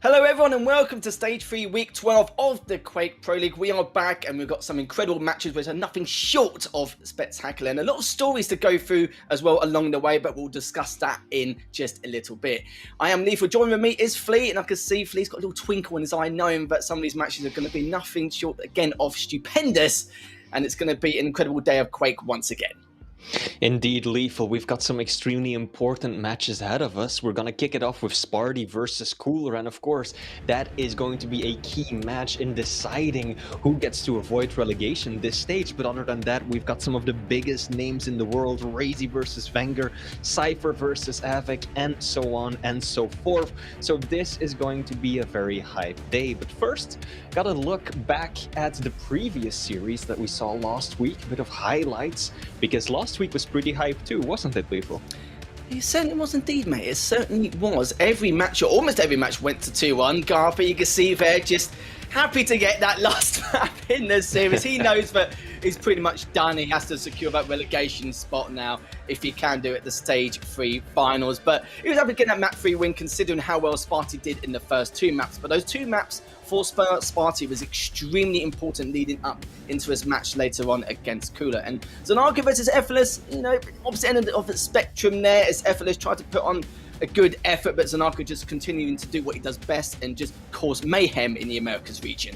Hello everyone and welcome to Stage 3 Week 12 of the Quake Pro League. We are back and we've got some incredible matches which are nothing short of spectacular and a lot of stories to go through as well along the way, but we'll discuss that in just a little bit. I am Lethal, joining with me is Flea, and I can see Flea's got a little twinkle in his eye knowing that some of these matches are going to be nothing short again of stupendous, and it's going to be an incredible day of Quake once again. Indeed, Lethal. We've got some extremely important matches ahead of us. We're going to kick it off with Sparty versus Cooler, and of course, that is going to be a key match in deciding who gets to avoid relegation this stage. But other than that, we've got some of the biggest names in the world: Razy versus Wenger, Cypher versus Avic, and so on and so forth. So this is going to be a very hyped day. But first, gotta look back at the previous series that we saw last week, a bit of highlights, because last week was pretty hyped too, wasn't it, Lethal? It certainly was indeed, mate. It certainly was. Every match, or almost every match, went to 2-1. Garper, you can see there, just happy to get that last map in the series. He knows that he's pretty much done. He has to secure that relegation spot now if he can do it at the Stage 3 finals. But he was able to get that map 3 win considering how well Sparty did in the first two maps. But those two maps for Sparty was extremely important leading up into his match later on against Cooler. And Zanarka versus Effortless, opposite end of the spectrum there, as Effortless tried to put on a good effort, but Zanarka just continuing to do what he does best and just cause mayhem in the Americas region.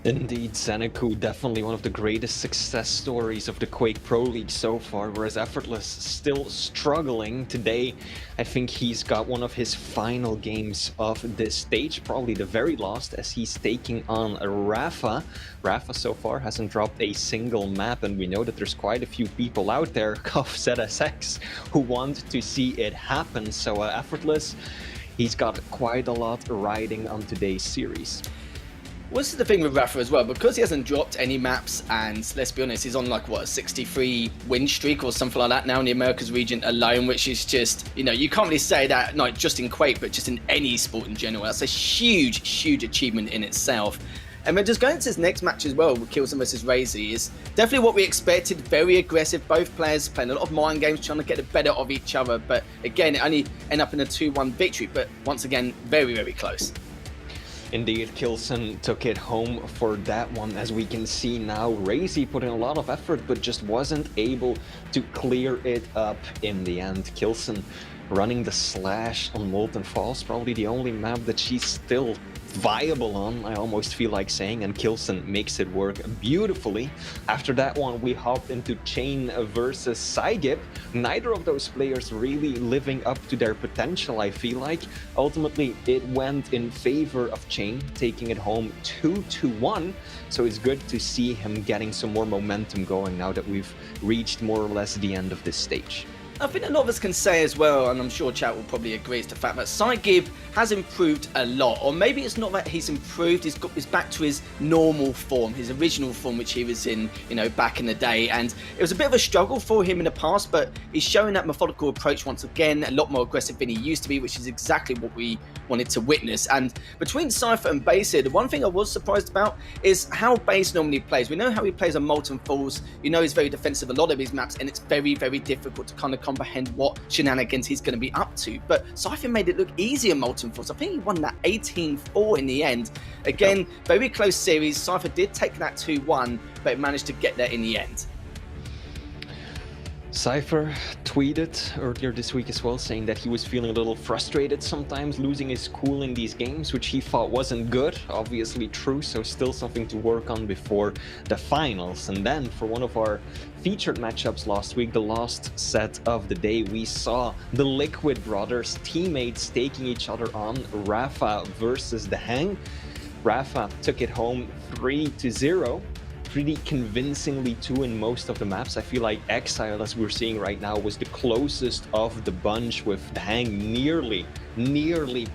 Indeed, Xanaku, definitely one of the greatest success stories of the Quake Pro League so far, whereas Effortless still struggling today. I think he's got one of his final games of this stage, probably the very last, as he's taking on Rafa. Rafa so far hasn't dropped a single map, and we know that there's quite a few people out there, ZSX, who want to see it happen. So Effortless, he's got quite a lot riding on today's series. Well, this is the thing with Rafa as well, because he hasn't dropped any maps, and let's be honest, he's on like, what, a 63 win streak or something like that now in the Americas region alone, which is just, you can't really say that, not just in Quake, but just in any sport in general. That's a huge, huge achievement in itself. And we're just going to his next match as well with Kilson versus Razy is definitely what we expected. Very aggressive, both players playing a lot of mind games, trying to get the better of each other. But again, it only ended up in a 2-1 victory, but once again, very, very close. Indeed, Kilson took it home for that one. As we can see now, Razy put in a lot of effort, but just wasn't able to clear it up in the end. Kilson running the Slash on Molten Falls, probably the only map that she's still viable on, I almost feel like saying, and Kilson makes it work beautifully. After that one, we hopped into Chain versus Cygip. Neither of those players really living up to their potential, I feel like. Ultimately, it went in favor of Chain, taking it home 2-1. So it's good to see him getting some more momentum going now that we've reached more or less the end of this stage. I think a lot of us can say as well, and I'm sure chat will probably agree, is the fact that Cygib has improved a lot. Or maybe it's not that he's improved, he's back to his normal form, his original form, which he was in, back in the day. And it was a bit of a struggle for him in the past, but he's showing that methodical approach once again, a lot more aggressive than he used to be, which is exactly what we wanted to witness. And between Cypher and Base here, the one thing I was surprised about is how Base normally plays. We know how he plays on Molten Falls, he's very defensive a lot of his maps, and it's very, very difficult to kind of comprehend what shenanigans he's going to be up to. But Cypher made it look easier Molten Falls. I think he won that 18-4 in the end. Again, very close series. Cypher did take that 2-1, but managed to get there in the end. Cypher tweeted earlier this week as well, saying that he was feeling a little frustrated sometimes, losing his cool in these games, which he thought wasn't good. Obviously true, so still something to work on before the finals. And then for one of our featured matchups last week, the last set of the day, we saw the Liquid Brothers teammates taking each other on. Rafa versus the Hang. Rafa took it home 3-0. Pretty convincingly too in most of the maps. I feel like Exile, as we're seeing right now, was the closest of the bunch, with the Hang nearly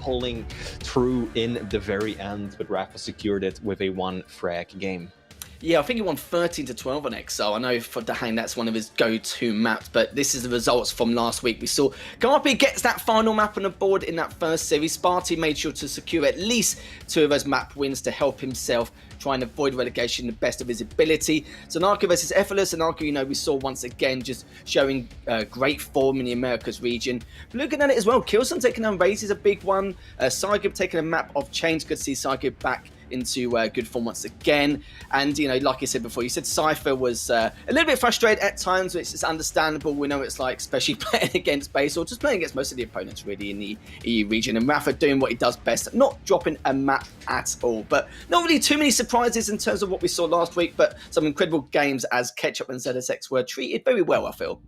pulling through in the very end, but Rafa secured it with a 1 frag game. Yeah, I think he won 13-12 on XL. I know for Dahang that's one of his go-to maps, but this is the results from last week. We saw Garpy gets that final map on the board in that first series. Sparty made sure to secure at least 2 of those map wins to help himself try and avoid relegation to the best of his ability. So Narco versus Effortless, and Narco, you know, we saw once again just showing great form in the Americas region. But looking at it as well, Killson taking on Raze is a big one. Saigib taking a map of change. Good to see Saigib back into good form once again. And, you know, like I said before, you said Cypher was a little bit frustrated at times, which is understandable. We know it's like, especially playing against base or just playing against most of the opponents really in the EU region. And Rafa doing what he does best, not dropping a map at all. But not really too many surprises in terms of what we saw last week, but some incredible games as Ketchup and ZSX were treated very well, I feel.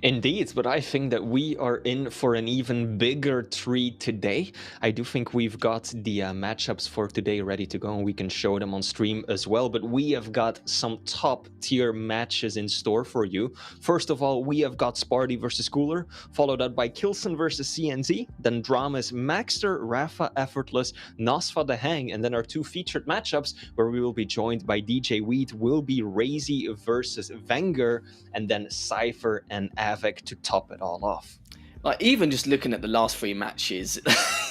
Indeed, but I think that we are in for an even bigger treat today. I do think we've got the matchups for today ready to go, and we can show them on stream as well. But we have got some top tier matches in store for you. First of all, we have got Sparty versus Cooler, followed up by Kilson versus CNZ, then Dramas Maxter, Rafa Effortless, Nosfa the Hang, and then our 2 featured matchups where we will be joined by DJ Weed will be Razy versus Wenger, and then Cypher and Avik to top it all off. Like, even just looking at the last 3 matches,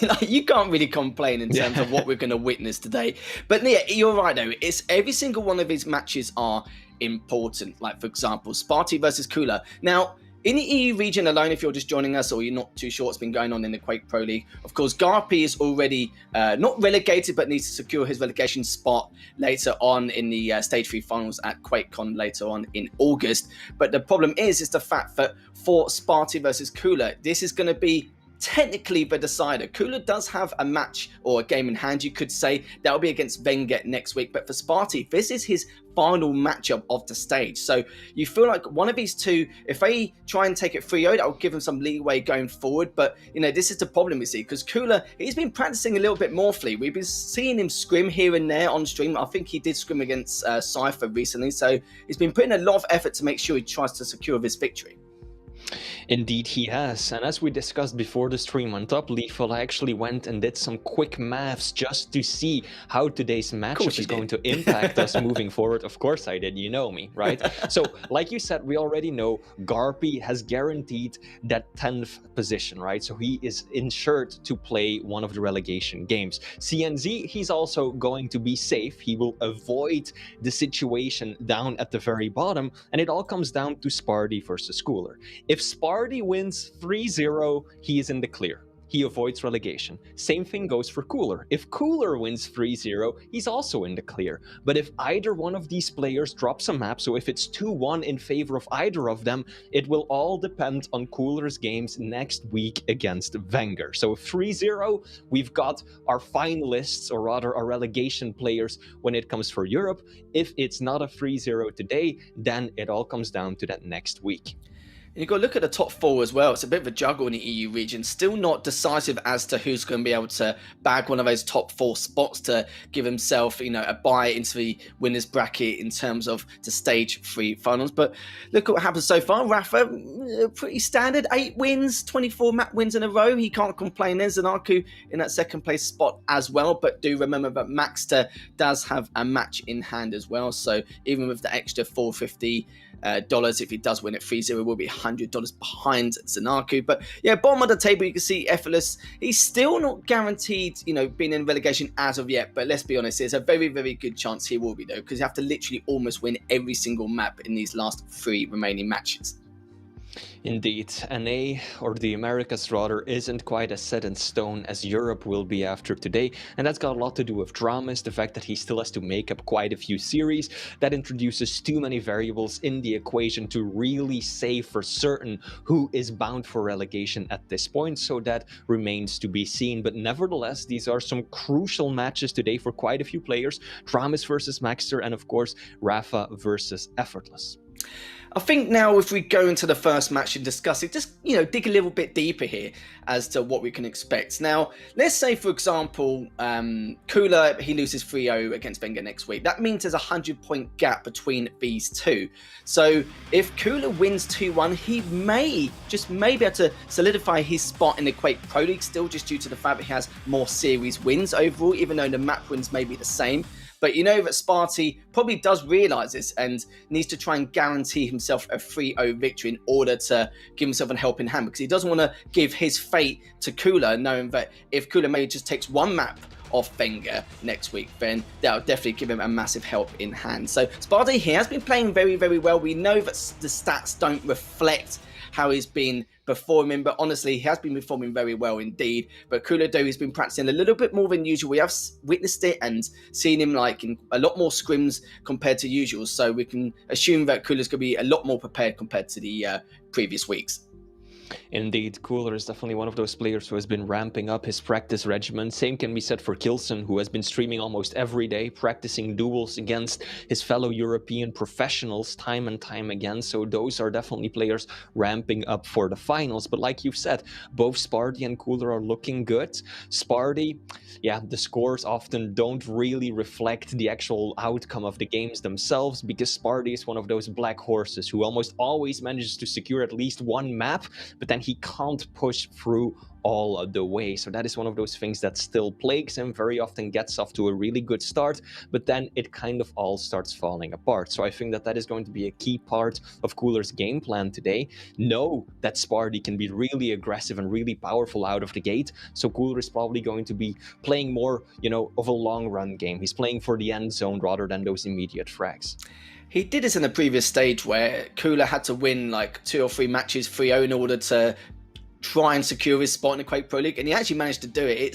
like, you can't really complain in terms of what we're going to witness today. But yeah, you're right though. It's every single one of these matches are important. Like, for example, Sparty versus Cooler. Now, in the EU region alone, if you're just joining us or you're not too sure what's been going on in the Quake Pro League, of course, Garpy is already not relegated, but needs to secure his relegation spot later on in the Stage 3 finals at QuakeCon later on in August. But the problem is the fact that for Sparty versus Cooler, this is going to be technically the decider. Cooler does have a match or a game in hand, you could say. That'll be against Wenger next week. But for Sparty, this is his final matchup of the stage. So you feel like one of these two, if they try and take it 3-0, that will give him some leeway going forward. But, you know, this is the problem we see, because Cooler, he's been practicing a little bit more, Flea. We've been seeing him scrim here and there on stream. I think he did scrim against Cypher recently. So he's been putting a lot of effort to make sure he tries to secure this victory. Indeed he has, and as we discussed before the stream went up, Lethal, I actually went and did some quick maths just to see how today's matchup is going to impact us moving forward. Of course I did, you know me, right? So, like you said, we already know Garpy has guaranteed that 10th position, right? So he is insured to play one of the relegation games. CNZ, he's also going to be safe. He will avoid the situation down at the very bottom, and it all comes down to Sparty versus Cooler. If Sparty wins 3-0, he is in the clear. He avoids relegation. Same thing goes for Cooler. If Cooler wins 3-0, he's also in the clear. But if either one of these players drops a map, so if it's 2-1 in favor of either of them, it will all depend on Cooler's games next week against Wenger. So 3-0, we've got our finalists, or rather our relegation players when it comes for Europe. If it's not a 3-0 today, then it all comes down to that next week. And you've got to look at the top 4 as well. It's a bit of a juggle in the EU region. Still not decisive as to who's going to be able to bag one of those top 4 spots to give himself, you know, a bye into the winners bracket in terms of the stage 3 finals. But look at what happened so far. Rafa, pretty standard. 8 wins, 24 map wins in a row. He can't complain. There's Zanaku in that second place spot as well. But do remember that Maxter does have a match in hand as well. So even with the extra $450, if he does win at 3-0, will be $100 behind Zanaku. But yeah, bottom of the table, you can see Effortless. He's still not guaranteed, you know, being in relegation as of yet. But let's be honest, there's a very, very good chance he will be, though, because you have to literally almost win every single map in these last 3 remaining matches. Indeed, NA, or the Americas rather, isn't quite as set in stone as Europe will be after today, and that's got a lot to do with Dramas, the fact that he still has to make up quite a few series. That introduces too many variables in the equation to really say for certain who is bound for relegation at this point, so that remains to be seen. But nevertheless, these are some crucial matches today for quite a few players. Dramas versus Maxter, and of course, Rafa versus Effortless. I think now if we go into the first match and discuss it, just, you know, dig a little bit deeper here as to what we can expect. Now, let's say, for example, Cooler, he loses 3-0 against Wenger next week. That means there's a 100-point gap between these two. So if Cooler wins 2-1, he may, just may be able to solidify his spot in the Quake Pro League still, just due to the fact that he has more series wins overall, even though the map wins may be the same. But you know that Sparty probably does realise this and needs to try and guarantee himself a 3-0 victory in order to give himself a helping hand, because he doesn't want to give his fate to Kula, knowing that if Kula maybe just takes one map off Wenger next week, then that'll definitely give him a massive help in hand. So Sparty, he has been playing very, very well. We know that the stats don't reflect how he's been performing, but honestly, he has been performing very well indeed. But Kula, though, he's been practicing a little bit more than usual. We have witnessed it and seen him like in a lot more scrims compared to usual, so we can assume that Kula's going to be a lot more prepared compared to the previous weeks. Indeed, Cooler is definitely one of those players who has been ramping up his practice regimen. Same can be said for Kilson, who has been streaming almost every day, practicing duels against his fellow European professionals time and time again. So those are definitely players ramping up for the finals. But like you've said, both Sparty and Cooler are looking good. Sparty, yeah, the scores often don't really reflect the actual outcome of the games themselves, because Sparty is one of those black horses who almost always manages to secure at least one map, but then he can't push through all of the way. So that is one of those things that still plagues him. Very often gets off to a really good start, but then it kind of all starts falling apart. So I think that that is going to be a key part of Cooler's game plan today. Know that Sparty can be really aggressive and really powerful out of the gate. So Cooler is probably going to be playing more, of a long run game. He's playing for the end zone rather than those immediate frags. He did this in the previous stage where Kula had to win like 2 or 3 matches 3-0 in order to try and secure his spot in the Quake Pro League, and he actually managed to do it.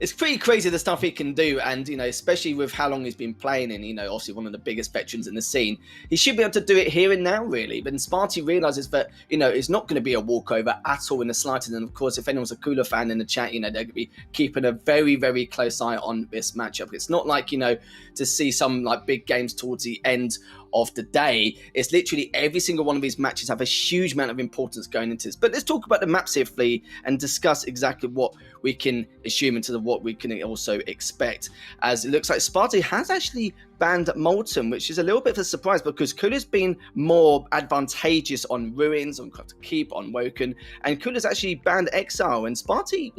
It's pretty crazy the stuff he can do, and especially with how long he's been playing, and obviously one of the biggest veterans in the scene, he should be able to do it here and now, really. But Sparty realizes that it's not going to be a walkover at all in the slightest. And of course, if anyone's a Cooler fan in the chat, they're going to be keeping a very, very close eye on this matchup. It's not like to see some like big games towards the end of the day. It's literally every single one of these matches have a huge amount of importance going into this. But let's talk about the maps here, Flea, and discuss exactly what we can assume into what we can also expect. As it looks like Sparty has actually banned Molten, which is a little bit of a surprise because Kula's been more advantageous on Ruins, on Corrupted Keep, on Woken, and Kula's actually banned Exile, and Sparty,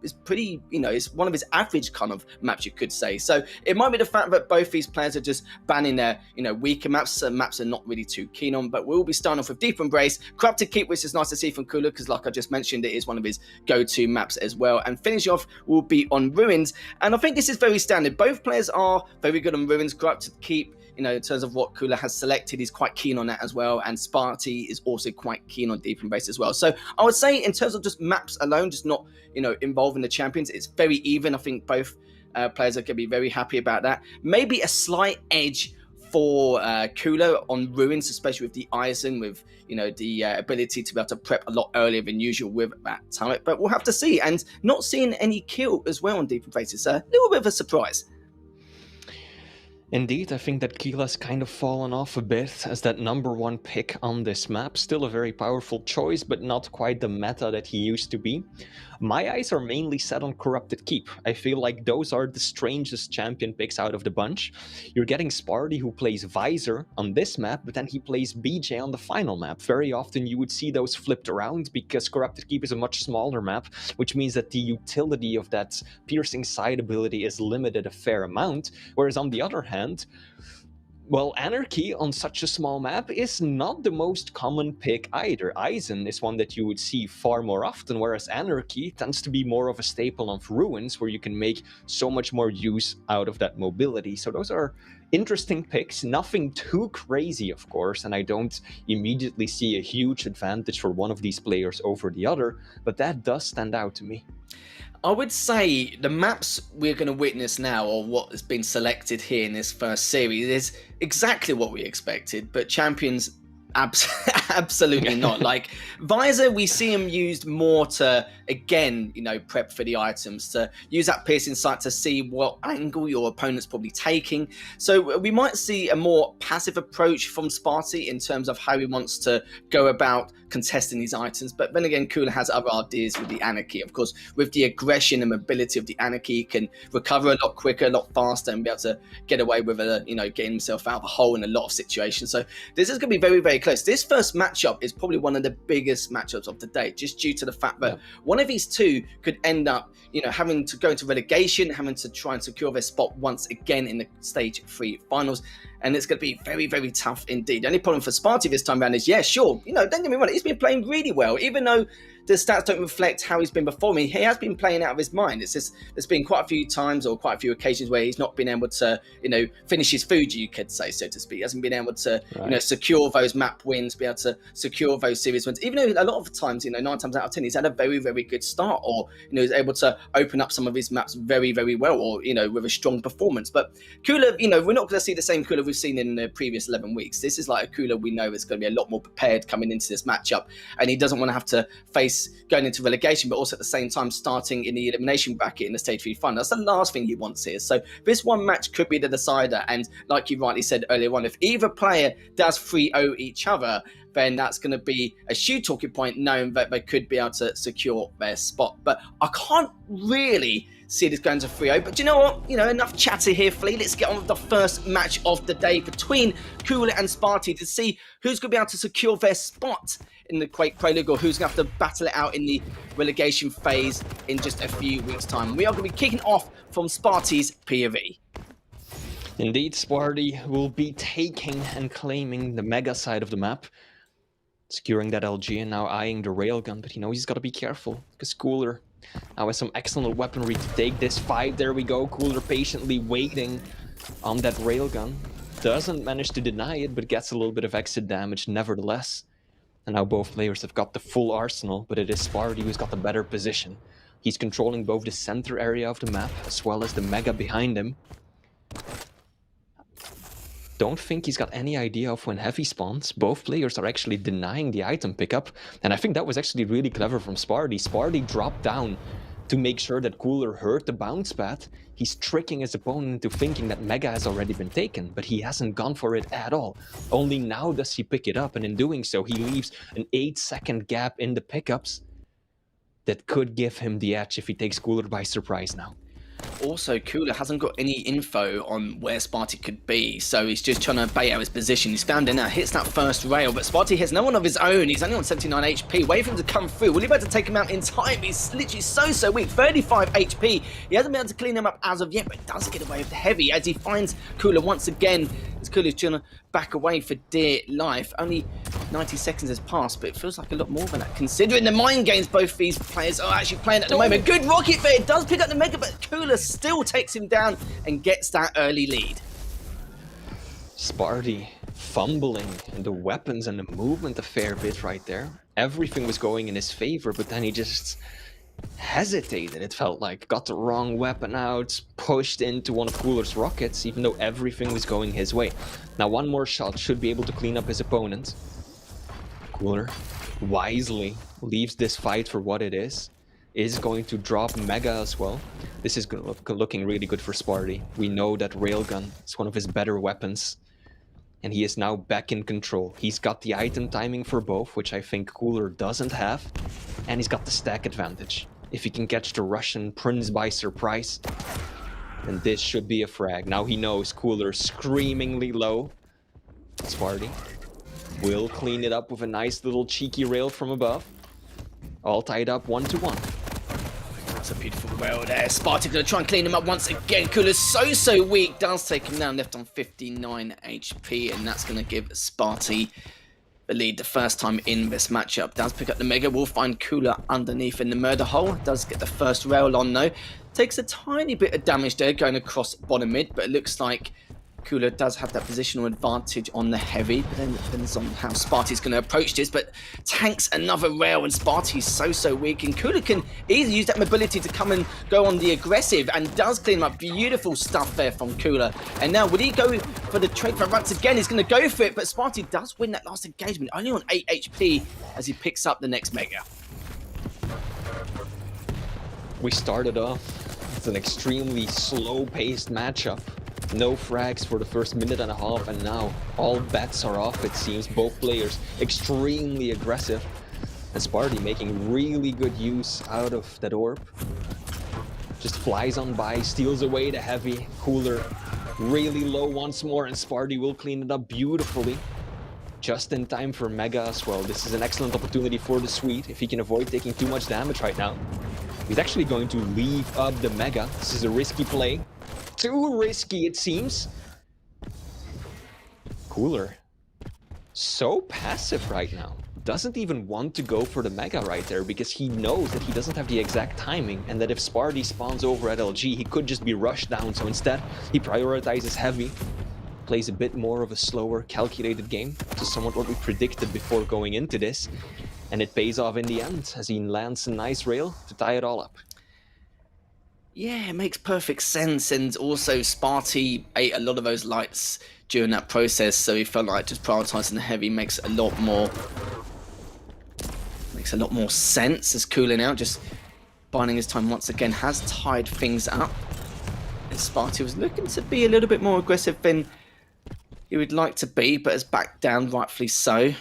is pretty, is one of his average kind of maps, you could say. So it might be the fact that both these players are just banning their, weaker maps, maps are not really too keen on, but we'll be starting off with Deep Embrace, Corrupted Keep, which is nice to see from Kula, because like I just mentioned, it is one of his go-to maps as well, and finish off will be on Ruins, and I think this is very standard. Both players are very good on Ruins. Corrupted Keep, in terms of what Kula has selected, he's quite keen on that as well, and Sparty is also quite keen on Deep Embrace as well. So I would say in terms of just maps alone, just not involving the champions, it's very even. I think both players are going to be very happy about that. Maybe a slight edge for Kula on Ruins, especially with the Eisen, with the ability to be able to prep a lot earlier than usual with that talent, but we'll have to see. And not seeing any kill as well on Deep Embrace is a little bit of a surprise. Indeed, I think that Keela's kind of fallen off a bit as that number 1 pick on this map. Still a very powerful choice, but not quite the meta that he used to be. My eyes are mainly set on Corrupted Keep. I feel like those are the strangest champion picks out of the bunch. You're getting Sparty, who plays Visor on this map, but then he plays BJ on the final map. Very often you would see those flipped around because Corrupted Keep is a much smaller map, which means that the utility of that piercing side ability is limited a fair amount, whereas on the other hand, well, Anarchy on such a small map is not the most common pick either. Eisen is one that you would see far more often, whereas Anarchy tends to be more of a staple of Ruins, where you can make so much more use out of that mobility. So those are interesting picks, nothing too crazy, of course, and I don't immediately see a huge advantage for one of these players over the other, but that does stand out to me. I would say the maps we're going to witness now, or what has been selected here in this first series, is exactly what we expected, but champions absolutely not. Like Visor, we see him used more to, again, prep for the items, to use that piercing sight to see what angle your opponent's probably taking. So we might see a more passive approach from Sparty in terms of how he wants to go about contesting these items. But then again, Kula has other ideas with the Anarchy. Of course, with the aggression and mobility of the Anarchy, he can recover a lot quicker, a lot faster, and be able to get away with getting himself out of a hole in a lot of situations. So this is going to be very, very very close. This first matchup is probably one of the biggest matchups of the day, just due to the fact that one of these two could end up, having to go into relegation, having to try and secure their spot once again in the Stage 3 finals. And it's going to be very, very tough indeed. The only problem for Sparty this time around is, don't get me wrong, he's been playing really well. Even though the stats don't reflect how he's been performing, he has been playing out of his mind. It's just, there's been quite a few times or quite a few occasions where he's not been able to, finish his food, you could say, so to speak. He hasn't been able to, secure those map wins, be able to secure those series wins. Even though a lot of the times, 9 times out of 10, he's had a very, very good start, or, he's able to open up some of his maps very, very well, or, with a strong performance. But Kula, we're not going to see the same Kula we've seen in the previous 11 weeks. This is like a Kula we know is going to be a lot more prepared coming into this matchup, and he doesn't want to have to face going into relegation, but also at the same time starting in the elimination bracket in the Stage 3 final. That's the last thing he wants here. So this one match could be the decider, and like you rightly said earlier on, if either player does 3-0 each other, then that's going to be a huge talking point, knowing that they could be able to secure their spot. But I can't really see this going to 3-0. But do you know what? Enough chatter here, Flea. Let's get on with the first match of the day between Kula and Sparty to see who's going to be able to secure their spot in the Quake Pro League, or who's going to have to battle it out in the relegation phase in just a few weeks' time. We are going to be kicking off from Sparty's POV. Indeed, Sparty will be taking and claiming the mega side of the map, securing that LG and now eyeing the railgun, but he's got to be careful, because Cooler now has some excellent weaponry to take this fight. There we go, Cooler patiently waiting on that railgun. Doesn't manage to deny it, but gets a little bit of exit damage nevertheless. And now both players have got the full arsenal, but it is Sparty who's got the better position. He's controlling both the center area of the map, as well as the mega behind him. Don't think he's got any idea of when heavy spawns. Both players are actually denying the item pickup, and I think that was actually really clever from Sparty. Sparty dropped down to make sure that Cooler heard the bounce pad. He's tricking his opponent into thinking that mega has already been taken, but he hasn't gone for it at all. Only now does he pick it up, and in doing so, he leaves an 8-second gap in the pickups that could give him the edge if he takes Cooler by surprise now. Also, Kula hasn't got any info on where Sparty could be, so he's just trying to bait out his position. He's found it now, hits that first rail, but Sparty has no one of his own. He's only on 79 HP, waiting for him to come through. Will he be able to take him out in time? He's literally so weak, 35 HP. He hasn't been able to clean him up as of yet, but does get away with the heavy as he finds Kula once again. As Kula's trying to back away for dear life. Only 90 seconds has passed, but it feels like a lot more than that, considering the mind games both these players are actually playing at the moment. Good rocket fair, does pick up the mega, but Kula still takes him down and gets that early lead. Sparty fumbling in the weapons and the movement a fair bit right there. Everything was going in his favor, but then he just hesitated, it felt like. Got the wrong weapon out, pushed into one of Cooler's rockets, even though everything was going his way. Now one more shot should be able to clean up his opponent. Cooler wisely leaves this fight for what it is going to drop mega as well. This is looking really good for Sparty. We know that railgun is one of his better weapons, and he is now back in control. He's got the item timing for both, which I think Cooler doesn't have, and he's got the stack advantage. If he can catch the Russian Prince by surprise, then this should be a frag. Now he knows Cooler screamingly low. Sparty will clean it up with a nice little cheeky rail from above. All tied up 1-1. That's a beautiful rail there. Sparty gonna try and clean him up once again. Cooler's so weak. Does take him down, left on 59 HP, and that's gonna give Sparty the lead the first time in this matchup. Does pick up the mega, will find Cooler underneath in the murder hole. Does get the first rail on though. Takes a tiny bit of damage there going across bottom mid, but it looks like Cooler does have that positional advantage on the heavy, but then it depends on how Sparty's going to approach this, but tanks another rail, and Sparty's so weak, and Cooler can easily use that mobility to come and go on the aggressive, and does clean up. Beautiful stuff there from Cooler. And now, would he go for the trade for once again? He's going to go for it, but Sparty does win that last engagement, only on 8 HP as he picks up the next mega. We started off with an extremely slow-paced matchup. No frags for the first minute and a half, and now all bets are off, it seems. Both players extremely aggressive, and Sparty making really good use out of that orb. Just flies on by, steals away the heavy. Cooler really low once more, and Sparty will clean it up beautifully. just in time for Mega as well. This is an excellent opportunity for the Swede if he can avoid taking too much damage right now. He's actually going to leave up the Mega. This is a risky play. Too risky, it seems. Cooler. So passive right now. Doesn't even want to go for the Mega right there because he knows that he doesn't have the exact timing and that if Sparty spawns over at LG, he could just be rushed down. So instead, he prioritizes heavy, plays a bit more of a slower, calculated game, which is somewhat what we predicted before going into this. And it pays off in the end as he lands a nice rail to tie it all up. Yeah, it makes perfect sense, and also Sparty ate a lot of those lights during that process, so he felt like just prioritizing the heavy makes a lot more sense as cooling out, just biding his time once again has tied things up. And Sparty was looking to be a little bit more aggressive than he would like to be, but has backed down, rightfully so.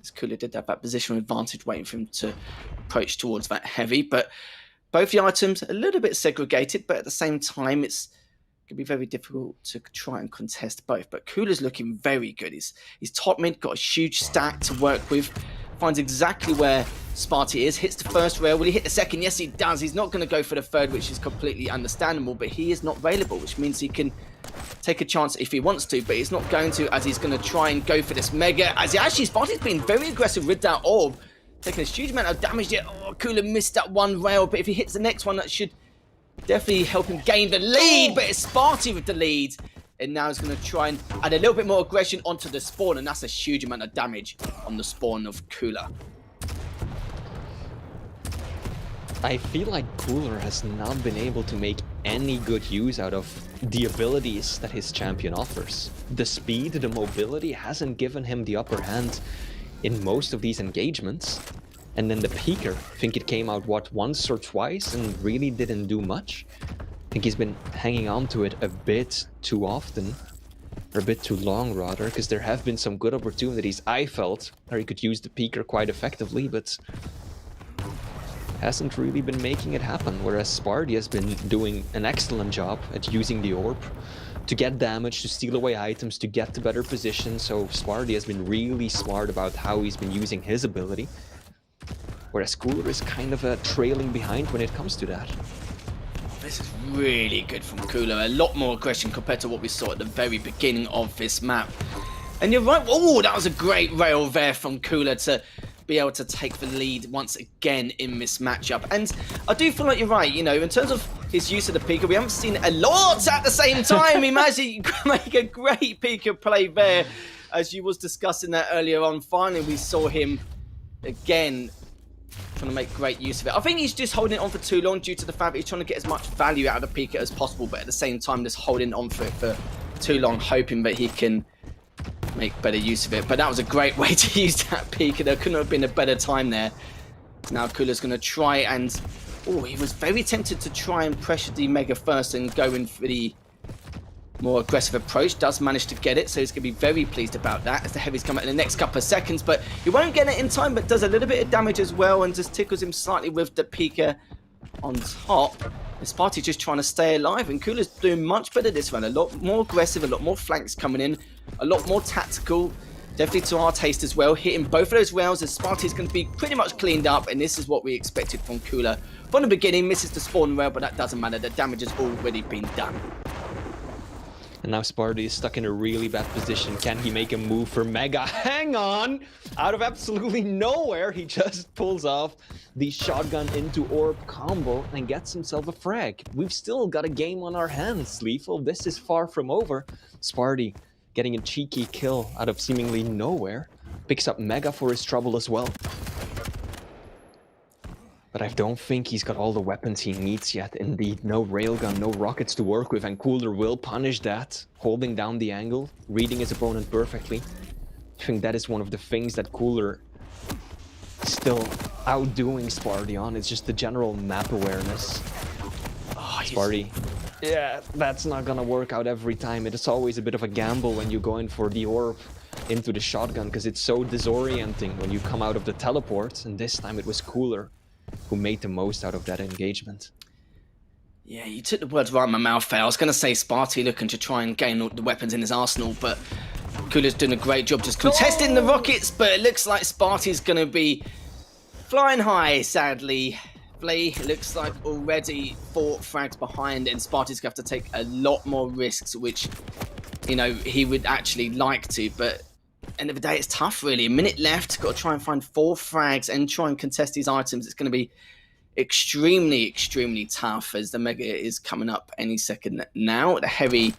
As Cooler did have that positional advantage waiting for him to approach towards that heavy, but both the items a little bit segregated, but at the same time it's going to be very difficult to try and contest both. But Cooler's looking very good. He's top mid, got a huge stack to work with, finds exactly where Sparty is, hits the first rail. Will he hit the second? Yes, he does. He's not going to go for the third, which is completely understandable, but he is not available, which means he can take a chance if he wants to, but he's not going to, as he's going to try and go for this Mega. As he actually, Sparty's been very aggressive with that orb, taking a huge amount of damage there. Oh, Cooler missed that one rail, but if he hits the next one, that should definitely help him gain the lead, but it's Sparty with the lead. And now he's going to try and add a little bit more aggression onto the spawn, and that's a huge amount of damage on the spawn of Cooler. I feel like Cooler has not been able to make any good use out of the abilities that his champion offers. The speed, the mobility hasn't given him the upper hand in most of these engagements. And then the Peeker, I think it came out, what, once or twice and really didn't do much. I think he's been hanging on to it a bit too often, or a bit too long rather, because there have been some good opportunities I felt where he could use the Peeker quite effectively, but hasn't really been making it happen, whereas Sparty has been doing an excellent job at using the orb to get damage, to steal away items, to get to better positions. So Sparty has been really smart about how he's been using his ability, whereas Cooler is kind of trailing behind when it comes to that. This is really good from Cooler. A lot more aggression compared to what we saw at the very beginning of this map. And you're right. Oh, that was a great rail there from Cooler to be able to take the lead once again in this matchup. And I do feel like you're right, you know, in terms of his use of the Peeker, we haven't seen a lot at the same time. He managed to make a great Peeker play there, as you was discussing that earlier on. Finally, we saw him again trying to make great use of it. I think he's just holding it on for too long due to the fact that he's trying to get as much value out of the Peeker as possible, but at the same time just holding on for it for too long, hoping that he can make better use of it. But that was a great way to use that Peeker. There couldn't have been a better time there. Now Cooler's going to try and... Oh, he was very tempted to try and pressure the Mega first and go in for the more aggressive approach. Does manage to get it, so he's going to be very pleased about that as the heavies come out in the next couple of seconds. But he won't get it in time, but does a little bit of damage as well and just tickles him slightly with the Peeker on top. Sparty just trying to stay alive, and Cooler's doing much better this round. A lot more aggressive, a lot more flanks coming in, a lot more tactical. Definitely to our taste as well, hitting both of those rails as Sparty's going to be pretty much cleaned up, and this is what we expected from Cooler. From the beginning, misses the spawn rail, but that doesn't matter. The damage has already been done. And now Sparty is stuck in a really bad position. Can he make a move for Mega? Hang on! Out of absolutely nowhere, he just pulls off the shotgun into orb combo and gets himself a frag. We've still got a game on our hands, Lethal. This is far from over. Sparty getting a cheeky kill out of seemingly nowhere. Picks up Mega for his trouble as well. But I don't think he's got all the weapons he needs yet. Indeed, no railgun, no rockets to work with, and Cooler will punish that, holding down the angle, reading his opponent perfectly. I think that is one of the things that Cooler is still outdoing Sparty on. It's just the general map awareness. Oh, Sparty, yeah, that's not gonna work out every time. It is always a bit of a gamble when you go in for the orb into the shotgun, because it's so disorienting when you come out of the teleport, and this time it was Cooler who made the most out of that engagement. Yeah, you took the words right in my mouth there. I was going to say Sparty looking to try and gain all the weapons in his arsenal, but Cooler's doing a great job just contesting the rockets, but it looks like Sparty's going to be flying high, sadly. Flea looks like already 4 frags behind, and Sparty's going to have to take a lot more risks, which, you know, he would actually like to, but end of the day, it's tough, really. A minute left, got to try and find 4 frags and try and contest these items. It's going to be extremely, extremely tough as the Mega is coming up any second now. The Heavy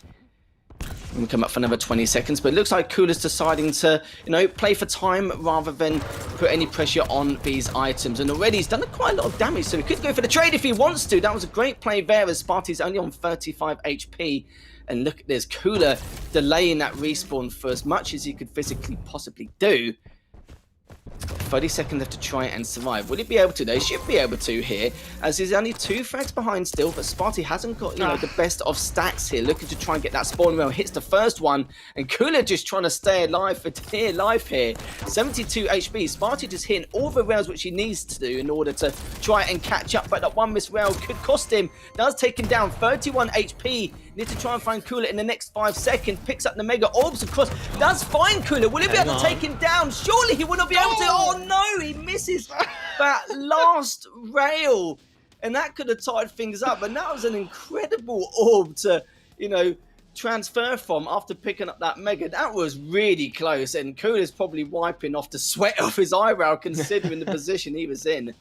will come up for another 20 seconds, but it looks like Cooler's deciding to, you know, play for time rather than put any pressure on these items. And already he's done quite a lot of damage, so he could go for the trade if he wants to. That was a great play there as Sparty's only on 35 HP. And look, there's Cooler delaying that respawn for as much as he could physically possibly do. 30 seconds left to try and survive. Will he be able to? They should be able to here, as he's only 2 frags behind still, but Sparty hasn't got, you know, the best of stacks here. Looking to try and get that spawn rail. Hits the first one, and Cooler just trying to stay alive for dear life here. 72 HP. Sparty just hitting all the rails which he needs to do in order to try and catch up, but that one missed rail could cost him. Does take him down. 31 HP. Need to try and find Cooler in the next 5 seconds. Picks up the Mega Orbs across. Does find Cooler. Will he be able to take him down? Surely he will not be able to. Oh no, he misses that last rail. And that could have tied things up. And that was an incredible orb to, you know, transfer from after picking up that Mega. That was really close. And Cooler's probably wiping off the sweat off his eyebrow considering the position he was in.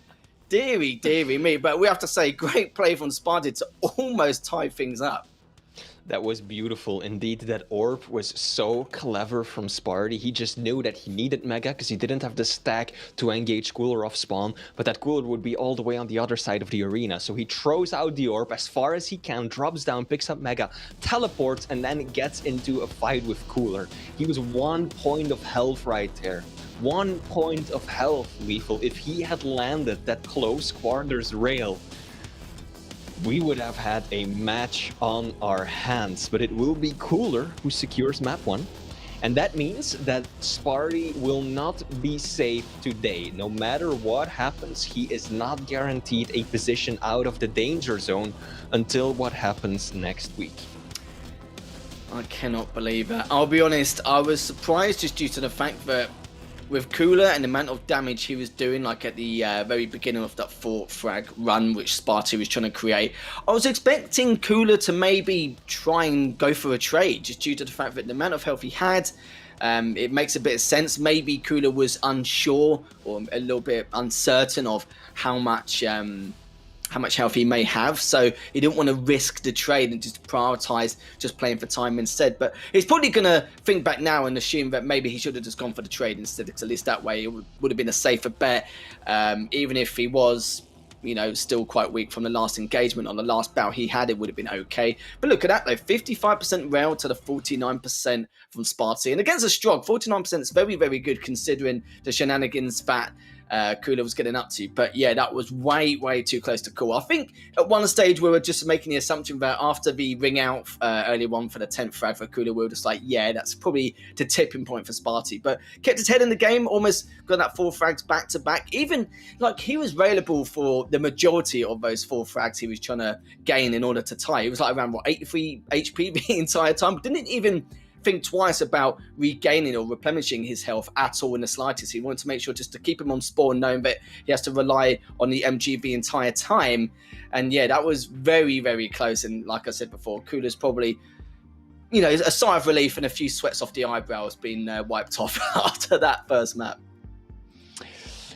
Deary, deary me. But we have to say, great play from Sparty to almost tie things up. That was beautiful. Indeed, that orb was so clever from Sparty. He just knew that he needed Mega because he didn't have the stack to engage Cooler off spawn, but that Cooler would be all the way on the other side of the arena. So he throws out the orb as far as he can, drops down, picks up Mega, teleports, and then gets into a fight with Cooler. He was 1 point of health right there. 1 point of health, Lethal. If he had landed that close quarters rail, we would have had a match on our hands, but it will be Cooler who secures map 1. And that means that Sparty will not be safe today. No matter what happens, he is not guaranteed a position out of the danger zone until what happens next week. I cannot believe that. I'll be honest, I was surprised just due to the fact that with Cooler and the amount of damage he was doing, like at the very beginning of that 4 frag run which Sparty was trying to create, I was expecting Cooler to maybe try and go for a trade, just due to the fact that the amount of health he had. It makes a bit of sense. Maybe Cooler was unsure or a little bit uncertain of how much health he may have, so he didn't want to risk the trade and just prioritize just playing for time instead. But he's probably going to think back now and assume that maybe he should have just gone for the trade instead, because at least that way it would have been a safer bet, even if he was, you know, still quite weak from the last engagement. On the last bout he had, it would have been okay. But look at that though, 55% rail to the 49% from Sparty, and against a Strog, 49% is very, very good considering the shenanigans that Cooler was getting up to. But yeah, that was way, way too close to call. I think at one stage we were just making the assumption that after the ring out earlier on for the 10th frag for Cooler, we were just like, yeah, that's probably the tipping point for Sparty. But kept his head in the game, almost got that 4 frags back to back. Even like he was available for the majority of those 4 frags he was trying to gain in order to tie. It was like around what, 83 HP the entire time, but didn't even think twice about regaining or replenishing his health at all in the slightest. He wanted to make sure just to keep him on spawn, knowing that he has to rely on the MG the entire time. And yeah, that was very, very close. And like I said before, Cooler's probably, you know, a sigh of relief and a few sweats off the eyebrows being wiped off after that first map.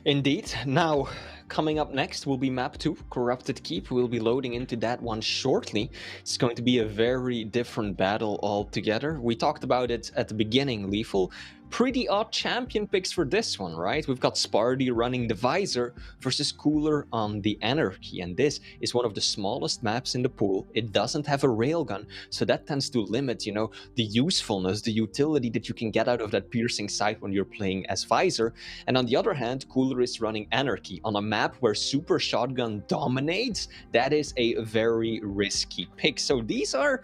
Indeed. Now, coming up next will be map 2, Corrupted Keep. We'll be loading into that one shortly. It's going to be a very different battle altogether. We talked about it at the beginning, Lethal. Pretty odd champion picks for this one, right? We've got Sparty running the Visor versus Cooler on the Anarchy, and this is one of the smallest maps in the pool. It doesn't have a railgun, so that tends to limit, you know, the usefulness, the utility that you can get out of that piercing sight when you're playing as Visor. And on the other hand, Cooler is running Anarchy on a map where Super Shotgun dominates. That is a very risky pick. So these are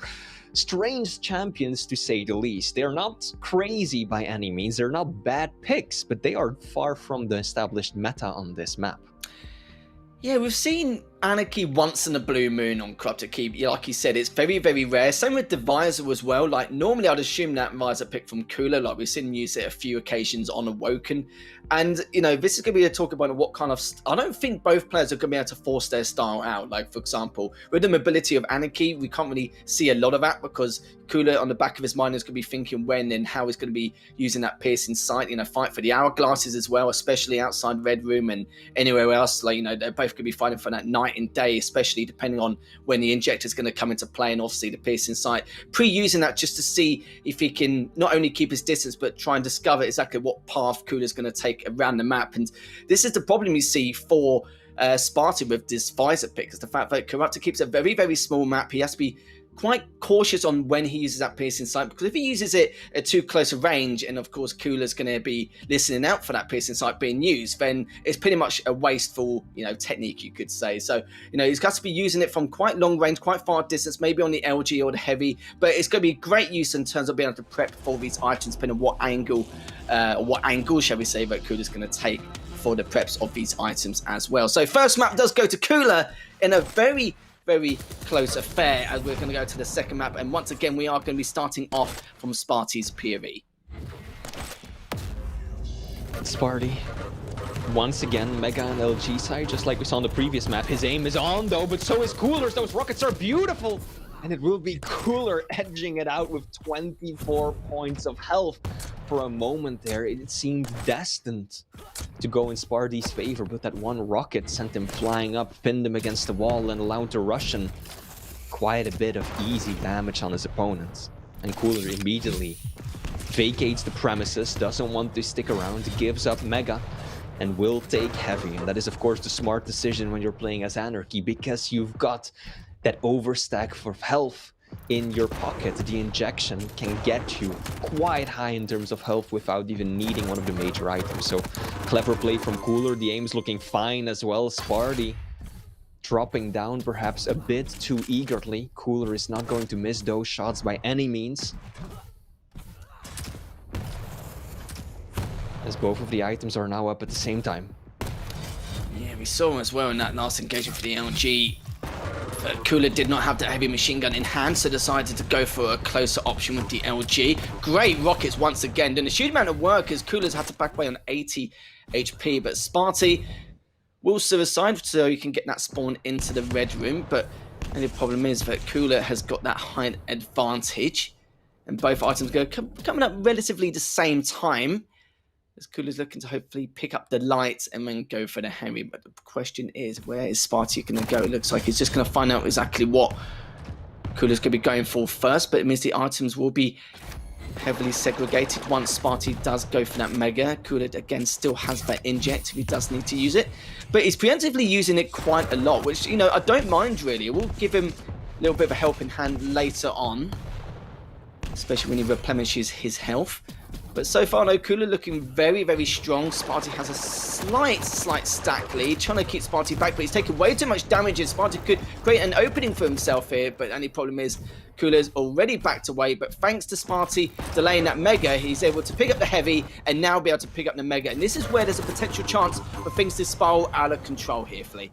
strange champions, to say the least. They're not crazy by any means, they're not bad picks, but they are far from the established meta on this map. Yeah, we've seen Anarchy once in a blue moon on Corrupted Keep. Yeah, like you said, it's very, very rare. Same with Divisor as well. Like, normally I'd assume that Visor pick from Cooler. Like, we've seen him use it a few occasions on Awoken. And, you know, this is going to be a talk about what kind of... I don't think both players are going to be able to force their style out. Like, for example, with the mobility of Anarchy, we can't really see a lot of that because Cooler, on the back of his mind, is going to be thinking when and how he's going to be using that piercing sight, you know, fight for the hourglasses as well, especially outside Red Room and anywhere else. Like, you know, they're both going to be fighting for that night and day, especially depending on when the injector is going to come into play, and obviously the piercing sight. Pre-using that just to see if he can not only keep his distance, but try and discover exactly what path Cooler's going to take around the map. And this is the problem you see for Sparty with this Visor pick, is the fact that Corruptor keeps a very, very small map. He has to be quite cautious on when he uses that piercing sight, because if he uses it at too close a range, and of course Cooler's going to be listening out for that piercing sight being used, then it's pretty much a wasteful, you know, technique, you could say. So, you know, he's got to be using it from quite long range, quite far distance, maybe on the LG or the heavy, but it's going to be great use in terms of being able to prep for these items, depending on what angle, shall we say, that Cooler's going to take for the preps of these items as well. So first map does go to Cooler in a very, very close affair, as we're going to go to the second map, and once again we are going to be starting off from Sparty's POV. Sparty, once again, Mega and LG side, just like we saw on the previous map. His aim is on though, but so is Cooler's. Those rockets are beautiful, and it will be Cooler edging it out with 24 points of health. For a moment there, it seemed destined to go in Sparty's favor, but that one rocket sent him flying up, pinned him against the wall, and allowed the Russian quite a bit of easy damage on his opponents. And Cooler immediately vacates the premises, doesn't want to stick around, gives up Mega, and will take Heavy. And that is, of course, the smart decision when you're playing as Anarchy, because you've got that overstack for health in your pocket. The injection can get you quite high in terms of health without even needing one of the major items. So clever play from Cooler. The aim's looking fine as well. Sparty dropping down perhaps a bit too eagerly. Cooler is not going to miss those shots by any means, as both of the items are now up at the same time. Yeah, we saw him as well in that last engagement for the LG. Cooler did not have the heavy machine gun in hand, so decided to go for a closer option with the LG. Great rockets once again, doing a huge amount of work as Cooler's had to back away on 80 HP, but Sparty will suicide so you can get that spawn into the Red Room. But the only problem is that Cooler has got that height advantage, and both items go coming up relatively the same time, as Cooler's looking to hopefully pick up the light and then go for the heavy. But the question is, where is Sparty going to go? It looks like he's just going to find out exactly what Cooler's going to be going for first, but it means the items will be heavily segregated once Sparty does go for that Mega. Cooler, again, still has that inject if he does need to use it, but he's preemptively using it quite a lot, which, you know, I don't mind really. It will give him a little bit of a helping hand later on, especially when he replenishes his health. But so far, no, Cooler looking very, very strong. Sparty has a slight stack lead, trying to keep Sparty back, but he's taking way too much damage, and Sparty could create an opening for himself here. But the only problem is Cooler's already backed away, but thanks to Sparty delaying that Mega, he's able to pick up the heavy and now be able to pick up the Mega. And this is where there's a potential chance for things to spiral out of control here, Flea.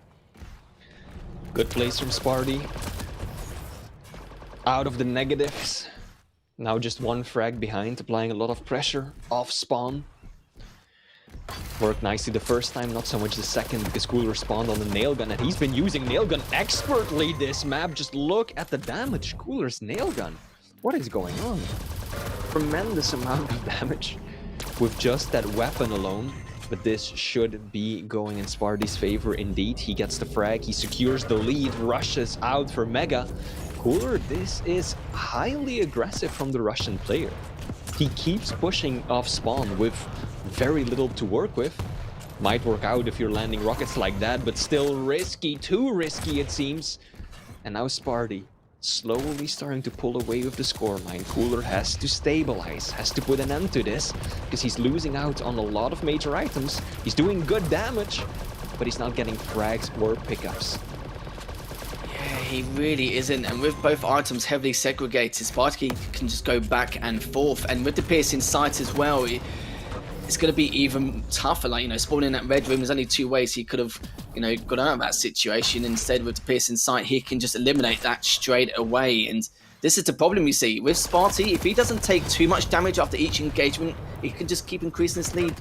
Good plays from Sparty. Out of the negatives. Now just one frag behind, applying a lot of pressure off spawn. Worked nicely the first time, not so much the second, because Cooler spawned on the nail gun, and he's been using nail gun expertly this map. Just look at the damage. Cooler's nail gun. What is going on? Tremendous amount of damage with just that weapon alone. But this should be going in Sparty's favor indeed. He gets the frag, he secures the lead, rushes out for Mega. Cooler, this is highly aggressive from the Russian player. He keeps pushing off spawn with very little to work with. Might work out if you're landing rockets like that, but still risky, too risky it seems. And now Sparty slowly starting to pull away with the scoreline. Cooler has to stabilize, has to put an end to this, because he's losing out on a lot of major items. He's doing good damage, but he's not getting frags or pickups. He really isn't, and with both items heavily segregated, Sparty can just go back and forth, and with the piercing sight as well, it's going to be even tougher. Like, you know, spawning in that red room, there's only two ways he could have, you know, got out of that situation. Instead, with the piercing sight, he can just eliminate that straight away. And this is the problem you see with Sparty. If he doesn't take too much damage after each engagement, he can just keep increasing his lead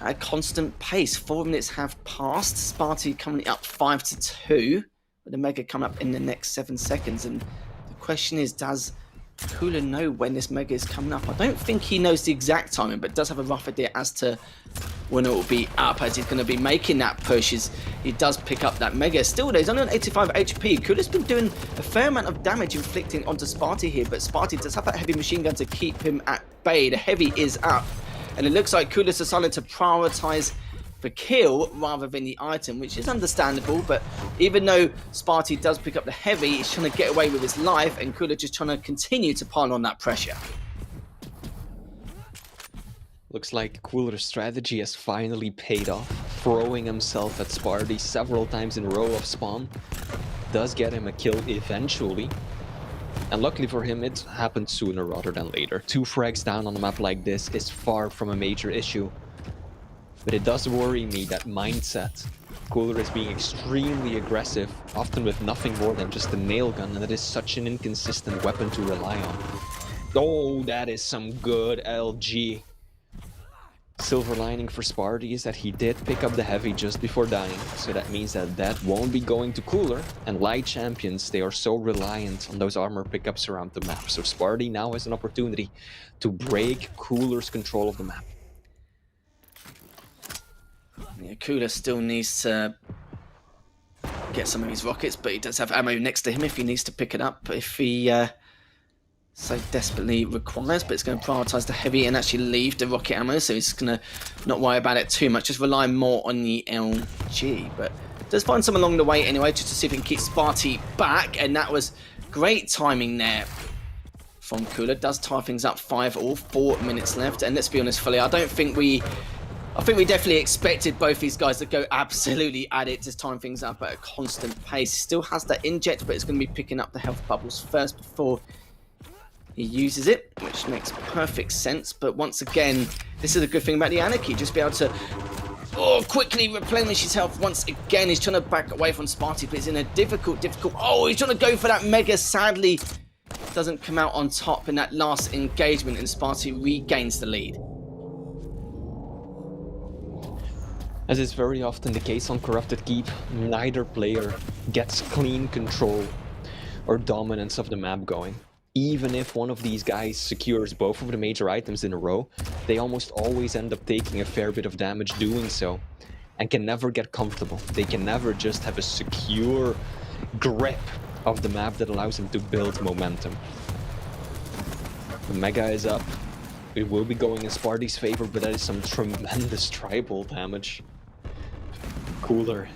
at a constant pace. 4 minutes have passed. Sparty coming up 5-2, with the Mega coming up in the next 7 seconds. And the question is, does Cooler know when this Mega is coming up? I don't think he knows the exact timing, but does have a rough idea as to when it will be up, as he's going to be making that push. He does pick up that Mega. Still, though, he's only on 85 HP. Cooler's been doing a fair amount of damage inflicting onto Sparty here, but Sparty does have that heavy machine gun to keep him at bay. The heavy is up, and it looks like Cooler's decided to prioritize the kill rather than the item, which is understandable. But even though Sparty does pick up the heavy, he's trying to get away with his life, and Cooler just trying to continue to pile on that pressure. Looks like Cooler's strategy has finally paid off, throwing himself at Sparty several times in a row of spawn. Does get him a kill eventually, and luckily for him, it happened sooner rather than later. 2 frags down on a map like this is far from a major issue. But it does worry me, that mindset. Cooler is being extremely aggressive, often with nothing more than just a nail gun, and that is such an inconsistent weapon to rely on. Oh, that is some good LG. Silver lining for Sparty is that he did pick up the heavy just before dying, so that means that that won't be going to Cooler, and light champions, they are so reliant on those armor pickups around the map. So Sparty now has an opportunity to break Cooler's control of the map. Yeah, Cooler still needs to get some of his rockets, but he does have ammo next to him if he needs to pick it up, if he so desperately requires. But it's going to prioritize the heavy and actually leave the rocket ammo, so he's going to not worry about it too much, just rely more on the LG. But does find some along the way anyway, just to see if he can keep Sparty back, and that was great timing there from Cooler. Does tie things up 4 minutes left, and let's be honest, fully, I think we definitely expected both these guys to go absolutely at it, just time things up at a constant pace. He still has that inject, but it's going to be picking up the health bubbles first before he uses it, which makes perfect sense. But once again, this is a good thing about the Anarchy, just be able to quickly replenish his health once again. He's trying to back away from Sparty, but he's in a difficult... Oh, he's trying to go for that Mega. Sadly, doesn't come out on top in that last engagement, and Sparty regains the lead. As is very often the case on Corrupted Keep, neither player gets clean control or dominance of the map going. Even if one of these guys secures both of the major items in a row, they almost always end up taking a fair bit of damage doing so, and can never get comfortable. They can never just have a secure grip of the map that allows them to build momentum. The Mega is up. It will be going in Sparty's favor, but that is some tremendous tribal damage. Cooler,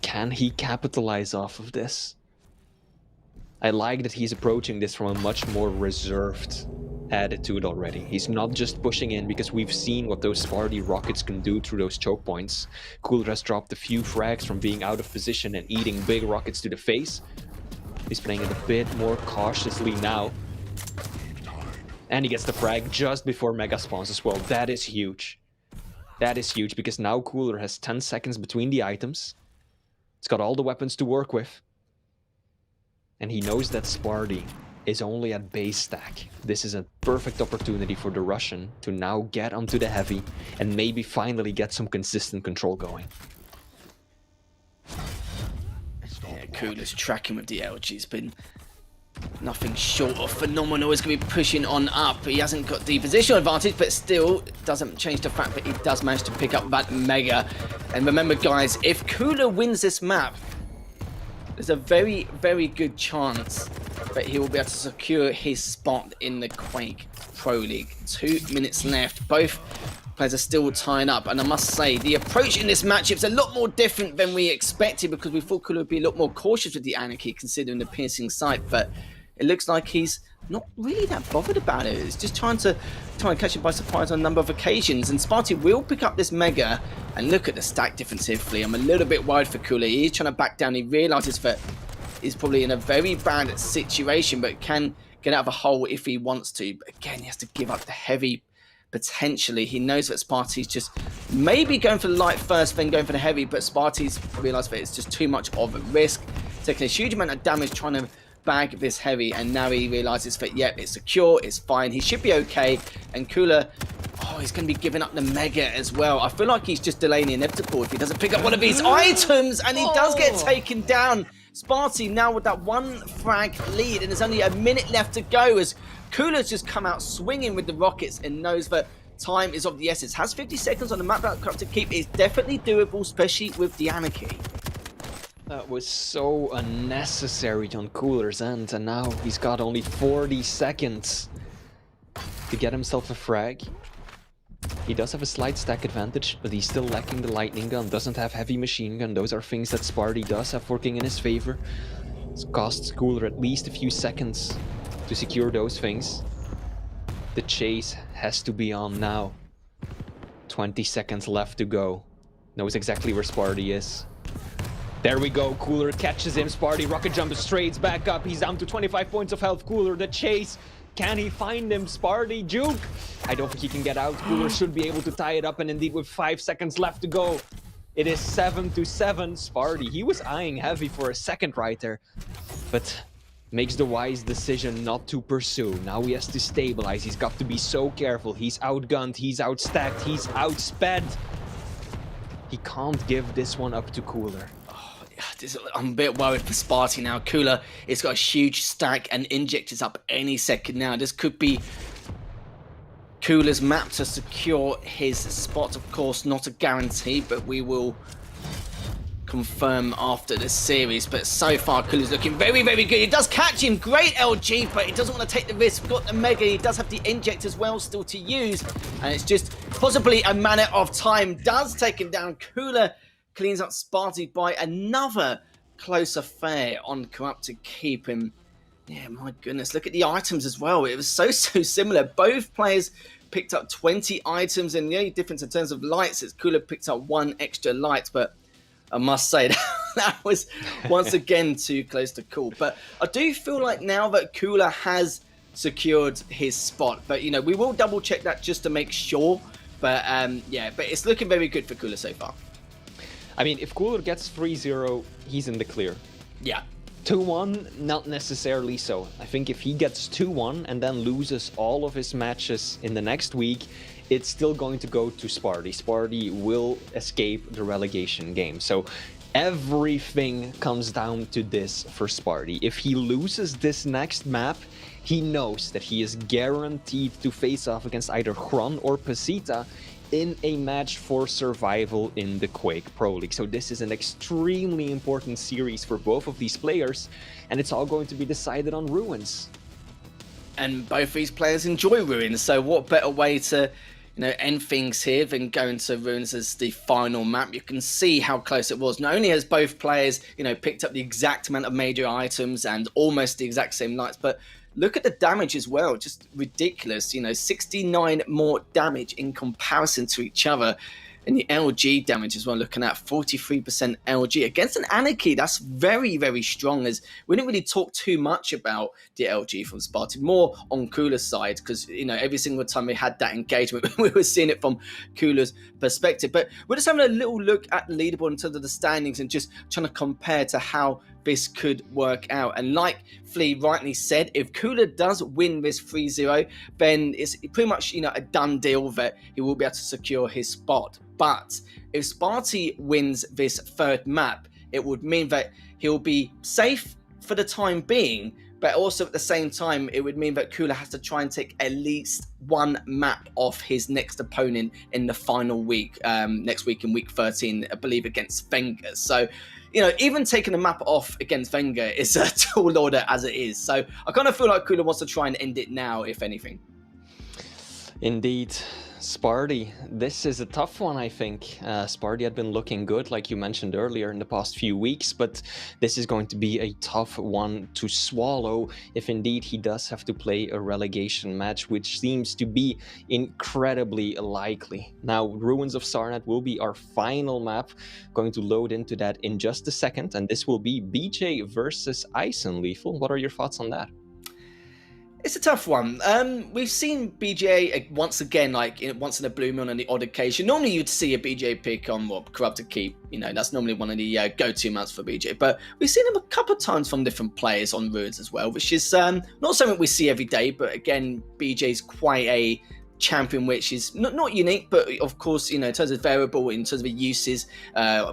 can he capitalize off of this? I like that he's approaching this from a much more reserved attitude already. He's not just pushing in, because we've seen what those Sparty rockets can do through those choke points. Cooler has dropped a few frags from being out of position and eating big rockets to the face. He's playing it a bit more cautiously now. And he gets the frag just before Mega spawns as well. That is huge. That is huge, because now Cooler has 10 seconds between the items. It's got all the weapons to work with. And he knows that Sparty is only at base stack. This is a perfect opportunity for the Russian to now get onto the heavy and maybe finally get some consistent control going. Yeah, Cooler's tracking with the LG. He's been nothing short of phenomenal. He's going to be pushing on up. He hasn't got the positional advantage, but still doesn't change the fact that he does manage to pick up that Mega. And remember, guys, if Cooler wins this map, there's a very, very good chance that he will be able to secure his spot in the Quake Pro League. 2 minutes left. Both players are still tying up, and I must say, the approach in this matchup is a lot more different than we expected, because we thought Cooler would be a lot more cautious with the Anarchy, considering the piercing sight, but it looks like he's not really that bothered about it. It's just trying to catch him by surprise on a number of occasions, and Sparty will pick up this Mega. And look at the stack difference here, Flea. I'm a little bit worried for Cooler. He's trying to back down. He realizes that he's probably in a very bad situation, but can get out of a hole if he wants to. But again, he has to give up the heavy potentially. He knows that Sparty's just maybe going for the light first, then going for the heavy, but Sparty's realised that it's just too much of a risk, taking a huge amount of damage trying to bag this heavy, and now he realises that, yep, it's secure, it's fine, he should be okay. And Cooler, oh, he's going to be giving up the Mega as well. I feel like he's just delaying the inevitable if he doesn't pick up one of these items, and he does get taken down. Sparty now with that 1 frag lead, and there's only a minute left to go as Cooler's just come out swinging with the rockets and knows that time is of the essence. Has 50 seconds on the map up to keep. It's definitely doable, especially with the Anarchy. That was so unnecessary on Cooler's end, and now he's got only 40 seconds to get himself a frag. He does have a slight stack advantage, but he's still lacking the lightning gun, doesn't have heavy machine gun. Those are things that Sparty does have working in his favor. It costs Cooler at least a few seconds to secure those things. The chase has to be on now. 20 seconds left to go. Knows exactly where Sparty is. There we go, Cooler catches him, Sparty rocket jump straight back up. He's down to 25 points of health. Cooler, the chase. Can he find him? Sparty, juke. I don't think he can get out. Cooler should be able to tie it up, and indeed with 5 seconds left to go, it is 7-7. Sparty, he was eyeing heavy for a second right there, but makes the wise decision not to pursue. Now he has to stabilize. He's got to be so careful. He's outgunned, he's outstacked, he's outsped. He can't give this one up to Cooler. I'm a bit worried for Sparty now. Cooler, it's got a huge stack and injectors up any second now. This could be Cooler's map to secure his spot. Of course, not a guarantee, but we will confirm after the series. But so far, Cooler's looking very, very good. He does catch him. Great LG, but he doesn't want to take the risk. Got the Mega. He does have the inject as well still to use. And it's just possibly a matter of time. Does take him down. Cooler cleans up Sparty by another close affair on Corrupt to keep him. Yeah, my goodness. Look at the items as well. It was so similar. Both players picked up 20 items, and the only difference in terms of lights is Cooler picked up 1 extra light, but I must say that was once again too close to call. But I do feel like now that Cooler has secured his spot, but you know, we will double check that just to make sure. But yeah, but it's looking very good for Cooler so far. I mean, if Cooler gets 3-0, he's in the clear. Yeah. 2-1, not necessarily so. I think if he gets 2-1 and then loses all of his matches in the next week, it's still going to go to Sparty. Sparty will escape the relegation game. So everything comes down to this for Sparty. If he loses this next map, he knows that he is guaranteed to face off against either Hron or Pasita in a match for survival in the Quake Pro League. So this is an extremely important series for both of these players, and it's all going to be decided on Ruins. And both these players enjoy Ruins, so what better way to, you know, end things here than going to Ruins as the final map. You can see how close it was. Not only has both players, you know, picked up the exact amount of major items and almost the exact same lights, but look at the damage as well, just ridiculous. You know, 69 more damage in comparison to each other. And the LG damage as well, looking at 43% LG against an Anarchy. That's very, very strong, as we didn't really talk too much about the LG from Sparty, more on Cooler's side, because, you know, every single time we had that engagement, we were seeing it from Cooler's perspective. But we're just having a little look at the leaderboard in terms of the standings and just trying to compare to how this could work out. And like Flea rightly said, if Cooler does win this 3-0, then it's pretty much, you know, a done deal that he will be able to secure his spot. But if Sparty wins this third map, it would mean that he'll be safe for the time being, but also at the same time, it would mean that Cooler has to try and take at least 1 map off his next opponent in the final week, next week in week 13, I believe, against Wenger. So, you know, even taking a map off against Wenger is a tall order as it is. So I kind of feel like Cooler wants to try and end it now, if anything. Indeed. Sparty, this is a tough one, I think. Sparty had been looking good, like you mentioned earlier, in the past few weeks, but this is going to be a tough one to swallow if indeed he does have to play a relegation match, which seems to be incredibly likely. Now, Ruins of Sarnath will be our final map. Going to load into that in just a second, and this will be BJ versus Eisenlethal. What are your thoughts on that? It's a tough one. We've seen BJ once again, like once in a blue moon on the odd occasion. Normally you'd see a BJ pick on Corrupted Keep. You know, that's normally one of the go-to mounts for BJ. But we've seen him a couple of times from different players on Ruins as well, which is not something we see every day. But again, BJ's quite a champion which is not unique, but of course, you know, in terms of variable, in terms of uses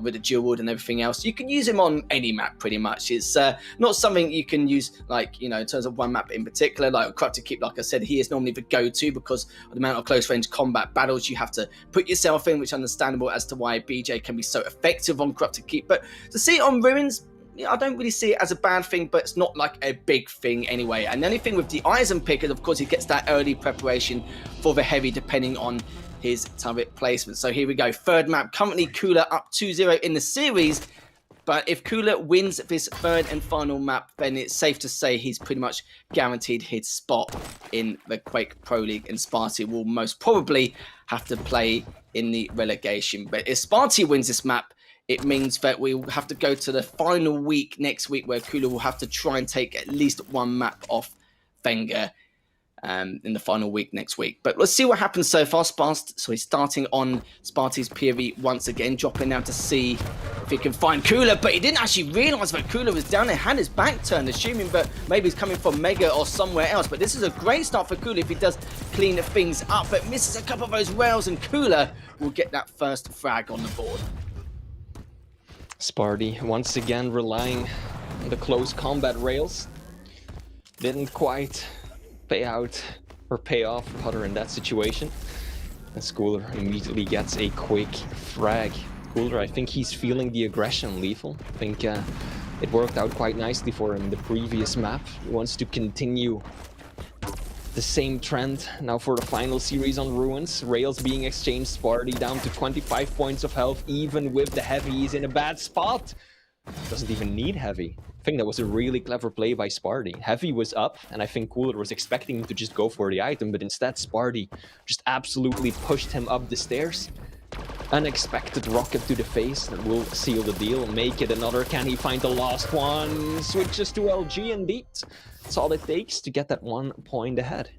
with the dual wood and everything else, you can use him on any map pretty much. It's not something you can use, like, you know, in terms of one map in particular. Like Corrupted Keep, like I said, he is normally the go-to because of the amount of close range combat battles you have to put yourself in, which is understandable as to why BJ can be so effective on Corrupted Keep. But to see it on Ruins, I don't really see it as a bad thing, but it's not like a big thing anyway. And the only thing with the Eisen pick is, of course, he gets that early preparation for the heavy, depending on his turret placement. So here we go. Third map. Currently, Cooler up 2-0 in the series. But if Cooler wins this third and final map, then it's safe to say he's pretty much guaranteed his spot in the Quake Pro League. And Sparty will most probably have to play in the relegation. But if Sparty wins this map, it means that we'll have to go to the final week next week where Cooler will have to try and take at least one map off Wenger in the final week next week. But let's see what happens so far. So he's starting on Sparty's POV once again, dropping down to see if he can find Cooler. But he didn't actually realise that Cooler was down there, had his back turned, assuming that maybe he's coming from Mega or somewhere else. But this is a great start for Cooler if he does clean things up, but misses a couple of those rails, and Cooler will get that first frag on the board. Sparty once again relying on the close combat rails. Didn't quite pay off rather in that situation. And Schooler immediately gets a quick frag. Schooler, I think he's feeling the aggression, Lethal. I think it worked out quite nicely for him in the previous map. He wants to continue the same trend now for the final series on Ruins. Rails being exchanged, Sparty down to 25 points of health, even with the heavy. He's in a bad spot. Doesn't even need heavy. I think that was a really clever play by Sparty. Heavy was up, and I think Cooler was expecting him to just go for the item, but instead Sparty just absolutely pushed him up the stairs. Unexpected rocket to the face that will seal the deal. Make it another. Can he find the last one? Switches to LG indeed. That's all it takes to get that 1 point ahead.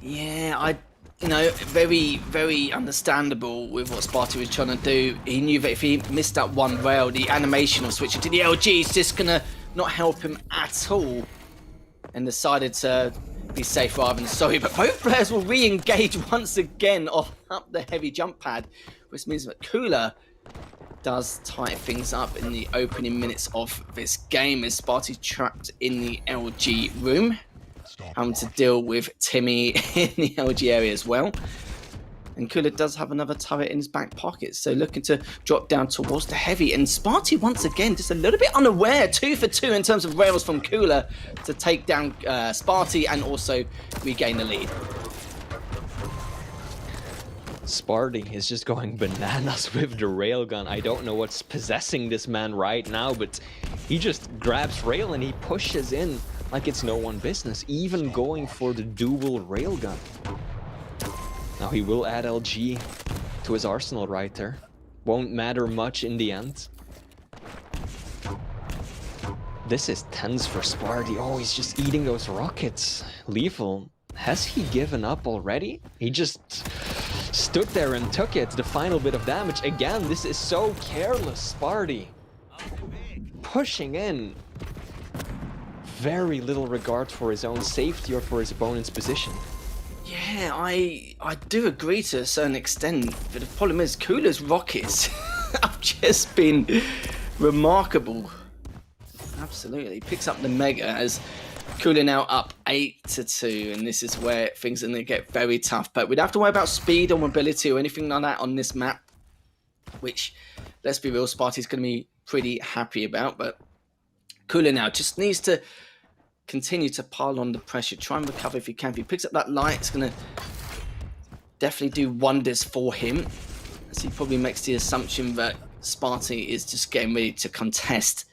Yeah, you know, very, very understandable with what Sparty was trying to do. He knew that if he missed that one rail, the animation of switching to the LG is just going to not help him at all. And decided to be safe rather than sorry. But both players will re-engage once again off up the heavy jump pad, which means that Cooler does tie things up in the opening minutes of this game as Sparty's trapped in the LG room, having to deal with Timmy in the LG area as well. And Cooler does have another turret in his back pocket, so looking to drop down towards the heavy. And Sparty once again just a little bit unaware, 2 for 2 in terms of rails from Cooler to take down Sparty and also regain the lead. Sparty is just going bananas with the railgun. I don't know what's possessing this man right now, but he just grabs rail and he pushes in like it's no one business, even going for the dual railgun. Now he will add LG to his arsenal right there. Won't matter much in the end. This is tense for Sparty. Oh, he's just eating those rockets. Lethal, has he given up already? He just stood there and took it, the final bit of damage. Again, this is so careless, Sparty. Pushing in. Very little regard for his own safety or for his opponent's position. Yeah, I do agree to a certain extent, but the problem is Cooler's rockets have just been remarkable. Absolutely. Picks up the Mega as Cooler now up 8-2, and this is where things are going to get very tough. But we'd have to worry about speed or mobility or anything like that on this map, which, let's be real, Sparty's going to be pretty happy about. But Cooler now just needs to continue to pile on the pressure, try and recover if he can. If he picks up that light, it's going to definitely do wonders for him, as he probably makes the assumption that Sparty is just getting ready to contest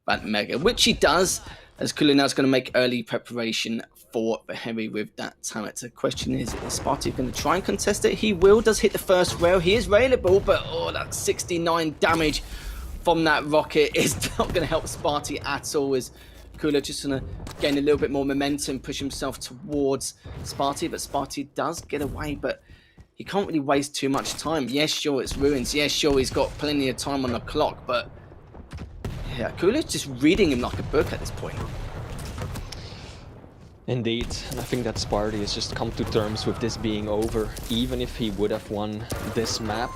that Mega, which he does, as Cooler now is going to make early preparation for the heavy with that turret. The question is Sparty going to try and contest it? He will, does hit the first rail. He is railable, but oh, that 69 damage from that rocket is not going to help Sparty at all, as Kula just gonna gain a little bit more momentum, push himself towards Sparty, but Sparty does get away, but he can't really waste too much time. Yes, sure, it's ruins. Yes, sure, he's got plenty of time on the clock, but yeah, Kula's just reading him like a book at this point. Indeed, and I think that Sparty has just come to terms with this being over. Even if he would have won this map,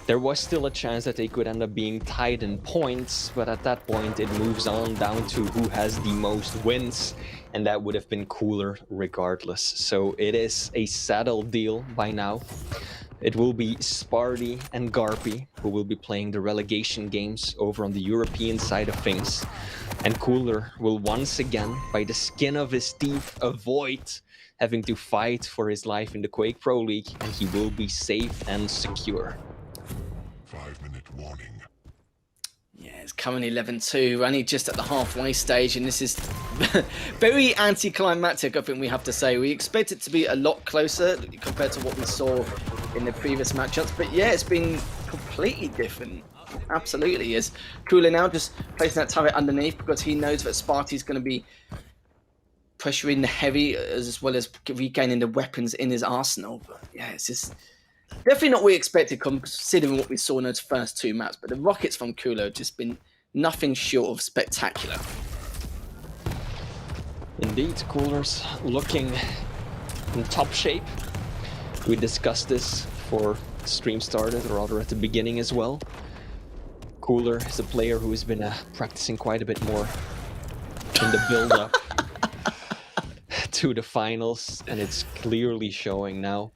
there was still a chance that they could end up being tied in points, but at that point it moves on down to who has the most wins, and that would have been Cooler regardless. So it is a settled deal by now. It will be Sparty and Garpy who will be playing the relegation games over on the European side of things. And Cooler will once again, by the skin of his teeth, avoid having to fight for his life in the Quake Pro League, and he will be safe and secure. 5-minute warning. Yeah, it's currently 11-2, we're only just at the halfway stage, and this is very anticlimactic, I think we have to say. We expect it to be a lot closer compared to what we saw in the previous matchups, but yeah, it's been completely different. Absolutely, as Cooler now just placing that turret underneath because he knows that Sparty's going to be pressuring the heavy as well as regaining the weapons in his arsenal. But yeah, it's just definitely not what we expected considering what we saw in those first two maps. But the rockets from Cooler have just been nothing short of spectacular. Indeed, Cooler's looking in top shape. We discussed this before the stream started, or rather at the beginning as well. Cooler is a player who has been practicing quite a bit more in the build-up to the finals, and it's clearly showing now.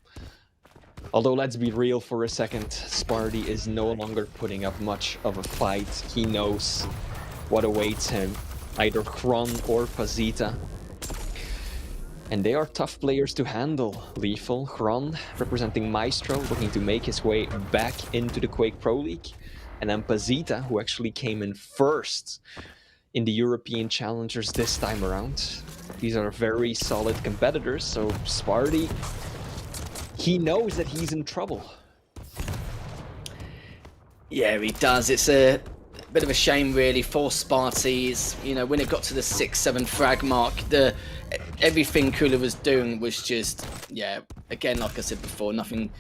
Although, let's be real for a second, Sparty is no longer putting up much of a fight. He knows what awaits him, either Kron or Pazita. And they are tough players to handle. Lethal, Kron, representing Maestro, looking to make his way back into the Quake Pro League. And then Pazita, who actually came in first in the European Challengers this time around. These are very solid competitors, so Sparty, he knows that he's in trouble. Yeah, he does. It's a bit of a shame, really, for Sparty's. You know, when it got to the 6-7 frag mark, everything Cooler was doing was just, yeah, again, like I said before, nothing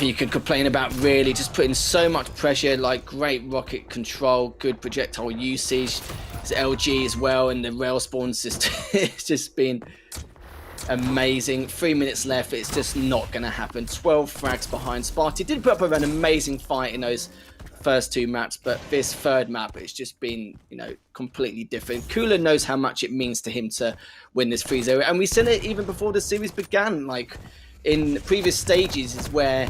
you could complain about, really. Just putting so much pressure, like great rocket control, good projectile usage. His LG as well, and the rail spawns just it's just been amazing. 3 minutes left, it's just not going to happen. 12 frags behind. Sparty did put up an amazing fight in those first two maps, but this third map, it's just been, you know, completely different. Cooler knows how much it means to him to win this 3-0, and we said it even before the series began. Like, in previous stages is where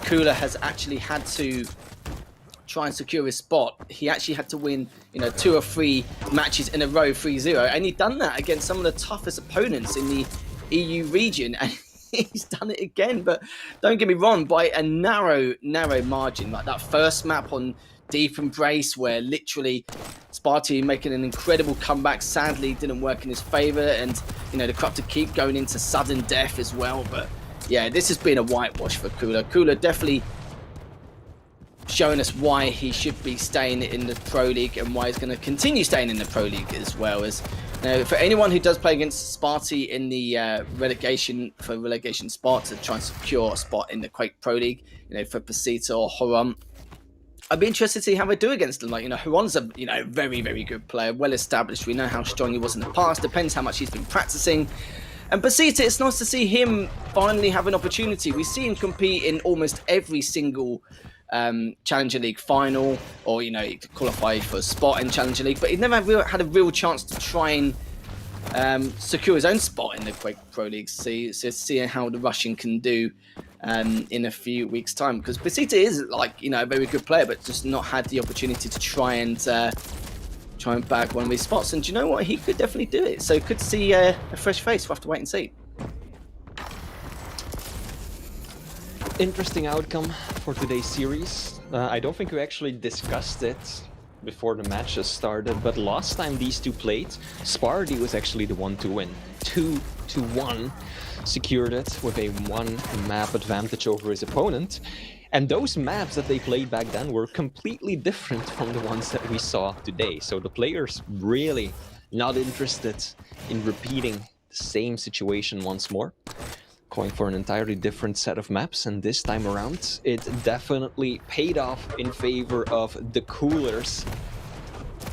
Cooler has actually had to try and secure his spot. He actually had to win, you know, 2 or 3 matches in a row, 3-0, and he'd done that against some of the toughest opponents in the EU region, and he's done it again. But don't get me wrong, by a narrow margin. Like that first map on Deep Embrace, where literally Sparty making an incredible comeback, sadly didn't work in his favor, and you know, the Corrupted Keep going into sudden death as well. But yeah, this has been a whitewash for Cooler. Cooler definitely showing us why he should be staying in the Pro League and why he's going to continue staying in the Pro League, as well as, you know, for anyone who does play against Sparty in the relegation spot to try and secure a spot in the Quake Pro League, you know, for Pacita or Horon, I'd be interested to see how they do against them. Like, you know, Horon's a, you know, very, very good player, well established. We know how strong he was in the past. Depends how much he's been practicing. And Pacita, it's nice to see him finally have an opportunity. We see him compete in almost every single Challenger League final, or, you know, he could qualify for a spot in Challenger League, but he never had a real chance to try and secure his own spot in the Quake Pro League. So seeing how the Russian can do in a few weeks' time, because Pacita is, like, you know, a very good player, but just not had the opportunity to try and bag one of these spots. And do you know what? He could definitely do it. So could see a fresh face. We'll have to wait and see. Interesting outcome for today's series. I don't think we actually discussed it before the matches started, but last time these two played, Sparty was actually the one to win. 2-1, secured it with a 1 map advantage over his opponent. And those maps that they played back then were completely different from the ones that we saw today. So the players really not interested in repeating the same situation once more, going for an entirely different set of maps, and this time around it definitely paid off in favor of the Coolers,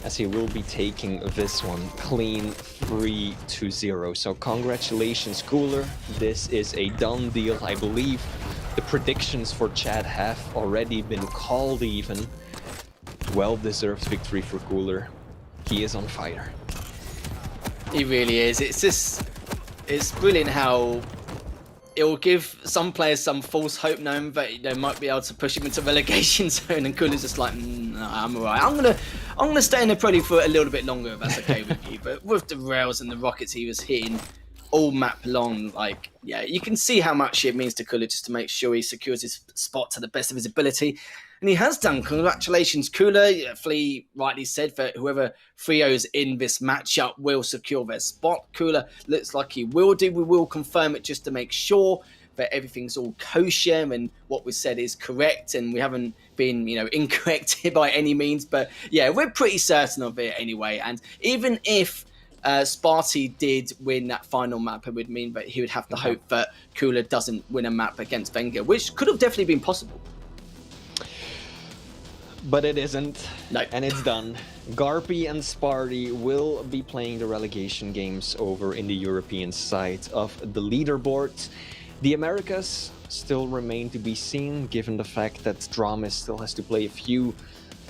as he will be taking this one clean 3-0. So congratulations, Cooler. This is a done deal. I believe the predictions for Chad have already been called even. Well-deserved victory for Cooler. He is on fire. He really is. It's brilliant how it will give some players some false hope, knowing that they might be able to push him into relegation zone, and Cooler's just like, no, I'm alright. I'm gonna stay in the Pro League for a little bit longer if that's okay with you. But with the rails and the rockets he was hitting all map long, like, yeah, you can see how much it means to Cooler just to make sure he secures his spot to the best of his ability. And he has done. Congratulations, Cooler. Flea rightly said that whoever Frio's in this matchup will secure their spot. Cooler looks like he will do. We will confirm it just to make sure that everything's all kosher and what we said is correct, and we haven't been, incorrect by any means. But yeah, we're pretty certain of it anyway. And even if Sparty did win that final map, it would mean that he would have to hope that Cooler doesn't win a map against Wenger, which could have definitely been possible. But it isn't, no. And it's done. Garpy and Sparty will be playing the relegation games over in the European side of the leaderboard. The Americas still remain to be seen, given the fact that Dramis still has to play a few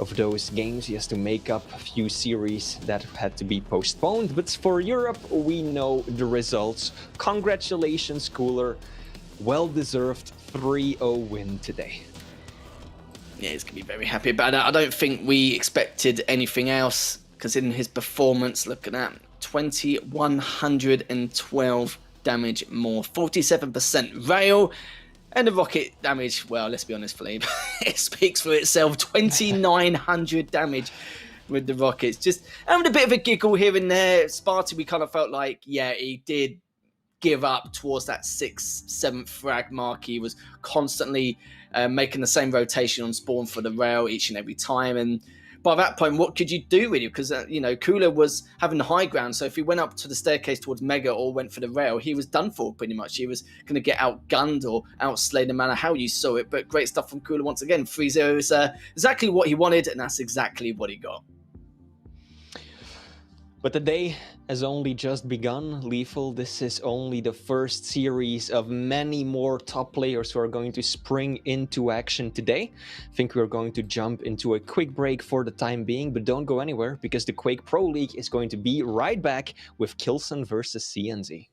of those games. He has to make up a few series that had to be postponed. But for Europe, we know the results. Congratulations, Cooler. Well-deserved 3-0 win today. Yeah, he's going to be very happy about it. I don't think we expected anything else, considering his performance. Look at that. 2,112 damage more. 47% rail. And the rocket damage, well, let's be honest, Philippe. It speaks for itself. 2,900 damage with the rockets. Just having a bit of a giggle here and there. Sparty, we kind of felt like, yeah, he did give up towards that 6th, 7th frag mark. He was constantly making the same rotation on spawn for the rail each and every time, and by that point, what could you do really? Because Cooler was having the high ground, so if he went up to the staircase towards Mega or went for the rail, he was done for pretty much. He was going to get outgunned or outslayed, no matter how you saw it. But great stuff from Cooler once again. 3-0 is exactly what he wanted, and that's exactly what he got. But the day has only just begun, Lethal. This is only the first series of many more top players who are going to spring into action today. I think we're going to jump into a quick break for the time being, but don't go anywhere, because the Quake Pro League is going to be right back with Kilson versus CNZ.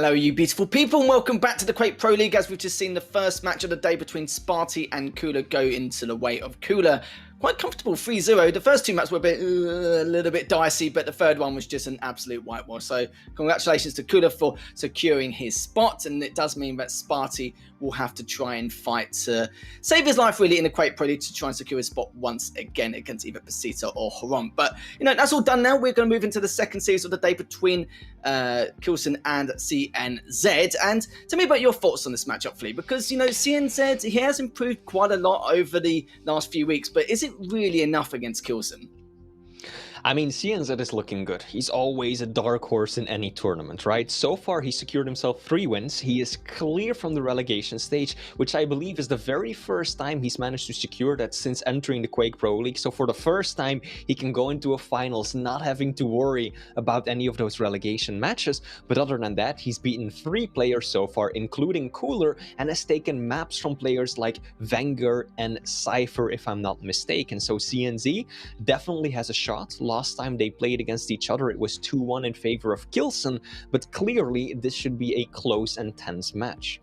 Hello, you beautiful people, and welcome back to the Quake Pro League. As we've just seen the first match of the day between Sparty and Cooler go into the way of Cooler. Quite comfortable 3-0. The first two matches were a little bit dicey, but the third one was just an absolute whitewash. So congratulations to Cooler for securing his spot, and it does mean that Sparty will have to try and fight to save his life really in the Quake Pro League to try and secure his spot once again against either Pasita or Haram. But that's all done now. We're going to move into the second series of the day between Kilson and CNZ. And tell me about your thoughts on this matchup, Flea, because CNZ, he has improved quite a lot over the last few weeks, but is it really enough against Kilson? I mean, CNZ is looking good. He's always a dark horse in any tournament, right? So far, he secured himself 3 wins. He is clear from the relegation stage, which I believe is the very first time he's managed to secure that since entering the Quake Pro League. So for the first time, he can go into a finals not having to worry about any of those relegation matches. But other than that, he's beaten 3 players so far, including Cooler, and has taken maps from players like Wenger and Cypher, if I'm not mistaken. So CNZ definitely has a shot. Last time they played against each other, it was 2-1 in favor of Kilson, but clearly this should be a close and tense match.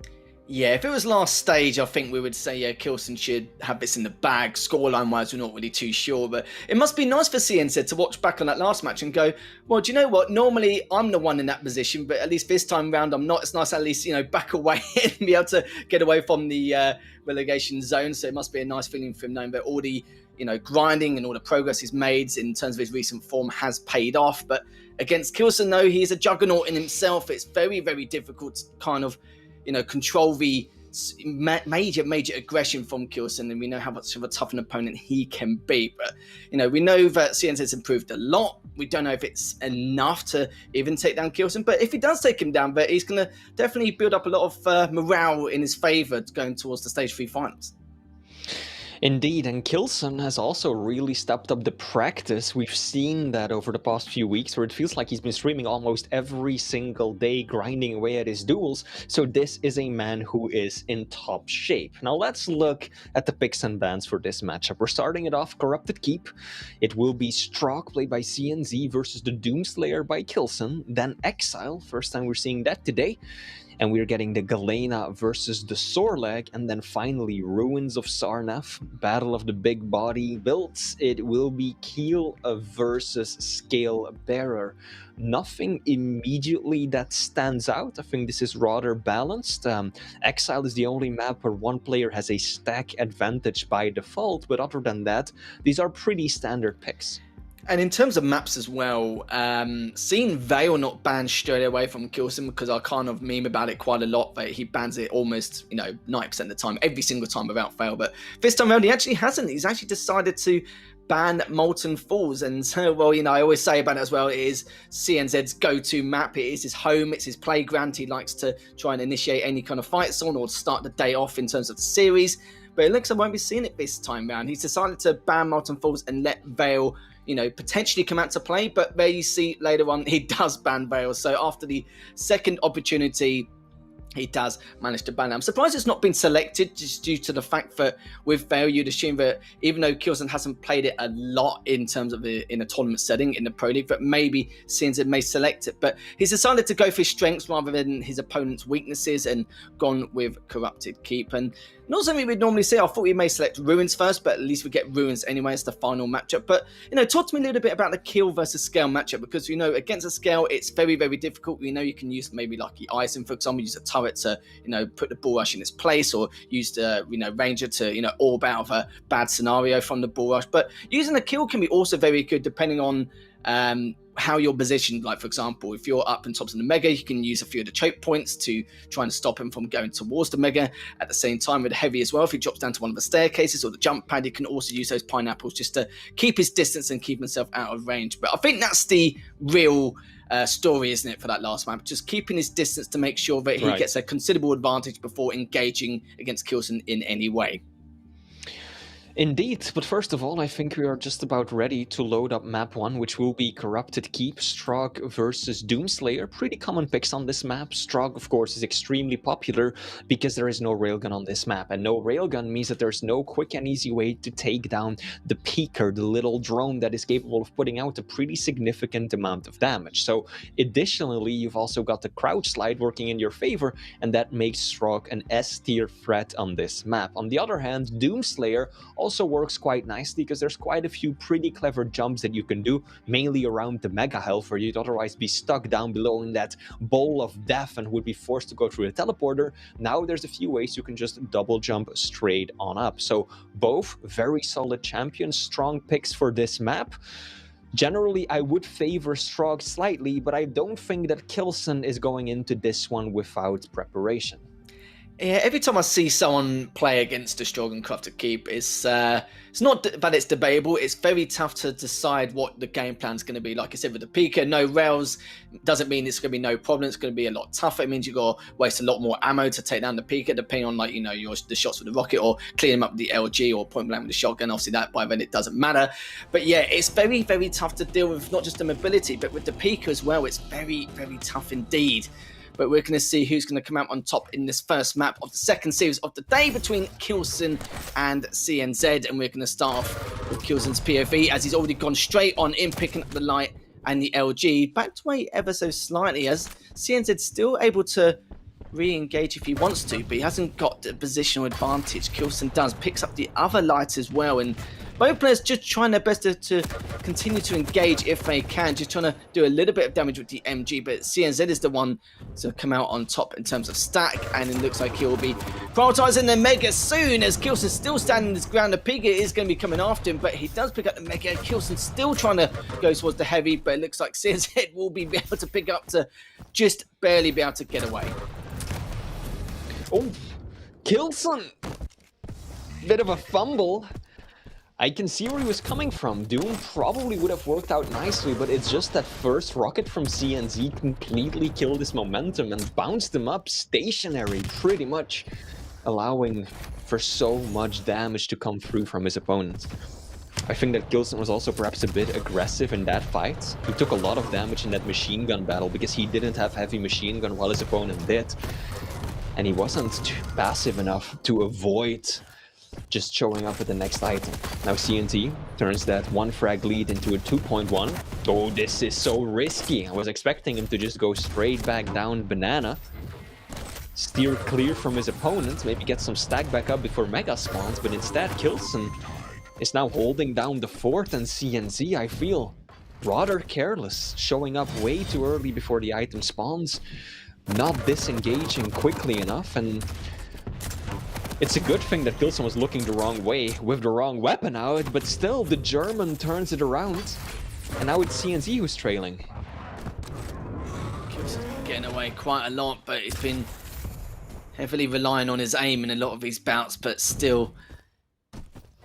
Yeah, if it was last stage, I think we would say Kilson should have this in the bag. Scoreline-wise, we're not really too sure, but it must be nice for CNZ to watch back on that last match and go, well, do you know what? Normally, I'm the one in that position, but at least this time round, I'm not. It's nice at least, back away and be able to get away from the relegation zone. So it must be a nice feeling for him knowing that all the grinding and all the progress he's made in terms of his recent form has paid off. But against Kilson, though, he's a juggernaut in himself. It's very, very difficult to kind of, control the major aggression from Kilson, and we know how much of a tough an opponent he can be. But, we know that CNZ's improved a lot. We don't know if it's enough to even take down Kilson, but if he does take him down, but he's going to definitely build up a lot of morale in his favour going towards the Stage 3 finals. Indeed, and Kilson has also really stepped up the practice. We've seen that over the past few weeks, where it feels like he's been streaming almost every single day, grinding away at his duels. So this is a man who is in top shape. Now let's look at the picks and bans for this matchup. We're starting it off Corrupted Keep. It will be Strock played by CNZ versus the Doomslayer by Kilson. Then Exile, first time we're seeing that today. And we're getting the Galena versus the Sorlag, and then finally Ruins of Sarnath, Battle of the Big Body builds. It will be Keel versus Scale Bearer. Nothing immediately that stands out. I think this is rather balanced. Exile is the only map where one player has a stack advantage by default, but other than that, these are pretty standard picks. And in terms of maps as well, seeing Veil not banned straight away from Kilson, because I kind of meme about it quite a lot, but he bans it almost, 90% of the time, every single time without fail. But this time around, he actually hasn't. He's actually decided to ban Molten Falls. And so, well, I always say about it as well, it is CNZ's go-to map. It is his home. It's his playground. He likes to try and initiate any kind of fights on or start the day off in terms of the series. But it looks like I won't be seeing it this time round. He's decided to ban Molten Falls and let Veil potentially come out to play, but there you see later on, he does ban Veil. So after the second opportunity, he does manage to ban it. I'm surprised it's not been selected, just due to the fact that with Veil, you'd assume that even though Kilson hasn't played it a lot in terms of in a tournament setting in the Pro League, that maybe CNZ may select it. But he's decided to go for his strengths rather than his opponent's weaknesses and gone with Corrupted Keep. And not something we'd normally see. I thought we may select Ruins first, but at least we get Ruins anyway as the final matchup. But, talk to me a little bit about the Keel versus Scale matchup, because, against a Scale, it's very, very difficult. We know you can use maybe like the Ison, for example, use a turret to, put the Bull Rush in its place, or use the, Ranger to, orb out of a bad scenario from the Bull Rush. But using a Keel can be also very good depending on how you're positioned. Like, for example, if you're up and tops in the Mega, you can use a few of the choke points to try and stop him from going towards the Mega. At the same time, with the Heavy as well, if he drops down to one of the staircases or the jump pad, you can also use those pineapples just to keep his distance and keep himself out of range. But I think that's the real story, isn't it, for that last map? Just keeping his distance to make sure that he gets a considerable advantage before engaging against Kilson in any way. Indeed, but first of all, I think we are just about ready to load up map 1, which will be Corrupted Keep, Strog versus Doomslayer. Pretty common picks on this map. Strog, of course, is extremely popular because there is no railgun on this map, and no railgun means that there's no quick and easy way to take down the Peeker, the little drone that is capable of putting out a pretty significant amount of damage. So additionally, you've also got the crouch slide working in your favor, and that makes Strog an S-tier threat on this map. On the other hand, Doomslayer also works quite nicely because there's quite a few pretty clever jumps that you can do, mainly around the mega health, where you'd otherwise be stuck down below in that bowl of death and would be forced to go through the teleporter. Now there's a few ways you can just double jump straight on up. So both very solid champions, strong picks for this map. Generally, I would favor Strog slightly, but I don't think that Kilson is going into this one without preparation. Yeah, every time I see someone play against a Strog and Corrupted Keep, it's not that it's debatable. It's very tough to decide what the game plan is going to be. Like I said, with the Pika, no rails doesn't mean it's going to be no problem. It's going to be a lot tougher. It means you've got to waste a lot more ammo to take down the Pika, depending on the shots with the rocket or clean them up with the LG or point blank with the shotgun. Obviously, that by then it doesn't matter. But yeah, it's very, very tough to deal with, not just the mobility, but with the Pika as well. It's very, very tough indeed. But we're going to see who's going to come out on top in this first map of the second series of the day between Kilson and CNZ. And we're going to start off with Kilson's POV, as he's already gone straight on in, picking up the light and the LG. Backed away ever so slightly, as CNZ's still able to re-engage if he wants to, but he hasn't got the positional advantage. Kilson does, picks up the other light as well, and both players just trying their best to continue to engage if they can, just trying to do a little bit of damage with the MG, but CNZ is the one to come out on top in terms of stack, and it looks like he'll be prioritizing the Mega soon, as Kilson's still standing his ground. The Piggy is going to be coming after him, but he does pick up the Mega. Kilson's still trying to go towards the Heavy, but it looks like CNZ will be able to pick up to just barely be able to get away. Oh, Kilson! Bit of a fumble. I can see where he was coming from. Doom probably would have worked out nicely, but it's just that first rocket from CNZ completely killed his momentum and bounced him up stationary, pretty much allowing for so much damage to come through from his opponent. I think that Kilson was also perhaps a bit aggressive in that fight. He took a lot of damage in that machine gun battle because he didn't have heavy machine gun while his opponent did. And he wasn't passive enough to avoid just showing up with the next item. Now CNT turns that 1 frag lead into a 2.1. Oh, this is so risky. I was expecting him to just go straight back down banana, steer clear from his opponent, maybe get some stack back up before Mega spawns, but instead Kilson is now holding down the fort, and CNZ, I feel, rather careless, showing up way too early before the item spawns, not disengaging quickly enough, and it's a good thing that Kilson was looking the wrong way with the wrong weapon out, but still the German turns it around, and now it's CNZ who's trailing. Kilson's getting away quite a lot, but he's been heavily relying on his aim in a lot of these bouts, but still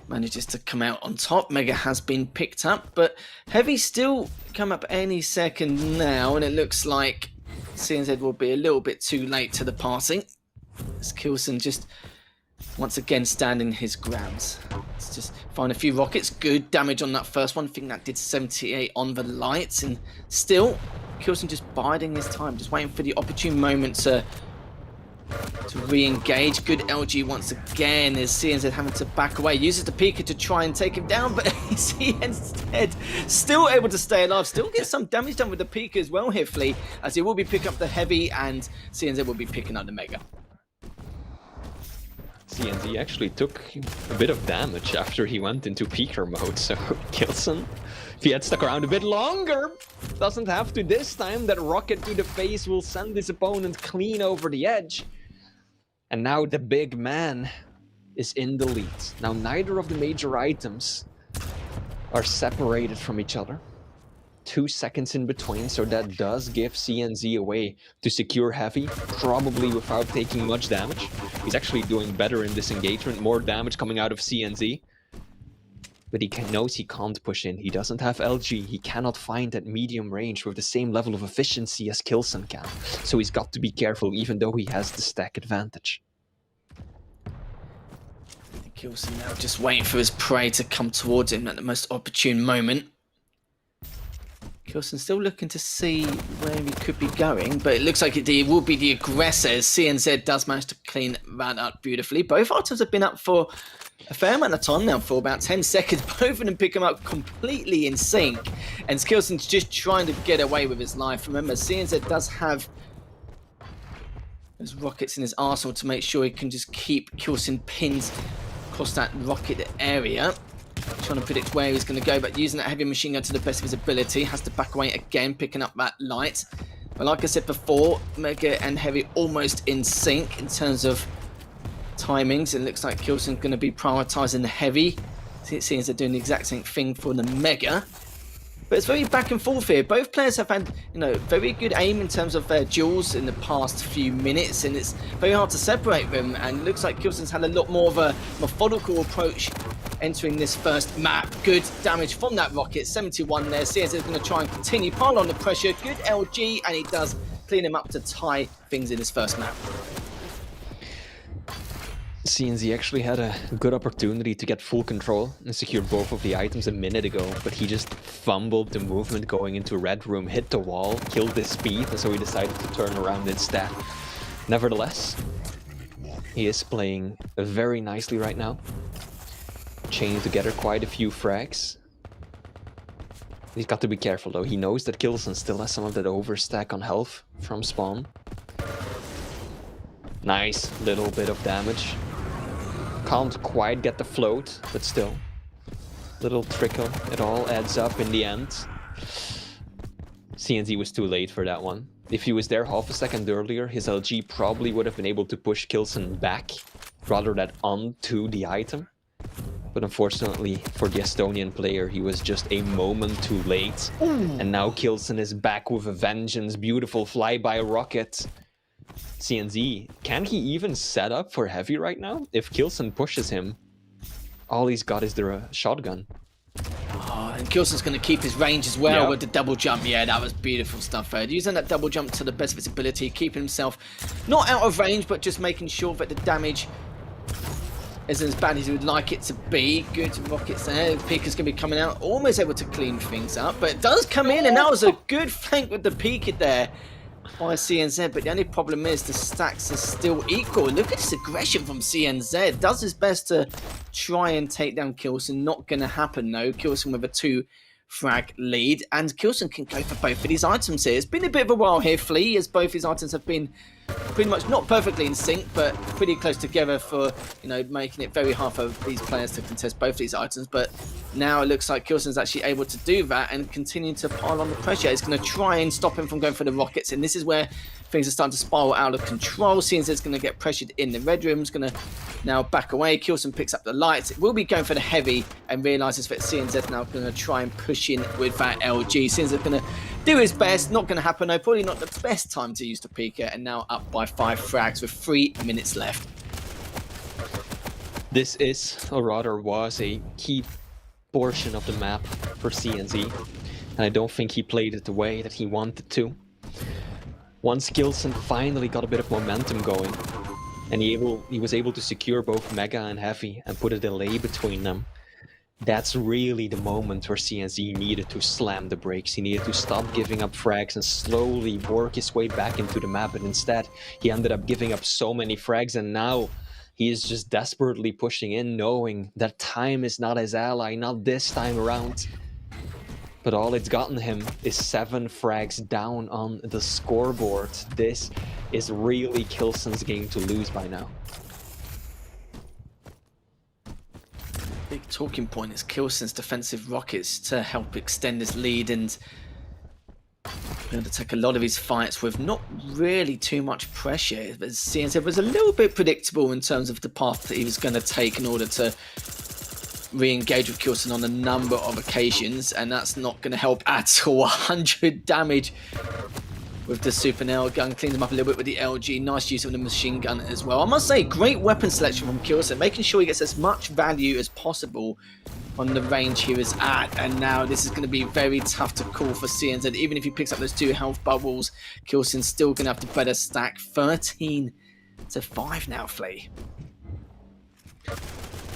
manages to come out on top. Mega has been picked up, but Heavy still come up any second now, and it looks like CNZ will be a little bit too late to the party, as Kilson just once again standing his grounds. Let's just find a few rockets. Good damage on that first one. I think that did 78 on the lights, and still Kilson just biding his time, just waiting for the opportune moment to re-engage. Good LG once again, as CNZ having to back away, uses the Pika to try and take him down, but he instead still able to stay alive, still get some damage done with the Pika as well here, Flea, as he will be picking up the Heavy and CNZ will be picking up the Mega. CNZ actually took a bit of damage after he went into Peeker mode, so Kilson, if he had stuck around a bit longer, doesn't have to this time. That rocket to the face will send his opponent clean over the edge. And now the big man is in the lead. Now neither of the major items are separated from each other. 2 seconds in between, so that does give CNZ a way to secure Heavy, probably without taking much damage. He's actually doing better in this engagement, more damage coming out of CNZ. But he knows he can't push in, he doesn't have LG, he cannot find that medium range with the same level of efficiency as Kilson can. So he's got to be careful, even though he has the stack advantage. Kilson now just waiting for his prey to come towards him at the most opportune moment. Kilson still looking to see where he could be going, but it looks like it will be the aggressor. CNZ does manage to clean that up beautifully. Both items have been up for a fair amount of time now, for about 10 seconds. Both of them pick him up completely in sync, and Kilson's just trying to get away with his life. Remember, CNZ does have those rockets in his arsenal to make sure he can just keep Kilson pinned across that rocket area. Trying to predict where he's going to go, but using that heavy machine gun to the best of his ability. Has to back away again, picking up that light. But like I said before, Mega and Heavy almost in sync in terms of timings. It looks like Kilson's going to be prioritising the Heavy. Seeing as they're doing the exact same thing for the Mega. But it's very back and forth here. Both players have had, very good aim in terms of their duels in the past few minutes, and it's very hard to separate them. And it looks like Kilson's had a lot more of a methodical approach entering this first map. Good damage from that rocket, 71 there. CNZ is going to try and continue, pile on the pressure. Good LG, and he does clean him up to tie things in his first map. CNZ actually had a good opportunity to get full control and secure both of the items a minute ago, but he just fumbled the movement going into Red Room, hit the wall, killed the speed, and so he decided to turn around instead. Nevertheless, he is playing very nicely right now. Chaining together quite a few frags. He's got to be careful though. He knows that Kilson still has some of that overstack on health from spawn. Nice little bit of damage. Can't quite get the float, but still. Little trickle. It all adds up in the end. CNZ was too late for that one. If he was there half a second earlier, his LG probably would have been able to push Kilson back rather than onto the item. But unfortunately for the Estonian player, he was just a moment too late. And now Kilson is back with a vengeance. Beautiful flyby rocket. CNZ, can he even set up for Heavy right now? If Kilson pushes him, all he's got is the shotgun. Oh, and Kilson's going to keep his range as well with the double jump. Yeah, that was beautiful stuff, Ed. Using that double jump to the best of his ability, keeping himself not out of range, but just making sure that the damage isn't as bad as he would like it to be. Good rockets there. Pika's going to be coming out, almost able to clean things up, but it does come in, and that was a good flank with the Pika there by CNZ. But the only problem is the stacks are still equal. Look at this aggression from CNZ. Does his best to try and take down Kilson. Not going to happen though. Kilson with a 2 frag lead, and Kilson can go for both of these items here. It's been a bit of a while here, Flea, as both his items have been pretty much not perfectly in sync, but pretty close together for, making it very hard for these players to contest both these items. But now it looks like Kilson's actually able to do that and continue to pile on the pressure. He's going to try and stop him from going for the rockets, and this is where things are starting to spiral out of control. CNZ's going to get pressured in the red room. He's going to now back away. Kilson picks up the lights. It will be going for the heavy and realises that CNZ now going to try and push in with that LG. CNZ's going to do his best. Not going to happen though. Probably not the best time to use the Pika, and now up by 5 frags with 3 minutes left. This is, or rather was, a key portion of the map for CNZ, and I don't think he played it the way that he wanted to. Once Kilson finally got a bit of momentum going, and he was able to secure both Mega and Heavy and put a delay between them, that's really the moment where CNZ needed to slam the brakes. He needed to stop giving up frags and slowly work his way back into the map, but instead he ended up giving up so many frags, and now he is just desperately pushing in, knowing that time is not his ally, not this time around. But all it's gotten him is 7 frags down on the scoreboard. This is really Kilson's game to lose by now. Big talking point is Kilson's defensive rockets to help extend his lead and be able to take a lot of his fights with not really too much pressure. But CNZ was a little bit predictable in terms of the path that he was going to take in order to re-engage with Kilson on a number of occasions, and that's not going to help at all. 100 damage with the super nail gun, cleans him up a little bit with the LG. Nice use of the machine gun as well. I must say, great weapon selection from Kilson, making sure he gets as much value as possible on the range he was at. And now this is going to be very tough to call for CNZ. Even if he picks up those 2 health bubbles, Kilson's still going to have to better stack. 13 to 5 now, Flea.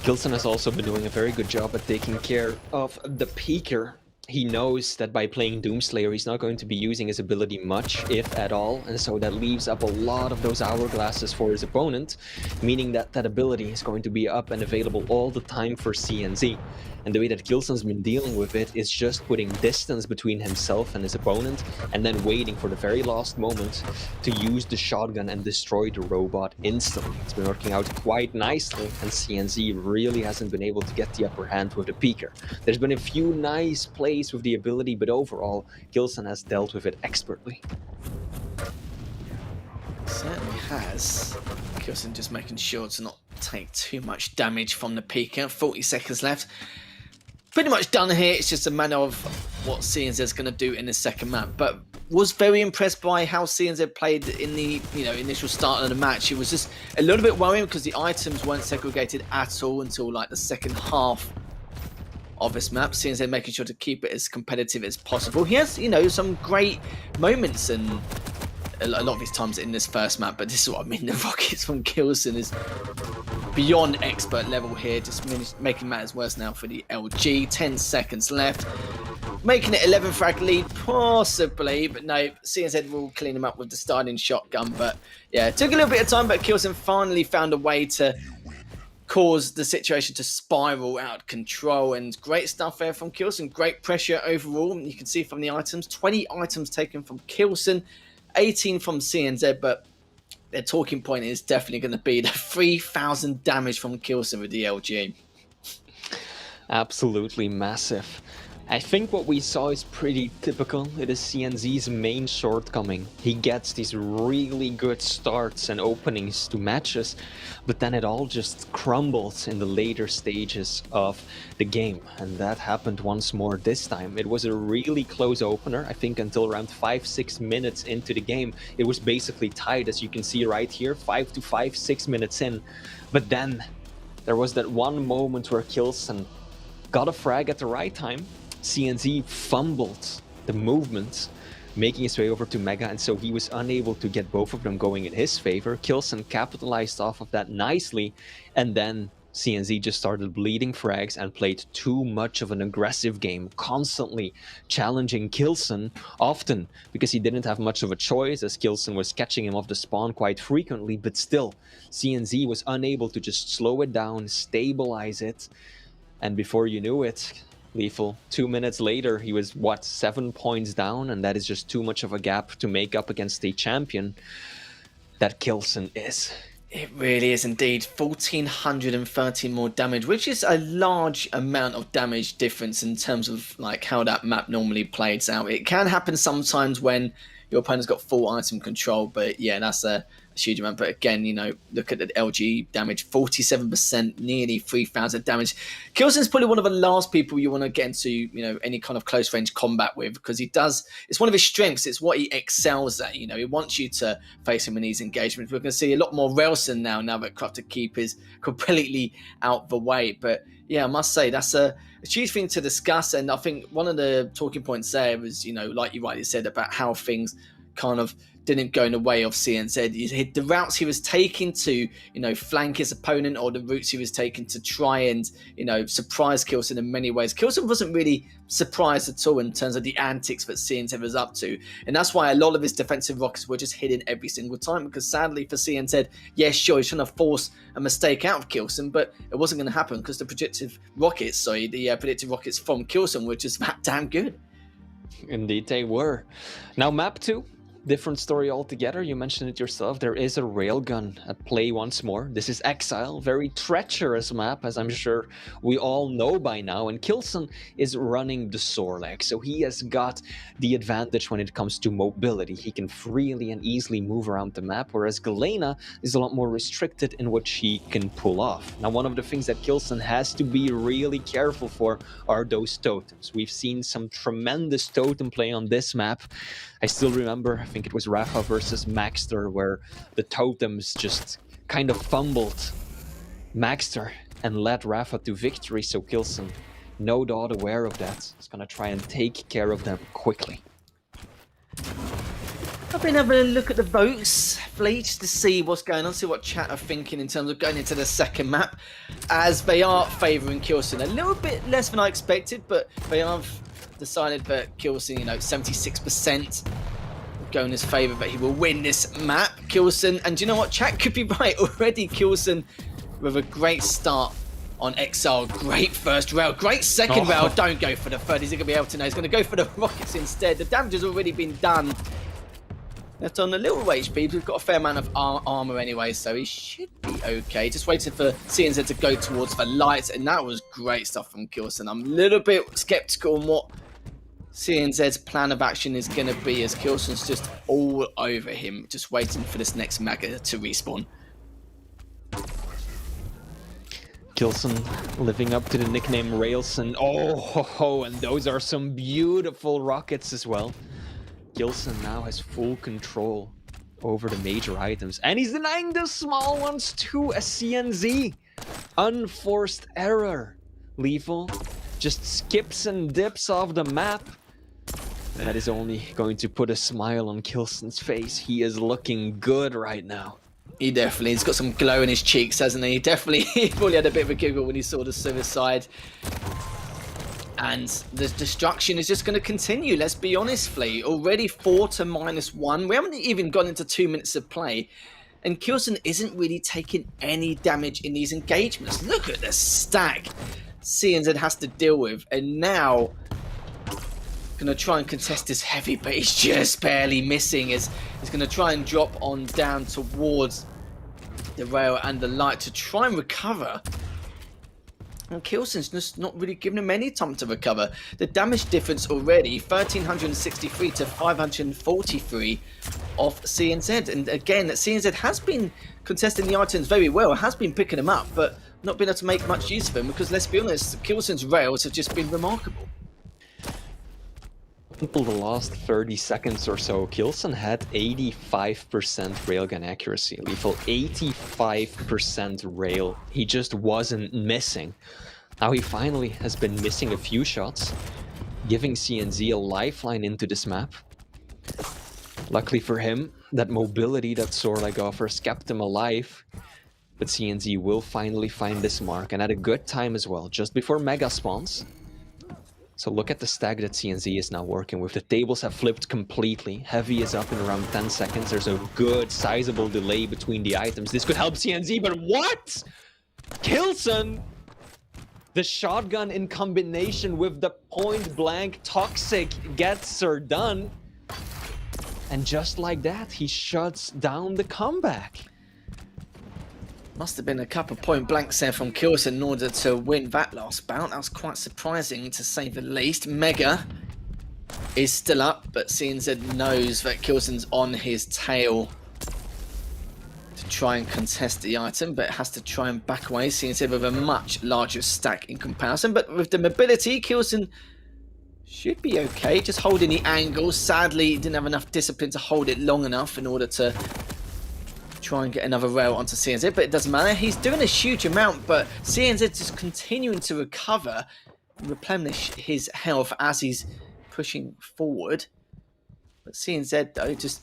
Kilson has also been doing a very good job at taking care of the Peaker. He knows that by playing Doomslayer, he's not going to be using his ability much, if at all, and so that leaves up a lot of those hourglasses for his opponent, meaning that that ability is going to be up and available all the time for CNZ. And the way that Kilson's been dealing with it is just putting distance between himself and his opponent, and then waiting for the very last moment to use the shotgun and destroy the robot instantly. It's been working out quite nicely, and CNZ really hasn't been able to get the upper hand with the Peaker. There's been a few nice plays with the ability, but overall, Kilson has dealt with it expertly. Certainly has. Kilson just making sure to not take too much damage from the Peaker. 40 seconds left. Pretty much done here. It's just a matter of what CNZ is going to do in the second map. But was very impressed by how CNZ played in the initial start of the match. It was just a little bit worrying because the items weren't segregated at all until like the second half of this map. CNZ making sure to keep it as competitive as possible. He has, some great moments and a lot of his times in this first map, but this is what I mean. The rockets from Kilson is beyond expert level here, just making matters worse now for the LG. 10 seconds left, making it 11 frag lead, possibly, but no, CNZ will clean him up with the starting shotgun. But yeah, it took a little bit of time, but Kilson finally found a way to cause the situation to spiral out of control, and great stuff there from Kilson. Great pressure overall. You can see from the items, 20 items taken from Kilson, 18 from CNZ, but their talking point is definitely going to be the 3,000 damage from Kilson with the LG. Absolutely massive. I think what we saw is pretty typical. It is CNZ's main shortcoming. He gets these really good starts and openings to matches, but then it all just crumbles in the later stages of the game. And that happened once more this time. It was a really close opener. I think until around 5-6 minutes into the game, it was basically tied, as you can see right here, 6 minutes in. But then there was that one moment where Kilson got a frag at the right time. CNZ fumbled the movement, making his way over to Mega, and so he was unable to get both of them going in his favor. Kilson capitalized off of that nicely, and then CNZ just started bleeding frags and played too much of an aggressive game, constantly challenging Kilson, often because he didn't have much of a choice, as Kilson was catching him off the spawn quite frequently, but still, CNZ was unable to just slow it down, stabilize it, and before you knew it, Lethal, 2 minutes later, he was, 7 points down, and that is just too much of a gap to make up against a champion that Kilson is. It really is indeed. 1,430 more damage, which is a large amount of damage difference in terms of like how that map normally plays out. It can happen sometimes when your opponent's got full item control, but yeah, that's a huge amount. But again, look at the LG damage, 47%, nearly 3,000 damage. Kilson's probably one of the last people you want to get into, any kind of close range combat with, because it's one of his strengths. It's what he excels at. He wants you to face him in these engagements. We're going to see a lot more Relson now that Crafted Keep is completely out the way. But yeah, I must say that's a huge thing to discuss. And I think one of the talking points there was, like you rightly said, about how things kind of didn't go in the way of CNZ. The routes he was taking to, flank his opponent, or the routes he was taking to try and, surprise Kilson in many ways. Kilson wasn't really surprised at all in terms of the antics that CNZ was up to. And that's why a lot of his defensive rockets were just hidden every single time, because sadly for CNZ, yes, sure, he's trying to force a mistake out of Kilson, but it wasn't going to happen because the predictive rockets from Kilson were just that damn good. Indeed they were. Now map 2. Different story altogether. You mentioned it yourself. There is a railgun at play once more. This is Exile, very treacherous map, as I'm sure we all know by now. And Kilson is running the Sorlag, so he has got the advantage when it comes to mobility. He can freely and easily move around the map, whereas Galena is a lot more restricted in what she can pull off. Now, one of the things that Kilson has to be really careful for are those totems. We've seen some tremendous totem play on this map. I still remember, I think it was Rafa versus Maxter, where the totems just kind of fumbled Maxter and led Rafa to victory. So Kilson, no doubt aware of that, is going to try and take care of them quickly. I've been having a look at the votes, Fleet, just to see what's going on, see what chat are thinking in terms of going into the second map, as they are favouring Kilson. A little bit less than I expected, but they have decided that Kilson, 76% going in his favour, that he will win this map, Kilson. And do you know what? Chat could be right. Already Kilson with a great start on Exile. Great first rail, great second rail. Don't go for the third. Is he going to be able to know? He's going to go for the rockets instead. The damage has already been done. Left on a little HP. He's got a fair amount of armor anyway, so he should be okay. Just waiting for CNZ to go towards the lights, and that was great stuff from Kilson. I'm a little bit skeptical on what CNZ's plan of action is going to be, as Kilson's just all over him, just waiting for this next Mega to respawn. Kilson living up to the nickname Railson. Oh, and those are some beautiful rockets as well. Kilson now has full control over the major items, and he's denying the small ones to a CNZ. Unforced error. Lethal just skips and dips off the map. That is only going to put a smile on Kilson's face. He is looking good right now. He's got some glow in his cheeks, hasn't he? He probably had a bit of a giggle when he saw the suicide. And the destruction is just going to continue, let's be honest, Fleet. Already 4 to -1. We haven't even gone into 2 minutes of play. And Kilson isn't really taking any damage in these engagements. Look at the stack CNZ has to deal with. And now, going to try and contest this heavy, but he's just barely missing. He's going to try and drop on down towards the rail and the light to try and recover. And Kilson's just not really giving him any time to recover. The damage difference already, 1363 to 543 off CNZ. And again, CNZ has been contesting the items very well, has been picking them up, but not been able to make much use of them, because let's be honest, Kilson's rails have just been remarkable. Until the last 30 seconds or so, Kilson had 85% railgun accuracy. Lethal 85% rail. He just wasn't missing. Now he finally has been missing a few shots, giving CNZ a lifeline into this map. Luckily for him, that mobility that Sorlag offers kept him alive. But CNZ will finally find this mark, and at a good time as well, just before Mega spawns. So look at the stack that CNZ is now working with. The tables have flipped completely. Heavy is up in around 10 seconds. There's a good, sizable delay between the items. This could help CNZ, but what? Kilson! The shotgun in combination with the point-blank toxic gets her done. And just like that, he shuts down the comeback. Must have been a couple point blanks there from Kilson in order to win that last bout. That was quite surprising, to say the least. Mega is still up, but CNZ knows that Kilson's on his tail to try and contest the item, but has to try and back away. CNZ with a much larger stack in comparison, but with the mobility, Kilson should be okay. Just holding the angle. Sadly, he didn't have enough discipline to hold it long enough in order to try and get another rail onto CNZ, but it doesn't matter. He's doing a huge amount, but CNZ is continuing to recover and replenish his health as he's pushing forward. But CNZ, though, just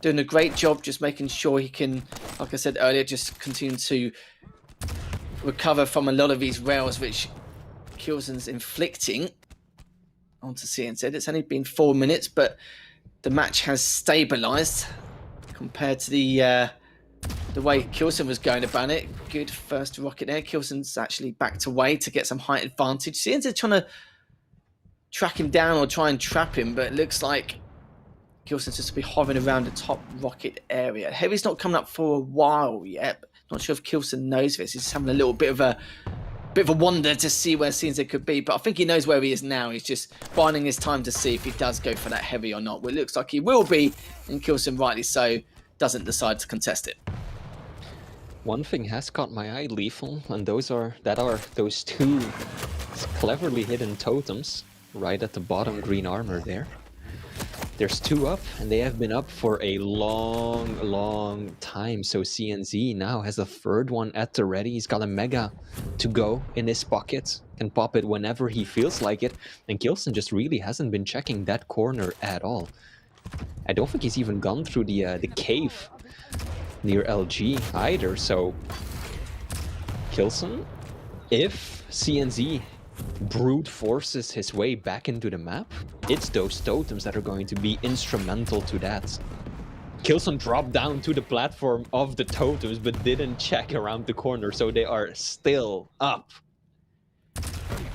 doing a great job, just making sure he can, like I said earlier, just continue to recover from a lot of these rails which Kilson's inflicting onto CNZ. It's only been 4 minutes, but the match has stabilized compared to the way Kilson was going about it. Good first rocket there. Kilson's actually backed away to get some height advantage. CNZ trying to track him down or try and trap him, but it looks like Kilson's just to be hovering around the top rocket area. Heavy's not coming up for a while yet. Not sure if Kilson knows this. He's having a little bit of a wonder to see where CNZ could be, but I think he knows where he is now. He's just biding his time to see if he does go for that heavy or not. Well, it looks like he will be, and Kilson, rightly so, doesn't decide to contest it. One thing has caught my eye, Lethal, and those are those two cleverly hidden totems right at the bottom green armor there. There's 2 up, and they have been up for a long time. So CNZ now has a 3rd one at the ready. He's got a Mega to go in his pocket, can pop it whenever he feels like it. And Kilson just really hasn't been checking that corner at all. I don't think he's even gone through the cave near LG either, so Kilson, if CNZ brute forces his way back into the map, it's those totems that are going to be instrumental to that. Kilson dropped down to the platform of the totems, but didn't check around the corner, so they are still up.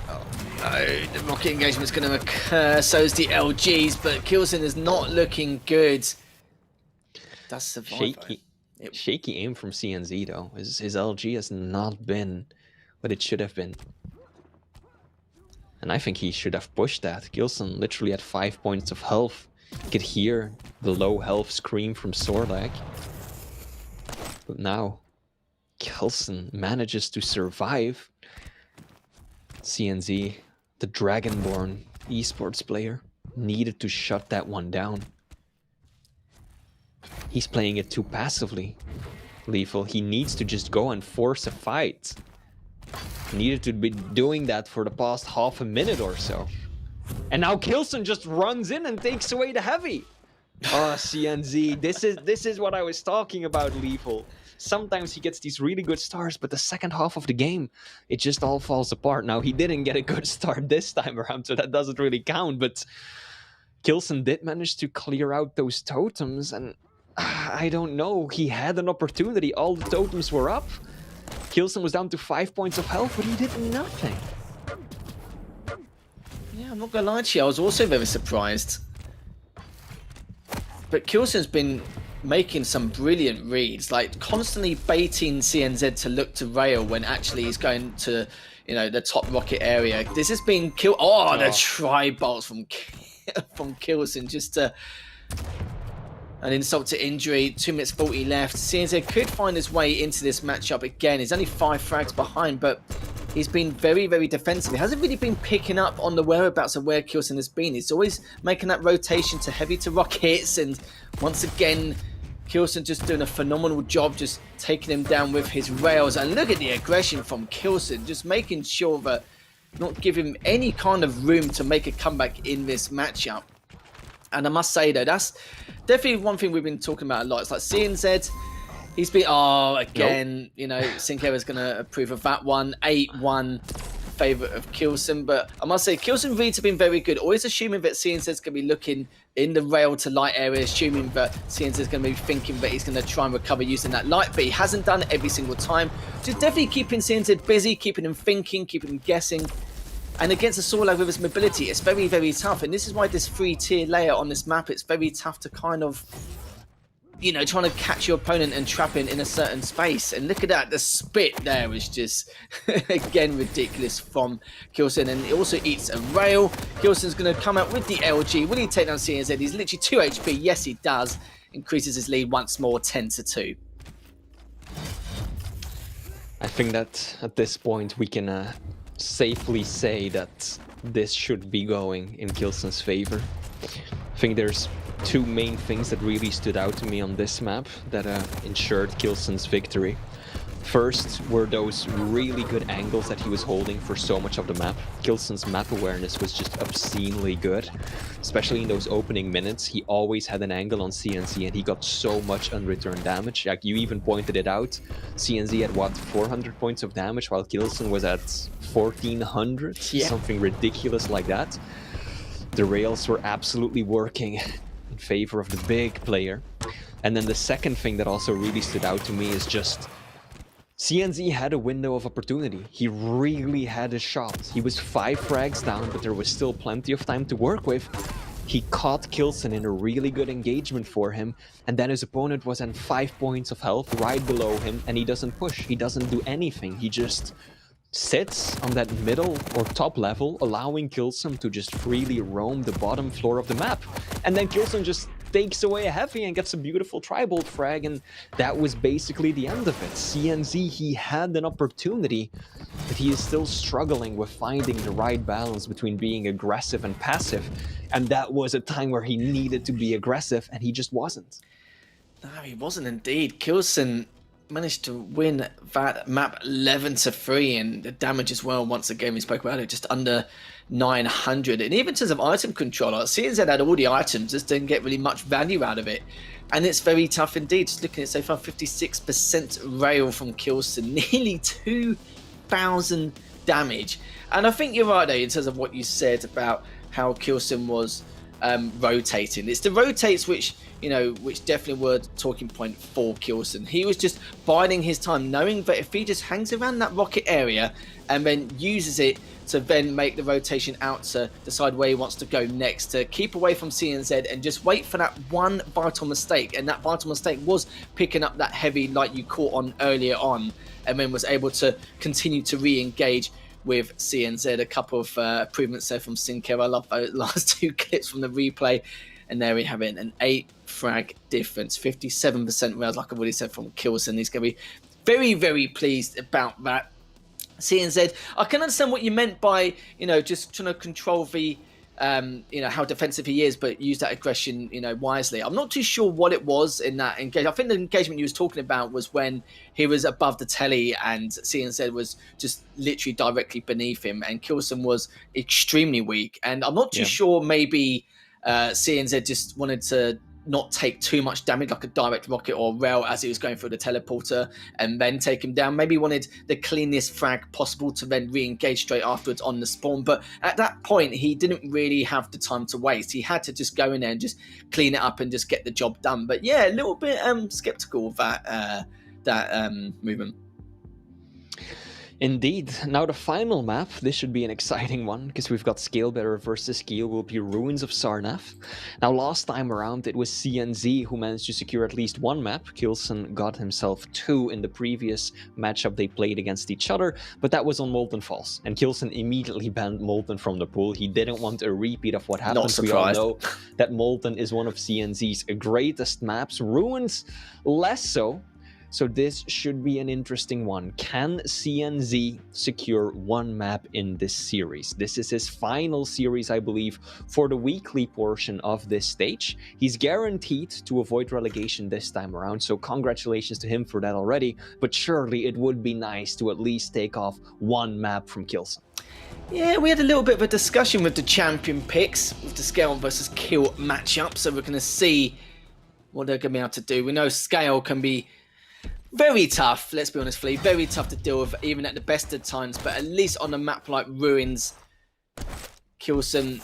Oh no, the rocket engagement's going to occur, so is the LGs, but Kilson is not looking good. That's survive. Shaky aim from CNZ though. His LG has not been what it should have been. And I think he should have pushed that. Kilson literally had 5 points of health. You could hear the low health scream from Sorlag. But now, Kilson manages to survive. CNZ, the Dragonborn esports player, needed to shut that one down. He's playing it too passively. Lethal, he needs to just go and force a fight. He needed to be doing that for the past half a minute or so. And now Kilson just runs in and takes away the heavy. Oh, CNZ, this is what I was talking about, Lethal. Sometimes he gets these really good starts, but the second half of the game, it just all falls apart. Now, he didn't get a good start this time around, so that doesn't really count, but Kilson did manage to clear out those totems, and I don't know, he had an opportunity. All the totems were up. Kilson was down to 5 points of health, but he did nothing. Yeah, I'm not gonna lie to you, I was also very surprised. But Kilson's been making some brilliant reads, like constantly baiting CNZ to look to rail when actually he's going to, you know, the top rocket area. This has been kill. Oh, the tri-bolts from Kilson, just an insult to injury. 2 minutes 40 left. CNZ could find his way into this matchup again. He's only 5 frags behind, but he's been very, very defensive. He hasn't really been picking up on the whereabouts of where Kilson has been. He's always making that rotation to heavy to rockets, and once again, Kilson just doing a phenomenal job, just taking him down with his rails. And look at the aggression from Kilson, just making sure that not give him any kind of room to make a comeback in this matchup. And I must say though, that's definitely one thing we've been talking about a lot. It's like CNZ, he's been, again, you know, Sinclair's going to approve of that one. 8-1 favourite of Kilson. But I must say, Kilson reads have been very good. Always assuming that CNZ's going to be looking in the rail to light area, assuming that CNZ's going to be thinking that he's going to try and recover using that light. But he hasn't done it every single time. Just definitely keeping CNZ busy, keeping him thinking, keeping him guessing. And against a Sorlag with his mobility, it's very, very tough. And this is why this 3-tier layer on this map, it's very tough to kind of, you know, trying to catch your opponent and trap him in a certain space. And look at that, the spit there was just, again, ridiculous from Kilson. And it also eats a rail. Kilson's going to come out with the LG. Will he take down CNZ? He's literally 2 HP. Yes, he does. Increases his lead once more, 10-2. I think that at this point we can safely say that this should be going in Kilson's favor. I think there's 2 main things that really stood out to me on this map that ensured Kilson's victory. First were those really good angles that he was holding for so much of the map. Kilson's map awareness was just obscenely good. Especially in those opening minutes, he always had an angle on CNZ and he got so much unreturned damage. Like you even pointed it out, CNZ had what, 400 points of damage while Kilson was at 1400? Yeah. Something ridiculous like that. The rails were absolutely working in favor of the big player. And then the second thing that also really stood out to me is just CNZ had a window of opportunity. He really had a shot. He was 5 frags down, but there was still plenty of time to work with. He caught Kilson in a really good engagement for him, and then his opponent was at 5 points of health right below him, and he doesn't push. He doesn't do anything. He just sits on that middle or top level, allowing Kilson to just freely roam the bottom floor of the map. And then Kilson just takes away a heavy and gets a beautiful tri-bolt frag, and that was basically the end of it. CNZ, he had an opportunity, but he is still struggling with finding the right balance between being aggressive and passive, and that was a time where he needed to be aggressive, and he just wasn't. No, he wasn't indeed. Kilson managed to win that map 11-3, and the damage as well. Once again, we spoke about it, just under 900. And even in terms of item controller, CNZ had all the items, just didn't get really much value out of it. And it's very tough indeed. Just looking at so far, 56% rail from Kilson, nearly 2,000 damage. And I think you're right there in terms of what you said about how Kilson was rotating. It's the rotates which definitely were the talking point for Kilson. He was just biding his time, knowing that if he just hangs around that rocket area and then uses it to then make the rotation out to decide where he wants to go next, to keep away from CNZ and just wait for that one vital mistake. And that vital mistake was picking up that heavy like you caught on earlier on, and then was able to continue to re-engage with CNZ. A couple of improvements there from Sinclair. I love those last two clips from the replay. And there we have it, an 8 frag difference, 57% rounds, like I've already said, from Kilson. He's going to be very, very pleased about that. CNZ, I can understand what you meant by, just trying to control the, how defensive he is, but use that aggression, wisely. I'm not too sure what it was in that engagement. I think the engagement you was talking about was when he was above the telly and CNZ was just literally directly beneath him, and Kilson was extremely weak. And I'm not too sure, maybe CNZ just wanted to not take too much damage, like a direct rocket or rail as he was going through the teleporter, and then take him down. Maybe wanted the cleanest frag possible to then re-engage straight afterwards on the spawn. But at that point, he didn't really have the time to waste. He had to just go in there and just clean it up and just get the job done. But yeah, a little bit skeptical of that movement. Indeed. Now the final map, this should be an exciting one, because we've got Scalebearer versus Scale, will be Ruins of Sarnath. Now last time around it was CNZ who managed to secure at least one map. Kilson got himself 2 in the previous matchup they played against each other, but that was on Molten Falls, and Kilson immediately banned Molten from the pool. He didn't want a repeat of what happened. We all know that Molten is one of CNZ's greatest maps, Ruins less so. So this should be an interesting one. Can CNZ secure one map in this series? This is his final series, I believe, for the weekly portion of this stage. He's guaranteed to avoid relegation this time around, so congratulations to him for that already. But surely it would be nice to at least take off one map from Kilson. Yeah, we had a little bit of a discussion with the champion picks, with the Scale versus Kill matchup, so we're going to see what they're going to be able to do. We know Scale can be very tough, let's be honest, Flea. Very tough to deal with, even at the best of times. But at least on a map like Ruins, Kilson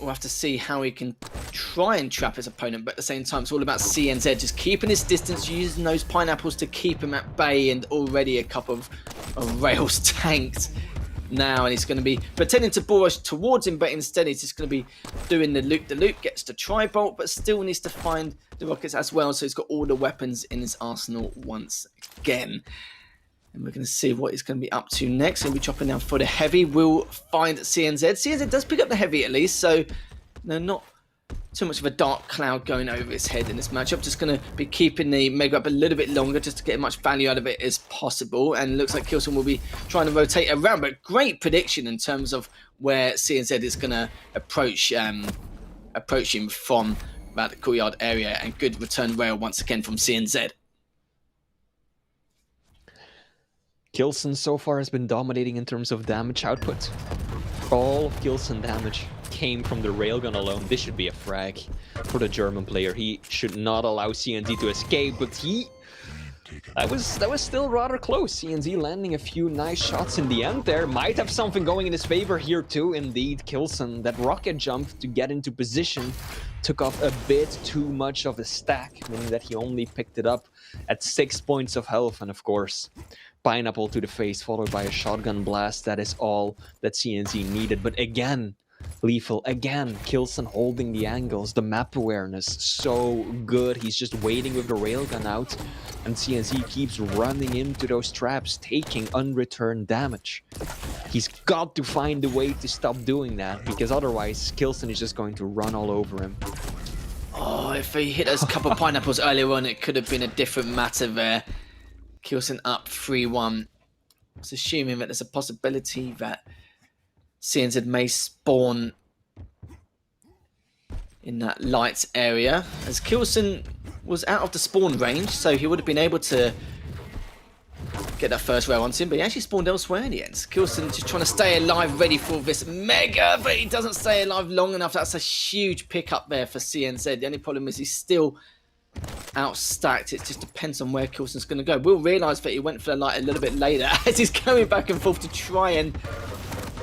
will have to see how he can try and trap his opponent. But at the same time, it's all about CNZ just keeping his distance, using those pineapples to keep him at bay. And already a couple of rails tanked now. And he's going to be pretending to ball rush towards him, but instead he's just going to be doing the loop, gets the tri-bolt, but still needs to find the rockets as well. So he's got all the weapons in his arsenal once again. And we're going to see what he's going to be up to next. He'll be chopping down for the heavy. We'll find CNZ. CNZ does pick up the heavy at least, so not too much of a dark cloud going over his head in this matchup. Just going to be keeping the Mega up a little bit longer just to get as much value out of it as possible. And looks like Kilson will be trying to rotate around. But great prediction in terms of where CNZ is going to approach him from about the courtyard area. And good return rail once again from CNZ. Kilson so far has been dominating in terms of damage output. All of Kilson damage came from the railgun alone. This should be a frag for the German player. He should not allow CNZ to escape, but that was still rather close. CNZ landing a few nice shots in the end there. Might have something going in his favor here too. Indeed, Kilson, that rocket jump to get into position took off a bit too much of a stack, meaning that he only picked it up at 6 points of health. And of course, pineapple to the face followed by a shotgun blast. That is all that CNZ needed. But again, lethal again. Kilson holding the angles, the map awareness so good. He's just waiting with the railgun out, and CNZ keeps running into those traps, taking unreturned damage. He's got to find a way to stop doing that, because otherwise Kilson is just going to run all over him. Oh, if he hit us a couple of pineapples earlier on, it could have been a different matter there. Kilson up 3-1. I was assuming that there's a possibility that CNZ may spawn in that lights area, as Kilson was out of the spawn range, so he would have been able to get that first rail onto him, but he actually spawned elsewhere in the end. Kilson just trying to stay alive, ready for this mega, but he doesn't stay alive long enough. That's a huge pickup there for CNZ. The only problem is he's still outstacked. It just depends on where Kilson's going to go. We'll realise that he went for the light a little bit later as he's going back and forth to try and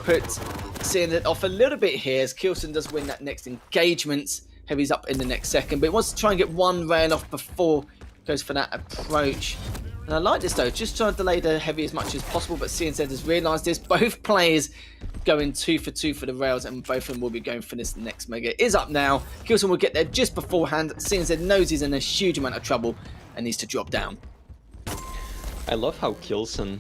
put CNZ off a little bit here as Kilson does win that next engagement. Heavy's up in the next second, but he wants to try and get one rail off before he goes for that approach. And I like this though, just trying to delay the Heavy as much as possible, but CNZ has realised this. Both players going 2 for 2 for the rails, and both of them will be going for this next mega. It is up now. Kilson will get there just beforehand. CNZ knows he's in a huge amount of trouble and needs to drop down. I love how Kilson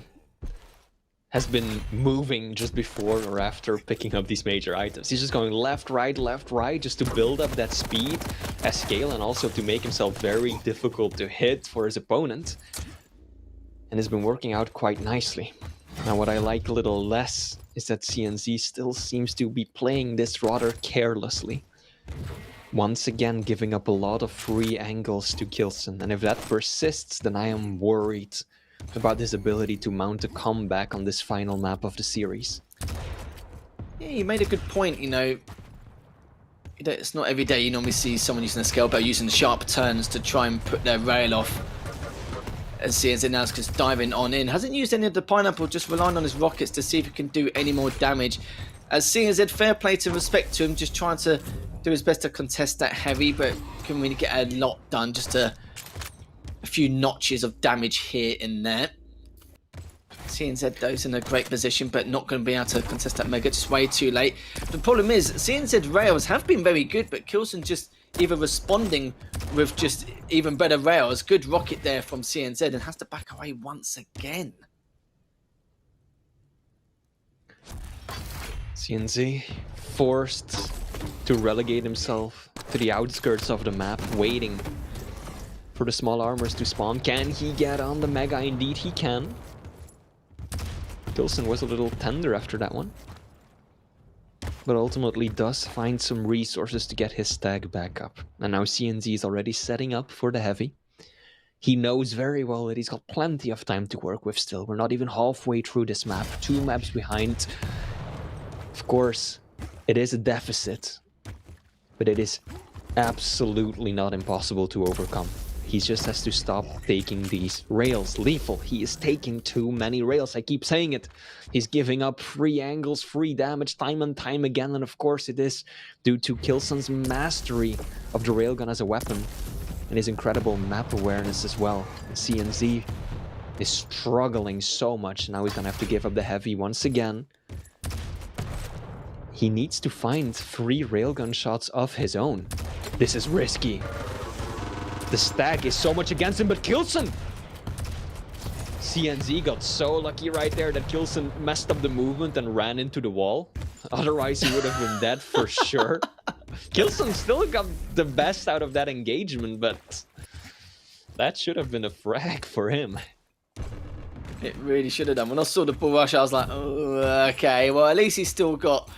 has been moving just before or after picking up these major items. He's just going left, right, just to build up that speed as scale and also to make himself very difficult to hit for his opponent. And it's been working out quite nicely. Now what I like a little less is that CNZ still seems to be playing this rather carelessly. Once again giving up a lot of free angles to Kilson, and if that persists then I am worried about his ability to mount a comeback on this final map of the series. Yeah, you made a good point, you know. It's not every day you normally see someone using a scale bow using sharp turns to try and put their rail off. As CNZ now is just diving on in. Hasn't used any of the pineapple, just relying on his rockets to see if he can do any more damage. As CNZ, fair play to respect to him, just trying to do his best to contest that Heavy, but can really get a lot done. Just a few notches of damage here and there. CNZ though is in a great position, but not going to be able to contest that mega, just way too late. The problem is, CNZ rails have been very good, but Kilson just either responding with just even better rails. Good rocket there from CNZ and has to back away once again. CNZ forced to relegate himself to the outskirts of the map, waiting for the small armors to spawn. Can he get on the mega? Indeed he can. Kilson was a little tender after that one, but ultimately does find some resources to get his stag back up. And now CNZ is already setting up for the Heavy. He knows very well that he's got plenty of time to work with still. We're not even halfway through this map, 2 maps behind. Of course, it is a deficit, but it is absolutely not impossible to overcome. He just has to stop taking these rails. Lethal, he is taking too many rails. I keep saying it. He's giving up free angles, free damage time and time again. And of course it is due to Kilson's mastery of the railgun as a weapon and his incredible map awareness as well. CNZ is struggling so much. Now he's gonna have to give up the Heavy once again. He needs to find 3 railgun shots of his own. This is risky. The stack is so much against him, but Kilson! CNZ got so lucky right there that Kilson messed up the movement and ran into the wall. Otherwise he would have been dead for sure. Kilson still got the best out of that engagement, but that should have been a frag for him. It really should have done. When I saw the bull rush, I was like, oh, okay. Well, at least he's still got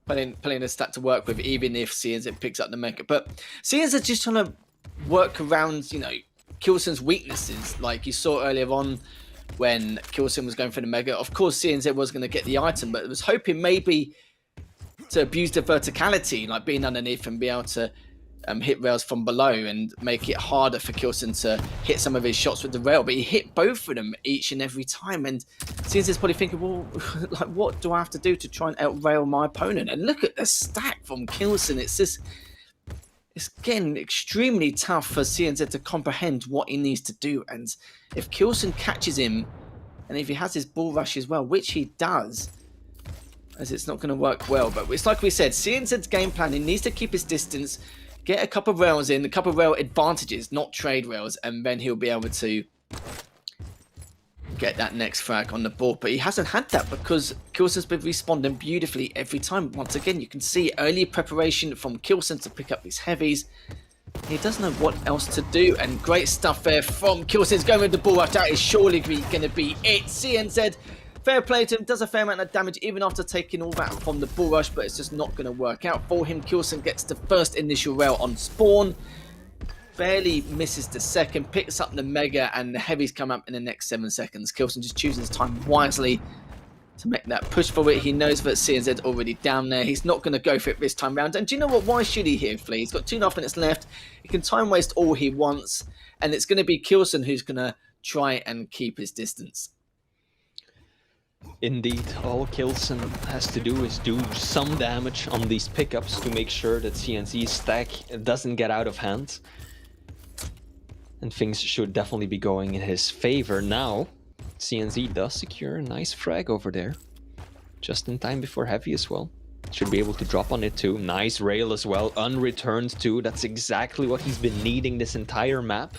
plenty of stat to work with, even if CNZ picks up the mega. But CNZ just trying to work around, you know, Kilson's weaknesses, like you saw earlier on when Kilson was going for the mega. Of course, CNZ was going to get the item, but I was hoping maybe to abuse the verticality, like being underneath and be able to hit rails from below and make it harder for Kilson to hit some of his shots with the rail. But he hit both of them each and every time, and CNZ's probably thinking, well, like, what do I have to do to try and outrail my opponent? And look at the stack from Kilson. It's just, it's again extremely tough for CNZ to comprehend what he needs to do. And if Kilson catches him, and if he has his bull rush as well, which he does, as it's not going to work well. But it's like we said, CNZ's game plan, he needs to keep his distance, get a couple of rails in, a couple of rail advantages, not trade rails, and then he'll be able to get that next frag on the board. But he hasn't had that because Kilson's been responding beautifully every time. Once again, you can see early preparation from Kilson to pick up these heavies. He doesn't know what else to do, and great stuff there from Kilson's going with the bull rush. That is surely going to be it. CNZ, fair play to him, does a fair amount of damage even after taking all that from the bull rush, but it's just not going to work out for him. Kilson gets the first initial rail on spawn. barely misses the second, picks up the Mega, and the Heavies come up in the next 7 seconds. Kilson just chooses his time wisely to make that push for it. He knows that CNZ already down there. He's not going to go for it this time round. And do you know what? Why should he here, Flea? He's got 2.5 minutes left. He can time waste all he wants. And it's going to be Kilson who's going to try and keep his distance. Indeed, all Kilson has to do is do some damage on these pickups to make sure that CNZ's stack doesn't get out of hand. And things should definitely be going in his favor now. CNZ does secure a nice frag over there. Just in time before Heavy as well. Should be able to drop on it too. Nice rail as well, unreturned too. That's exactly what he's been needing this entire map.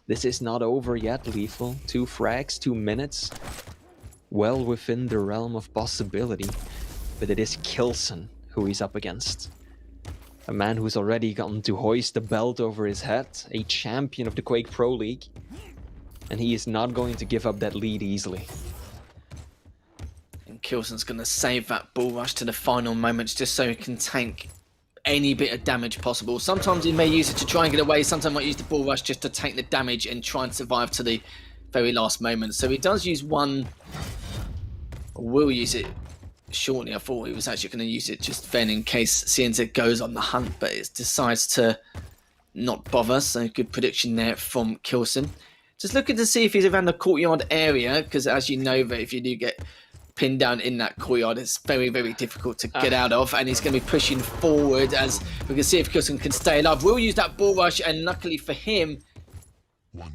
This is not over yet, Lethal. 2 frags, 2 minutes. Well within the realm of possibility. But it is Kilson who he's up against. A man who's already gotten to hoist the belt over his head. A champion of the Quake Pro League. And he is not going to give up that lead easily. And Kilson's going to save that bull rush to the final moments just so he can tank any bit of damage possible. Sometimes he may use it to try and get away. Sometimes he might use the bull rush just to tank the damage and try and survive to the very last moment. So he does use one, or will use it shortly. I thought he was actually going to use it just then in case CNZ goes on the hunt, but it decides to not bother. So good prediction there from Kilson. Just looking to see if he's around the courtyard area, because as you know, that if you do get pinned down in that courtyard, it's very, very difficult to get out of. And he's going to be pushing forward as we can see if Kilson can stay alive. We'll use that bull rush, and luckily for him,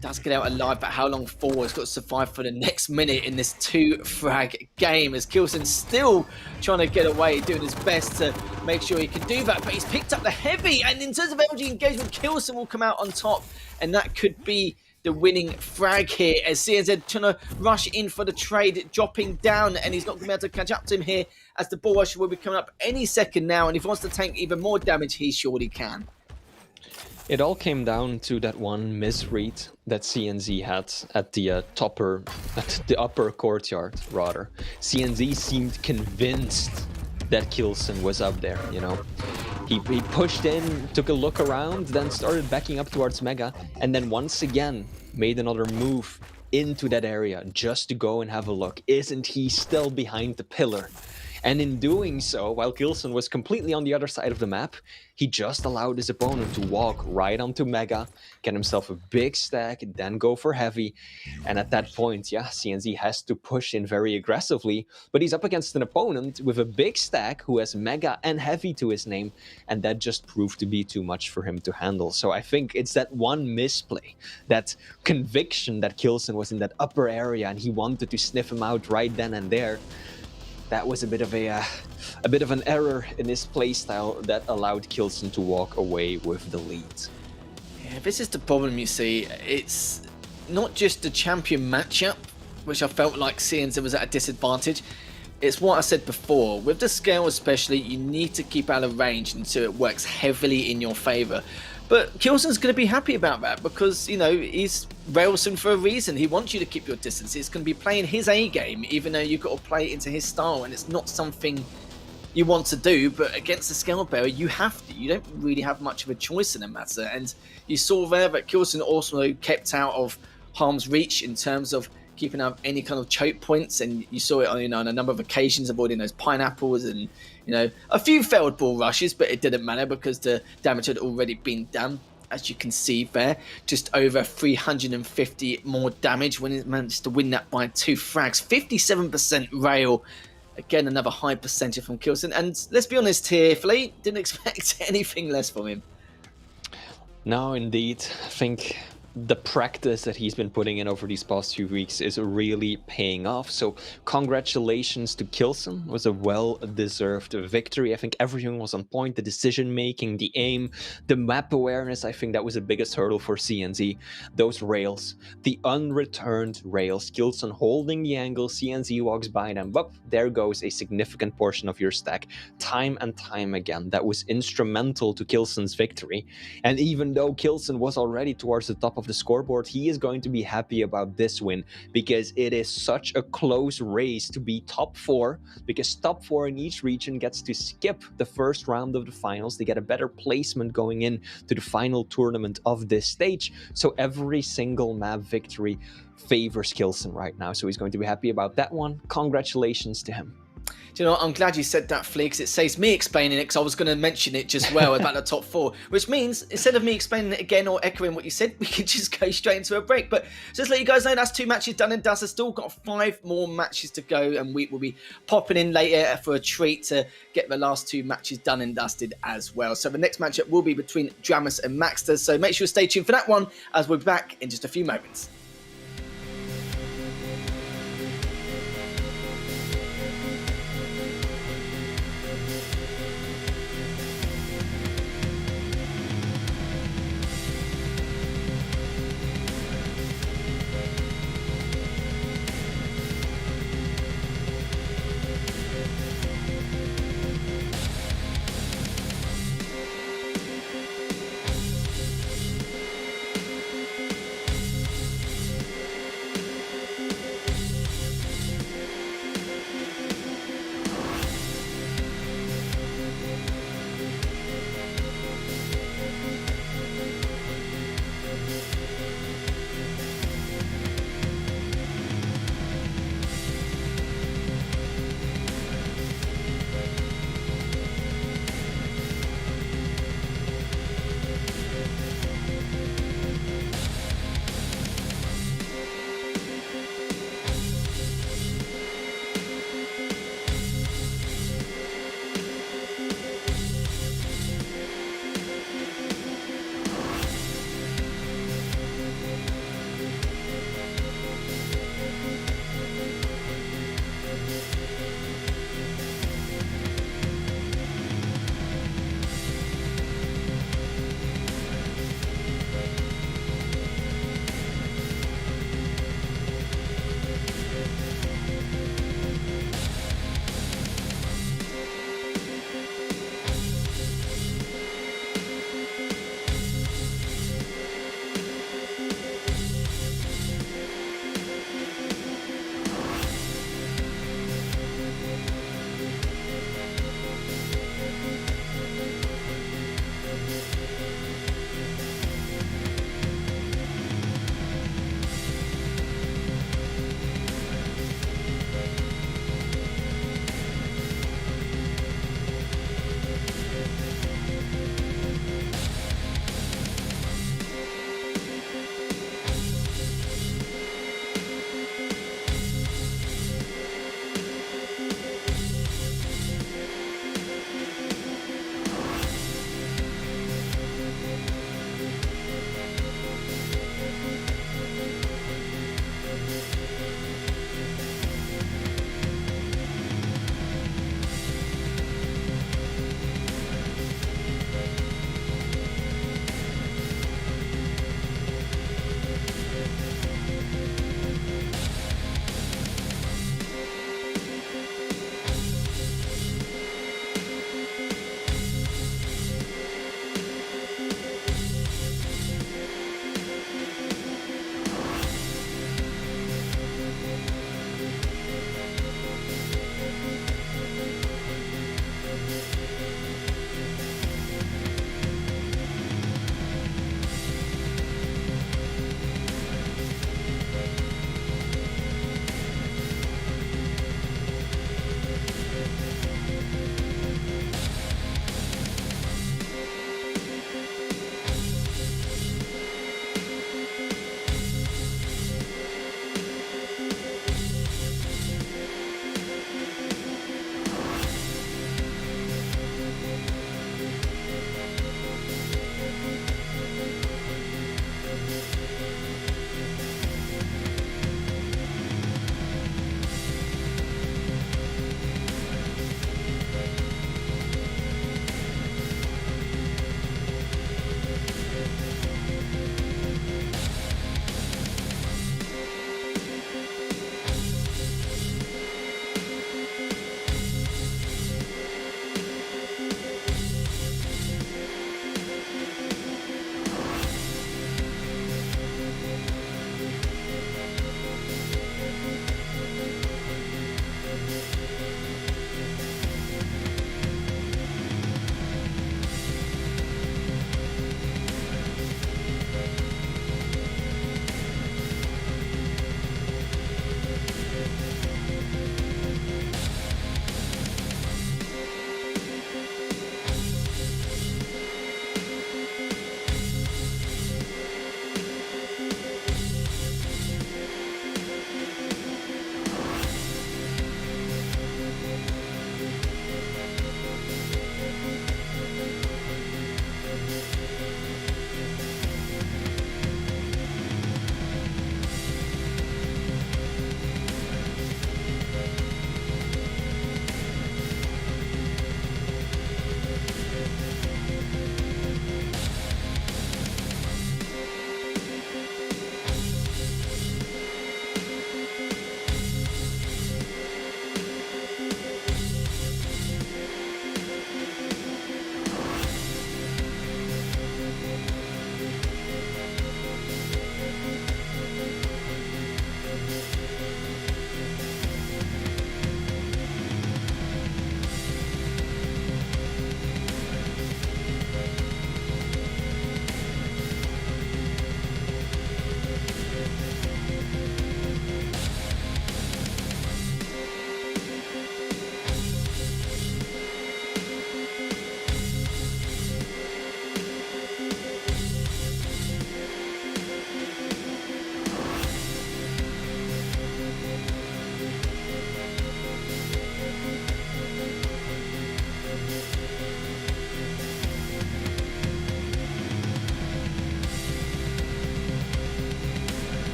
does get out alive. But how long for? He's got to survive for the next minute in this 2-frag game, as Kilson's still trying to get away, doing his best to make sure he can do that. But he's picked up the Heavy, and in terms of LG engagement, Kilson will come out on top, and that could be the winning frag here, as CNZ trying to rush in for the trade, dropping down, and he's not going to be able to catch up to him here, as the bull rush will be coming up any second now, and if he wants to tank even more damage, he surely can. It all came down to that one misread that CNZ had at the upper courtyard, rather. CNZ seemed convinced that Kilson was up there, you know. He pushed in, took a look around, then started backing up towards Mega, and then once again made another move into that area just to go and have a look. Isn't he still behind the pillar? And in doing so, while Kilson was completely on the other side of the map, he just allowed his opponent to walk right onto Mega, get himself a big stack, then go for Heavy. And at that point, yeah, CNZ has to push in very aggressively, but he's up against an opponent with a big stack who has Mega and Heavy to his name, and that just proved to be too much for him to handle. So I think it's that one misplay, that conviction that Kilson was in that upper area and he wanted to sniff him out right then and there. That was a bit of an error in his playstyle that allowed Kilson to walk away with the lead. Yeah, this is the problem, you see. It's not just the champion matchup, which I felt like CNZ was at a disadvantage. It's what I said before. With the scale especially, you need to keep out of range until it works heavily in your favour. But Kilson's going to be happy about that because, you know, he's Railson for a reason. He wants you to keep your distance. It's going to be playing his A game, even though you've got to play into his style, and it's not something you want to do. But against the scale bearer, you have to. You don't really have much of a choice in the matter. And you saw there that Kilson also kept out of harm's reach in terms of keeping out any kind of choke points, and you saw it on, on a number of occasions, avoiding those pineapples and, a few failed ball rushes, but it didn't matter because the damage had already been done. As you can see there, just over 350 more damage when it managed to win that by 2 frags. 57% rail. Again, another high percentage from Kilson. And let's be honest here, Flea, didn't expect anything less from him. No, indeed. I think the practice that he's been putting in over these past few weeks is really paying off. So congratulations to Kilson. It was a well-deserved victory. I think everything was on point. The decision-making, the aim, the map awareness. I think that was the biggest hurdle for CNZ. Those rails, the unreturned rails. Kilson holding the angle. CNZ walks by them. But there goes a significant portion of your stack. Time and time again. That was instrumental to Kilson's victory. And even though Kilson was already towards the top of the scoreboard, he is going to be happy about this win, because it is such a close race to be top 4, because top 4 in each region gets to skip the first round of the finals. They get a better placement going in to the final tournament of this stage. So every single map victory favors Kilson right now. So he's going to be happy about that one. Congratulations to him. Do you know what? I'm glad you said that, Flea, because it saves me explaining it, because I was going to mention it just well about the top 4, which means instead of me explaining it again or echoing what you said, we could just go straight into a break. But just let you guys know, that's 2 matches done and dusted. Still got 5 more matches to go, and we will be popping in later for a treat to get the last 2 matches done and dusted as well. So the next matchup will be between Dramus and Maxter, so make sure to stay tuned for that one, as we'll be back in just a few moments.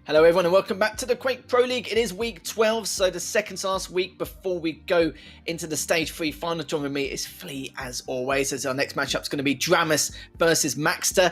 Hello everyone and welcome back to the Quake Pro League. It is week 12, so the second to last week before we go into the stage 3 final. Joining me is Flea as always, as our next matchup is going to be Dramus versus Maxter.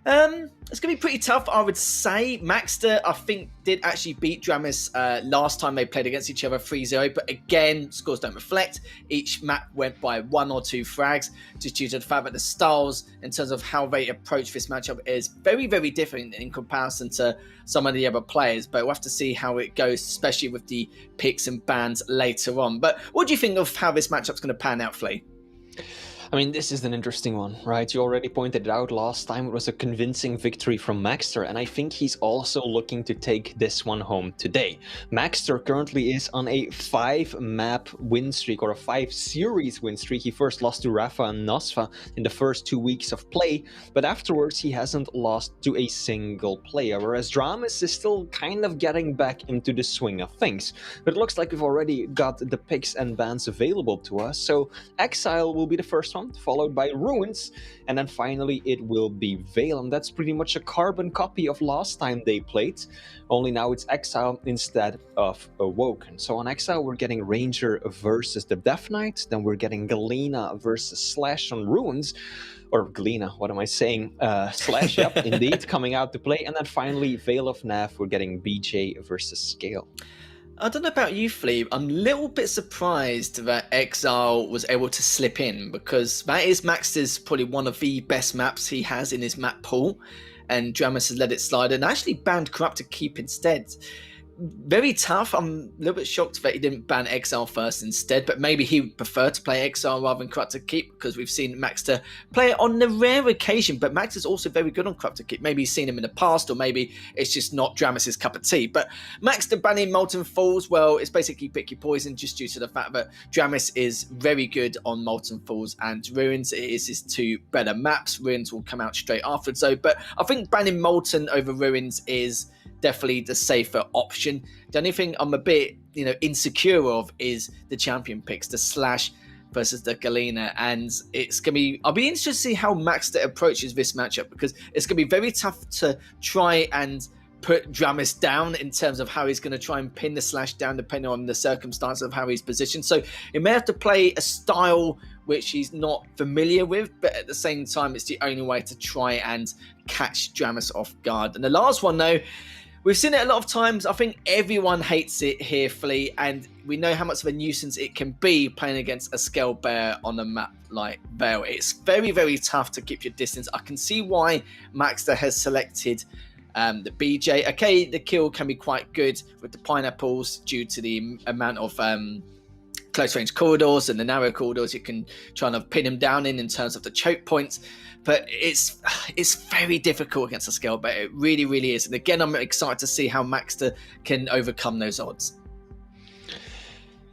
It's going to be pretty tough, I would say. Maxter, I think, did actually beat Dramus last time they played against each other 3-0, but again, scores don't reflect. Each map went by 1 or 2 frags, just due to the fact that the styles, in terms of how they approach this matchup, is very, very different in comparison to some of the other players. But we'll have to see how it goes, especially with the picks and bans later on. But what do you think of how this matchup's going to pan out, Flea? I mean, this is an interesting one, right? You already pointed it out last time. It was a convincing victory from Maxter, and I think he's also looking to take this one home today. Maxter currently is on a 5-map win streak, or a 5-series win streak. He first lost to Rafa and Nosfa in the first 2 weeks of play, but afterwards he hasn't lost to a single player, whereas Dramus is still kind of getting back into the swing of things. But it looks like we've already got the picks and bans available to us, so Exile will be the first one, followed by Ruins, and then finally it will be Veil, and that's pretty much a carbon copy of last time they played, only now it's Exile instead of Awoken. So on Exile we're getting Ranger versus the Death Knight, then we're getting Galena versus Slash on Ruins, or Galena, what am I saying? Slash, yep, indeed, coming out to play, and then finally Veil of Nav, we're getting BJ versus Scale. I don't know about you, Flea. I'm a little bit surprised that Exile was able to slip in, because that is Maxter's probably one of the best maps he has in his map pool, and Dramus has let it slide and actually banned Corrupted Keep instead. Very tough. I'm a little bit shocked that he didn't ban Exile first instead, but maybe he would prefer to play Exile rather than Corrupted Keep, because we've seen Maxter play it on the rare occasion, but Maxter's also very good on Corrupted Keep. Maybe he's seen him in the past, or maybe it's just not Dramus's cup of tea. But Maxter banning Molten Falls, well, it's basically pick your poison, just due to the fact that Dramus is very good on Molten Falls and Ruins. It is his 2 better maps. Ruins will come out straight afterwards though, but I think banning Molten over Ruins is definitely the safer option. The only thing I'm a bit, insecure of is the champion picks, the Slash versus the Galena, and it's gonna be. I'll be interested to see how Maxter approaches this matchup, because it's gonna be very tough to try and put Dramus down in terms of how he's going to try and pin the Slash down, depending on the circumstance of how he's positioned. So he may have to play a style which he's not familiar with, but at the same time, it's the only way to try and catch Dramus off guard. And the last one, though, we've seen it a lot of times. I think everyone hates it here, Flea, and we know how much of a nuisance it can be playing against a Scale Bear on a map like Veil. It's very, very tough to keep your distance. I can see why Maxter has selected the BJ. Okay, the kill can be quite good with the pineapples due to the amount of close range corridors and the narrow corridors you can try and pin him down in terms of the choke points. But it's very difficult against a Scale Bear. It really, really is. And again, I'm excited to see how Maxter can overcome those odds.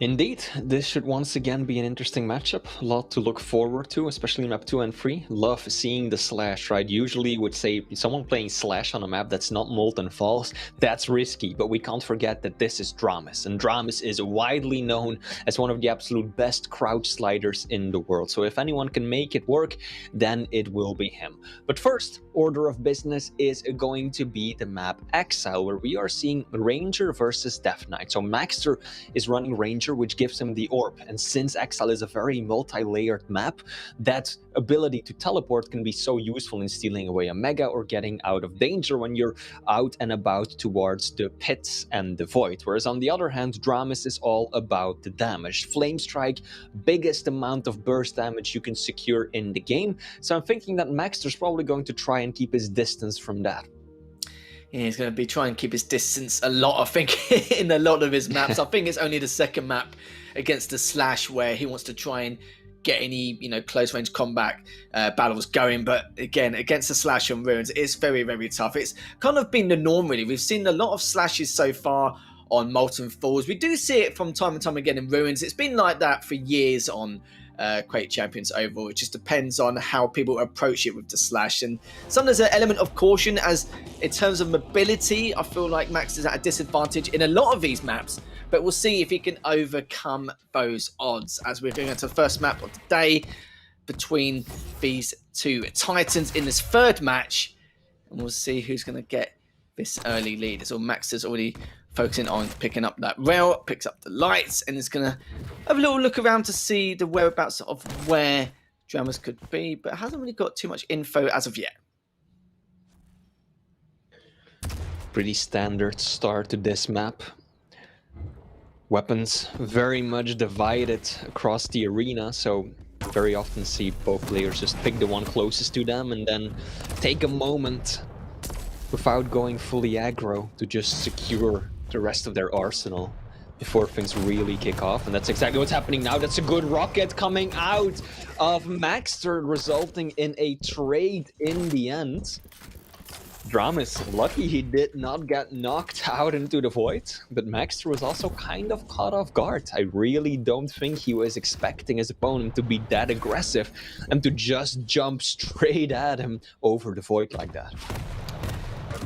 Indeed, this should once again be an interesting matchup. A lot to look forward to, especially map 2 and 3. Love seeing the Slash, right? Usually you would say someone playing Slash on a map that's not Molten Falls, that's risky, but we can't forget that this is Dramus, and Dramus is widely known as one of the absolute best crouch sliders in the world. So if anyone can make it work, then it will be him. But first order of business is going to be the map Exile, where we are seeing Ranger versus Death Knight. So Maxter is running Ranger, which gives him the orb, and since Exile is a very multi-layered map, that ability to teleport can be so useful in stealing away a mega or getting out of danger when you're out and about towards the pits and the void. Whereas on the other hand, Dramus is all about the damage. Flame Strike, biggest amount of burst damage you can secure in the game, so I'm thinking that Maxter's probably going to try and keep his distance from that. Yeah, he's going to be trying to keep his distance a lot, I think, in a lot of his maps. I think it's only the second map against the Slash where he wants to try and get any, close range combat battles going. But again, against the Slash and Ruins, it's very, very tough. It's kind of been the norm, really. We've seen a lot of Slashes so far on Molten Falls. We do see it from time and time again in Ruins. It's been like that for years on Quake Champions overall. It just depends on how people approach it with the Slash, and sometimes there's an element of caution, as in terms of mobility I feel like Max is at a disadvantage in a lot of these maps, but we'll see if he can overcome those odds as we're going into the first map of the day between these two Titans in this third match, and we'll see who's going to get this early lead. So Maxter's already focusing on picking up that rail, picks up the lights, and is going to have a little look around to see the whereabouts of where Dramas could be, but hasn't really got too much info as of yet. Pretty standard start to this map. Weapons very much divided across the arena, so very often see both players just pick the one closest to them and then take a moment without going fully aggro to just secure the rest of their arsenal before things really kick off. And that's exactly what's happening now. That's a good rocket coming out of Maxter, resulting in a trade in the end. Dramas lucky he did not get knocked out into the void, but Maxter was also kind of caught off guard. I really don't think he was expecting his opponent to be that aggressive and to just jump straight at him over the void like that.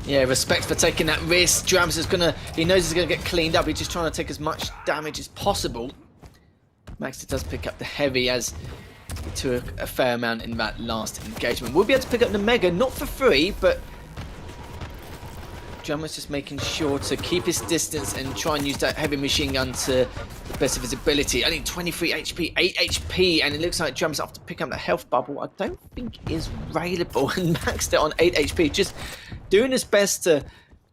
Yeah, respect for taking that risk. Dramas is he knows he's gonna get cleaned up. He's just trying to take as much damage as possible. Maxter does pick up the heavy as he took a fair amount in that last engagement. We'll be able to pick up the Mega, not for free, but Dramas just making sure to keep his distance and try and use that heavy machine gun to the best of his ability. Only 23 HP, 8 HP, and it looks like Dramas after picking up the health bubble, I don't think is available, and maxed it on 8 HP, just doing his best to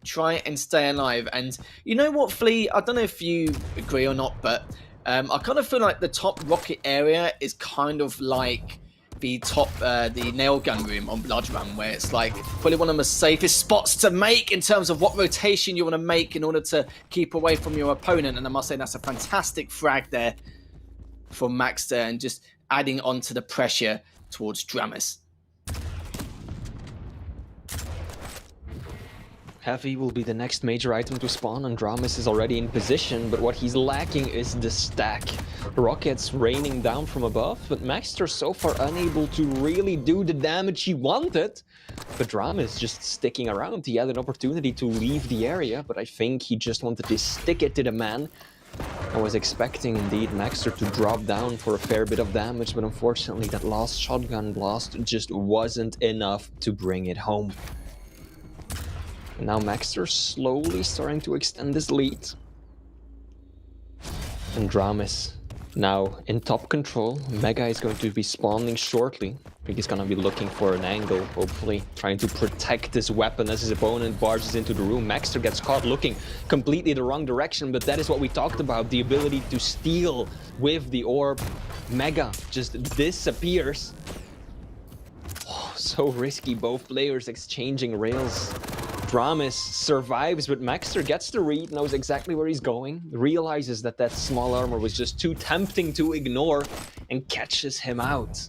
try and stay alive. And you know what, Flea, I don't know if you agree or not, but I kind of feel like the top rocket area is kind of like the top, the nail gun room on Blood Run, where it's like probably one of the safest spots to make in terms of what rotation you want to make in order to keep away from your opponent. And I must say that's a fantastic frag there from Maxter and just adding on to the pressure towards Dramas. Heavy will be the next major item to spawn, and Dramas is already in position, but what he's lacking is the stack. Rockets raining down from above, but Maxter so far unable to really do the damage he wanted. But Dramas just sticking around. He had an opportunity to leave the area, but I think he just wanted to stick it to the man. I was expecting indeed Maxter to drop down for a fair bit of damage, but unfortunately that last shotgun blast just wasn't enough to bring it home. And now Maxter slowly starting to extend his lead. And Dramas now in top control. Mega is going to be spawning shortly. I think he's gonna be looking for an angle, hopefully trying to protect his weapon as his opponent barges into the room. Maxter gets caught looking completely the wrong direction, but that is what we talked about, the ability to steal with the orb. Mega just disappears. Oh, so risky, both players exchanging rails. Dramas survives, but Maxter gets the read, knows exactly where he's going, realizes that that small armor was just too tempting to ignore, and catches him out.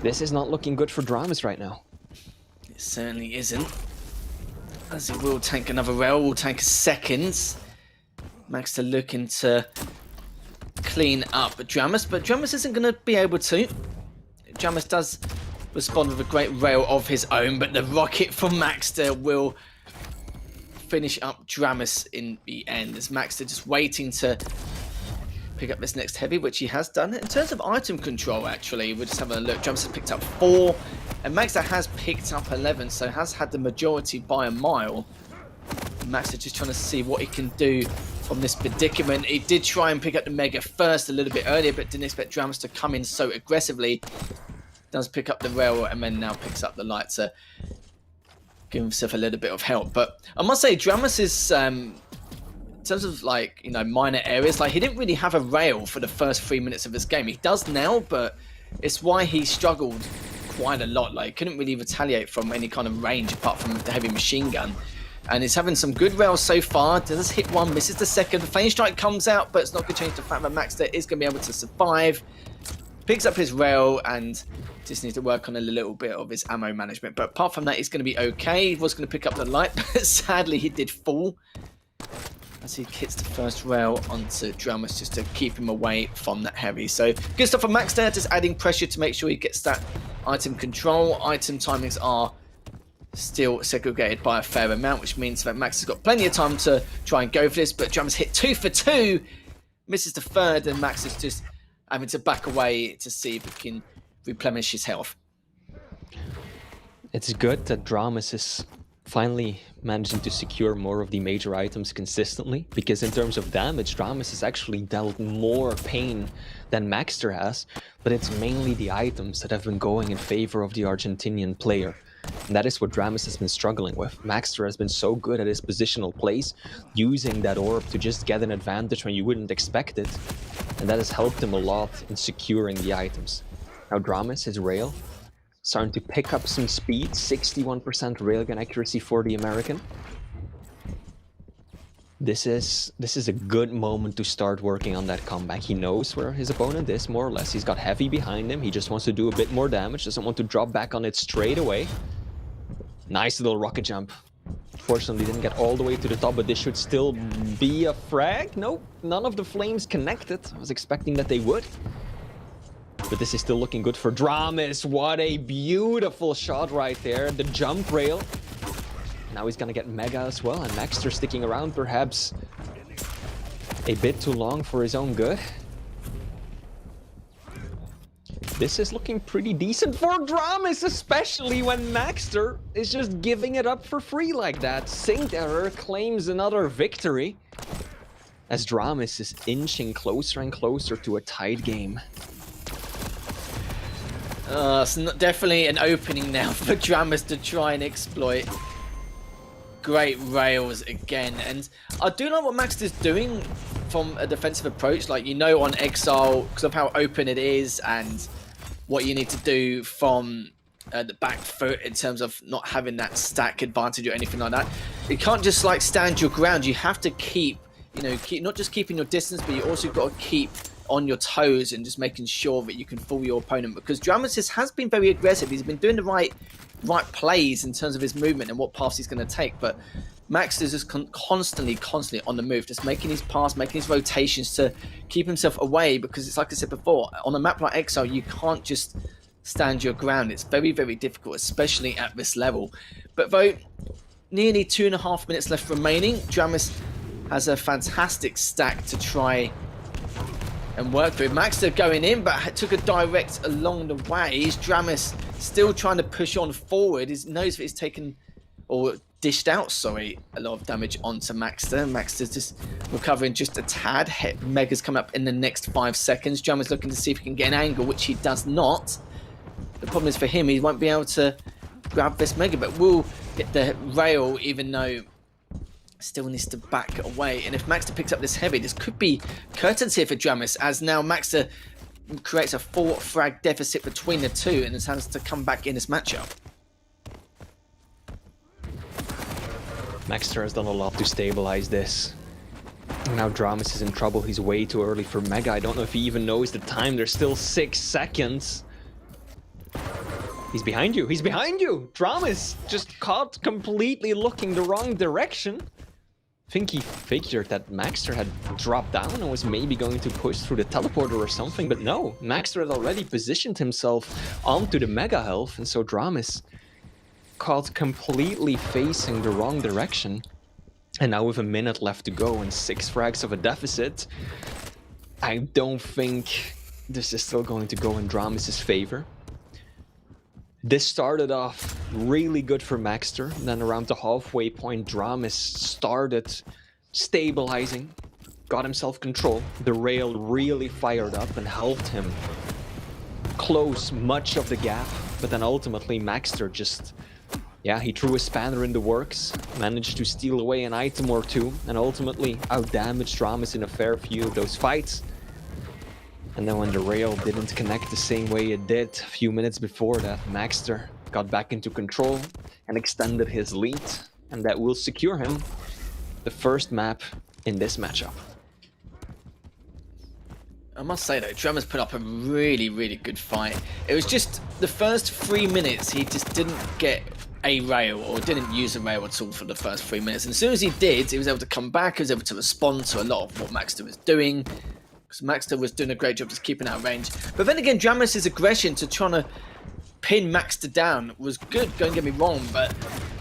This is not looking good for Dramas right now. It certainly isn't. As he will tank another rail, will tank seconds. Maxter looking to clean up Dramas, but Dramas isn't going to be able to. Dramas does respond with a great rail of his own, but the rocket from Maxter will finish up Dramas in the end, as Maxter just waiting to pick up this next heavy, which he has done. In terms of item control, actually, we're just having a look. Dramas has picked up 4, and Maxter has picked up 11, so has had the majority by a mile. Maxter just trying to see what he can do from this predicament. He did try and pick up the Mega first a little bit earlier, but didn't expect Dramas to come in so aggressively. Does pick up the rail and then now picks up the light to give himself a little bit of help. But I must say, Dramas is, in terms of like, you know, minor areas, like he didn't really have a rail for the first 3 minutes of this game. He does now, but it's why he struggled quite a lot. Like, couldn't really retaliate from any kind of range apart from the heavy machine gun. And he's having some good rails so far. Does hit one, misses the second. The flame strike comes out, but it's not going to change the fact that Maxter is going to be able to survive. Picks up his rail and just needs to work on a little bit of his ammo management. But apart from that, he's going to be okay. He was going to pick up the light, but sadly he did fall as he hits the first rail onto Dramas just to keep him away from that heavy. So good stuff from Maxter, just adding pressure to make sure he gets that item control. Item timings are still segregated by a fair amount, which means that Max has got plenty of time to try and go for this, but Dramas hit 2 for 2, misses the third, and Max is just having to back away to see if he can replenish his health. It's good that Dramas is finally managing to secure more of the major items consistently, because in terms of damage, Dramus has actually dealt more pain than Maxter has, but it's mainly the items that have been going in favor of the Argentinian player. And that is what Dramus has been struggling with. Maxter has been so good at his positional plays, using that orb to just get an advantage when you wouldn't expect it, and that has helped him a lot in securing the items. Now Dramus, his rail, starting to pick up some speed, 61% railgun accuracy for the American. This is a good moment to start working on that comeback. He knows where his opponent is, more or less. He's got heavy behind him. He just wants to do a bit more damage, doesn't want to drop back on it straight away. Nice little rocket jump. Fortunately, didn't get all the way to the top, but this should still be a frag. Nope, none of the flames connected. I was expecting that they would. But this is still looking good for Dramus. What a beautiful shot right there. The jump rail. Now he's gonna get Mega as well, and Maxter sticking around perhaps a bit too long for his own good. This is looking pretty decent for Dramus, especially when Maxter is just giving it up for free like that. Synced Error claims another victory as Dramus is inching closer and closer to a tied game. It's definitely an opening now for Dramus to try and exploit. Great rails again, and I do like what Maxter's doing from a defensive approach. Like, you know, on Exile, because of how open it is and what you need to do from the back foot in terms of not having that stack advantage or anything like that. You can't just like stand your ground. You have to keep, you know, not just keeping your distance, but you also got to keep on your toes and just making sure that you can fool your opponent, because Dramus has been very aggressive. He's been doing the right plays in terms of his movement and what paths he's going to take, but Max is just constantly on the move, just making his pass, making his rotations to keep himself away, because it's like I said before, on a map like Exile, you can't just stand your ground. It's very, very difficult, especially at this level. But though nearly 2.5 minutes left remaining, Dramus has a fantastic stack to try and work through. Maxter going in, but took a direct along the way. Dramus still trying to push on forward. He knows that he's taken, or dished out, sorry, a lot of damage onto Maxter. Maxter's just recovering just a tad. Mega's coming up in the next 5 seconds. Dramus looking to see if he can get an angle, which he does not. The problem is for him, he won't be able to grab this Mega, but will hit the rail, even though still needs to back away. And if Maxter picks up this heavy, this could be curtains here for Dramus, as now Maxter creates a 4 frag deficit between the two and has to come back in this matchup. Maxter has done a lot to stabilize this. Now Dramus is in trouble. He's way too early for Mega. I don't know if he even knows the time. There's still 6 seconds. He's behind you. He's behind you. Dramus just caught completely looking the wrong direction. I think he figured that Maxter had dropped down and was maybe going to push through the teleporter or something, but no. Maxter had already positioned himself onto the Mega Health, and so Dramus caught completely facing the wrong direction. And now with a minute left to go and 6 frags of a deficit, I don't think this is still going to go in Dramus' favor. This started off really good for Maxter, and then around the halfway point, Dramus started stabilizing, got himself control. The rail really fired up and helped him close much of the gap, but then ultimately Maxter just, yeah, he threw a spanner in the works, managed to steal away an item or two, and ultimately outdamaged Dramus in a fair few of those fights. And then when the rail didn't connect the same way it did a few minutes before that, Maxter got back into control and extended his lead, and that will secure him the first map in this matchup. I must say though, Dramus put up a really, really good fight. It was just the first 3 minutes, he just didn't get a rail, or didn't use a rail at all for the first 3 minutes. And as soon as he did, he was able to come back, he was able to respond to a lot of what Maxter was doing. Because Maxter was doing a great job just keeping out of range. But then again, Dramus' aggression to trying to pin Maxter down was good, don't get me wrong, but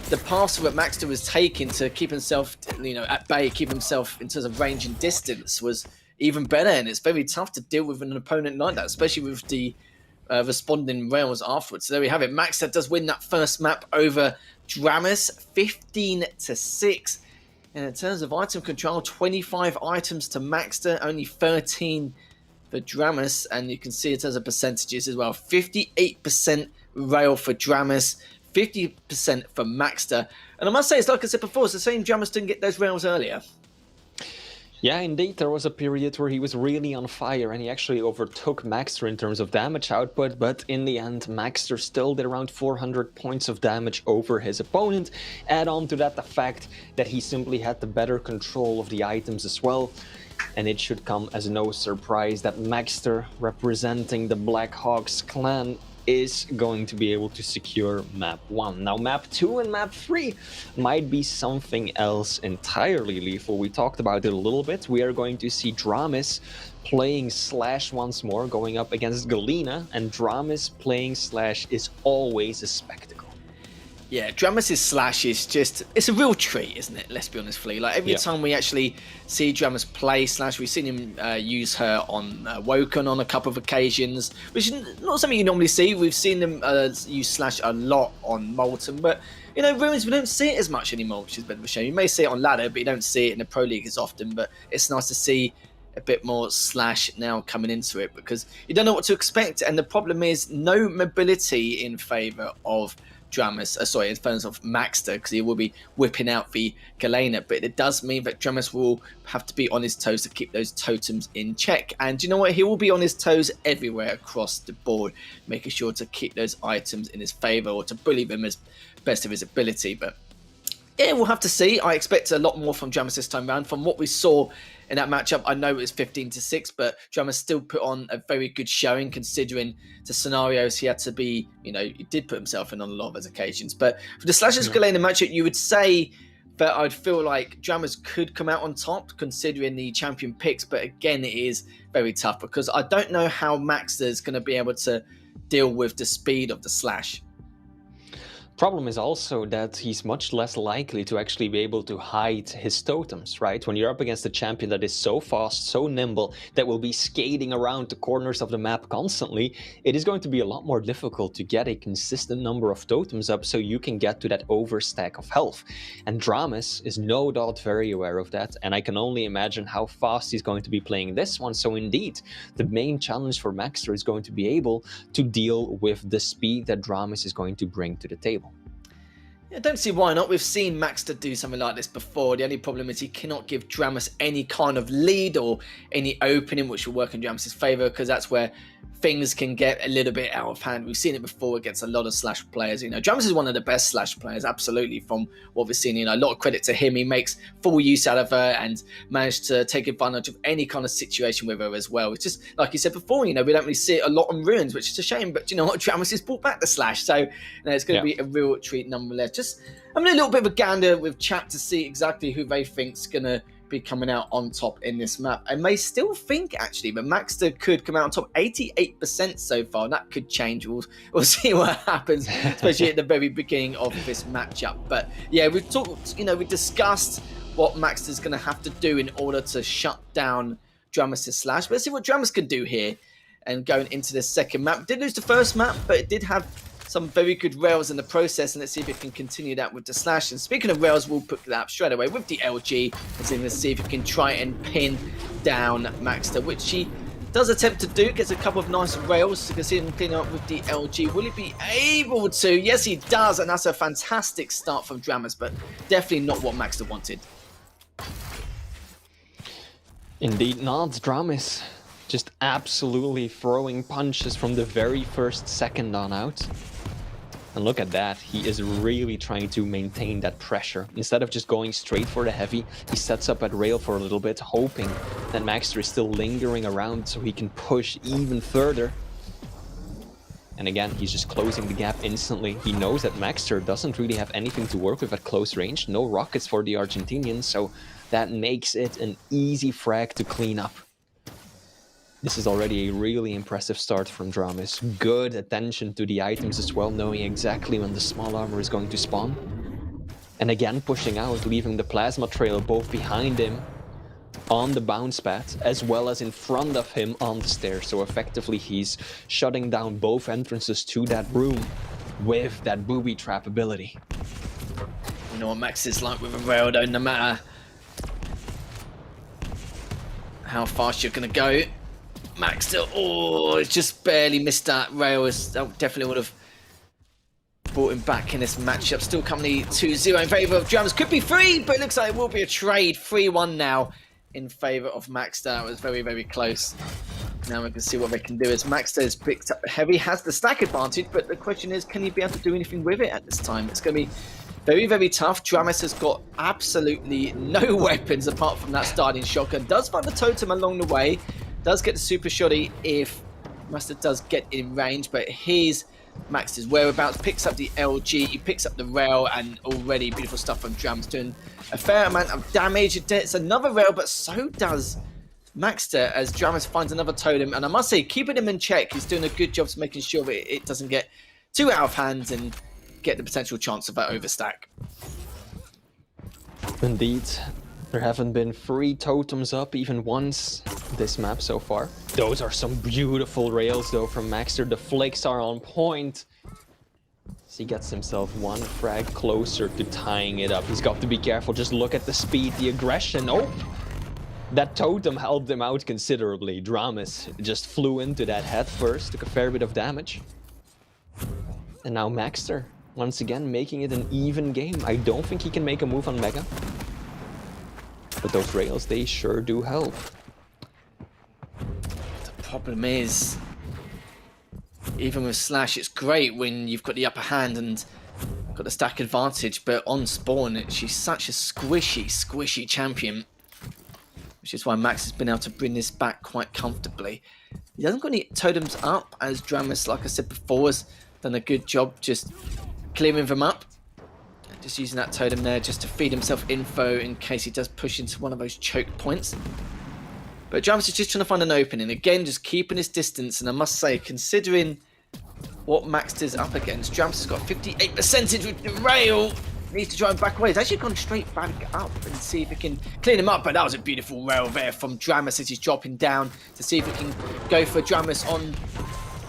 the pass that Maxter was taking to keep himself, you know, at bay, keep himself in terms of range and distance was even better, and it's very tough to deal with an opponent like that, especially with the responding rails afterwards. So there we have it. Maxter does win that first map over Dramus 15-6. And in terms of item control, 25 items to Maxter, only 13 for Dramus. And you can see in terms of percentages as well, 58% rail for Dramus, 50% for Maxter. And I must say, it's like I said before, it's the same Dramus didn't get those rails earlier. Yeah, indeed, there was a period where he was really on fire and he actually overtook Maxter in terms of damage output, but in the end, Maxter still did around 400 points of damage over his opponent. Add on to that the fact that he simply had the better control of the items as well, and it should come as no surprise that Maxter, representing the Black Hawks clan, is going to be able to secure map 1. Now map 2 and map 3 might be something else entirely, Lethal. We talked about it a little bit. We are going to see Dramus playing Slash once more, going up against Galena, and Dramus playing Slash is always a spectacle. Yeah, Dramus' Slash is just, it's a real treat, isn't it? Let's be honest, Flea. Like every time we actually see Dramus play Slash, we've seen him use her on Woken on a couple of occasions, which is not something you normally see. We've seen them use Slash a lot on Molten, but you know, Ruins, we don't see it as much anymore, which is a bit of a shame. You may see it on Ladder, but you don't see it in the Pro League as often, but it's nice to see a bit more Slash now coming into it, because you don't know what to expect, and the problem is no mobility in favour of Dramus, in terms of Maxter, because he will be whipping out the Galena, but it does mean that Dramus will have to be on his toes to keep those totems in check. And you know what? He will be on his toes everywhere across the board, making sure to keep those items in his favour or to bully them as best of his ability. But yeah, we'll have to see. I expect a lot more from Dramus this time around. From what we saw in that matchup, I know it was 15-6, but Dramus still put on a very good showing considering the scenarios he had to be, you know, he did put himself in on a lot of those occasions. But for the Slashers Galena matchup, you would say that I'd feel like Dramus could come out on top considering the champion picks, but again, it is very tough because I don't know how Maxter's going to be able to deal with the speed of the Slash. Problem is also that he's much less likely to actually be able to hide his totems, right? When you're up against a champion that is so fast, so nimble, that will be skating around the corners of the map constantly, it is going to be a lot more difficult to get a consistent number of totems up so you can get to that overstack of health. And Dramus is no doubt very aware of that, and I can only imagine how fast he's going to be playing this one. So indeed, the main challenge for Maxter is going to be able to deal with the speed that Dramus is going to bring to the table. I don't see why not. We've seen Maxter do something like this before. The only problem is he cannot give Dramus any kind of lead or any opening which will work in Dramus' favour, because that's where things can get a little bit out of hand. We've seen it before against a lot of Slash players. You know, Dramus is one of the best Slash players, absolutely, from what we've seen. You know, a lot of credit to him. He makes full use out of her and managed to take advantage of any kind of situation with her as well. It's just, like you said before, you know, we don't really see it a lot on Ruins, which is a shame. But you know what? Dramus has brought back the Slash. So, you know, it's going to be a real treat nonetheless. Just having a little bit of a gander with chat to see exactly who they think's going to be coming out on top in this map. I may still think actually that Maxter could come out on top, 88% so far. That could change. We'll see what happens, especially at the very beginning of this matchup. But yeah, we've talked, you know, we discussed what Maxter's going to have to do in order to shut down Dramus' Slash. But let's see what Dramus can do here and going into the second map. It did lose the first map, but it did have some very good rails in the process, and let's see if it can continue that with the Slash. And speaking of rails, we'll put that up straight away with the LG, and let's see if it can try and pin down Maxter, which he does attempt to do. Gets a couple of nice rails. You can see him clean up with the LG. Will he be able to? Yes, he does, and that's a fantastic start from Dramus, but definitely not what Maxter wanted. Indeed not. Dramus just absolutely throwing punches from the very first second on out. And look at that, he is really trying to maintain that pressure. Instead of just going straight for the heavy, he sets up at rail for a little bit, hoping that Maxter is still lingering around so he can push even further. And again, he's just closing the gap instantly. He knows that Maxter doesn't really have anything to work with at close range, no rockets for the Argentinians, so that makes it an easy frag to clean up. This is already a really impressive start from Dramus. Good attention to the items as well, knowing exactly when the small armor is going to spawn. And again pushing out, leaving the plasma trail both behind him on the bounce pad, as well as in front of him on the stairs. So effectively he's shutting down both entrances to that room with that booby trap ability. You know what Max is like with a rail, though, no matter how fast you're going to go. Max still, oh, just barely missed that rail. That definitely would have brought him back in this matchup. Still currently 2-0 in favour of Drums. Could be 3, but it looks like it will be a trade. 3-1 now in favour of Maxter. That was very, very close. Now we can see what they can do as Maxter has picked up heavy, has the stack advantage, but the question is, can he be able to do anything with it at this time? It's going to be very, very tough. Dramis has got absolutely no weapons apart from that starting shotgun. Does find the totem along the way. Does get the super shoddy if Maxter does get in range, but here's Maxter's whereabouts. Picks up the LG, picks up the rail, and already beautiful stuff from Drams, doing a fair amount of damage. It's another rail, but so does Maxter as Dramis finds another totem, and I must say, keeping him in check. He's doing a good job of making sure that it doesn't get too out of hand and get the potential chance of that overstack. Indeed. There haven't been 3 totems up even once this map so far. Those are some beautiful rails though from Maxter. The flicks are on point. So he gets himself 1 frag closer to tying it up. He's got to be careful. Just look at the speed, the aggression. Oh! That totem helped him out considerably. Dramis just flew into that head first, took a fair bit of damage. And now Maxter, once again, making it an even game. I don't think he can make a move on Mega. But those rails, they sure do help. The problem is, even with Slash, it's great when you've got the upper hand and got the stack advantage, but on spawn, she's such a squishy champion. Which is why Max has been able to bring this back quite comfortably. He hasn't got any totems up, as Dramis, like I said before, has done a good job just clearing them up. Just using that totem there just to feed himself info in case he does push into one of those choke points. But Dramis is just trying to find an opening. Again, just keeping his distance. And I must say, considering what Max is up against, Dramis has got 58% with the rail. Needs to try and back away. He's actually gone straight back up and see if he can clean him up. But that was a beautiful rail there from Dramis as he's dropping down to see if he can go for Dramis on...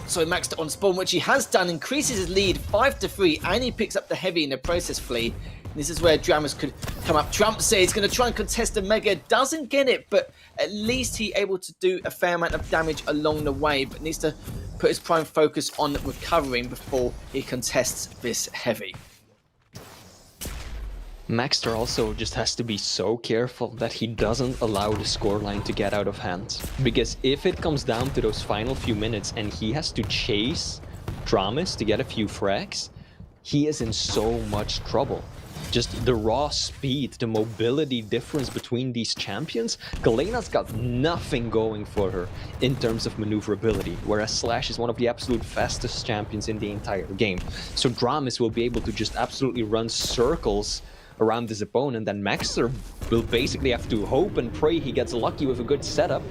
So Max on spawn, which he has done, increases his lead 5-3, and he picks up the heavy in the process flea. And this is where Dramis could come up. Trump says he's going to try and contest the Mega. Doesn't get it, but at least he's able to do a fair amount of damage along the way, but needs to put his prime focus on recovering before he contests this heavy. Maxter also just has to be so careful that he doesn't allow the scoreline to get out of hand. Because if it comes down to those final few minutes and he has to chase Dramis to get a few frags, he is in so much trouble. Just the raw speed, the mobility difference between these champions, Galena's got nothing going for her in terms of maneuverability, whereas Slash is one of the absolute fastest champions in the entire game. So Dramis will be able to just absolutely run circles around his opponent, then Maxter will basically have to hope and pray he gets lucky with a good setup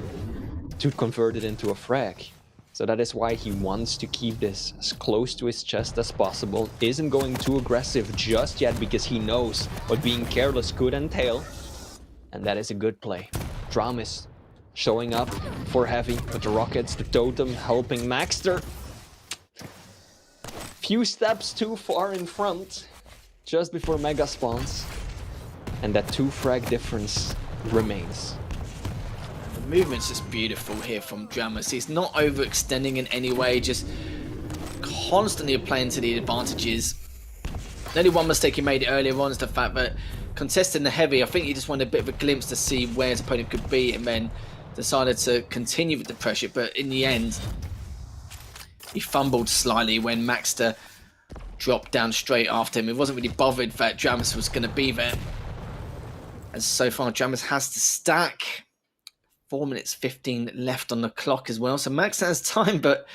to convert it into a frag. So that is why he wants to keep this as close to his chest as possible, isn't going too aggressive just yet because he knows what being careless could entail, and that is a good play. Dramis showing up for heavy with the rockets, the totem helping Maxter. Few steps too far in front just before Mega spawns, and that 2 frag difference remains. The movement's just beautiful here from Dramis. He's not overextending in any way, just constantly playing to the advantages. The only one mistake he made earlier on is the fact that contesting the heavy, I think he just wanted a bit of a glimpse to see where his opponent could be, and then decided to continue with the pressure, but in the end, he fumbled slightly when Maxter dropped down straight after him. He wasn't really bothered that Dramis was going to be there. And so far, Dramis has to stack. 4 minutes 15 left on the clock as well. So Max has time, but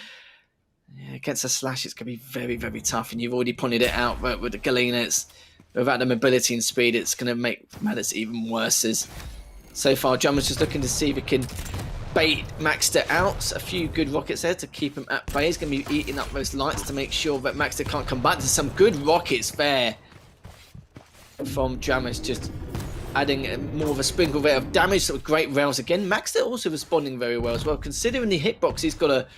yeah, against a Slash, it's going to be very, very tough. And you've already pointed it out, but with the Galena, without the mobility and speed, it's going to make matters even worse. As so far, Dramis just looking to see if he can bait Maxter out. A few good rockets there to keep him at bay. He's going to be eating up those lights to make sure that Maxter can't come back. There's some good rockets there from Dramis, just adding more of a sprinkle there of damage. So great rails again. Maxter also responding very well as well, considering the hitbox he's got to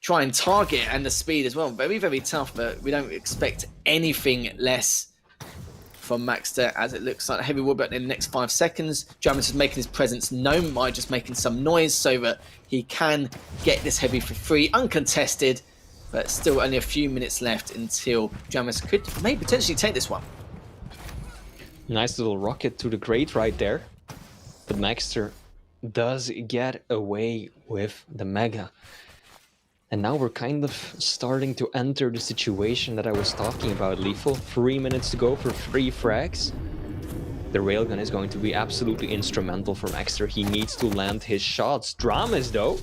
try and target, and the speed as well. Very, very tough, but we don't expect anything less from Maxter, as it looks like heavy will be in the next 5 seconds. Dramus is making his presence known by just making some noise so that he can get this heavy for free, uncontested, but still only a few minutes left until Dramus may potentially take this one. Nice little rocket to the grate right there. But Maxter does get away with the Mega. And now we're kind of starting to enter the situation that I was talking about, Lethal. 3 minutes to go for 3 frags. The railgun is going to be absolutely instrumental for Maxter. He needs to land his shots. Dramus, though,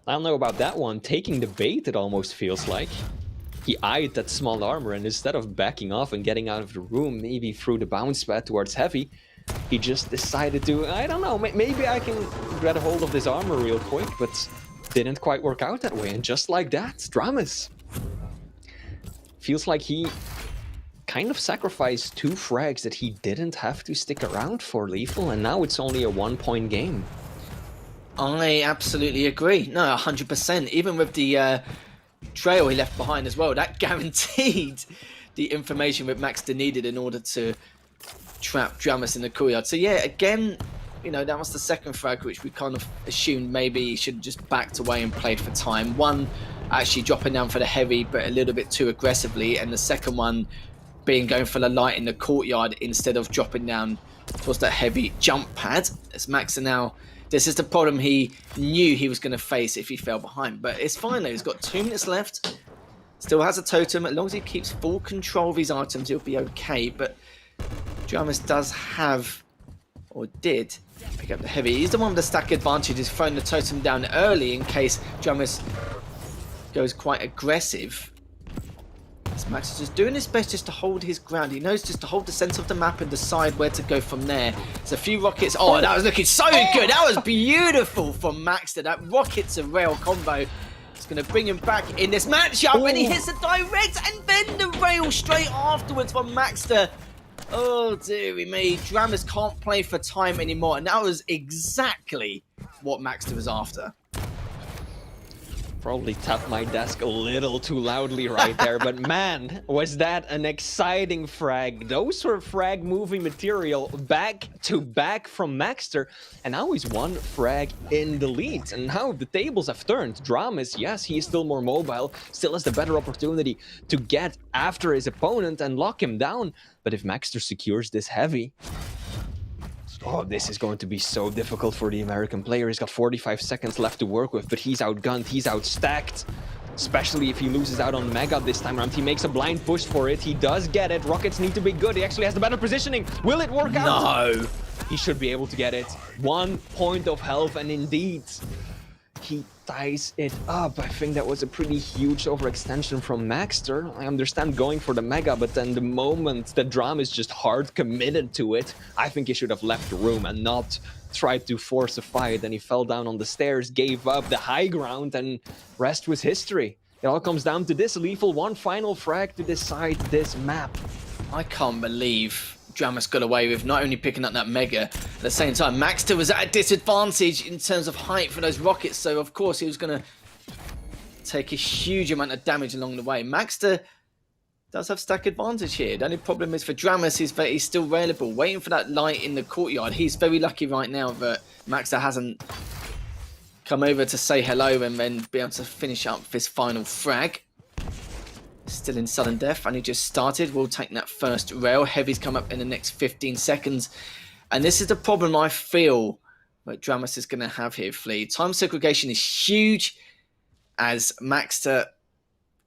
I don't know about that one. Taking the bait, it almost feels like. He eyed that small armor, and instead of backing off and getting out of the room, maybe through the bounce pad towards Heavy, he just decided to, I don't know, maybe I can get a hold of this armor real quick, but didn't quite work out that way. And just like that, Dramus feels like he kind of sacrificed 2 frags that he didn't have to stick around for, Lethal, and now it's only a 1-point game. I absolutely agree. No, 100%. Even with the trail he left behind as well, that guaranteed the information that Maxter needed in order to trap Dramus in the courtyard. So yeah, again, you know, that was the second frag, which we kind of assumed maybe he should have just backed away and played for time. One actually dropping down for the heavy, but a little bit too aggressively, and the second one being going for the light in the courtyard instead of dropping down towards that heavy jump pad. As Maxter now, this is the problem he knew he was going to face if he fell behind, but it's fine though. He's got 2 minutes left, still has a totem. As long as he keeps full control of his items, he'll be okay. But Dramus does have, or did, pick up the heavy. He's the one with the stack advantage. He's throwing the totem down early in case Dramus goes quite aggressive. Max is just doing his best just to hold his ground. He knows just to hold the center of the map and decide where to go from there. There's a few rockets. Oh, that was looking so good. That was beautiful from Maxter. That rocket to rail combo. It's going to bring him back in this matchup. And he hits a direct and then the rail straight afterwards from Maxter. Oh, dearie me. Dramus can't play for time anymore. And that was exactly what Maxter was after. Probably tapped my desk a little too loudly right there, but man, was that an exciting frag. Those were frag moving material back to back from Maxter, and now he's 1 frag in the lead. And now the tables have turned. Dramus, yes, he is still more mobile, still has the better opportunity to get after his opponent and lock him down. But if Maxter secures this heavy, oh, this is going to be so difficult for the American player. He's got 45 seconds left to work with, but he's outgunned, he's outstacked. Especially if he loses out on Mega this time around. He makes a blind push for it. He does get it. Rockets need to be good. He actually has the better positioning. Will it work out? No. He should be able to get it. 1 point of health, and indeed, he ties it up. I think that was a pretty huge overextension from Maxter. I understand going for the Mega, but then the moment the Dramus is just hard committed to it, I think he should have left the room and not tried to force a fight. And he fell down on the stairs, gave up the high ground, and rest was history. It all comes down to this. Lethal, 1 final frag to decide this map. I can't believe Dramus got away with not only picking up that Mega, at the same time Maxter was at a disadvantage in terms of height for those rockets, so of course he was going to take a huge amount of damage along the way. Maxter does have stack advantage here. The only problem is for Dramus is that he's still reliable, waiting for that light in the courtyard. He's very lucky right now that Maxter hasn't come over to say hello and then be able to finish up this final frag. Still in sudden death, and he just started. We'll take that first rail. Heavy's come up in the next 15 seconds. And this is the problem I feel that Dramus is going to have here, Flea. Time segregation is huge, as Maxter,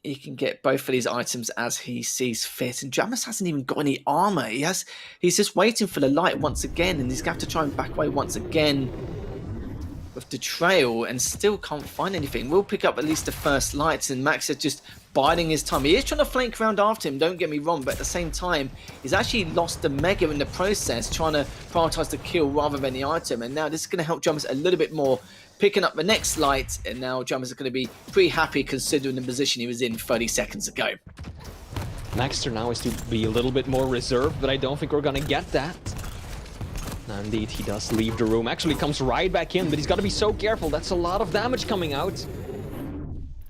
he can get both of these items as he sees fit. And Dramus hasn't even got any armor. He's just waiting for the light once again, and he's going to have to try and back away once again with the trail and still can't find anything. We'll pick up at least the first lights, and Maxter just biding his time. He is trying to flank around after him, don't get me wrong, but at the same time, he's actually lost the Mega in the process, trying to prioritize the kill rather than the item. And now this is going to help Dramus a little bit more, picking up the next light, and now Dramus is going to be pretty happy considering the position he was in 30 seconds ago. Maxter now is to be a little bit more reserved, but I don't think we're going to get that. Now, indeed, he does leave the room. Actually comes right back in, but he's got to be so careful. That's a lot of damage coming out.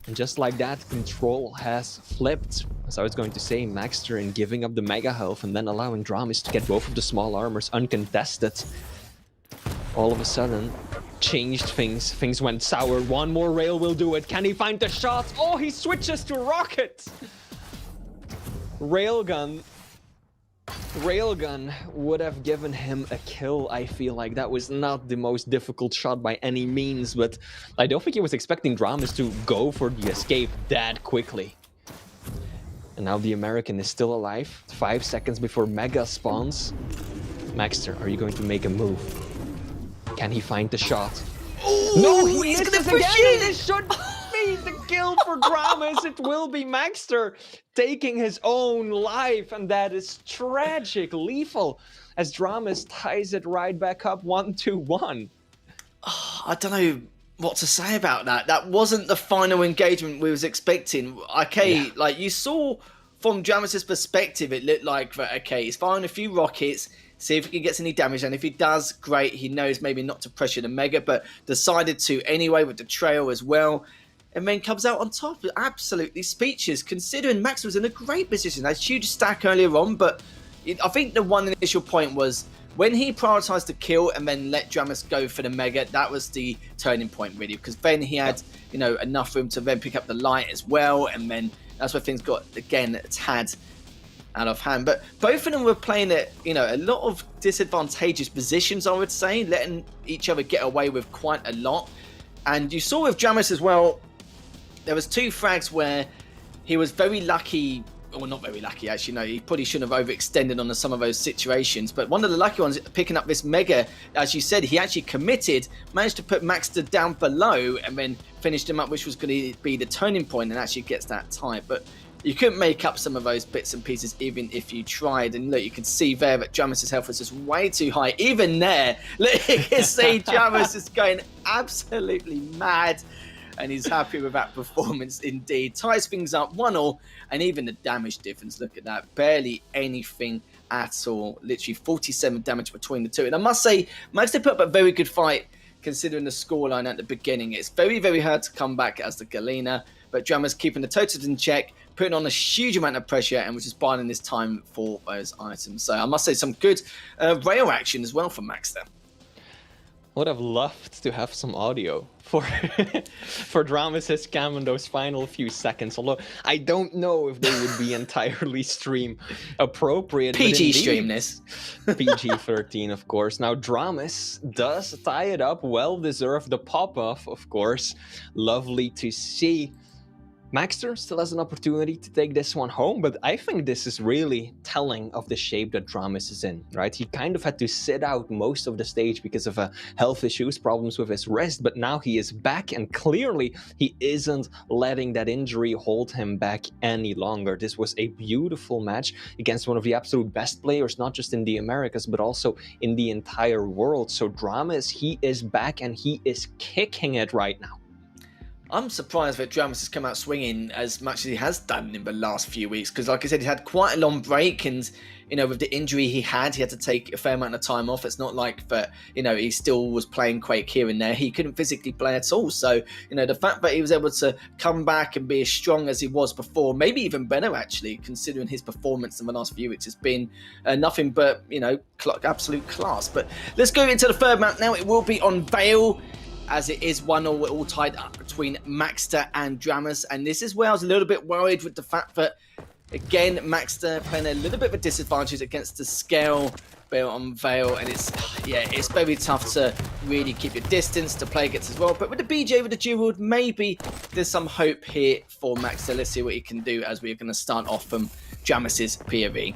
And just like that, control has flipped. as I was going to say, Maxter in giving up the Mega Health and then allowing Dramis to get both of the small armors uncontested, all of a sudden changed things. Things went sour. One more rail will do it. Can he find the shot? Oh, he switches to Rocket! Railgun would have given him a kill, I feel like. That was not the most difficult shot by any means, but I don't think he was expecting Dramis to go for the escape that quickly. And now the American is still alive, 5 seconds before Mega spawns. Maxter, are you going to make a move? Can he find the shot? Ooh, No, he he's misses gonna push again! it! This should be the kill for Dramis. It will be Maxter taking his own life, and that is tragic, lethal, as Dramis ties it right back up 1-1. I don't know what to say about that. That wasn't the final engagement we was expecting. Okay, Yeah. like you saw from Dramis' perspective, it looked like that. Okay, he's firing a few rockets, see if he gets any damage, and if he does, great. He knows maybe not to pressure the Mega, but decided to anyway with the trail as well. And then comes out on top, absolutely speechless, considering Max was in a great position. That huge stack earlier on, but I think the one initial point was when he prioritised the kill and then let Dramis go for the Mega. That was the turning point, really, because then he had, you know, enough room to then pick up the light as well, and then that's where things got again a tad out of hand. But both of them were playing at, you know, a lot of disadvantageous positions, I would say, letting each other get away with quite a lot. And you saw with Dramis as well, there was 2 frags where he was very lucky, or not very lucky actually, no, he probably shouldn't have overextended on some of those situations, but one of the lucky ones, picking up this Mega, as you said, he actually committed, managed to put Maxter down below and then finished him up, which was going to be the turning point and actually gets that tie. But you couldn't make up some of those bits and pieces even if you tried. And look, you can see there that Dramis' health was just way too high. Even there, look, you can see Dramis is going absolutely mad. And he's happy with that performance indeed. Ties things up 1-1, and even the damage difference, look at that. Barely anything at all. Literally 47 damage between the two. And I must say, Max, they put up a very good fight considering the scoreline at the beginning. It's very, very hard to come back as the Galena, but Dramis keeping the totals in check, putting on a huge amount of pressure, and was just buying this time for those items. So I must say, some good rail action as well from Max there. Would have loved to have some audio for for Dramis' cam in those final few seconds. Although I don't know if they would be entirely stream appropriate. PG stream this. PG-13, of course. Now Dramis does tie it up. Well deserved the pop-off, of course. Lovely to see. Maxter still has an opportunity to take this one home, but I think this is really telling of the shape that Dramis is in, right? He kind of had to sit out most of the stage because of health issues, problems with his wrist, but now he is back, and clearly he isn't letting that injury hold him back any longer. This was a beautiful match against one of the absolute best players, not just in the Americas, but also in the entire world. So Dramis, he is back and he is kicking it right now. I'm surprised that Dramis has come out swinging as much as he has done in the last few weeks, because like I said, he had quite a long break, and you know, with the injury he had to take a fair amount of time off. It's not like that, you know, he still was playing Quake here and there. He couldn't physically play at all. So, you know, the fact that he was able to come back and be as strong as he was before, maybe even better actually, considering his performance in the last few weeks, has been nothing but, you know, absolute class. But let's go into the third map now. It will be on Vale, as it is 1-1, we're all tied up between Maxter and Dramis. And this is where I was a little bit worried with the fact that, again, Maxter playing a little bit of a disadvantage against the scale built on Vale. And it's very tough to really keep your distance to play against as well. But with the BJ, with the dual, maybe there's some hope here for Maxter. Let's see what he can do as we're going to start off from Dramis' POV.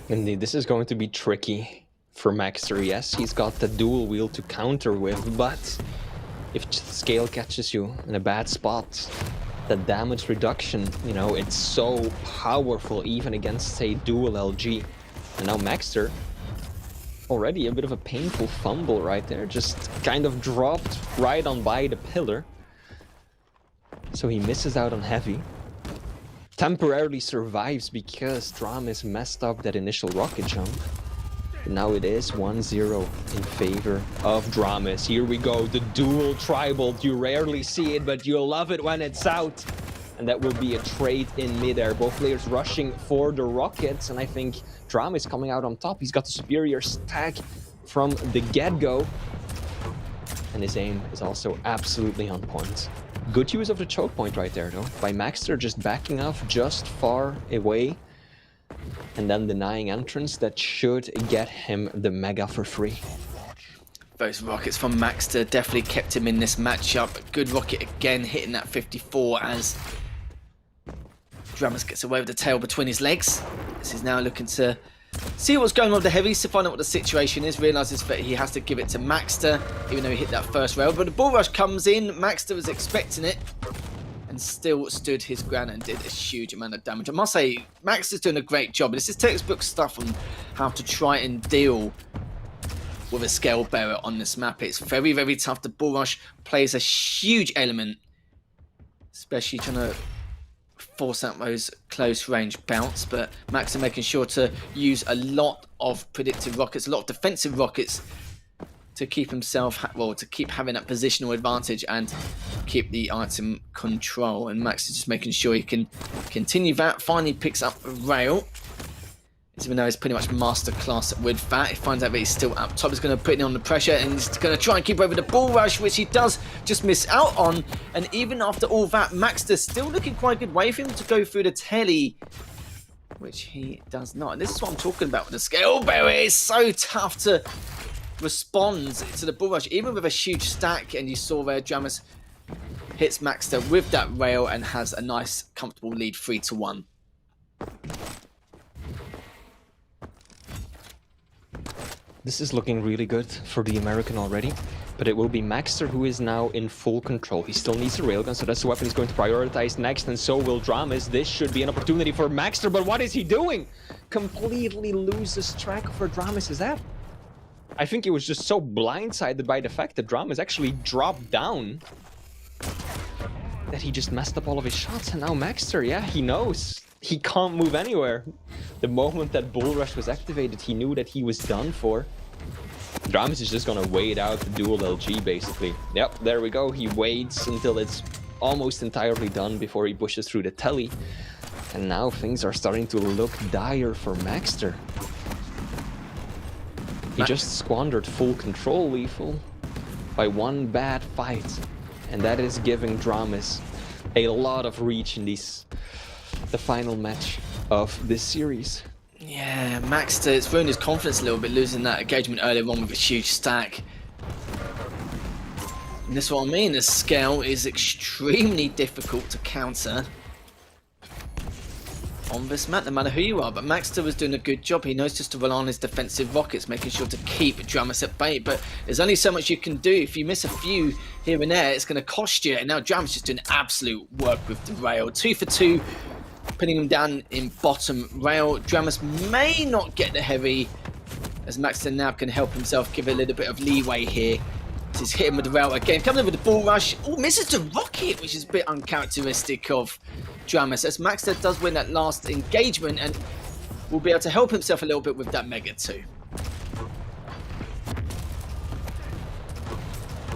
Indeed, this is going to be tricky for Maxter. Yes, he's got the dual wheel to counter with, but if scale catches you in a bad spot, the damage reduction, you know, it's so powerful even against, say, dual LG. And now Maxter, already a bit of a painful fumble right there, just kind of dropped right on by the pillar. So he misses out on heavy. Temporarily survives because Dramis messed up that initial rocket jump. Now it is 1-0 in favor of Dramis. Here we go, the dual tribal. You rarely see it, but you'll love it when it's out. and that will be a trade in midair. Both players rushing for the rockets, and I think Drama is coming out on top. He's got the superior stack from the get-go, and his aim is also absolutely on point. Good use of the choke point right there, though, by Maxter just backing off just far away and then denying entrance. That should get him the Mega for free. Those rockets from Maxter definitely kept him in this matchup. Good rocket again, hitting that 54 as Dramus gets away with the tail between his legs. This is now looking to see what's going on with the heavies, to find out what the situation is. Realises that he has to give it to Maxter, even though he hit that first rail. But the bull rush comes in. Maxter was expecting it and still stood his ground and did a huge amount of damage. I must say, Maxter's doing a great job. This is textbook stuff on how to try and deal with a scale bearer on this map. It's very, very tough. The bull rush plays a huge element, especially trying to force out those close range bounce, but Max are making sure to use a lot of predictive rockets, a lot of defensive rockets to keep himself, well, to keep having that positional advantage and keep the item control. And Max is just making sure he can continue that. Finally picks up a rail. Even though he's pretty much masterclass with that, he finds out that he's still up top. He's going to put it on the pressure and he's going to try and keep over the bull rush, which he does just miss out on. And even after all that, Maxter's still looking quite good. Wait for him to go through the telly, which he does not. And this is what I'm talking about with the scale bearer. It's so tough to respond to the bull rush, even with a huge stack. And you saw there, Dramus hits Maxter with that rail and has a nice, comfortable lead 3-1. This is looking really good for the American already, but it will be Maxter who is now in full control. He still needs a railgun, so that's the weapon he's going to prioritize next, and so will Dramus. This should be an opportunity for Maxter, but what is he doing? Completely loses track of where Dramus is at. I think he was just so blindsided by the fact that Dramus actually dropped down that he just messed up all of his shots, and now Maxter, yeah, he knows. He can't move anywhere. The moment that Bull Rush was activated, he knew that he was done for. Dramus is just gonna wait out the dual LG, basically. Yep, there we go. He waits until it's almost entirely done before he pushes through the telly. And now things are starting to look dire for Maxter. He just squandered full control lethal by one bad fight. And that is giving Dramus a lot of reach in the final match of this series. Yeah, Maxter, it's ruined his confidence a little bit, losing that engagement earlier on with a huge stack. And this is what I mean, the scale is extremely difficult to counter on this map, no matter who you are. But Maxter was doing a good job. He knows just to rely on his defensive rockets, making sure to keep Dramus at bay. But there's only so much you can do. If you miss a few here and there, it's going to cost you. And now Dramus just doing absolute work with the rail. 2 for 2. Putting him down in bottom rail. Dramus may not get the heavy, as Maxter now can help himself, give a little bit of leeway here. He's hitting with the rail again, coming in with the bull rush. Oh, misses the rocket, which is a bit uncharacteristic of Dramus, as Maxter does win that last engagement and will be able to help himself a little bit with that Mega too.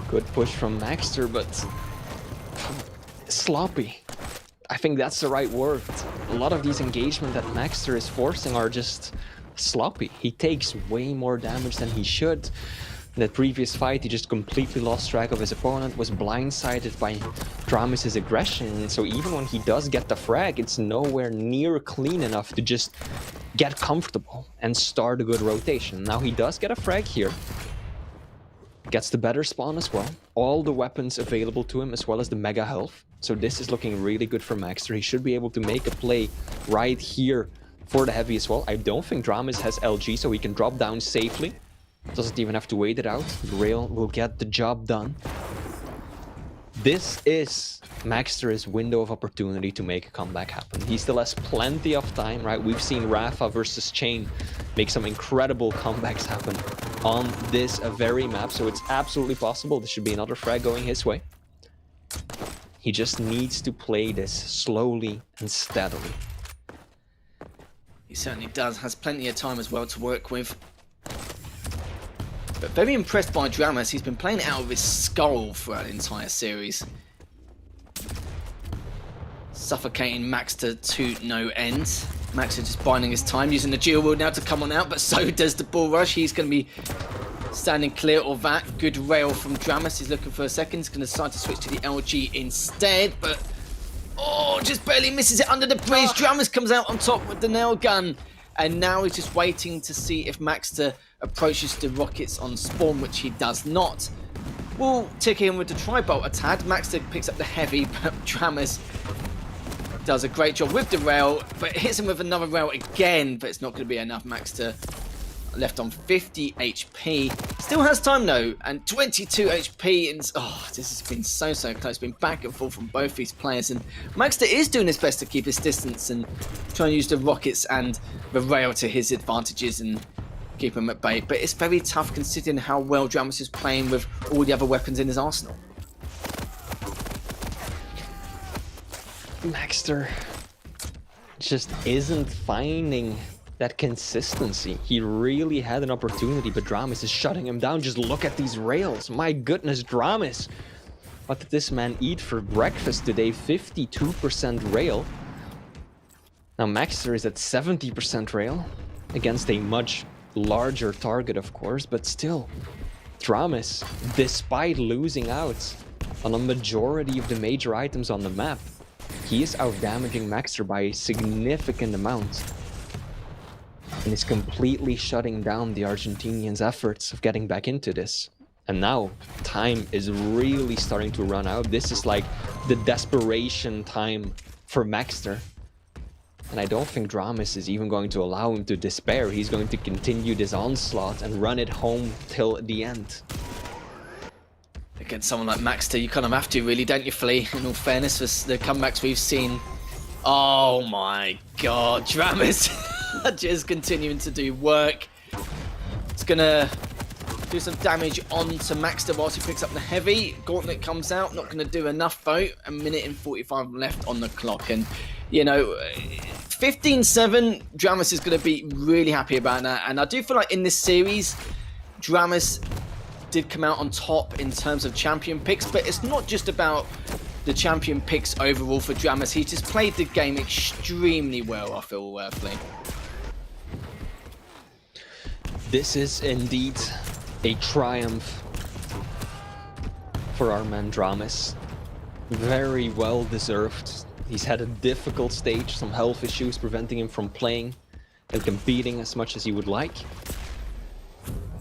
Good push from Maxter, but sloppy. I think that's the right word. A lot of these engagements that Maxter is forcing are just sloppy. He takes way more damage than he should. In that previous fight, he just completely lost track of his opponent, was blindsided by Dramus' aggression, and so even when he does get the frag, it's nowhere near clean enough to just get comfortable and start a good rotation. Now he does get a frag here. Gets the better spawn as well. All the weapons available to him, as well as the mega health. So this is looking really good for Maxter. He should be able to make a play right here for the heavy as well. I don't think Dramus has LG, so he can drop down safely. Doesn't even have to wait it out. The rail will get the job done. This is Maxter's window of opportunity to make a comeback happen. He still has plenty of time, right? We've seen Rafa versus Chain make some incredible comebacks happen on this very map, so it's absolutely possible. There should be another frag going his way. He just needs to play this slowly and steadily. He certainly does. Has plenty of time as well to work with. But very impressed by Dramus. He's been playing it out of his skull throughout the entire series. suffocating Maxter to no end. Maxter just biding his time, using the dual wield now to come on out, but so does the Bull Rush. He's going to be standing clear of that. Good rail from Dramus. He's looking for a second. He's going to decide to switch to the LG instead, but just barely misses it under the bridge. Dramus comes out on top with the nail gun, and now he's just waiting to see if Maxter approaches the rockets on spawn, which he does not. We'll tick in with the tri-bolt attack. Maxter picks up the heavy, but Dramus does a great job with the rail, but hits him with another rail again, but it's not going to be enough. Maxter left on 50 HP. Still has time though, and 22 HP, and this has been so close. Been back and forth from both these players, and Maxter is doing his best to keep his distance and try and use the rockets and the rail to his advantages and keep him at bay. But it's very tough considering how well Dramus is playing with all the other weapons in his arsenal. Maxter just isn't finding that consistency. He really had an opportunity, but Dramus is shutting him down. Just look at these rails. My goodness, Dramus. What did this man eat for breakfast today? 52% rail. Now Maxter is at 70% rail against a much larger target, of course, but still. Dramus, despite losing out on a majority of the major items on the map, he is out-damaging Maxter by a significant amount. And is completely shutting down the Argentinians' efforts of getting back into this. And now, time is really starting to run out. This is like the desperation time for Maxter. And I don't think Dramus is even going to allow him to despair. He's going to continue this onslaught and run it home till the end. Against someone like Maxter, you kind of have to, really, don't you, Flea? In all fairness, for the comebacks we've seen. Oh my god, Dramus just continuing to do work. It's gonna do some damage onto Maxter whilst he picks up the heavy. Gauntlet comes out, not gonna do enough though. A minute and 45 left on the clock, and you know, 15-7, Dramus is gonna be really happy about that. And I do feel like in this series, Dramus did come out on top in terms of champion picks, but it's not just about the champion picks overall for Dramus. He just played the game extremely well, I feel, Flea. This is indeed a triumph for our man Dramus. Very well deserved. He's had a difficult stage, some health issues preventing him from playing and competing as much as he would like.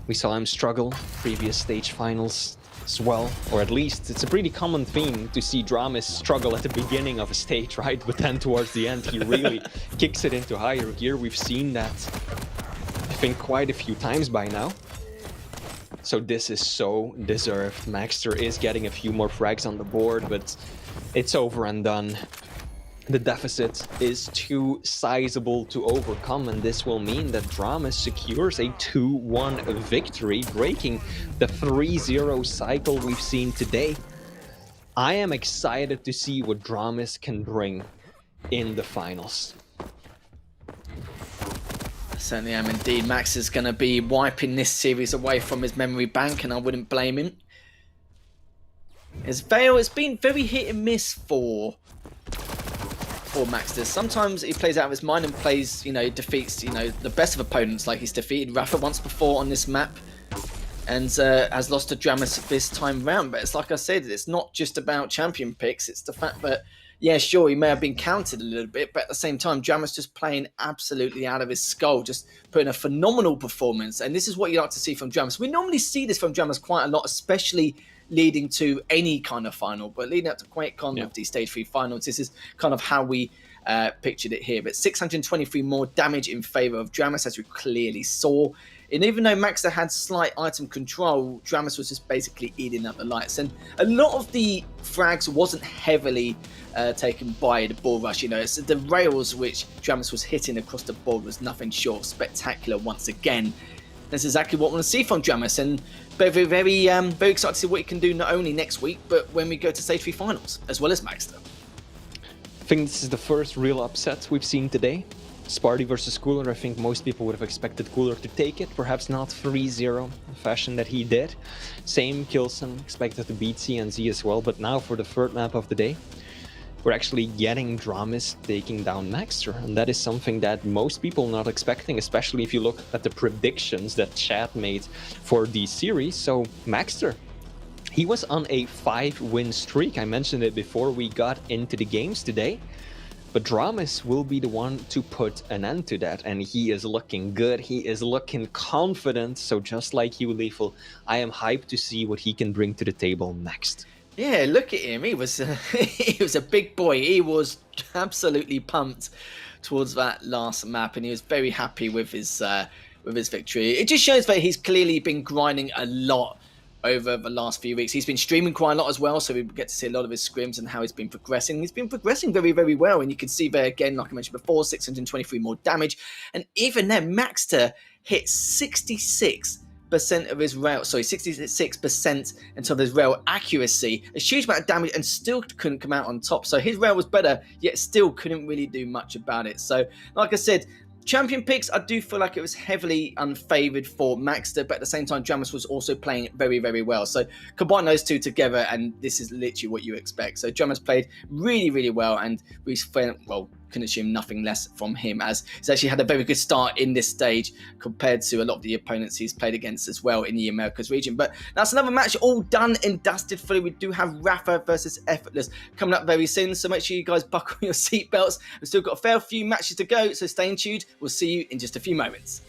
We saw him struggle previous stage finals as well, or at least it's a pretty common theme to see Dramus struggle at the beginning of a stage, right? But then towards the end he really kicks it into higher gear. We've seen that, I think, quite a few times by now. So this is so deserved. Maxter is getting a few more frags on the board, but it's over and done. The deficit is too sizable to overcome, and this will mean that Dramus secures a 2-1 victory, breaking the 3-0 cycle we've seen today. I am excited to see what Dramus can bring in the finals. I certainly am indeed. Max is going to be wiping this series away from his memory bank, and I wouldn't blame him. His Veil, it's been very hit and miss for Maxter. Sometimes he plays out of his mind and plays, defeats, the best of opponents. Like he's defeated Rafa once before on this map and has lost to Dramus this time round. But it's like I said, it's not just about champion picks. It's the fact that, yeah, sure, he may have been counted a little bit, but at the same time, Dramus just playing absolutely out of his skull, just putting a phenomenal performance. And this is what you like to see from Dramus. We normally see this from Dramus quite a lot, especially leading to any kind of final, but leading up to QuakeCon with the Stage 3 finals, this is kind of how we pictured it here. But 623 more damage in favour of Dramus, as we clearly saw. And even though Maxter had slight item control, Dramus was just basically eating up the lights. And a lot of the frags wasn't heavily taken by the Bull Rush. It's the rails which Dramus was hitting across the board was nothing short of spectacular once again. That's exactly what we want to see from Dramus, and very, very excited to see what he can do not only next week, but when we go to Stage 3 finals, as well as Maxter. I think this is the first real upset we've seen today. Sparty versus Cooler. I think most people would have expected Cooler to take it, perhaps not 3-0 the fashion that he did. Same Kilson, expected to beat CNZ as well, but now for the third map of the day. we're actually getting Dramis taking down Maxter, and that is something that most people not expecting, especially if you look at the predictions that chat made for the series. So Maxter, he was on a 5-win streak. I mentioned it before we got into the games today. But Dramis will be the one to put an end to that, and he is looking good, he is looking confident, so just like you, Lethal, I am hyped to see what he can bring to the table next. Yeah, look at him. He was he was a big boy. He was absolutely pumped towards that last map, and he was very happy with his victory. It just shows that he's clearly been grinding a lot over the last few weeks. He's been streaming quite a lot as well, so we get to see a lot of his scrims and how he's been progressing. He's been progressing very, very well, and you can see there again, like I mentioned before, 623 more damage, and even then, Maxter hit 66% of his rail, 66% until his rail accuracy, a huge amount of damage, and still couldn't come out on top. So his rail was better, yet still couldn't really do much about it. So, like I said, champion picks, I do feel like it was heavily unfavoured for Maxter, but at the same time, Dramis was also playing very, very well. So combine those two together, and this is literally what you expect. So Dramis played really, really well, and we can assume nothing less from him, as he's actually had a very good start in this stage compared to a lot of the opponents he's played against as well in the Americas region. But that's another match all done and dusted fully. We do have Rafa versus Effortless coming up very soon, so make sure you guys buckle your seatbelts. We've still got a fair few matches to go, so stay tuned. We'll see you in just a few moments.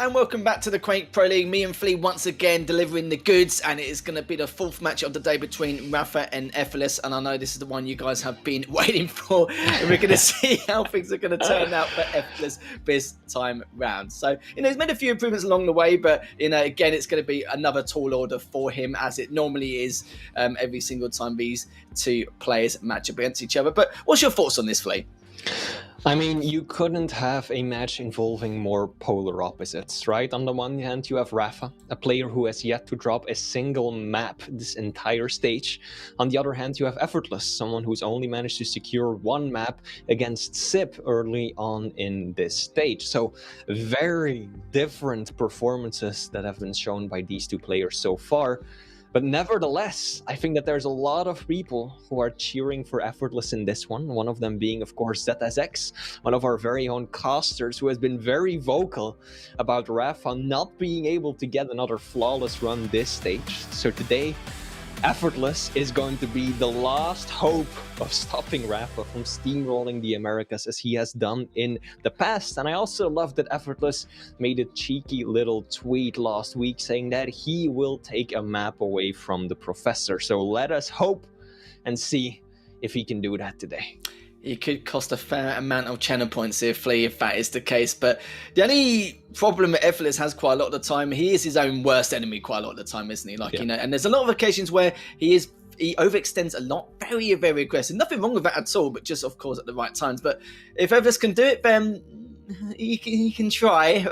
And welcome back to the Quake Pro League. Me and Flea once again delivering the goods, and it is going to be the fourth match of the day between Rafa and Effortless. And I know this is the one you guys have been waiting for, and we're going to see how things are going to turn out for Effortless this time round. So, he's made a few improvements along the way, but, again, it's going to be another tall order for him, as it normally is every single time these two players match up against each other. But what's your thoughts on this, Flea? I mean, you couldn't have a match involving more polar opposites, right? On the one hand, you have Rafa, a player who has yet to drop a single map this entire stage. On the other hand, you have Effortless, someone who's only managed to secure one map against Sip early on in this stage. So, very different performances that have been shown by these two players so far. But nevertheless, I think that there's a lot of people who are cheering for Effortless in this one. One of them being, of course, ZSX, one of our very own casters, who has been very vocal about Rafa not being able to get another flawless run this stage. So today, Effortless is going to be the last hope of stopping Rafa from steamrolling the Americas as he has done in the past. And I also love that Effortless made a cheeky little tweet last week saying that he will take a map away from the Professor. So let us hope and see if he can do that today. He could cost a fair amount of channel points here, Flea, if that is the case. But the only problem that Effortless has quite a lot of the time, he is his own worst enemy quite a lot of the time, isn't he? And there's a lot of occasions where he overextends a lot, very, very aggressive. Nothing wrong with that at all, but just, of course, at the right times. But if Effortless can do it, then he can try.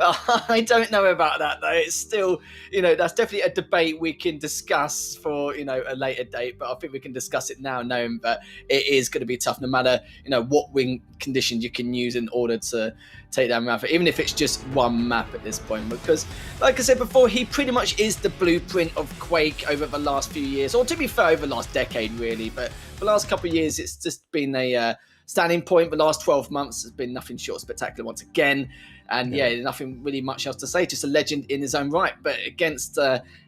I don't know about that, though. It's still, that's definitely a debate we can discuss for, a later date. But I think we can discuss it now, knowing that it is going to be tough, no matter, what wing conditions you can use in order to take down Rafa, even if it's just one map at this point. Because, like I said before, he pretty much is the blueprint of Quake over the last few years, or to be fair, over the last decade, really. But for the last couple of years, it's just been a standing point. The last 12 months has been nothing short of spectacular once again. And nothing really much else to say, just a legend in his own right. But against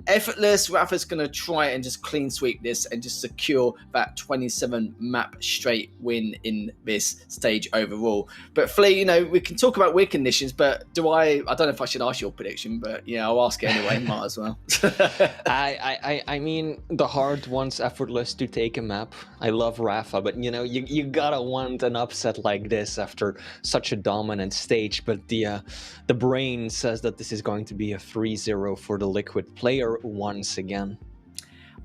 Effortless, Rafa's going to try and just clean sweep this and just secure that 27 map straight win in this stage overall. But Flea, we can talk about weird conditions, but I don't know if I should ask your prediction, but I'll ask it anyway, might as well. I mean, the hard one's Effortless to take a map. I love Rafa, but you gotta want an upset like this after such a dominant stage. But the brain says that this is going to be a 3-0 for the Liquid player once again.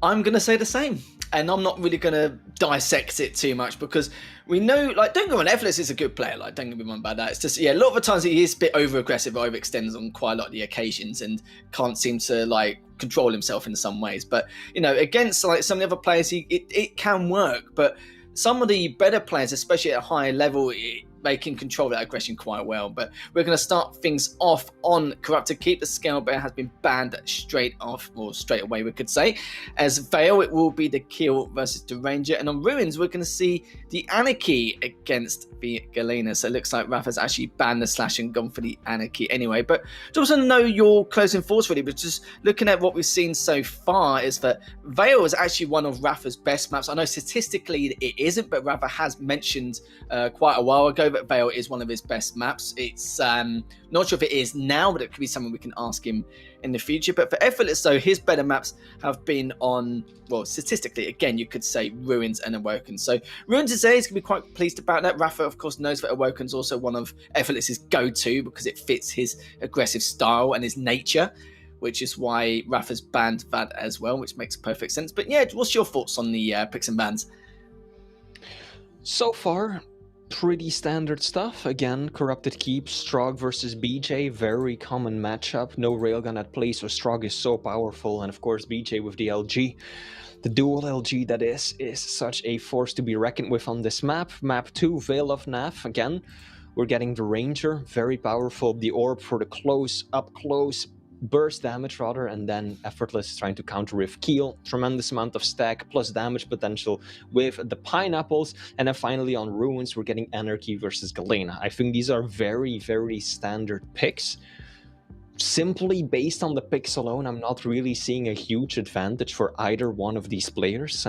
I'm going to say the same. And I'm not really going to dissect it too much, because we know, don't get me wrong, Effortless is a good player. Don't get me wrong about that. It's just, a lot of the times he is a bit over-aggressive, overextends on quite a lot of the occasions and can't seem to, control himself in some ways. But, against, some of the other players, it can work. But some of the better players, especially at a higher level, they can control that aggression quite well. But we're going to start things off on Corrupted Keep. The Scale Bear has been banned straight away, we could say. As Veil, it will be the Kill versus the Ranger. And on Ruins, we're going to see the Anarchy against the Galena. So it looks like Rafa's actually banned the Slash and gone for the Anarchy anyway. But to also know your closing thoughts, really, but just looking at what we've seen so far is that Veil is actually one of Rafa's best maps. I know statistically it isn't, but Rafa has mentioned quite a while ago that Veil is one of his best maps. It's not sure if it is now, but it could be something we can ask him in the future. But for Effortless, though, his better maps have been on, statistically, again, you could say Ruins and Awoken. So Ruins is there, he's going to be quite pleased about that. Rafa, of course, knows that Awoken's also one of Effortless's go-to because it fits his aggressive style and his nature, which is why Rafa's banned that as well, which makes perfect sense. But what's your thoughts on the picks and bans? So far, pretty standard stuff. Again, Corrupted Keep, Strog versus BJ, very common matchup. No railgun at play, so Strog is so powerful, and of course BJ with the LG. The dual LG that is such a force to be reckoned with on this map. Map 2, Veil of Nav. Again, we're getting the Ranger, very powerful. The Orb for the up close burst damage rather, and then Effortless trying to counter with Keel, tremendous amount of stack plus damage potential with the Pineapples, and then finally on Ruins we're getting Anarchy versus Galena. I think these are very, very standard picks. Simply based on the picks alone, I'm not really seeing a huge advantage for either one of these players.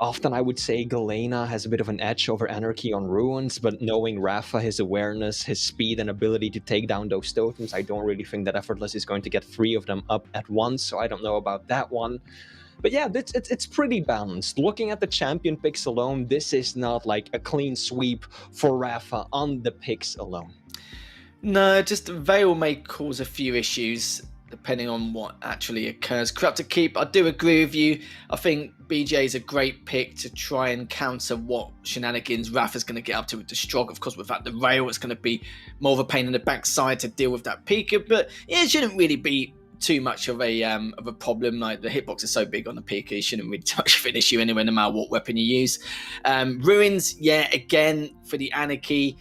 often I would say Galena has a bit of an edge over Anarchy on Ruins, but knowing Rafa, his awareness, his speed and ability to take down those totems, I don't really think that Effortless is going to get 3 of them up at once, so I don't know about that one. But yeah, it's pretty balanced. Looking at the champion picks alone, this is not like a clean sweep for Rafa on the picks alone. No, just Veil may cause a few issues depending on what actually occurs. Corrupted Keep, I do agree with you. I think BJ is a great pick to try and counter what shenanigans Rafa's going to get up to with the Strog. Of course, without the rail, it's going to be more of a pain in the backside to deal with that Pika, but it shouldn't really be too much of a problem. Like the hitbox is so big on the Pika, it shouldn't really be much of an issue anyway, no matter what weapon you use. Ruins, yeah, again, for the Anarchy,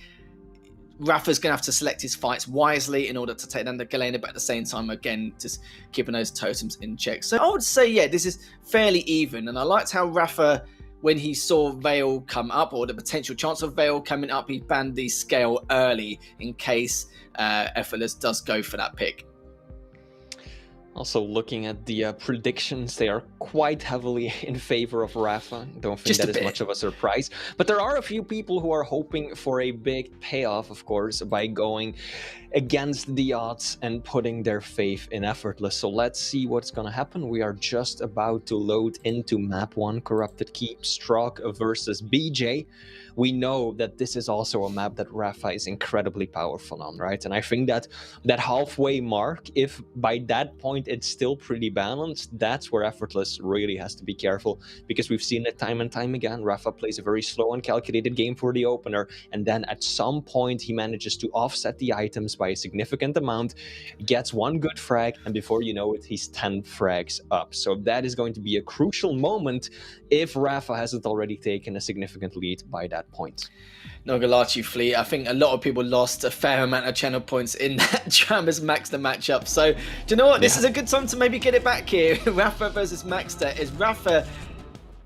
Rafa's going to have to select his fights wisely in order to take down the Galena, but at the same time, again, just keeping those totems in check. So I would say, yeah, this is fairly even. And I liked how Rafa, when he saw Veil come up, or the potential chance of Veil coming up, he banned the scale early in case Effortless does go for that pick. Also, looking at the predictions, they are quite heavily in favor of Rafa. Don't think that is much of a surprise. But there are a few people who are hoping for a big payoff, of course, by going against the odds and putting their faith in Effortless. So let's see what's going to happen. We are just about to load into map 1, Corrupted Keep, Strog versus BJ. We know that this is also a map that Rafa is incredibly powerful on, right? And I think that halfway mark, if by that point it's still pretty balanced, that's where Effortless really has to be careful, because we've seen it time and time again. Rafa plays a very slow and calculated game for the opener, and then at some point he manages to offset the items by a significant amount, gets one good frag, and before you know it, he's 10 frags up. So that is going to be a crucial moment if Rafa hasn't already taken a significant lead by that point. Not gonna lie to you, Fleet, I think a lot of people lost a fair amount of channel points in that Trammers Maxter matchup. So, do you know what? This is a good time to maybe get it back here. Rafa versus Maxter. Is Rafa,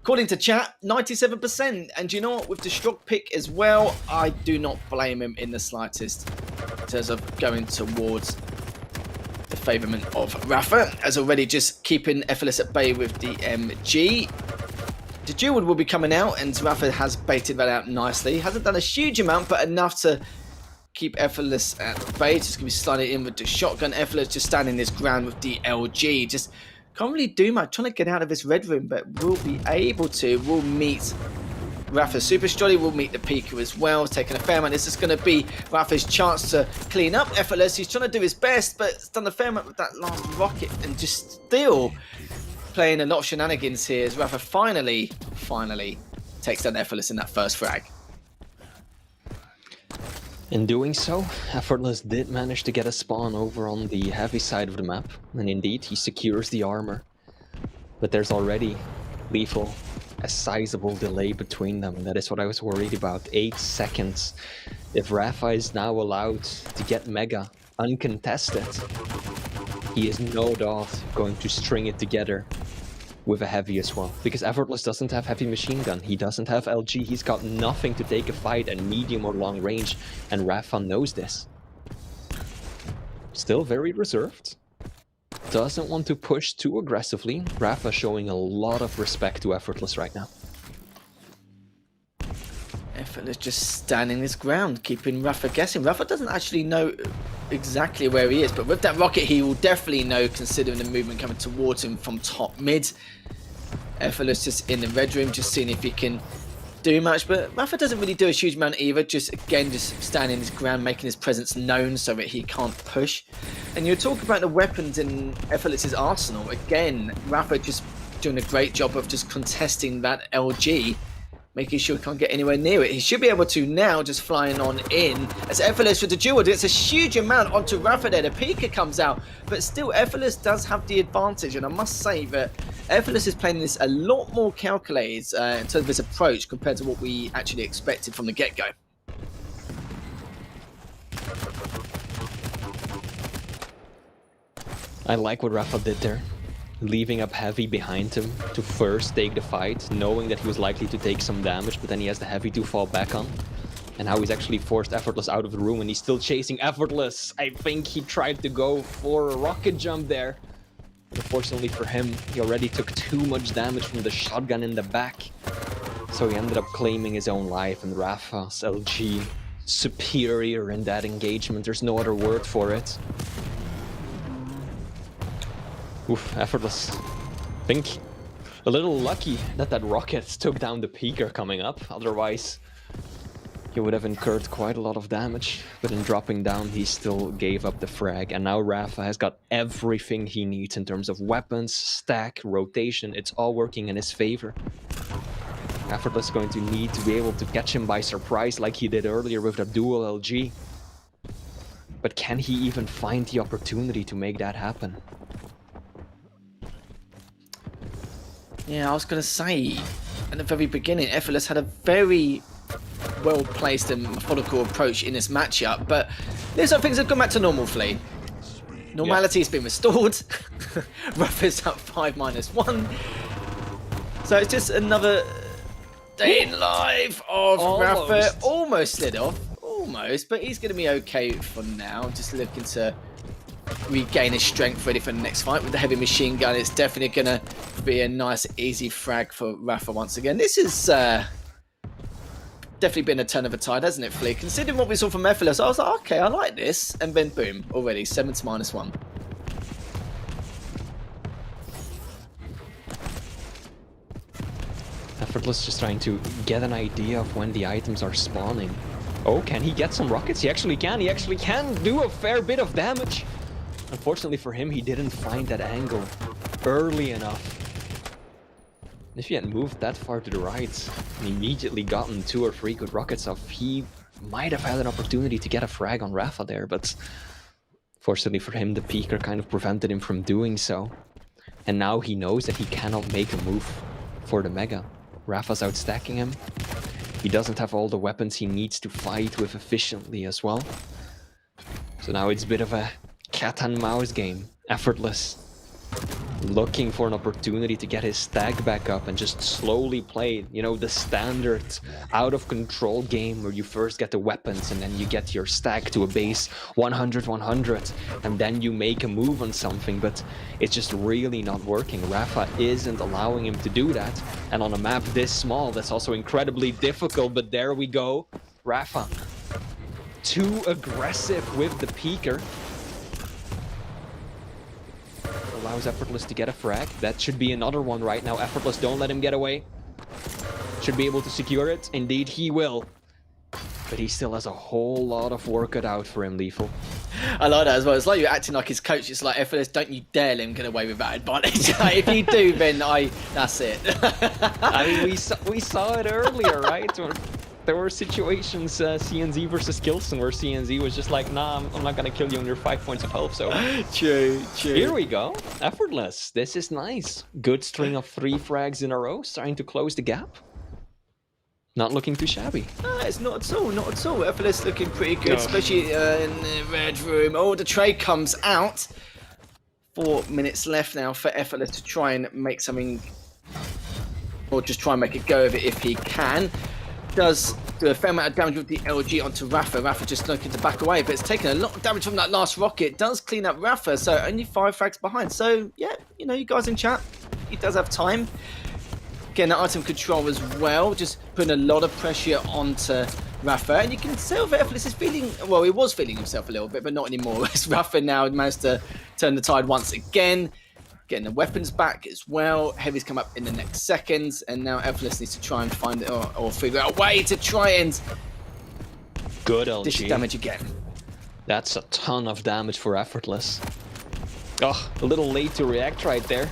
according to chat, 97%. And do you know what? With the Strog pick as well, I do not blame him in the slightest in terms of going towards the favourment of Rafa, as already just keeping Effortless at bay with the MG. The duel will be coming out, and Rafa has baited that out nicely. Hasn't done a huge amount, but enough to keep Effortless at bay. Just going to be sliding in with the shotgun. Effortless just standing his ground with the LG. Just can't really do much. Trying to get out of this red room, but will be able to. We'll meet Rafa's Super Strolly. We'll meet the Pika as well. Taking a fair amount. This is going to be Rafa's chance to clean up Effortless. He's trying to do his best, but it's done a fair amount with that last rocket, and just still playing a lot of shenanigans here as Rafa finally takes down Effortless in that first frag. In doing so, Effortless did manage to get a spawn over on the heavy side of the map, and indeed he secures the armor. But there's already lethal, a sizable delay between them, and that is what I was worried about. 8 seconds. If Rafa is now allowed to get Mega uncontested, he is no doubt going to string it together with a heavy as well, because Effortless doesn't have heavy machine gun, he doesn't have LG, he's got nothing to take a fight at medium or long range, and Rafa knows this. Still very reserved, doesn't want to push too aggressively. Rafa showing a lot of respect to Effortless right now. Effortless just standing his ground, keeping Rafa guessing. Rafa doesn't actually know exactly where he is, but with that rocket he will definitely know, considering the movement coming towards him from top mid. Effortless just in the red room, just seeing if he can do much, but Rafa doesn't really do a huge amount either, just standing his ground, making his presence known so that he can't push. And you talk about the weapons in Effortless's arsenal, again, Rafa just doing a great job of just contesting that LG, making sure he can't get anywhere near it. He should be able to now, just flying on in. As Effortless with the duel, it's a huge amount onto Rafa there. The Pika comes out, but still Effortless does have the advantage. And I must say that Effortless is playing this a lot more calculated in terms of his approach compared to what we actually expected from the get-go. I like what Rafa did there. Leaving up heavy behind him to first take the fight, knowing that he was likely to take some damage, but then he has the heavy to fall back on. And now he's actually forced Effortless out of the room, and he's still chasing Effortless. I think he tried to go for a rocket jump there. But unfortunately for him, he already took too much damage from the shotgun in the back. So he ended up claiming his own life, and Rafa's LG superior in that engagement. There's no other word for it. Oof, effortless. Think a little lucky that that rocket took down the peaker coming up. Otherwise, he would have incurred quite a lot of damage. But in dropping down, he still gave up the frag. And now Rafa has got everything he needs in terms of weapons, stack, rotation. It's all working in his favor. Effortless going to need to be able to catch him by surprise like he did earlier with the dual LG. But can he even find the opportunity to make that happen? Yeah, I was going to say, at the very beginning, Effortless had a very well-placed and methodical approach in this matchup, but looks like things have gone back to normal, Flea. Normality has been restored. Rafa's up 5-1. So it's just another day in life of Rafa. Almost slid off. Almost, but he's going to be okay for now. Just looking to regain his strength ready for the next fight with the heavy machine gun. It's definitely going to be a nice, easy frag for Rafa once again. This is definitely been a turn of a tide, hasn't it, Flea? Considering what we saw from Effortless, I was like, okay, I like this. And then, boom, already 7 to -1. Effortless just trying to get an idea of when the items are spawning. Oh, can he get some rockets? He actually can. He actually can do a fair bit of damage. Unfortunately for him, he didn't find that angle early enough. If he had moved that far to the right and immediately gotten 2 or 3 good rockets off, he might have had an opportunity to get a frag on Rafa there, but fortunately for him, the peaker kind of prevented him from doing so. And now he knows that he cannot make a move for the Mega. Rafa's outstacking him. He doesn't have all the weapons he needs to fight with efficiently as well. So now it's a bit of a cat and mouse game. Effortless looking for an opportunity to get his stack back up and just slowly play, you know, the standard out of control game where you first get the weapons and then you get your stack to a base 100-100 and then you make a move on something, but it's just really not working. Rafa isn't allowing him to do that, and on a map this small that's also incredibly difficult. But there we go, Rafa too aggressive with the peaker. Allows Effortless to get a frag. That should be another one right now. Effortless, don't let him get away. Should be able to secure it. Indeed, he will. But he still has a whole lot of work cut out for him, Lethal. I like that as well. It's like you're acting like his coach. It's like, Effortless, don't you dare let him get away with that advantage. If you do, then that's it. I mean, we saw it earlier, right? There were situations, CNZ versus Kilson, where CNZ was just like, nah, I'm not gonna kill you on your 5 points of health, so... True. Here we go. Effortless. This is nice. Good string of 3 frags in a row, starting to close the gap. Not looking too shabby. No, it's not at all, not at all. Effortless looking pretty good, especially in the red room. Oh, the trade comes out. 4 minutes left now for Effortless to try and make something... or just try and make a go of it if he can. Does do a fair amount of damage with the LG onto Rafa. Rafa just looking to back away, but it's taken a lot of damage from that last rocket. Does clean up Rafa, so only 5 frags behind. So, yeah, you know, you guys in chat, he does have time. Getting that item control as well, just putting a lot of pressure onto Rafa. And you can tell that Effortless is feeling, well, he was feeling himself a little bit, but not anymore. As Rafa now managed to turn the tide once again. Getting the weapons back as well. Heavy's come up in the next seconds, and now Effortless needs to try and find it or figure out a way to try and good LG. dish damage again. That's a ton of damage for Effortless. Oh, a little late to react right there.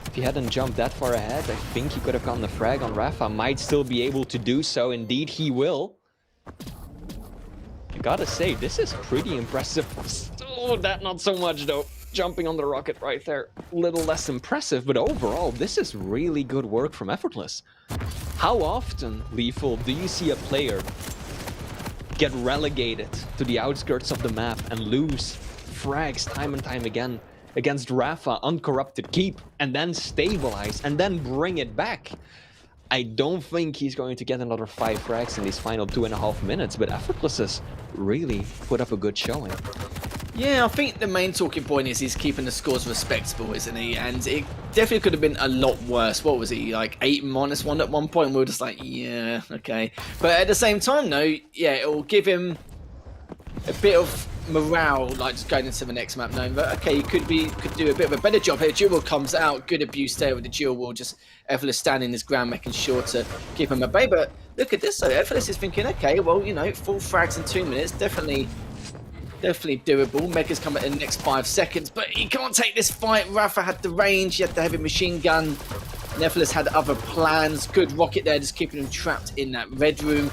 If he hadn't jumped that far ahead, I think he could have gotten the frag on Rafa. Might still be able to do so. Indeed, he will. I gotta say, this is pretty impressive. Oh, that not so much though. Jumping on the rocket right there, a little less impressive, but overall, this is really good work from Effortless. How often, Lethal, do you see a player get relegated to the outskirts of the map and lose frags time and time again against Rafa, uncorrupted keep, and then stabilize, and then bring it back? I don't think he's going to get another 5 frags in these final 2.5 minutes, but Effortless has really put up a good showing. Yeah, I think the main talking point is he's keeping the scores respectable, isn't he? And it definitely could have been a lot worse. What was he, like 8-1 at one point? We were just like, yeah, okay. But at the same time, though, yeah, it will give him a bit of morale, like just going into the next map, knowing that okay, you could do a bit of a better job here. Dual comes out, good abuse there with the dual wall, just Effortless standing his ground, making sure to keep him at bay. But look at this, though, Effortless is thinking, okay, well, you know, 4 frags in 2 minutes, definitely doable. Mega's coming in the next 5 seconds, but he can't take this fight. Rafa had the range, he had the heavy machine gun. Nephilis had other plans. Good rocket there, just keeping him trapped in that red room.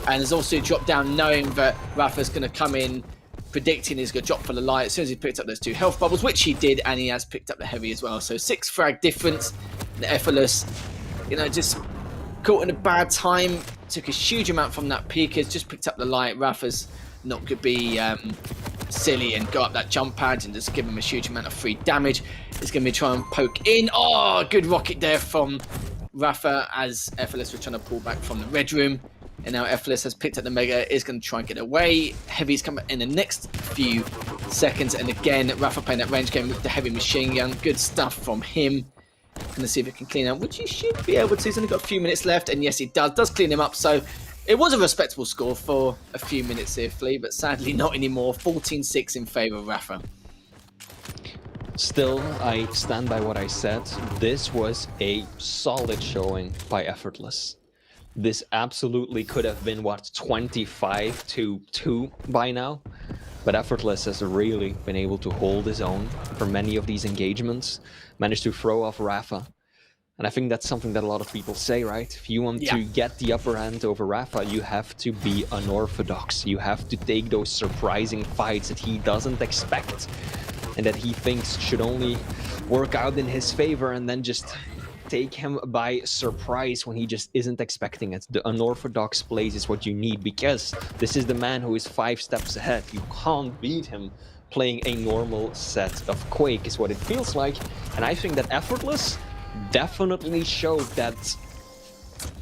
And there's also a drop down, knowing that Rafa's going to come in, predicting he's going to drop for the light as soon as he picked up those 2 health bubbles, which he did, and he has picked up the heavy as well. So 6 frag difference. Nephilis, you know, just caught in a bad time. Took a huge amount from that peak. Has just picked up the light. Rafa's not going to be silly and go up that jump pad and just give him a huge amount of free damage. He's going to be trying to poke in. Oh, good rocket there from Rafa as Effortless was trying to pull back from the red room. And now Effortless has picked up the Mega, is going to try and get away. Heavy's coming in the next few seconds. And again, Rafa playing that range game with the heavy machine gun. Good stuff from him. Going to see if it can clean up, which he should be able to. He's only got a few minutes left. And yes, he does clean him up. So it was a respectable score for a few minutes here, Flea, but sadly not anymore. 14-6 in favour of Rafa. Still, I stand by what I said. This was a solid showing by Effortless. This absolutely could have been, what, 25-2 by now? But Effortless has really been able to hold his own for many of these engagements, managed to throw off Rafa. And I think that's something that a lot of people say, right? If you want to get the upper hand over Rafa, you have to be unorthodox. You have to take those surprising fights that he doesn't expect and that he thinks should only work out in his favor, and then just take him by surprise when he just isn't expecting it. The unorthodox plays is what you need, because this is the man who is 5 steps ahead. You can't beat him playing a normal set of Quake, is what it feels like. And I think that Effortless definitely showed that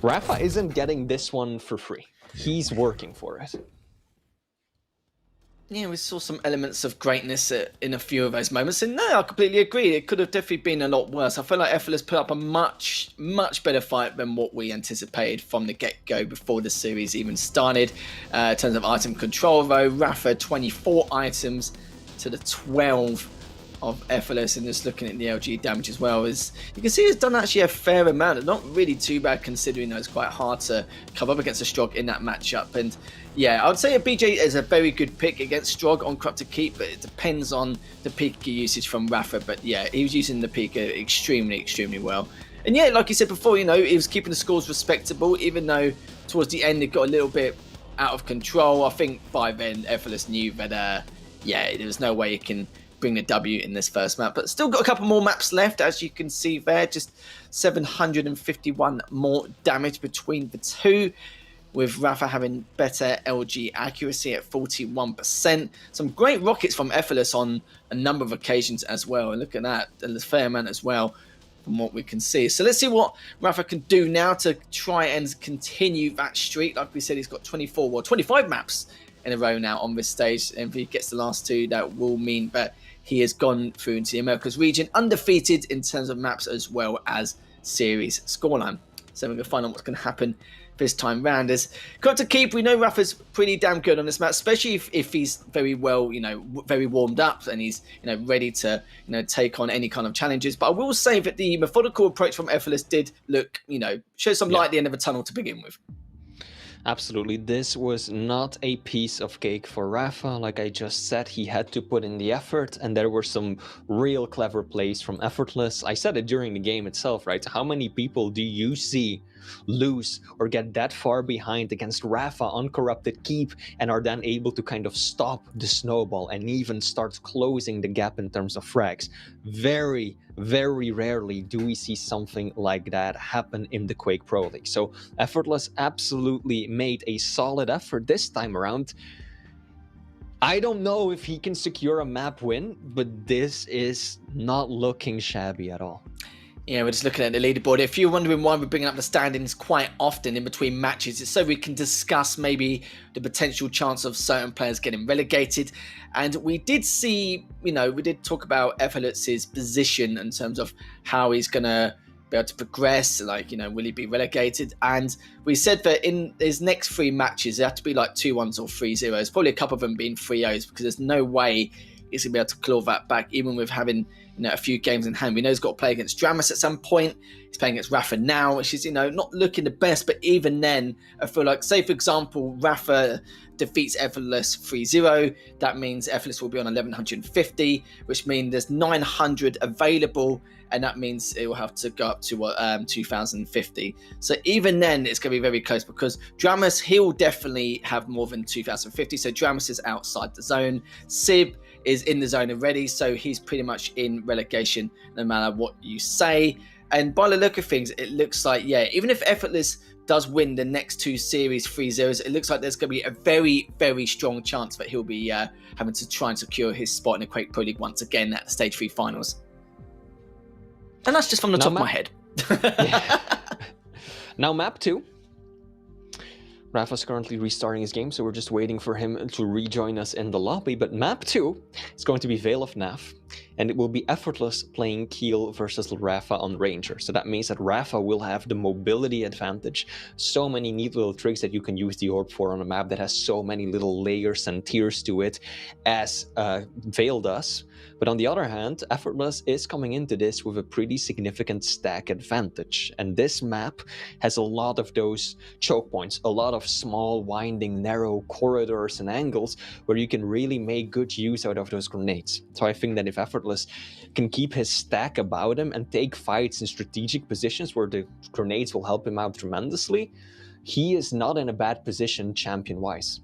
Rafa isn't getting this one for free. He's working for it. Yeah, we saw some elements of greatness in a few of those moments. And no, I completely agree. It could have definitely been a lot worse. I feel like Effortless put up a much better fight than what we anticipated from the get-go before the series even started. In terms of item control, though, Rafa 24 items to the 12 of Effortless, and just looking at the LG damage as well, is you can see he's done actually a fair amount. It's not really too bad considering that it's quite hard to come up against a Strog in that matchup. And yeah, I would say a BJ is a very good pick against Strog on Corrupted Keep, but it depends on the Pika usage from Rafa. But yeah, he was using the Pika extremely well. And yeah, like you said before, you know, he was keeping the scores respectable, even though towards the end it got a little bit out of control. I think by then Effortless knew that yeah, there was no way he can bring the W in this first map, but still got a couple more maps left, as you can see there. Just 751 more damage between the two, with Rafa having better LG accuracy at 41%. Some great rockets from Effortless on a number of occasions as well, and look at that, a fair amount as well from what we can see. So let's see what Rafa can do now to try and continue that streak. Like we said, he's got 25 maps in a row now on this stage, and if he gets the last 2, that will mean that he has gone through into the Americas region undefeated in terms of maps as well as series scoreline. So we're going to find out what's going to happen this time round. As Corrupted Keep, we know Rafa's pretty damn good on this map, especially if he's very well, you know, very warmed up and he's, you know, ready to, you know, take on any kind of challenges. But I will say that the methodical approach from Effortless did look, you know, show some light at the end of a tunnel to begin with. Absolutely, this was not a piece of cake for Rafa. Like I just said, he had to put in the effort, and there were some real clever plays from Effortless. I said it during the game itself, right? How many people do you see lose or get that far behind against Rafa on Corrupted Keep and are then able to kind of stop the snowball and even start closing the gap in terms of frags? Very rarely do we see something like that happen in the Quake Pro League. So Effortless absolutely made a solid effort this time around. I don't know if he can secure a map win, but this is not looking shabby at all. Yeah, we're just looking at the leaderboard. If you're wondering why we're bringing up the standings quite often in between matches, it's so we can discuss maybe the potential chance of certain players getting relegated. And we did see, we did talk about Effortless's position in terms of how he's going to be able to progress, will he be relegated? And we said that in his next 3 matches, they have to be like 2-1s or 3-0s, probably a couple of them being 3-0s, because there's no way he's going to be able to claw that back, even with having a few games in hand. We know he's got to play against Dramus at some point. He's playing against Rafa now, which is, not looking the best. But even then, I feel like, say, for example, Rafa defeats Effortless 3-0. That means Effortless will be on 1150, which means there's 900 available. And that means it will have to go up to 2050. So even then, it's going to be very close, because Dramus, he'll definitely have more than 2050. So Dramus is outside the zone. Sib is in the zone already, so he's pretty much in relegation no matter what you say. And by the look of things, it looks like, even if Effortless does win the next 2 series 3-0s, it looks like there's going to be a very, very strong chance that he'll be having to try and secure his spot in the Quake Pro League once again at the Stage 3 finals. And that's just from the top of my head. Now map 2. Rafa's currently restarting his game, so we're just waiting for him to rejoin us in the lobby. But map 2 is going to be Veil of Nav, and it will be Effortless playing Keel versus Rafa on Ranger. So that means that Rafa will have the mobility advantage. So many neat little tricks that you can use the orb for on a map that has so many little layers and tiers to it, as Veil does. But on the other hand, Effortless is coming into this with a pretty significant stack advantage. And this map has a lot of those choke points, a lot of small, winding, narrow corridors and angles where you can really make good use out of those grenades. So I think that if Effortless can keep his stack about him and take fights in strategic positions where the grenades will help him out tremendously, he is not in a bad position champion-wise.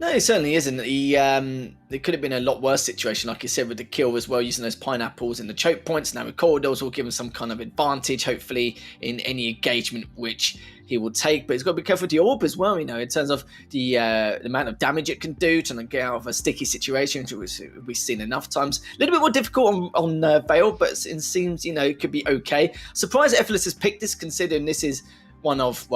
No, he certainly isn't. It could have been a lot worse situation, like you said, with the kill as well, using those pineapples in the choke points. Now with corridors will give him some kind of advantage, hopefully, in any engagement which he will take. But he's got to be careful with the orb as well, in terms of the amount of damage it can do, trying to get out of a sticky situation, which we've seen enough times. A little bit more difficult on Veil, but it seems, it could be okay. Surprised Effortless has picked this, considering this is one of,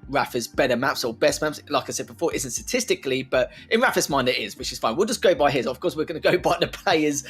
Rafa's better maps or best maps. Like I said before, it isn't statistically, but in Rafa's mind it is, which is fine. We'll just go by his. Of course, we're going to go by the players'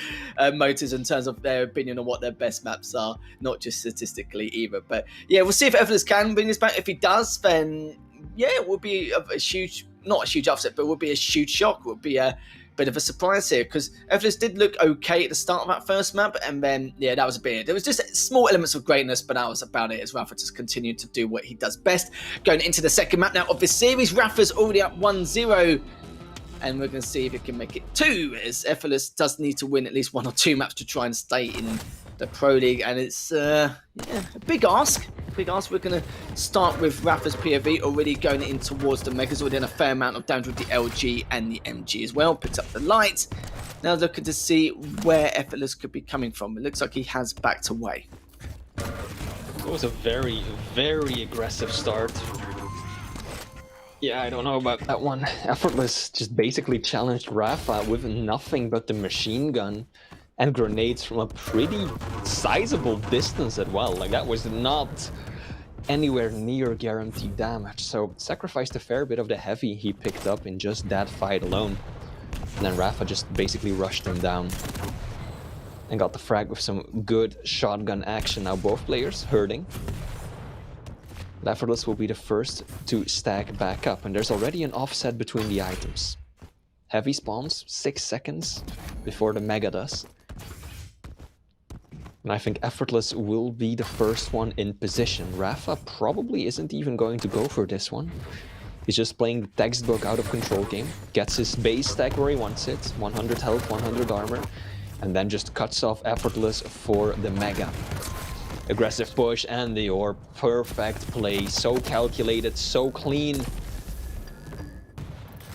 motives in terms of their opinion on what their best maps are, not just statistically either. But yeah, we'll see if Effortless can bring this back. If he does, then it will be a huge, not a huge upset, but it will be a huge shock. It will be a bit of a surprise here, because Effortless did look okay at the start of that first map, and then that was a bit. There was just small elements of greatness, but that was about it, as Rafa just continued to do what he does best. Going into the second map now of this series, Rafa's already up 1-0, and we're going to see if he can make it 2, as Effortless does need to win at least 1 or 2 maps to try and stay in the Pro League, and it's a big ask. We're going to start with Rafa's POV, already going in towards the Megas, already done a fair amount of damage with the LG and the MG as well. Picks up the light. Now looking to see where Effortless could be coming from. It looks like he has backed away. It was a very, very aggressive start. Yeah, I don't know about that one. Effortless just basically challenged Rafa with nothing but the machine gun and grenades from a pretty sizable distance as well. Like, that was not anywhere near guaranteed damage. So sacrificed a fair bit of the heavy he picked up in just that fight alone. And then Rafa just basically rushed him down and got the frag with some good shotgun action. Now both players hurting. Effortless will be the first to stack back up, and there's already an offset between the items. Heavy spawns 6 seconds before the Mega does. And I think Effortless will be the first one in position. Rafa probably isn't even going to go for this one. He's just playing the textbook out of control game. Gets his base stack where he wants it. 100 health, 100 armor. And then just cuts off Effortless for the Mega. Aggressive push and the orb. Perfect play. So calculated, so clean.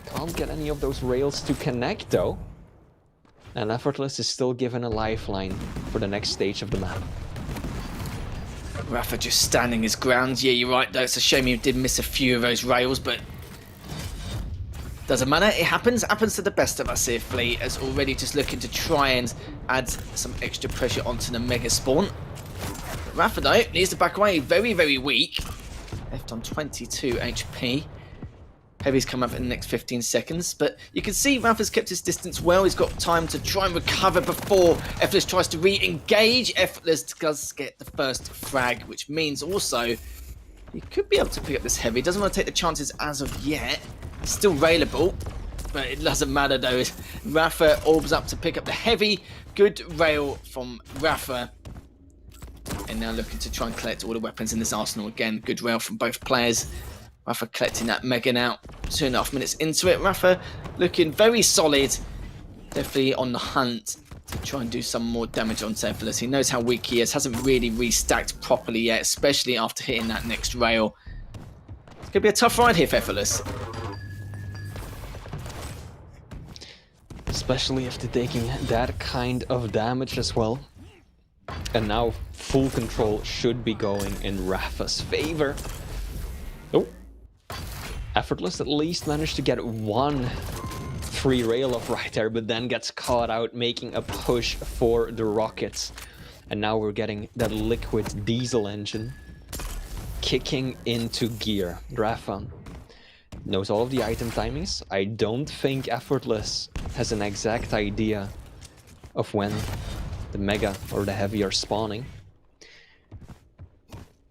Can't get any of those rails to connect though. And Effortless is still given a lifeline for the next stage of the map. Rafa just standing his ground. Yeah, you're right though. It's a shame he did miss a few of those rails, but doesn't matter. It happens. It happens to the best of us here. Fleet is already just looking to try and add some extra pressure onto the Mega spawn. Rafa though needs to back away. Very, very weak. Left on 22 HP. Heavy's come up in the next 15 seconds, but you can see Rafa's kept his distance well. He's got time to try and recover before Effortless tries to re-engage. Effortless does get the first frag, which means also he could be able to pick up this Heavy. Doesn't want to take the chances as of yet. It's still railable, but it doesn't matter though. Rafa orbs up to pick up the Heavy. Good rail from Rafa. And now looking to try and collect all the weapons in this arsenal again. Good rail from both players. Rafa collecting that Mega now. 2.5 minutes into it. Rafa looking very solid. Definitely on the hunt to try and do some more damage on Effortless. He knows how weak he is. Hasn't really restacked properly yet, especially after hitting that next rail. It's going to be a tough ride here for Effortless. Especially after taking that kind of damage as well. And now full control should be going in Rafa's favor. Oh. Effortless at least managed to get one free rail off right there, but then gets caught out making a push for the rockets. And now we're getting that liquid diesel engine kicking into gear. Rafa knows all of the item timings. I don't think Effortless has an exact idea of when the Mega or the Heavy are spawning.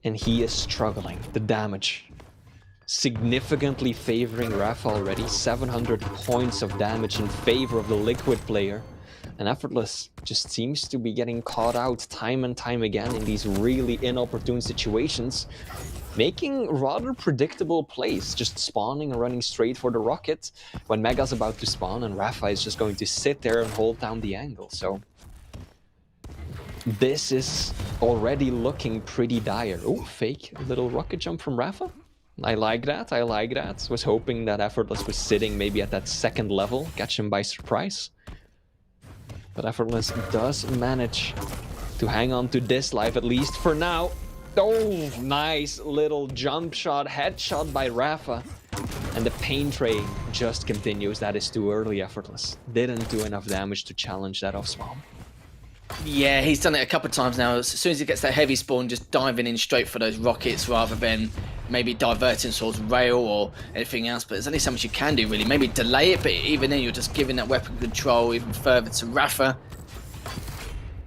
And he is struggling. The damage significantly favoring Rafa already. 700 points of damage in favor of the Liquid player. And Effortless just seems to be getting caught out time and time again in these really inopportune situations, making rather predictable plays, just spawning and running straight for the rocket when Mega's about to spawn and Rafa is just going to sit there and hold down the angle. So this is already looking pretty dire. Oh, fake little rocket jump from Rafa. I like that, I like that. Was hoping that Effortless was sitting maybe at that second level, catch him by surprise. But Effortless does manage to hang on to this life, at least for now. Oh, nice little jump shot, headshot by Rafa. And the pain train just continues. That is too early, Effortless. Didn't do enough damage to challenge that off spawn. Yeah, he's done it a couple of times now. As soon as he gets that heavy spawn, just diving in straight for those rockets rather than maybe diverting towards rail or anything else. But there's only so much you can do, really. Maybe delay it, but even then, you're just giving that weapon control even further to Rafa.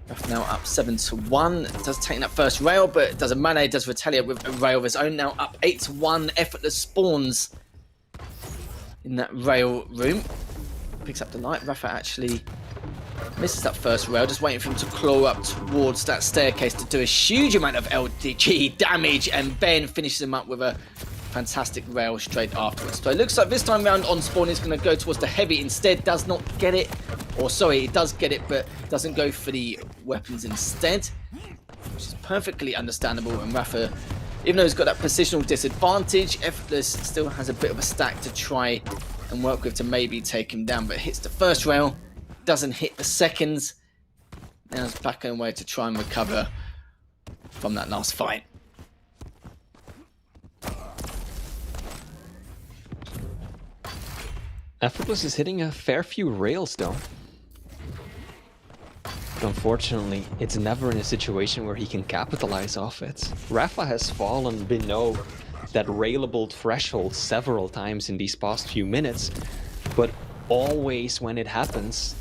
Rafa now up 7-1. Does take that first rail, but it doesn't matter. He does retaliate with a rail of his own. Now up 8-1. Effortless spawns in that rail room. Picks up the light. Rafa actually misses that first rail, just waiting for him to claw up towards that staircase to do a huge amount of LDG damage, and Ben finishes him up with a fantastic rail straight afterwards. So it looks like this time round on spawn is going to go towards the heavy instead, does not get it, or sorry, it does get it, but doesn't go for the weapons instead, which is perfectly understandable. And Rafa, even though he's got that positional disadvantage, Effortless still has a bit of a stack to try and work with to maybe take him down, but hits the first rail, doesn't hit the seconds. Now it's back on the way to try and recover from that last fight. Effortless is hitting a fair few rails though. But unfortunately, it's never in a situation where he can capitalize off it. Rafa has fallen below that railable threshold several times in these past few minutes, but always when it happens,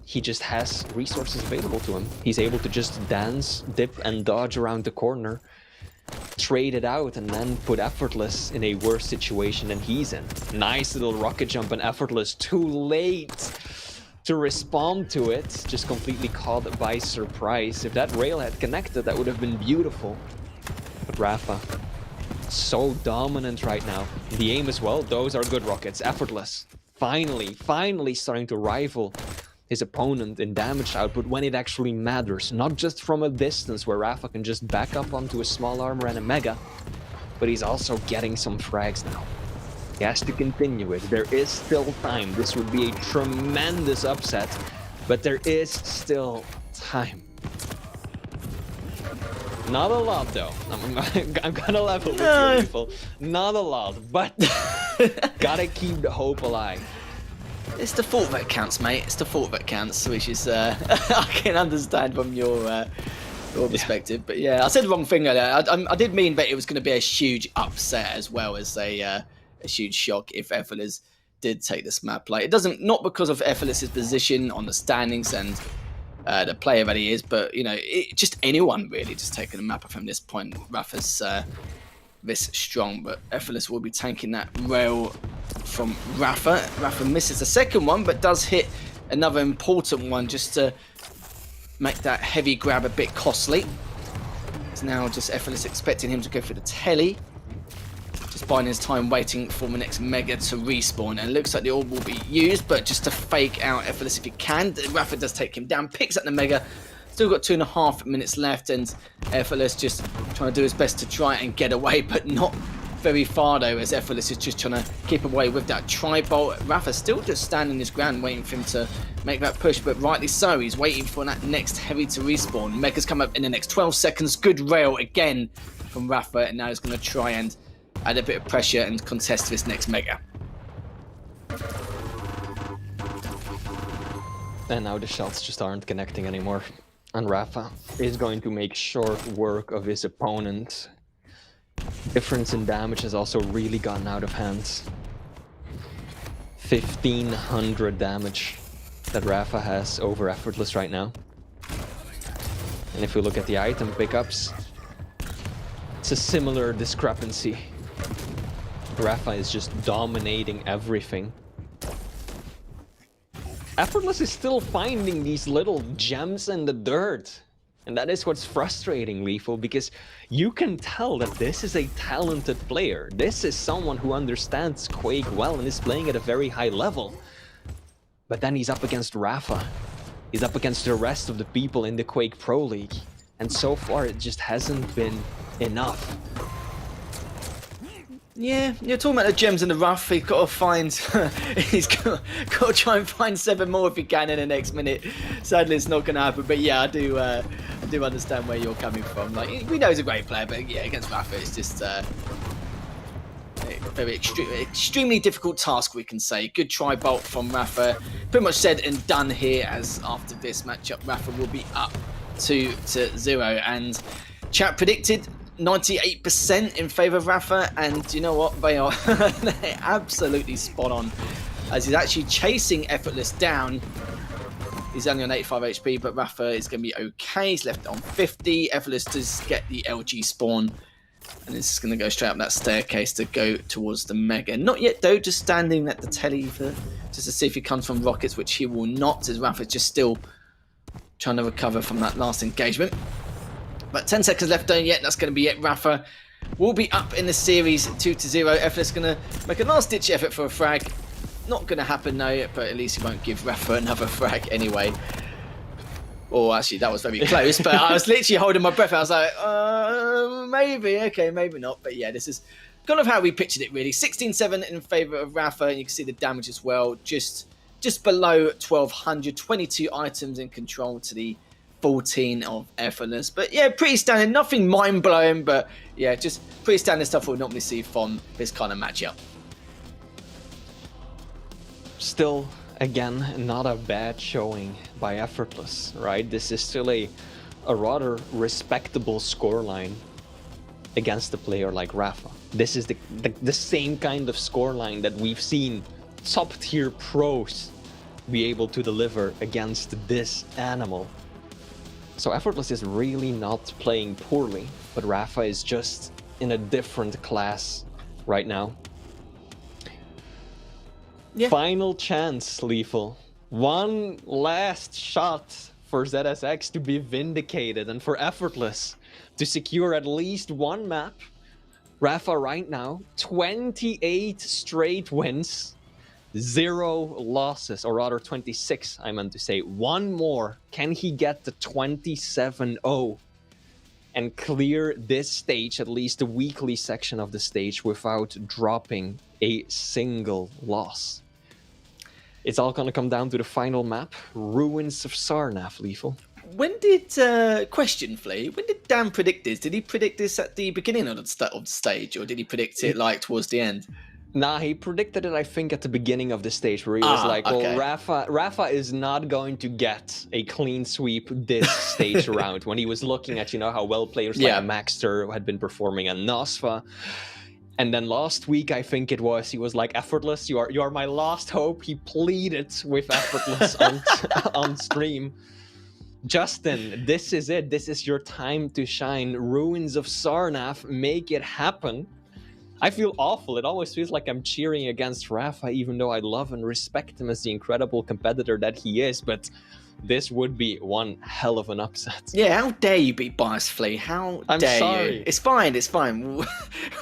he just has resources available to him. He's able to just dance, dip, and dodge around the corner, trade it out, and then put Effortless in a worse situation than he's in. Nice little rocket jump, and Effortless too late to respond to it. Just completely caught by surprise. If that rail had connected, that would have been beautiful. But Rafa, so dominant right now. The aim as well, those are good rockets. Effortless, finally starting to rival his opponent in damage output when it actually matters. Not just from a distance where Rafa can just back up onto a small armor and a Mega, but he's also getting some frags now. He has to continue it. There is still time. This would be a tremendous upset, but there is still time. Not a lot though. I'm gonna level with you people. Not a lot, but gotta keep the hope alive. It's the thought that counts, mate. It's the thought that counts, which is I can understand from your your perspective. But yeah, I said the wrong thing earlier. I did mean that it was going to be a huge upset as well as a huge shock if Effortless did take this map. Like, it doesn't, not because of Effortless's position on the standings and the player that he is, but you know, just anyone really just taking the map from this point. Rafa's this strong, but Effortless will be tanking that rail from Rafa. Rafa misses the second one, but does hit another important one just to make that heavy grab a bit costly. It's now just Effortless expecting him to go for the telly. Just biding his time waiting for the next Mega to respawn. And it looks like the orb will be used, but just to fake out Effortless if he can. Rafa does take him down, picks up the Mega. Still got 2.5 minutes left, and Effortless just trying to do his best to try and get away, but not very far though, as Effortless is just trying to keep away with that tri-bolt. Rafa still just standing his ground, waiting for him to make that push, but rightly so. He's waiting for that next heavy to respawn. Mega's come up in the next 12 seconds. Good rail again from Rafa, and now he's going to try and add a bit of pressure and contest this next Mega. And now the shots just aren't connecting anymore. And Rafa is going to make short work of his opponent. Difference in damage has also really gotten out of hand. 1500 damage that Rafa has over Effortless right now. And if we look at the item pickups, it's a similar discrepancy. Rafa is just dominating everything. Effortless is still finding these little gems in the dirt. And that is what's frustrating, Lethal, because you can tell that this is a talented player. This is someone who understands Quake well and is playing at a very high level. But then he's up against Rafa. He's up against the rest of the people in the Quake Pro League. And so far, it just hasn't been enough. Yeah, you're talking about the gems in the rough. He's got to find, he's got to try and find 7 more if he can in the next minute. Sadly, it's not going to happen. But yeah, I do understand where you're coming from. Like, we know he's a great player, but yeah, against Rafa, it's just a very extremely difficult task, we can say. Good try bolt from Rafa. Pretty much said and done here, as after this matchup, Rafa will be up 2-0. And chat predicted 98% in favour of Rafa, and you know what? They are they're absolutely spot on, as he's actually chasing Effortless down. He's only on 85 HP, but Rafa is going to be okay. He's left on 50. Effortless does get the LG spawn, and it's going to go straight up that staircase to go towards the Mega. Not yet though, just standing at the telly for just to see if he comes from rockets, which he will not, as Rafa's just still trying to recover from that last engagement. But 10 seconds left, don't yet. That's going to be it. Rafa will be up in the series 2-0. Effortless going to make a last-ditch effort for a frag. Not going to happen though, but at least he won't give Rafa another frag anyway. Or actually, that was very close. But I was literally holding my breath. I was like, maybe, okay, maybe not. But yeah, this is kind of how we pictured it, really. 16-7 in favour of Rafa, and you can see the damage as well. Just below 1,200. 22 items in control to the 14 of Effortless. But yeah, pretty standard, nothing mind-blowing, but yeah, just pretty standard stuff we'll normally see from this kind of matchup. Still, again, not a bad showing by Effortless, right? This is still a rather respectable scoreline against a player like Rafa. This is the same kind of scoreline that we've seen top-tier pros be able to deliver against this animal. So Effortless is really not playing poorly, but Rafa is just in a different class right now. Yeah. Final chance, Lethal. One last shot for ZSX to be vindicated and for Effortless to secure at least one map. Rafa right now, 28 straight wins, 0 losses, or rather 26, I meant to say. One more. Can he get the 27-0 and clear this stage, at least the weekly section of the stage, without dropping a single loss? It's all going to come down to the final map, Ruins of Sarnath, Lethal. When did, question Flea, when did Dan predict this? Did he predict this at the beginning of the stage, or did he predict it like towards the end? Nah, he predicted it, I think, at the beginning of the stage, where he was like, well, okay. Rafa is not going to get a clean sweep this stage round, when he was looking at, you know, how well players like Maxter had been performing and Nosfa. And then last week, I think it was, he was like, Effortless, you are my last hope. He pleaded with Effortless on stream. Justin, this is it. This is your time to shine. Ruins of Sarnath, make it happen. I feel awful. It always feels like I'm cheering against Rafa, even though I love and respect him as the incredible competitor that he is. But this would be one hell of an upset. Yeah, how dare you beat Bias Flea? How I'm dare sorry. you? It's fine, it's fine.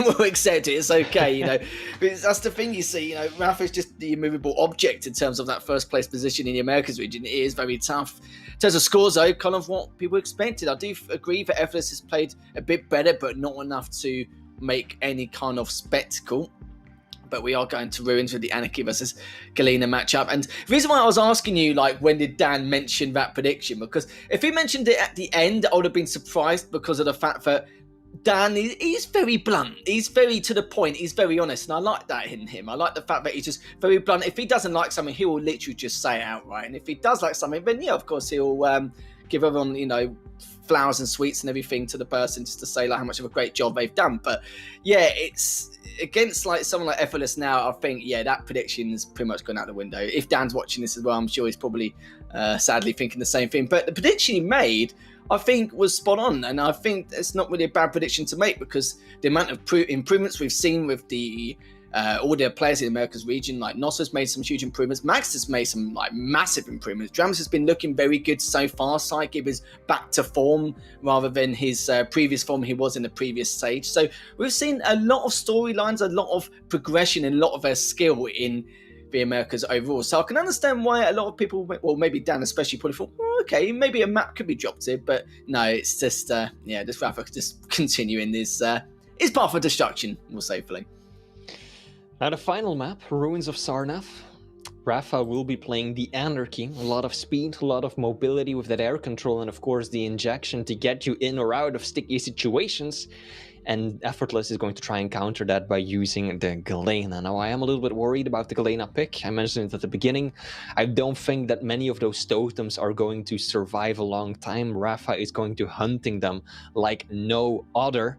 We'll accept it. It's okay, you know. But that's the thing you see, you know, Rafa's just the immovable object in terms of that first place position in the Americas region. It is very tough. In terms of scores, though, kind of what people expected. I do agree that Effortless has played a bit better, but not enough to make any kind of spectacle. But we are going to Ruins with the Anarchy versus Galena matchup. And the reason why I was asking you, like, when did Dan mention that prediction? Because if he mentioned it at the end, I would have been surprised, because of the fact that Dan, he's very blunt. He's very to the point. He's very honest. And I like that in him. I like the fact that he's just very blunt. If he doesn't like something, he will literally just say it outright. And if he does like something, then yeah, of course, he'll give everyone, you know, flowers and sweets and everything to the person, just to say like how much of a great job they've done. But yeah, it's against like someone like Effortless now. I think that prediction's pretty much gone out the window. If Dan's watching this as well, I'm sure he's probably sadly thinking the same thing. But the prediction he made, I think, was spot on, and I think it's not really a bad prediction to make, because the amount of improvements we've seen with the all the players in the Americas region, like Nossa's made some huge improvements, Max has made some like massive improvements, Drams has been looking very good so far, Psygib is back to form rather than his previous form he was in the previous stage. So we've seen a lot of storylines, a lot of progression, and a lot of their skill in the Americas overall. So I can understand why a lot of people, well, maybe Dan especially, probably thought, oh, okay, maybe a map could be dropped here, but no, it's just this Rafa could just continue in this his path of destruction, we'll say, Flea. Now the final map, Ruins of Sarnath. Rafa will be playing the Anarchy. A lot of speed, a lot of mobility with that air control, and of course the injection to get you in or out of sticky situations. And Effortless is going to try and counter that by using the Galena. Now I am a little bit worried about the Galena pick. I mentioned it at the beginning. I don't think that many of those totems are going to survive a long time. Rafa is going to hunting them like no other.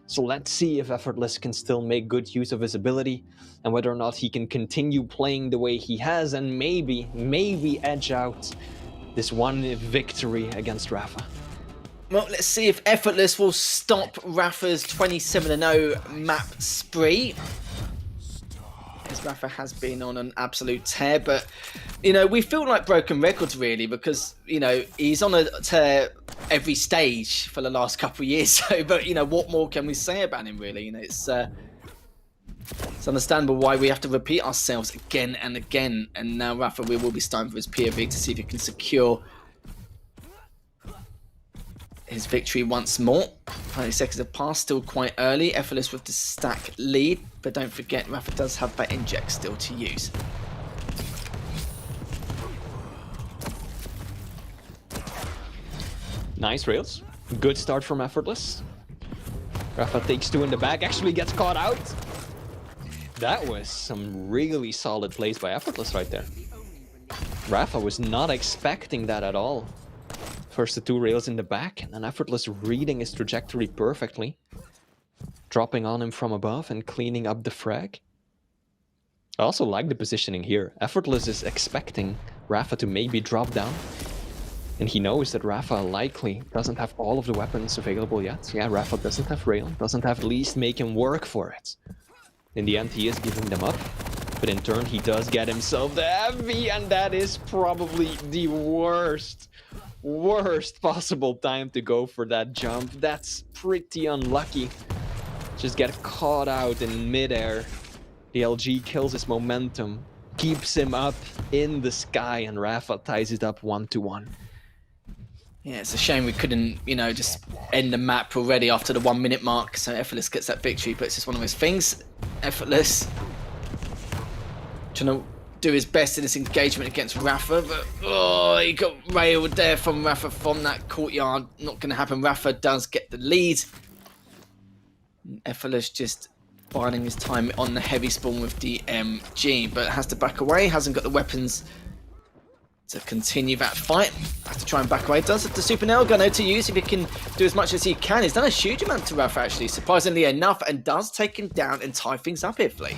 So let's see if Effortless can still make good use of his ability, and whether or not he can continue playing the way he has, and maybe edge out this one victory against Rafa. Well, let's see if Effortless will stop Rafa's 27-0 map spree. Because Rafa has been on an absolute tear, but, you know, we feel like broken records, really, because, you know, he's on a tear every stage for the last couple of years. So, but, you know, what more can we say about him, really? You know, it's understandable why we have to repeat ourselves again and again. And now Rafa, we will be starting for his POV to see if he can secure his victory once more. 30 seconds have passed, still quite early. Effortless with the stack lead, but don't forget Rafa does have that inject still to use. Nice rails. Good start from Effortless. Rafa takes two in the back, actually gets caught out. That was some really solid plays by Effortless right there. Rafa was not expecting that at all. First the two rails in the back, and then Effortless reading his trajectory perfectly. Dropping on him from above and cleaning up the frag. I also like the positioning here. Effortless is expecting Rafa to maybe drop down. And he knows that Rafa likely doesn't have all of the weapons available yet. Yeah, Rafa doesn't have rail, doesn't have least make him work for it. In the end, he is giving them up. But in turn, he does get himself the heavy, and that is probably the worst possible time to go for that jump. That's pretty unlucky. Just get caught out in midair. The LG kills his momentum, keeps him up in the sky, and Rafa ties it up 1-1. Yeah, it's a shame we couldn't, you know, just end the map already after the 1 minute mark. So Effortless gets that victory, but it's just one of those things. Effortless trying to do his best in this engagement against Rafa, but oh, he got railed there from Rafa from that courtyard. Not going to happen. Rafa does get the lead. Effortless just biding his time on the heavy spawn with the MG, but has to back away, hasn't got the weapons to continue that fight. Has to try and back away. Does have the super nail gunner to use if he can do as much as he can. He's done a huge amount to Rafa actually, surprisingly enough, and does take him down and tie things up here, Flea.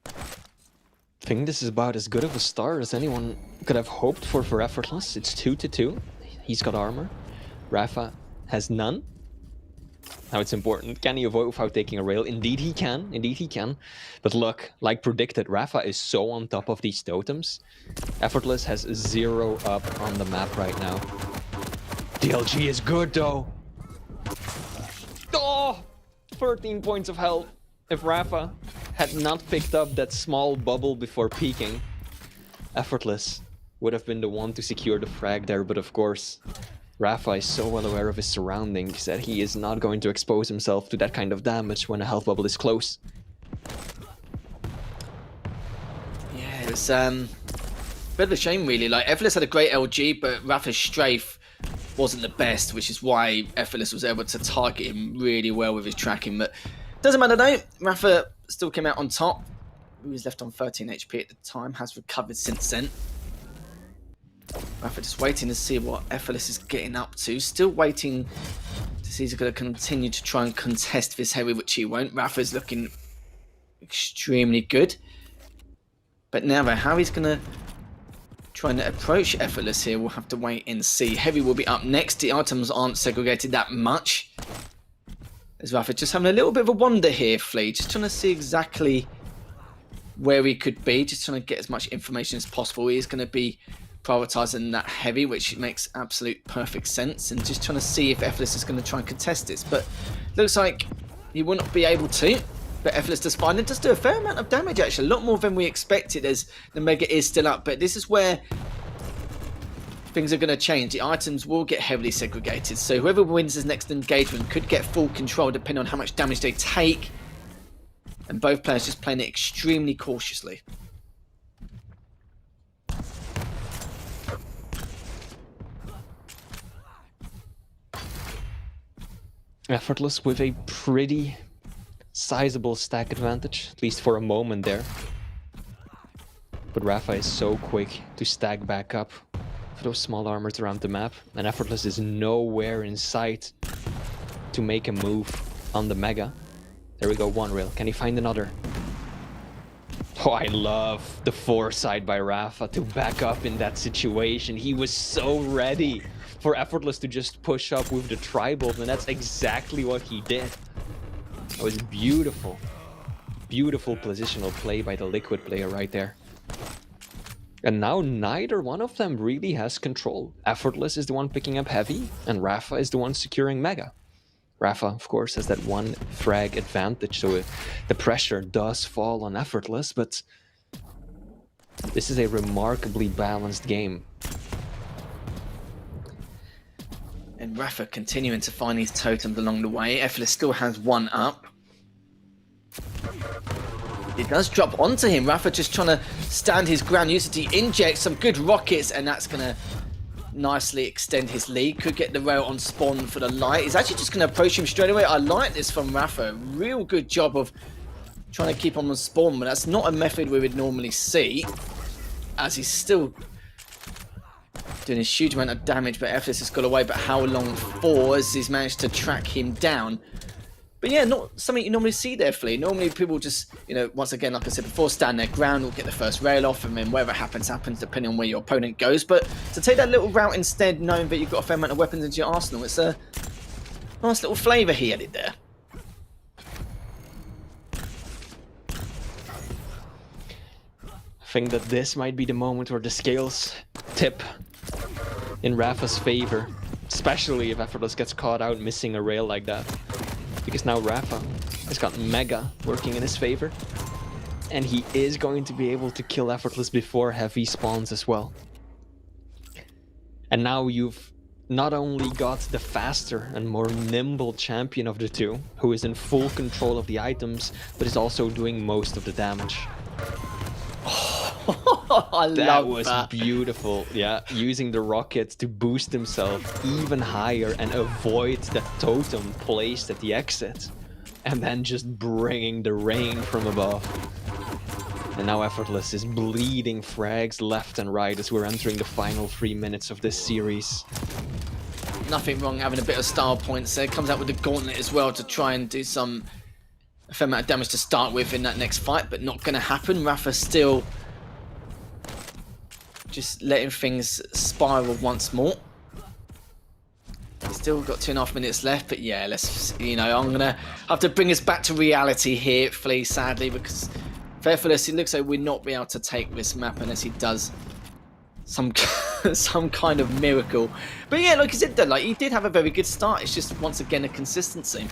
I think this is about as good of a start as anyone could have hoped for Effortless. It's 2-2. He's got armor. Rafa has none. Now it's important. Can he avoid without taking a rail? Indeed he can. Indeed he can. But look, like predicted, Rafa is so on top of these totems. Effortless has 0 up on the map right now. DLG is good though. Oh! 13 points of health. If Rafa had not picked up that small bubble before peeking, Effortless would have been the one to secure the frag there, but of course, Rafa is so well aware of his surroundings that he is not going to expose himself to that kind of damage when a health bubble is close. Yeah, it was a bit of a shame really. Like, Effortless had a great LG, but Rafa's strafe wasn't the best, which is why Effortless was able to target him really well with his tracking. But doesn't matter though, Rafa still came out on top. He was left on 13 HP at the time, has recovered since then. Rafa just waiting to see what Effortless is getting up to. Still waiting to see if he's going to continue to try and contest this heavy, which he won't. Rafa's looking extremely good. But now though, how he's going to try and approach Effortless here, we'll have to wait and see. Heavy will be up next. The items aren't segregated that much. As Rafa just having a little bit of a wander here, Flea. Just trying to see exactly where he could be. Just trying to get as much information as possible. He's going to be prioritising that heavy, which makes absolute perfect sense, and just trying to see if Effortless is going to try and contest this. But looks like he will not be able to. But Effortless does find it, does do a fair amount of damage actually, a lot more than we expected, as the Mega is still up. But this is where things are going to change. The items will get heavily segregated, so whoever wins his next engagement could get full control depending on how much damage they take, and both players just playing it extremely cautiously. Effortless with a pretty sizable stack advantage, at least for a moment there. But Rafa is so quick to stack back up for those small armors around the map, and Effortless is nowhere in sight to make a move on the Mega. There we go, one rail. Can he find another? Oh, I love the foresight by Rafa to back up in that situation. He was so ready for Effortless to just push up with the tribal, and that's exactly what he did. It was beautiful. Beautiful positional play by the Liquid player right there. And now neither one of them really has control. Effortless is the one picking up heavy, and Rafa is the one securing Mega. Rafa, of course, has that one frag advantage, so the pressure does fall on Effortless, but this is a remarkably balanced game. And Rafa continuing to find these totems along the way. Effortless still has one up. It does drop onto him. Rafa just trying to stand his ground, use it to inject some good rockets, and that's going to nicely extend his lead. Could get the rail on spawn for the light. He's actually just going to approach him straight away. I like this from Rafa. Real good job of trying to keep him on spawn, but that's not a method we would normally see, as he's still doing a huge amount of damage. But Effortless has got away, but how long for, as he's managed to track him down. But yeah, not something you normally see there, Flea. Normally people just, you know, once again, like I said before, stand their ground, will get the first rail off, and then whatever happens, happens, depending on where your opponent goes. But to take that little route instead, knowing that you've got a fair amount of weapons into your arsenal, it's a nice little flavour he added there. I think that this might be the moment where the scales tip in Rafa's favor, especially if Effortless gets caught out missing a rail like that. Because now Rafa has got Mega working in his favor, and he is going to be able to kill Effortless before Heavy spawns as well. And now you've not only got the faster and more nimble champion of the two, who is in full control of the items, but is also doing most of the damage. That was beautiful. Yeah, using the rockets to boost himself even higher and avoid that totem placed at the exit. and then just bringing the rain from above. And now Effortless is bleeding frags left and right as we're entering the final 3 minutes of this series. Nothing wrong having a bit of style points there. Comes out with the gauntlet as well to try and do a fair amount of damage to start with in that next fight, but not going to happen. Rafa still just letting things spiral once more. Still got 2.5 minutes left, but yeah, let's, I'm going to have to bring us back to reality here, Flea, sadly, because for Effortless, it looks like we'll not be able to take this map unless he does some kind of miracle. But yeah, like I said, though, he did have a very good start. It's just, once again, a consistency.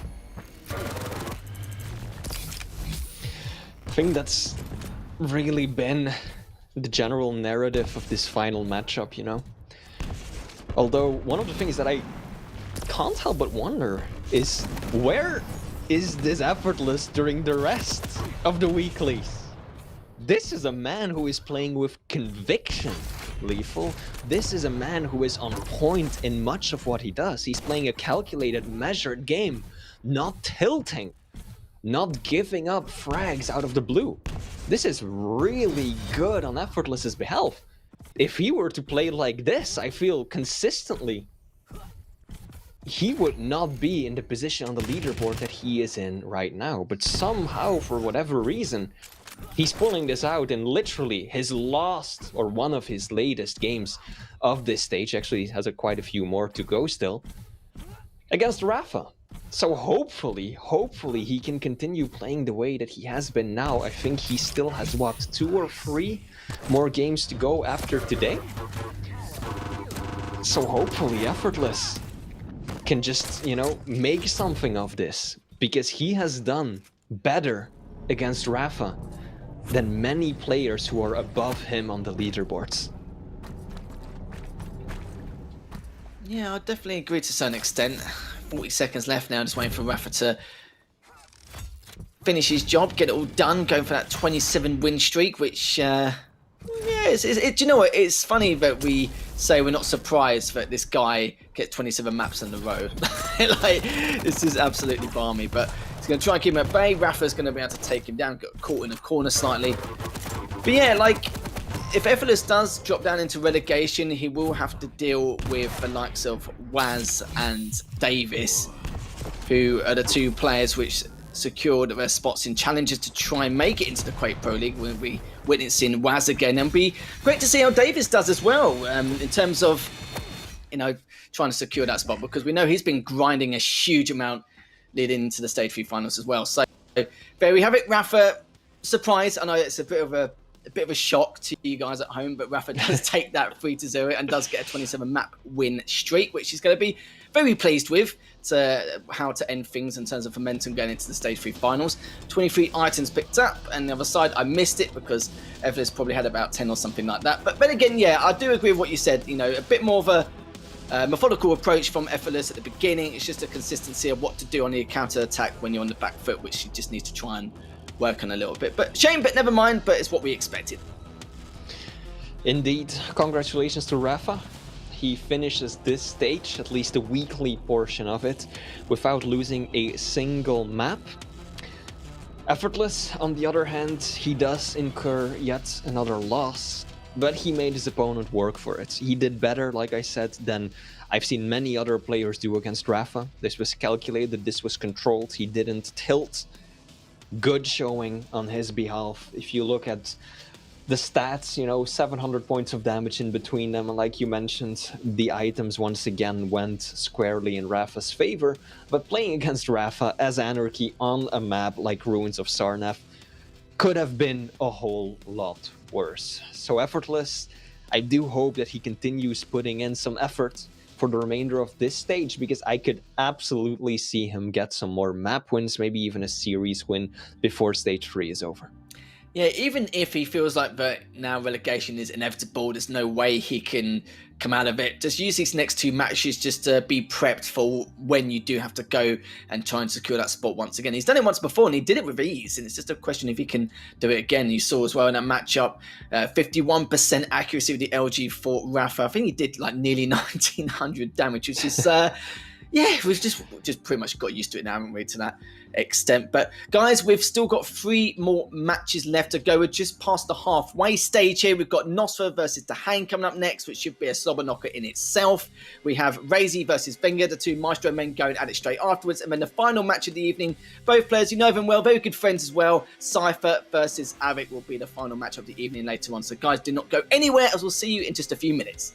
I think that's really been the general narrative of this final matchup, Although, one of the things that I can't help but wonder is, where is this Effortless during the rest of the weeklies? This is a man who is playing with conviction, Lethal. This is a man who is on point in much of what he does. He's playing a calculated, measured game, not tilting, not giving up frags out of the blue. This is really good on Effortless's behalf. If he were to play like this, I feel consistently, he would not be in the position on the leaderboard that he is in right now. But somehow, for whatever reason, he's pulling this out in literally his last, or one of his latest games of this stage. Actually, he has quite a few more to go still, against Rafa. So hopefully he can continue playing the way that he has been now. I think he still has, what, 2 or 3 more games to go after today? So hopefully Effortless can just, make something of this, because he has done better against Rafa than many players who are above him on the leaderboards. Yeah, I definitely agree to a certain extent. 40 seconds left now, just waiting for Rafa to finish his job, get it all done, going for that 27 win streak, which, do you know what? It's funny that we say we're not surprised that this guy gets 27 maps in a row. This is absolutely balmy, but he's going to try and keep him at bay. Rafa's going to be able to take him down, got caught in a corner slightly. But yeah, if Effortless does drop down into relegation, he will have to deal with the likes of Waz and Davis, who are the 2 players which secured their spots in challenges to try and make it into the Quake Pro League. We'll be witnessing Waz again, and be great to see how Davis does as well, in terms of, trying to secure that spot, because we know he's been grinding a huge amount leading into the Stage 3 finals as well. So there we have it. Rafa, surprise. I know it's a bit of a shock to you guys at home, but Rafa does take that 3-0 and does get a 27 map win streak, which he's going to be very pleased with, to how to end things in terms of momentum going into the Stage 3 finals. 23 items picked up, and the other side, I missed it because Effortless probably had about 10 or something like that. But then again, yeah, I do agree with what you said. A bit more of a methodical approach from Effortless at the beginning. It's just a consistency of what to do on the counter attack when you're on the back foot, which you just need to try and work on a little bit. But shame, but never mind, but it's what we expected. Indeed, congratulations to Rafa. He finishes this stage, at least the weekly portion of it, without losing a single map. Effortless, on the other hand, he does incur yet another loss, but he made his opponent work for it. He did better, like I said, than I've seen many other players do against Rafa. This was calculated, this was controlled, he didn't tilt. Good showing on his behalf. If you look at the stats, 700 points of damage in between them, and like you mentioned, the items once again went squarely in Rafa's favor. But playing against Rafa as Anarchy on a map like Ruins of Sarnath could have been a whole lot worse. So Effortless, I do hope that he continues putting in some effort for the remainder of this stage, because I could absolutely see him get some more map wins, maybe even a series win before Stage 3 is over. Yeah, even if he feels like that now relegation is inevitable, there's no way he can come out of it, just use these next 2 matches just to be prepped for when you do have to go and try and secure that spot once again. He's done it once before and he did it with ease, and it's just a question if he can do it again. You saw as well in that matchup, 51% accuracy with the LG for Rafa. I think he did like nearly 1900 damage, which is Yeah, we've just pretty much got used to it now, haven't we, to that extent. But guys, we've still got 3 more matches left to go. We're just past the halfway stage here. We've got Nosfer versus Dahane coming up next, which should be a slobber knocker in itself. We have Razy versus Wenger, the 2 Maestro men going at it straight afterwards. And then the final match of the evening, both players, you know them well, very good friends as well. Cypher versus Arik will be the final match of the evening later on. So guys, do not go anywhere, as we'll see you in just a few minutes.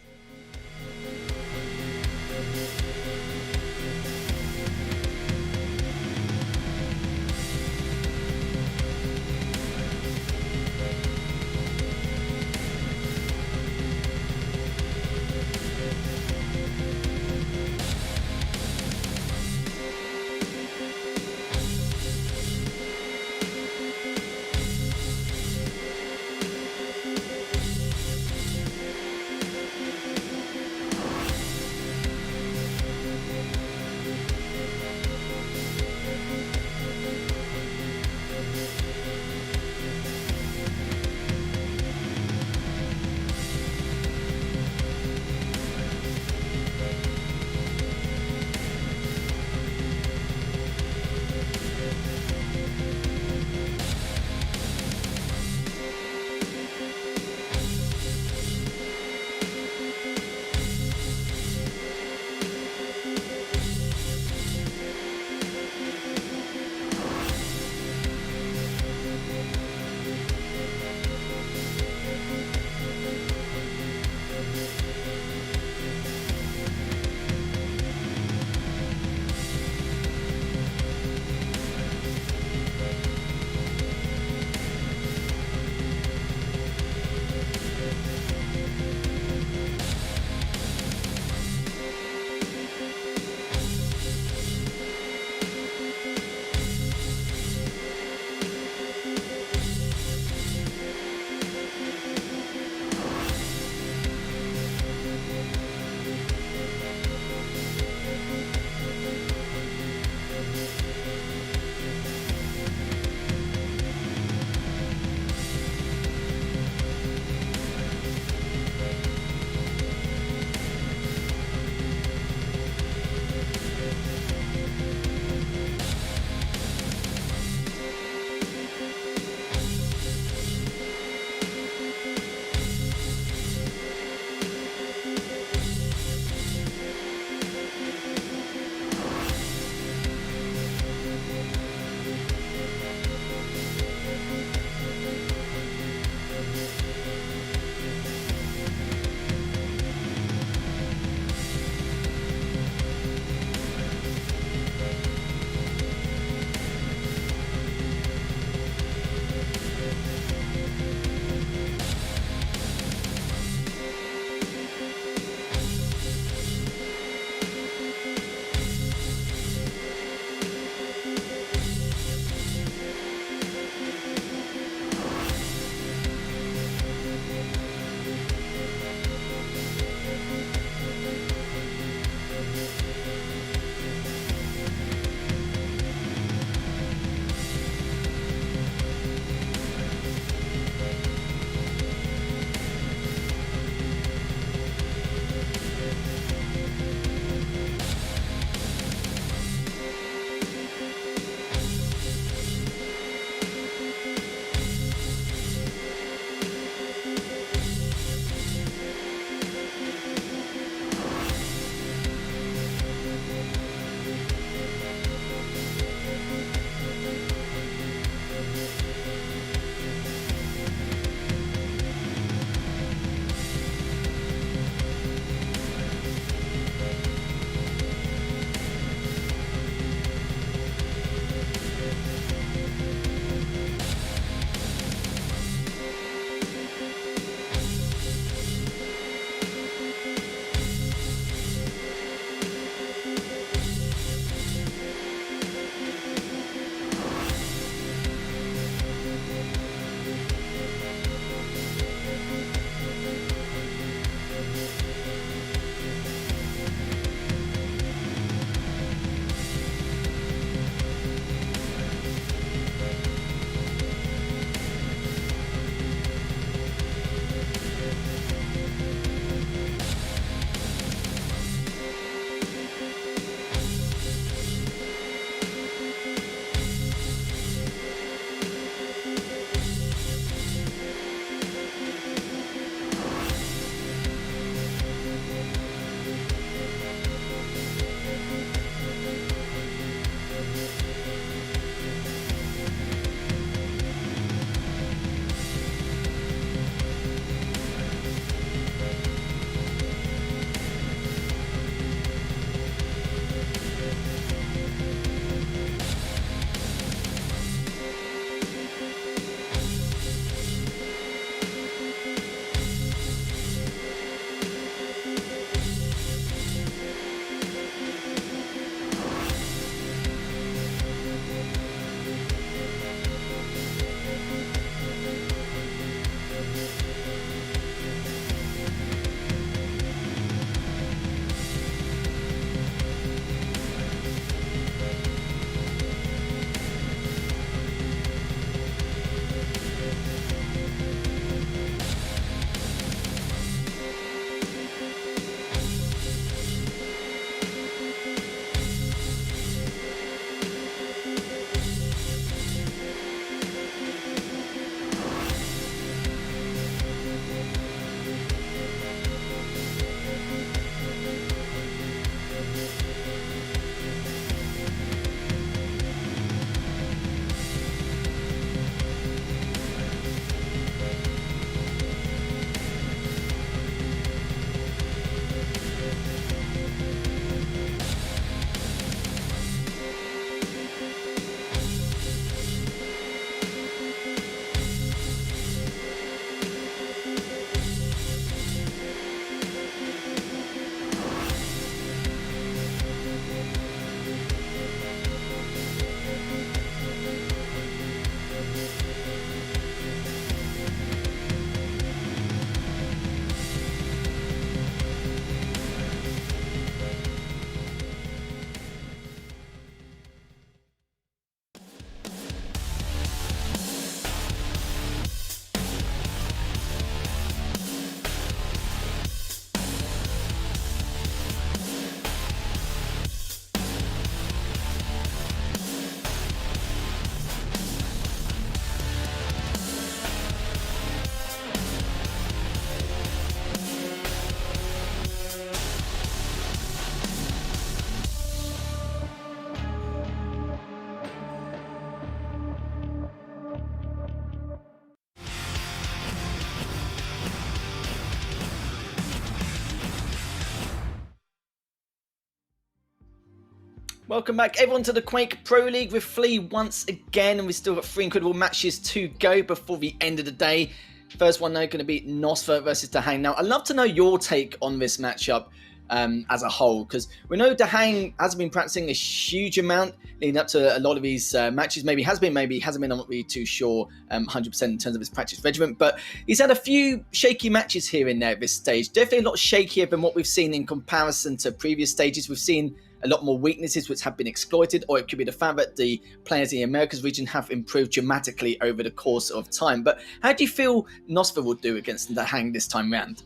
Welcome back, everyone, to the Quake Pro League with Flea once again, and we've still got 3 incredible matches to go before the end of the day. First one now going to be Nosfer versus Dahang. Now, I'd love to know your take on this matchup as a whole, because we know Dahang hasn't been practicing a huge amount leading up to a lot of these matches. Maybe has been, maybe hasn't been. I'm not really too sure 100% in terms of his practice regimen, but he's had a few shaky matches here and there at this stage. Definitely a lot shakier than what we've seen in comparison to previous stages. We've seen a lot more weaknesses which have been exploited, or it could be the fact that the players in the Americas region have improved dramatically over the course of time. But how do you feel Nosfer will do against Dahang this time round?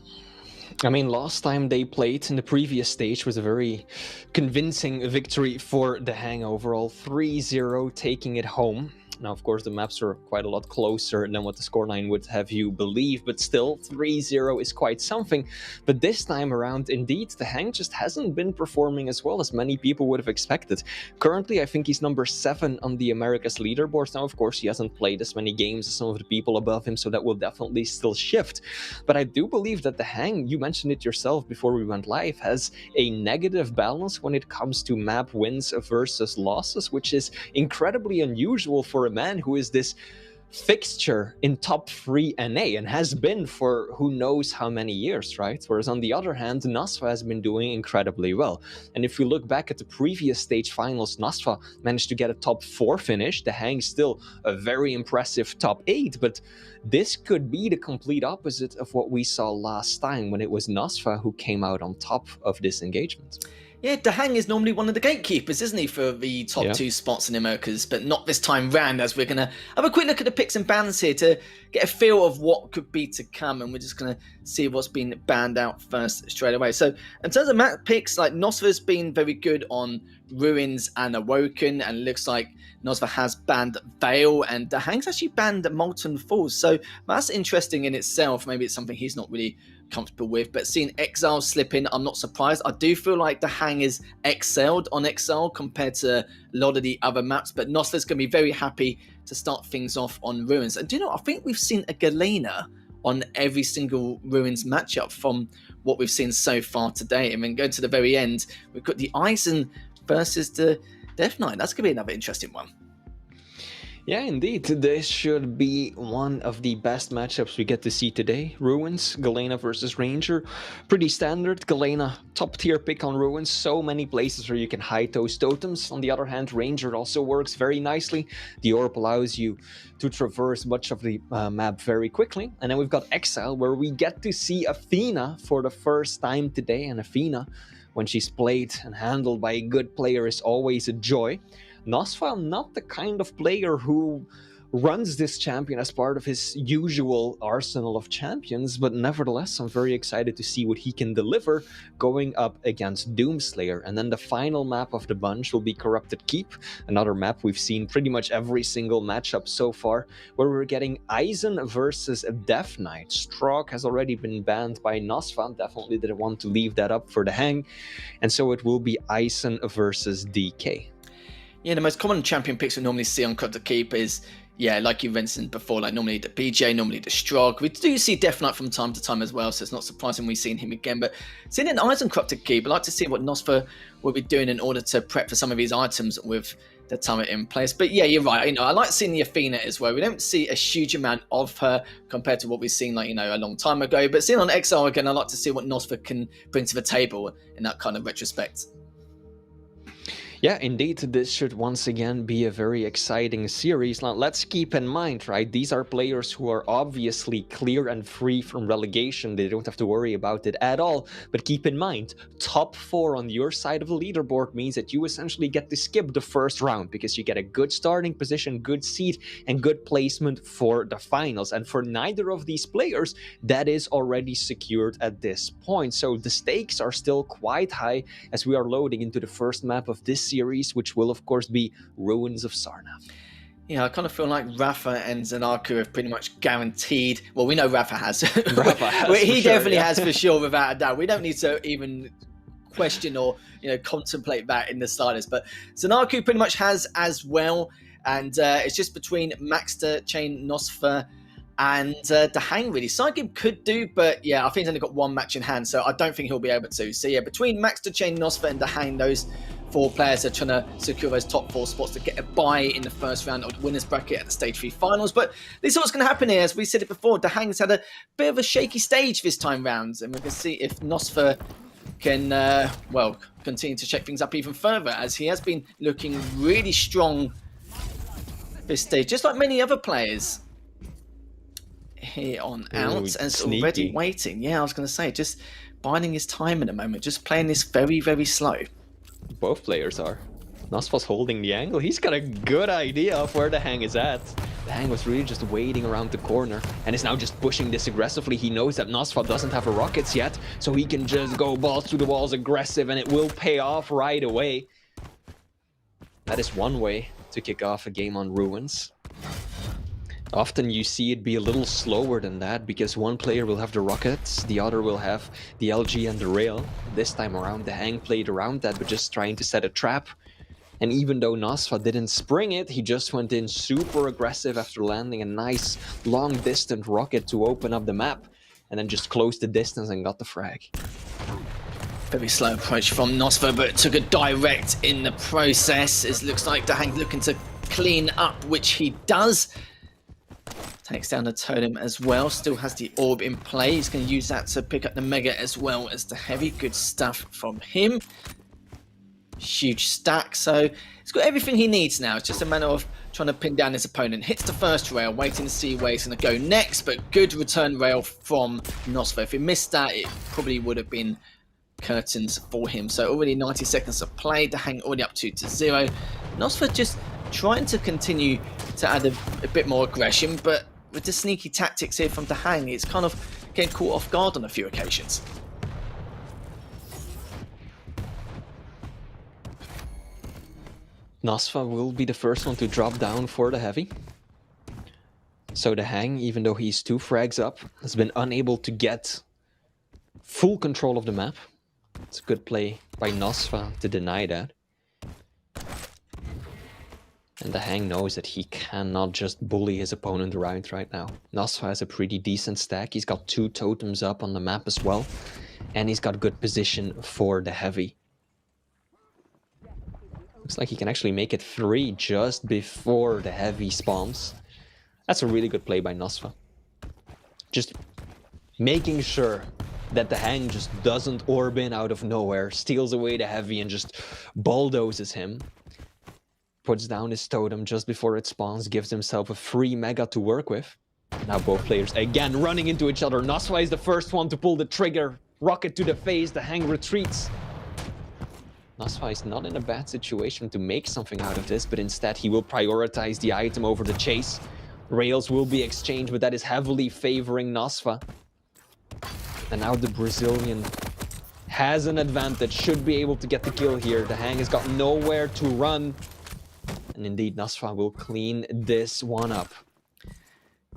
I mean, last time they played in the previous stage was a very convincing victory for Dahang overall, 3-0, taking it home. Now, of course, the maps are quite a lot closer than what the scoreline would have you believe, but still, 3-0 is quite something. But this time around, indeed, Dahang just hasn't been performing as well as many people would have expected. Currently, I think he's number 7 on the Americas leaderboard. Now, of course, he hasn't played as many games as some of the people above him, so that will definitely still shift. But I do believe that Dahang, you mentioned it yourself before we went live, has a negative balance when it comes to map wins versus losses, which is incredibly unusual for a man who is this fixture in top 3 NA and has been for who knows how many years, right? Whereas on the other hand, Nasfa has been doing incredibly well. And if we look back at the previous stage finals, Nasfa managed to get a top 4 finish. Dahang still a very impressive top 8, but this could be the complete opposite of what we saw last time when it was Nasfa who came out on top of this engagement. Yeah, Dahang is normally one of the gatekeepers, isn't he, for the top 2 spots in the Americas, but not this time round, as we're going to have a quick look at the picks and bans here to get a feel of what could be to come, and we're just going to see what's been banned out first straight away. So, in terms of map picks, like, Nosfer's been very good on Ruins and Awoken, and it looks like Nosfer has banned Veil, and Dahang's actually banned Molten Falls, so that's interesting in itself. Maybe it's something he's not really comfortable with, but seeing Exile slip in, I'm not surprised. I do feel like Dahang is excelled on Exile compared to a lot of the other maps, but Nosfer's going to be very happy to start things off on Ruins. And do you know, I think we've seen a Galena on every single Ruins matchup from what we've seen so far today. And then going to the very end, we've got the Eisen versus the Death Knight. That's going to be another interesting one. Yeah, indeed. This should be one of the best matchups we get to see today. Ruins, Galena versus Ranger. Pretty standard. Galena, top tier pick on Ruins. So many places where you can hide those totems. On the other hand, Ranger also works very nicely. The orb allows you to traverse much of the map very quickly. And then we've got Exile, where we get to see Athena for the first time today. And Athena, when she's played and handled by a good player, is always a joy. Nosfa, not the kind of player who runs this champion as part of his usual arsenal of champions, but nevertheless, I'm very excited to see what he can deliver going up against Doomslayer. And then the final map of the bunch will be Corrupted Keep, another map we've seen pretty much every single matchup so far, where we're getting Eisen versus Death Knight. Strog has already been banned by Nosfa, definitely didn't want to leave that up for Dahang, and so it will be Eisen versus DK. Yeah, the most common champion picks we normally see on Corrupted Keep is, yeah, like you mentioned before, like normally the BJ, normally the Strog. We do see Death Knight from time to time as well, so it's not surprising we've seen him again. But seeing an Eisen Corrupted Keep, I'd like to see what Nosfer will be doing in order to prep for some of these items with the turret in place. But yeah, you're right. You know, I like seeing the Athena as well. We don't see a huge amount of her compared to what we've seen, like, you know, a long time ago. But seeing on Exile again, I like to see what Nosfer can bring to the table in that kind of retrospect. Yeah, indeed, this should once again be a very exciting series. Now, let's keep in mind, right, these are players who are obviously clear and free from relegation. They don't have to worry about it at all. But keep in mind, top 4 on your side of the leaderboard means that you essentially get to skip the first round because you get a good starting position, good seed, and good placement for the finals. And for neither of these players, that is already secured at this point. So the stakes are still quite high as we are loading into the first map of this series, which will of course be Ruins of Sarnath. Yeah, I kind of feel like Rafa and Zanaku have pretty much guaranteed. Well, we know Rafa has. Rafa has he definitely has for sure, without a doubt. We don't need to even question or, you know, contemplate that in the slightest. But Zanaku pretty much has as well, and it's just between Maxter, Chain, Nosfer, and Dahang really. Sidegib could do, but yeah, I think he's only got one match in hand, so I don't think he'll be able to. So yeah, between Maxter, Chain, Nosfer, and Dahang, those 4 players are trying to secure those top 4 spots to get a bye in the first round of the winners bracket at the stage 3 finals. But this is what's going to happen here. As we said it before, Dahang's had a bit of a shaky stage this time round, and we're going to see if Nosfer can, well, continue to check things up even further, as he has been looking really strong this stage, just like many other players here on out. And it's already waiting. Yeah, I was going to say, just biding his time in a moment, just playing this very, very slow. Both players are. Nosfa's holding the angle. He's got a good idea of where Dahang is at. Dahang was really just waiting around the corner and is now just pushing this aggressively. He knows that Nosfa doesn't have a rockets yet, so he can just go balls to the walls aggressive, and it will pay off right away. That is one way to kick off a game on Ruins. Often you see it be a little slower than that, because one player will have the rockets, the other will have the LG and the rail. This time around, Dahang played around that, but just trying to set a trap. And even though Nosfa didn't spring it, he just went in super aggressive after landing a nice long-distance rocket to open up the map, and then just closed the distance and got the frag. Very slow approach from Nosfa, but took a direct in the process. It looks like Dahang looking to clean up, which he does. Takes down the totem as well. Still has the orb in play. He's going to use that to pick up the mega as well as the heavy. Good stuff from him. Huge stack. So he's got everything he needs now. It's just a matter of trying to pin down his opponent. Hits the first rail, waiting to see where he's going to go next. But good return rail from Nosfa. If he missed that, it probably would have been curtains for him. So already 90 seconds of play. Dahang already up 2-0. Nosfa just trying to continue to add a bit more aggression, but with the sneaky tactics here from Dahang, it's kind of getting caught off guard on a few occasions. Nosfa will be the first one to drop down for the heavy. So Dahang, even though he's 2 frags up, has been unable to get full control of the map. It's a good play by Nosfa to deny that. And Dahang knows that he cannot just bully his opponent around right now. Nosfa has a pretty decent stack. He's got 2 totems up on the map as well. And he's got good position for the heavy. Looks like he can actually make it 3 just before the heavy spawns. That's a really good play by Nosfa. Just making sure that Dahang just doesn't orb in out of nowhere, steals away the heavy and just bulldozes him. Puts down his totem just before it spawns, gives himself a free mega to work with. Now both players again running into each other. Nosfa is the first one to pull the trigger. Rocket to the face, Dahang retreats. Nosfa is not in a bad situation to make something out of this, but instead he will prioritize the item over the chase. Rails will be exchanged, but that is heavily favoring Nosfa. And now the Brazilian has an advantage, should be able to get the kill here. Dahang has got nowhere to run. And indeed, Nosfa will clean this one up.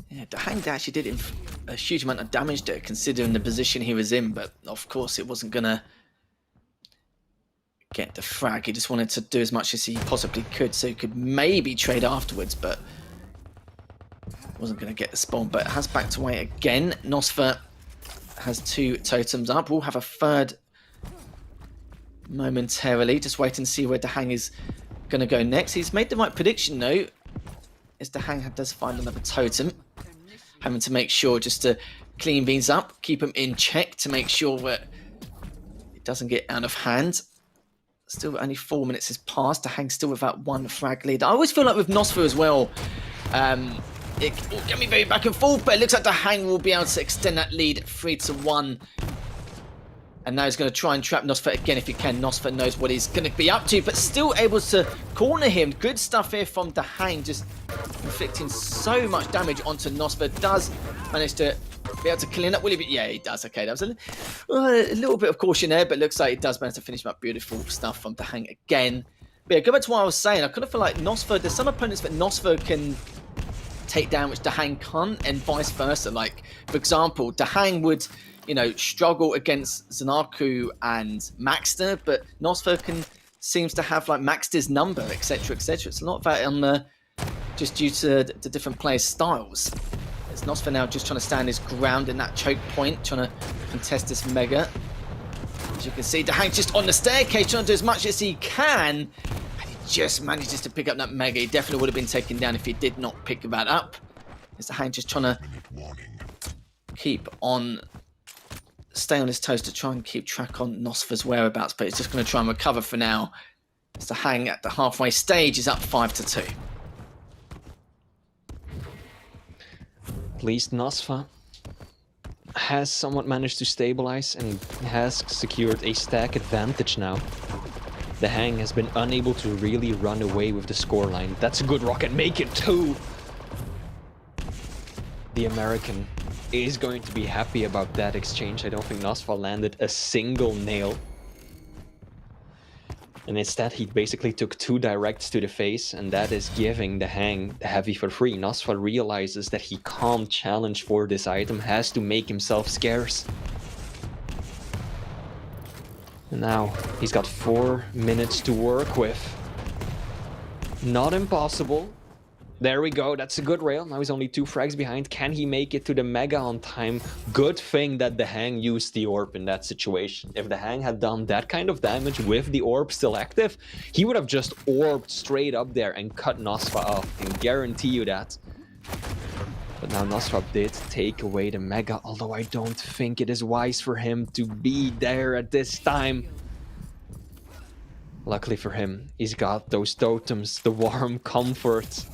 Yeah, Dahang actually did a huge amount of damage there, considering the position he was in. But of course, it wasn't going to get the frag. He just wanted to do as much as he possibly could, so he could maybe trade afterwards, but wasn't going to get the spawn. But it has backed away again. Nosfa has 2 totems up. We'll have a third momentarily. Just waiting to see where Dahang is going to go next. He's made the right prediction though, as Dahang does find another totem. Having to make sure just to clean things up, keep him in check to make sure that it doesn't get out of hand. Still only 4 minutes has passed. Dahang still without 1 frag lead. I always feel like with Nosfa as well, it will get me very back and forth, but it looks like Dahang will be able to extend that lead 3-1. And now he's going to try and trap Nosfa again if he can. Nosfa knows what he's going to be up to, but still able to corner him. Good stuff here from Dahang, just inflicting so much damage onto Nosfa. Does manage to be able to clean up. Will he be? Yeah, he does. Okay, that was a little bit of caution there, but looks like he does manage to finish him up. Beautiful stuff from Dahang again. But yeah, go back to what I was saying. I kind of feel like Nosfa, there's some opponents that Nosfa can take down which Dahang can't, and vice versa. Like, for example, Dahang would, struggle against Zanaku and Maxter, but Nosfa seems to have like Maxter's number, etc., etc. It's a lot of that on the just due to the different players' styles. It's Nosfa now just trying to stand his ground in that choke point, trying to contest this mega. As you can see, Dahang's just on the staircase trying to do as much as he can. And he just manages to pick up that Mega. He definitely would have been taken down if he did not pick that up. As Dahang just trying to keep on, stay on his toes to try and keep track on Nosfer's whereabouts. But he's just going to try and recover for now. As Dahang at the halfway stage is up 5-2. At least Nosfa has somewhat managed to stabilize and has secured a stack advantage now. Dahang has been unable to really run away with the scoreline. That's a good rocket. Make it 2! The American is going to be happy about that exchange. I don't think Nosfa landed a single nail. And instead he basically took 2 directs to the face, and that is giving Dahang the heavy for free. Nosfa realizes that he can't challenge for this item, has to make himself scarce. And now he's got 4 minutes to work with. Not impossible. There we go, that's a good rail. Now he's only 2 frags behind. Can he make it to the Mega on time? Good thing that Dahang used the orb in that situation. If Dahang had done that kind of damage with the orb still active, he would have just orbed straight up there and cut Nosfa off. I can guarantee you that. But now Nosfa did take away the Mega, although I don't think it is wise for him to be there at this time. Luckily for him, he's got those totems, the warm comfort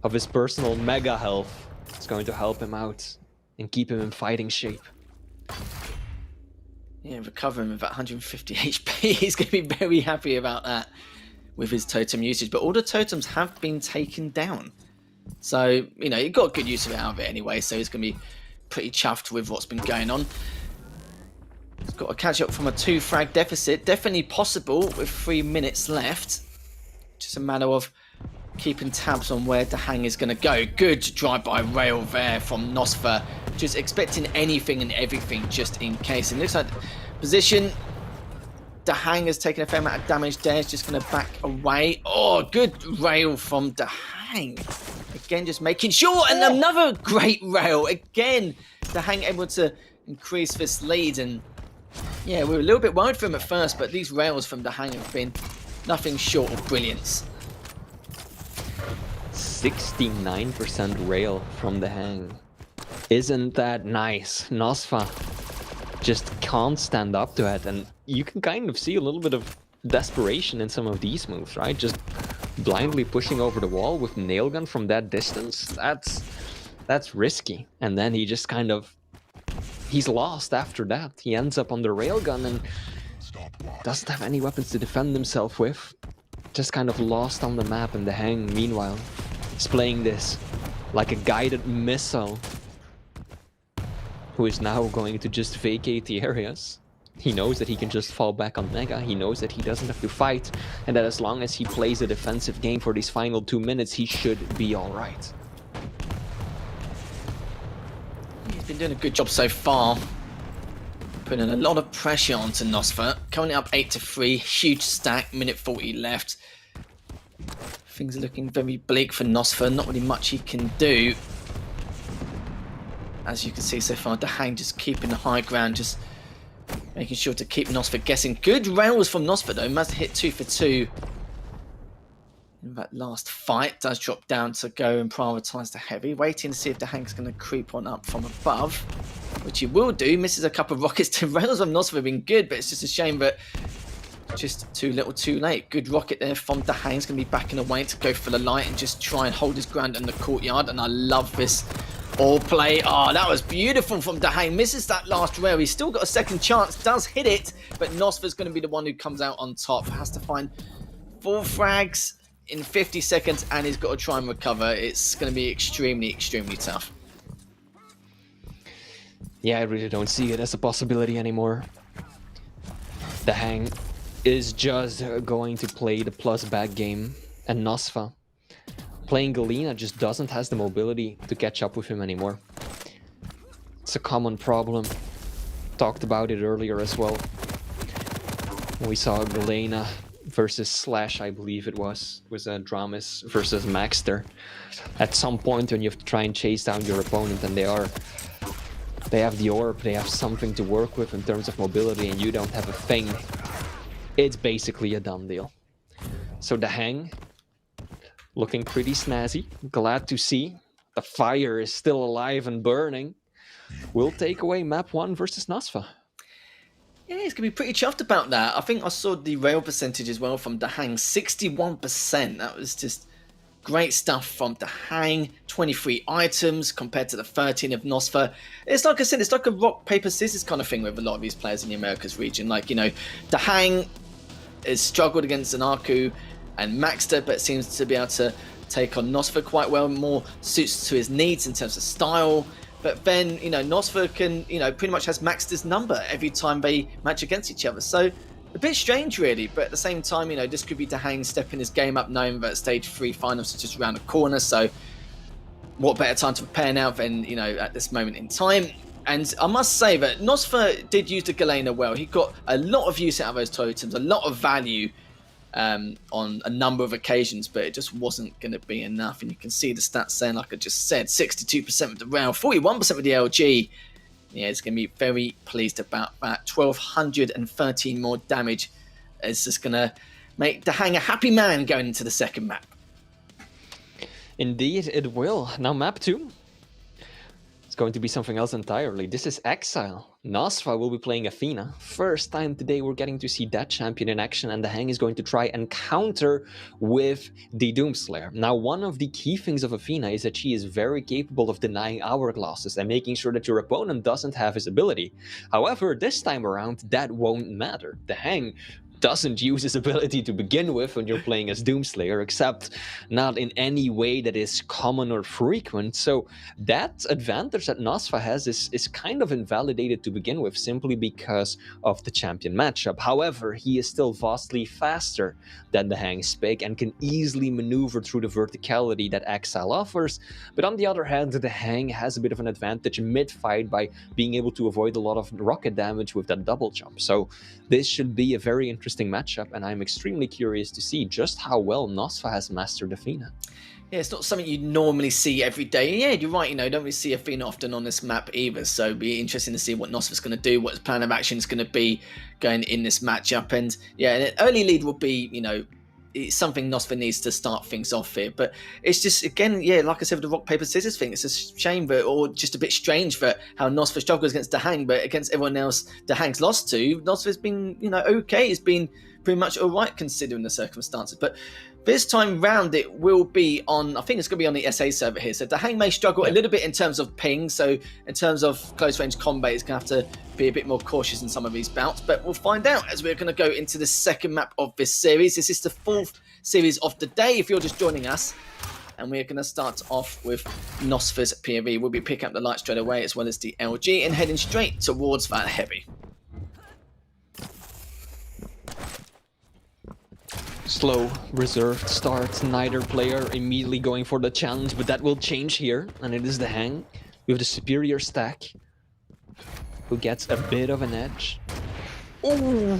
of his personal Mega health. It's going to help him out and keep him in fighting shape. Yeah, recovering with that 150 HP. He's going to be very happy about that with his totem usage. But all the totems have been taken down. So, you know, he got good use of it out of it anyway. So he's going to be pretty chuffed with what's been going on. He's got to catch up from a 2 frag deficit. Definitely possible with 3 minutes left. Just a matter of keeping tabs on where Dahang is going to go. Good drive-by rail there from Nosfa. Just expecting anything and everything just in case. It looks like position. Dahang has taken a fair amount of damage there. It's just going to back away. Oh, good rail from Dahang. Again, just making sure. And another great rail. Again, Dahang able to increase this lead. And yeah, we were a little bit worried for him at first, but these rails from Dahang have been nothing short of brilliance. 69% rail from Dahang. Isn't that nice? Nosfa just can't stand up to it, and you can kind of see a little bit of desperation in some of these moves, right? Just blindly pushing over the wall with nail gun from that distance. That's risky. And then he just kind of, he's lost after that. He ends up on the railgun and doesn't have any weapons to defend himself with. Just kind of lost on the map, and Dahang, meanwhile, is playing this like a guided missile, who is now going to just vacate the areas. He knows that he can just fall back on Mega. He knows that he doesn't have to fight, and that as long as he plays a defensive game for these final 2 minutes, he should be alright. He's been doing a good job so far. Putting a lot of pressure onto Nosfa. Currently up 8-3. Huge stack. Minute 40 left. Things are looking very bleak for Nosfa. Not really much he can do. As you can see so far, Dahang just keeping the high ground. Just making sure to keep Nosfa guessing. Good rails from Nosfa though. Must hit 2 for 2. In that last fight, does drop down to go and prioritise the heavy. Waiting to see if Dahang's going to creep on up from above, which he will do. Misses a couple of rockets to rails on Nosfa have been good, but it's just a shame that just too little too late. Good rocket there from Dahang. He's going to be backing away to go for the light and just try and hold his ground in the courtyard. And I love this all play. Oh, that was beautiful from Dahang. Misses that last rail. He's still got a second chance. Does hit it, but Nosfa's going to be the one who comes out on top. Has to find 4 frags in 50 seconds, and he's got to try and recover. It's going to be extremely, extremely tough. Yeah, I really don't see it as a possibility anymore. Dahang is just going to play the plus back game, and Nosfa playing Galena just doesn't has the mobility to catch up with him anymore. It's a common problem. Talked about it earlier as well. We saw Galena versus Slash, I believe it was Dramis versus Maxter. At some point when you have to try and chase down your opponent, and they are They have the orb, they have something to work with in terms of mobility, and you don't have a thing. It's basically a done deal. So the Hang, looking pretty snazzy. Glad to see the fire is still alive and burning. Will take away map 1 versus Nasfa. Yeah, he's going to be pretty chuffed about that. I think I saw the rail percentage as well from Dahang, 61%. That was just great stuff from Dahang. 23 items compared to the 13 of Nosfa. It's like I said, it's like a rock, paper, scissors kind of thing with a lot of these players in the Americas region. Like, you know, Dahang has struggled against Zanaku and Maxter, but seems to be able to take on Nosfa quite well. More suits to his needs in terms of style. But then, you know, Nosfa can, you know, pretty much has Maxter's number every time they match against each other. So a bit strange, really. But at the same time, you know, this could be Dahang stepping his game up, knowing that stage 3 finals are just around the corner. So what better time to prepare now than, you know, at this moment in time. And I must say that Nosfa did use the Galena well. He got a lot of use out of those totems, a lot of value on a number of occasions, but it just wasn't going to be enough. And you can see the stats saying, like I just said, 62% with the rail, 41% with the LG. Yeah, it's going to be very pleased about that. 1,213 more damage. It's just going to make Dahang a happy man going into the second map. Indeed, it will. Now map 2. It's going to be something else entirely. This is Exile. Nasfa will be playing Athena. First time today we're getting to see that champion in action, and the Hang is going to try and counter with the Doomslayer. Now, one of the key things of Athena is that she is very capable of denying hourglasses and making sure that your opponent doesn't have his ability. However, this time around, that won't matter. The Hang doesn't use his ability to begin with when you're playing as Doomslayer, except not in any way that is common or frequent. So that advantage that Nasfa has is kind of invalidated to begin with, simply because of the champion matchup. However, he is still vastly faster than the Hang Spig and can easily maneuver through the verticality that Exile offers. But on the other hand, the Hang has a bit of an advantage mid-fight by being able to avoid a lot of rocket damage with that double jump. So this should be a very interesting matchup, and I'm extremely curious to see just how well Nasfa has mastered Athena. Yeah, it's not something you normally see every day. Yeah, you're right, you know, don't really see Athena often on this map either, so it'll be interesting to see what Nosfa's going to do, what his plan of action is going to be going in this matchup. And yeah, an early lead will be, you know, it's something Nosfa needs to start things off here. But it's just, again, yeah, like I said with the rock, paper, scissors thing, it's a shame that, or just a bit strange that how Nosfa struggles against Dahang, but against everyone else Dahang's lost to, Nosfa's been, you know, okay. It's been pretty much all right considering the circumstances. But this time round, it will be on, I think it's going to be on the SA server here. So Dahang may struggle a little bit in terms of ping. So in terms of close range combat, it's going to have to be a bit more cautious in some of these bouts. But we'll find out as we're going to go into the second map of this series. This is the 4th series of the day, if you're just joining us. And we're going to start off with Nosfa's POV. We'll be picking up the light straight away, as well as the LG, and heading straight towards that heavy. Slow, reserved start, neither player immediately going for the challenge, but that will change here, and it is the Hang with the superior stack who gets a bit of an edge. Ooh,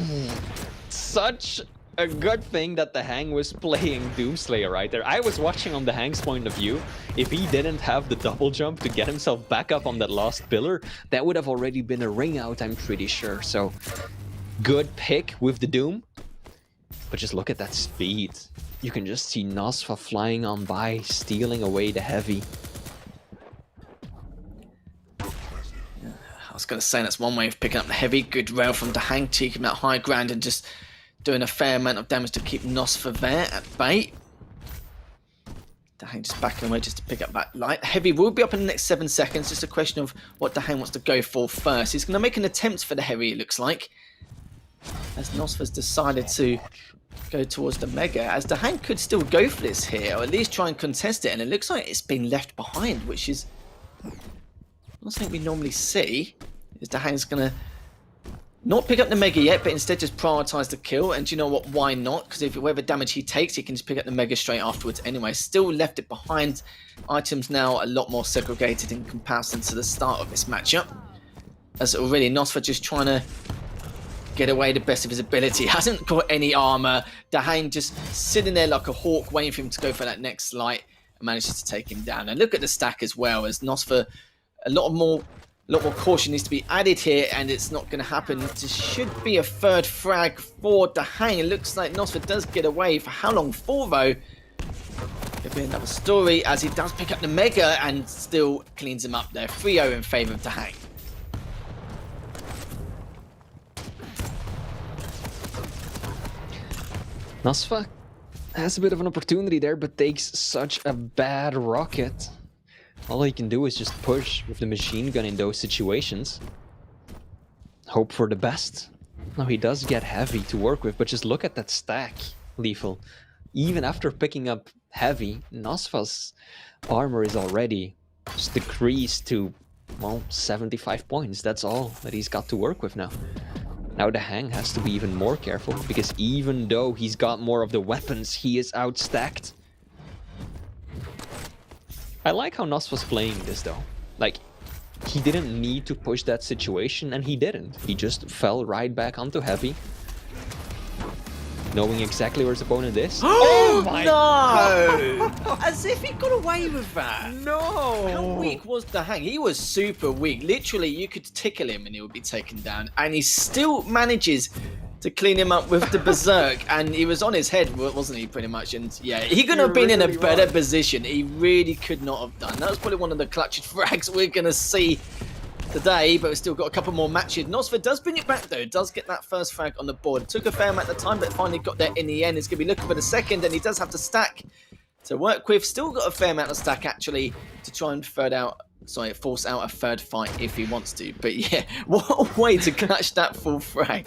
such a good thing that the Hang was playing Doomslayer right there. I was watching on the Hang's point of view. If he didn't have the double jump to get himself back up on that last pillar, that would have already been a ring out, I'm pretty sure. So, good pick with the Doom. But just look at that speed. You can just see Nosfa flying on by, stealing away the heavy. I was going to say that's one way of picking up the heavy. Good rail from Dahang, taking that high ground and just doing a fair amount of damage to keep Nosfa there at bay. Dahang just backing away just to pick up that light. Heavy will be up in the next 7 seconds. Just a question of what Dahang wants to go for first. He's going to make an attempt for the heavy, it looks like, as Nosfa's decided to go towards the Mega, as Dahang could still go for this here, or at least try and contest it, and it looks like it's been left behind, which is not something we normally see. Is Dahang's going to not pick up the Mega yet, but instead just prioritise the kill, and do you know what, why not? Because if whatever damage he takes, he can just pick up the Mega straight afterwards anyway. Still left it behind. Items now a lot more segregated in comparison to the start of this matchup, as already Nosfa just trying to get away the best of his ability. Hasn't got any armor. Dahang just sitting there like a hawk, waiting for him to go for that next light, and manages to take him down. And look at the stack as well, as Nosfa a lot more A lot more caution needs to be added here, and it's not going to happen. There should be a third frag for Dahang. It looks like Nosfer does get away. For how long for, though? Could be another story, as he does pick up the Mega and still cleans him up there. 3-0 in favour of Dahang. Nosfer has a bit of an opportunity there, but takes such a bad rocket. All he can do is just push with the machine gun in those situations. Hope for the best. Now he does get heavy to work with, but just look at that stack, Lethal. Even after picking up heavy, Nosfer's armor is already just decreased to, well, 75 points. That's all that he's got to work with now. Now Dahang has to be even more careful, because even though he's got more of the weapons, he is outstacked. I like how Nos was playing this though. Like, he didn't need to push that situation, and he didn't. He just fell right back onto heavy, knowing exactly where his opponent is. Oh my no! As if he got away with that. No! How weak was Dahang? He was super weak. Literally, you could tickle him and he would be taken down. And he still manages to clean him up with the berserk. And he was on his head, wasn't he, pretty much? And yeah, he could have been in a better position. He really could not have done. That was probably one of the clutchest frags we're going to see today, but we've still got a couple more matches. Nosfer does bring it back though, does get that first frag on the board. It took a fair amount of time, but finally got there in the end. He's going to be looking for the second, and he does have to stack to work with. Still got a fair amount of stack actually to try and force out a third fight if he wants to. But yeah, what a way to clutch that full frag.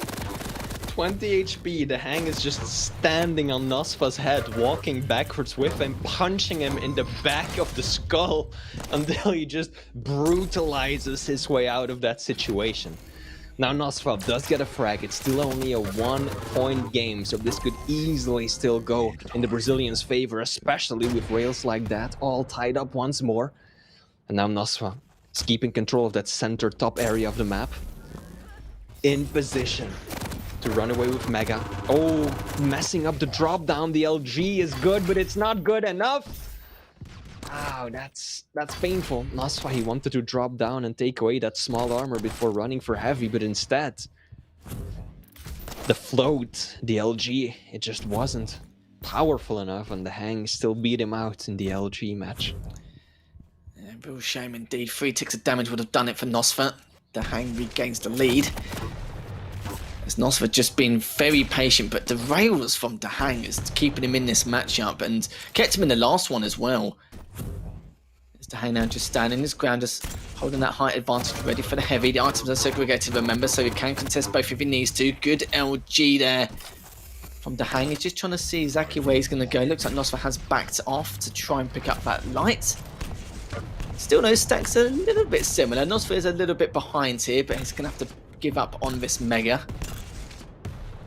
20 HP, Dahang is just standing on Nosfer's head, walking backwards with him, punching him in the back of the skull until he just brutalizes his way out of that situation. Now Nosfer does get a frag. It's still only a 1-point game, so this could easily still go in the Brazilians' favor, especially with rails like that, all tied up once more. And now Nosfer is keeping control of that center top area of the map. In position to run away with Mega. Oh, messing up the drop down. The LG is good, but it's not good enough. Wow, that's painful. Nosfer, he wanted to drop down and take away that small armor before running for heavy, but instead, the float, the LG, it just wasn't powerful enough, and Dahang still beat him out in the LG match. Yeah, real shame indeed. 3 ticks of damage would have done it for Nosfer. Dahang regains the lead. As Nosfer just been very patient, but the rails from Dahang is keeping him in this matchup and kept him in the last one as well. As Dahang now just standing his ground, just holding that height advantage, ready for the heavy. The items are segregated, remember, so he can contest both if he needs to. Good LG there from Dahang. He's just trying to see exactly where he's going to go. Looks like Nosfer has backed off to try and pick up that light. Still, those stacks are a little bit similar. Nosfer is a little bit behind here, but he's going to have to give up on this Mega.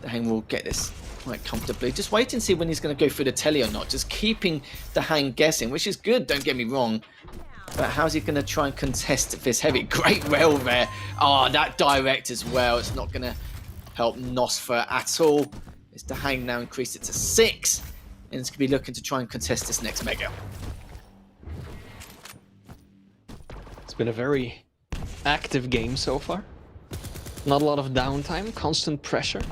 Dahang will get this quite comfortably. Just wait and see when he's going to go through the telly or not. Just keeping Dahang guessing, which is good, don't get me wrong. But how's he going to try and contest this heavy? Great rail there. Oh, that direct as well. It's not going to help Nosfer at all. It's Dahang now increased it to 6. And it's going to be looking to try and contest this next Mega. It's been a very active game so far. Not a lot of downtime, constant pressure.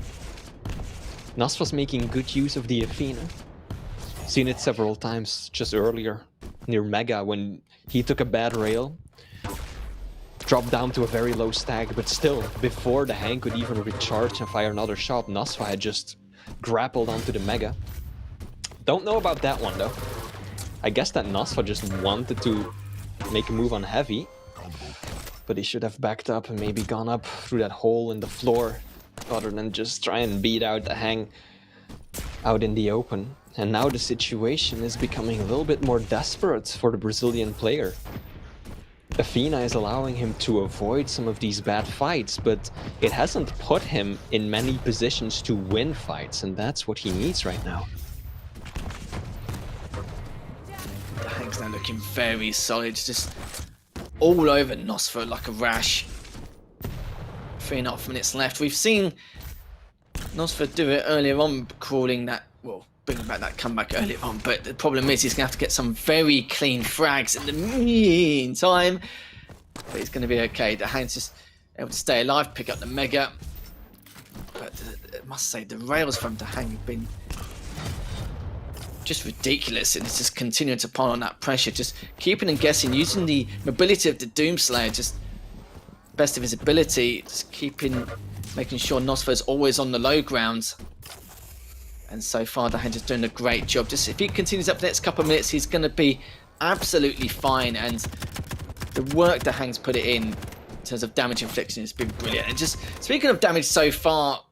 Nos was making good use of the Athena. Seen it several times just earlier near Mega when he took a bad rail, dropped down to a very low stack, but still, before Dahang could even recharge and fire another shot, Nosfer had just grappled onto the Mega. Don't know about that one though. I guess that Nosfer just wanted to make a move on heavy, but he should have backed up and maybe gone up through that hole in the floor rather than just try and beat out Dahang out in the open. And now the situation is becoming a little bit more desperate for the Brazilian player. Athena is allowing him to avoid some of these bad fights, but it hasn't put him in many positions to win fights, and that's what he needs right now. Dahang's now looking very solid, just all over Nosfer like a rash. 3.5 minutes left. We've seen Nosfer do it earlier on, crawling that, well, bringing back that comeback earlier on, but the problem is he's going to have to get some very clean frags in the meantime. But he's going to be okay. The Hang's just able to stay alive, pick up the Mega. But I must say, the rails from the Hang have been just ridiculous, and it's just continuing to pile on that pressure, just keeping him guessing, using the mobility of the Doomslayer, just best of his ability, just making sure Nosfer's always on the low ground. And so far, the Hang is doing a great job. Just if he continues up the next couple of minutes, he's going to be absolutely fine. And the work the Hang's put it in terms of damage infliction has been brilliant. And just speaking of damage so far,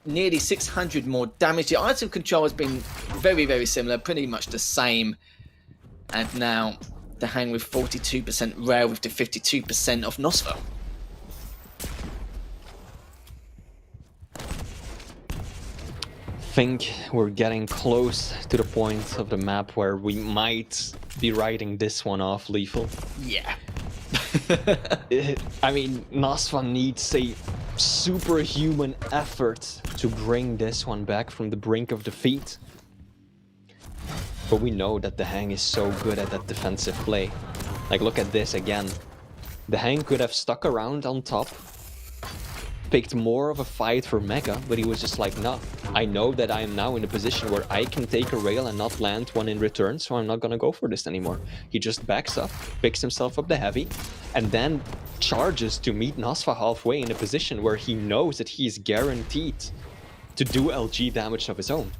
nearly 600 more damage. The item control has been very, very similar, pretty much the same. And now the Hang with 42% rail with the 52% of Nosfer. I think we're getting close to the point of the map where we might be writing this one off lethal. Yeah. I mean, Nosfa needs a superhuman effort to bring this one back from the brink of defeat. But we know that the Hang is so good at that defensive play. Like, look at this again. The Hang could have stuck around on top, picked more of a fight for Mega, but he was just like, no, I know that I am now in a position where I can take a rail and not land one in return, so I'm not gonna go for this anymore. He just backs up, picks himself up the heavy, and then charges to meet Nosfa halfway in a position where he knows that he is guaranteed to do LG damage of his own,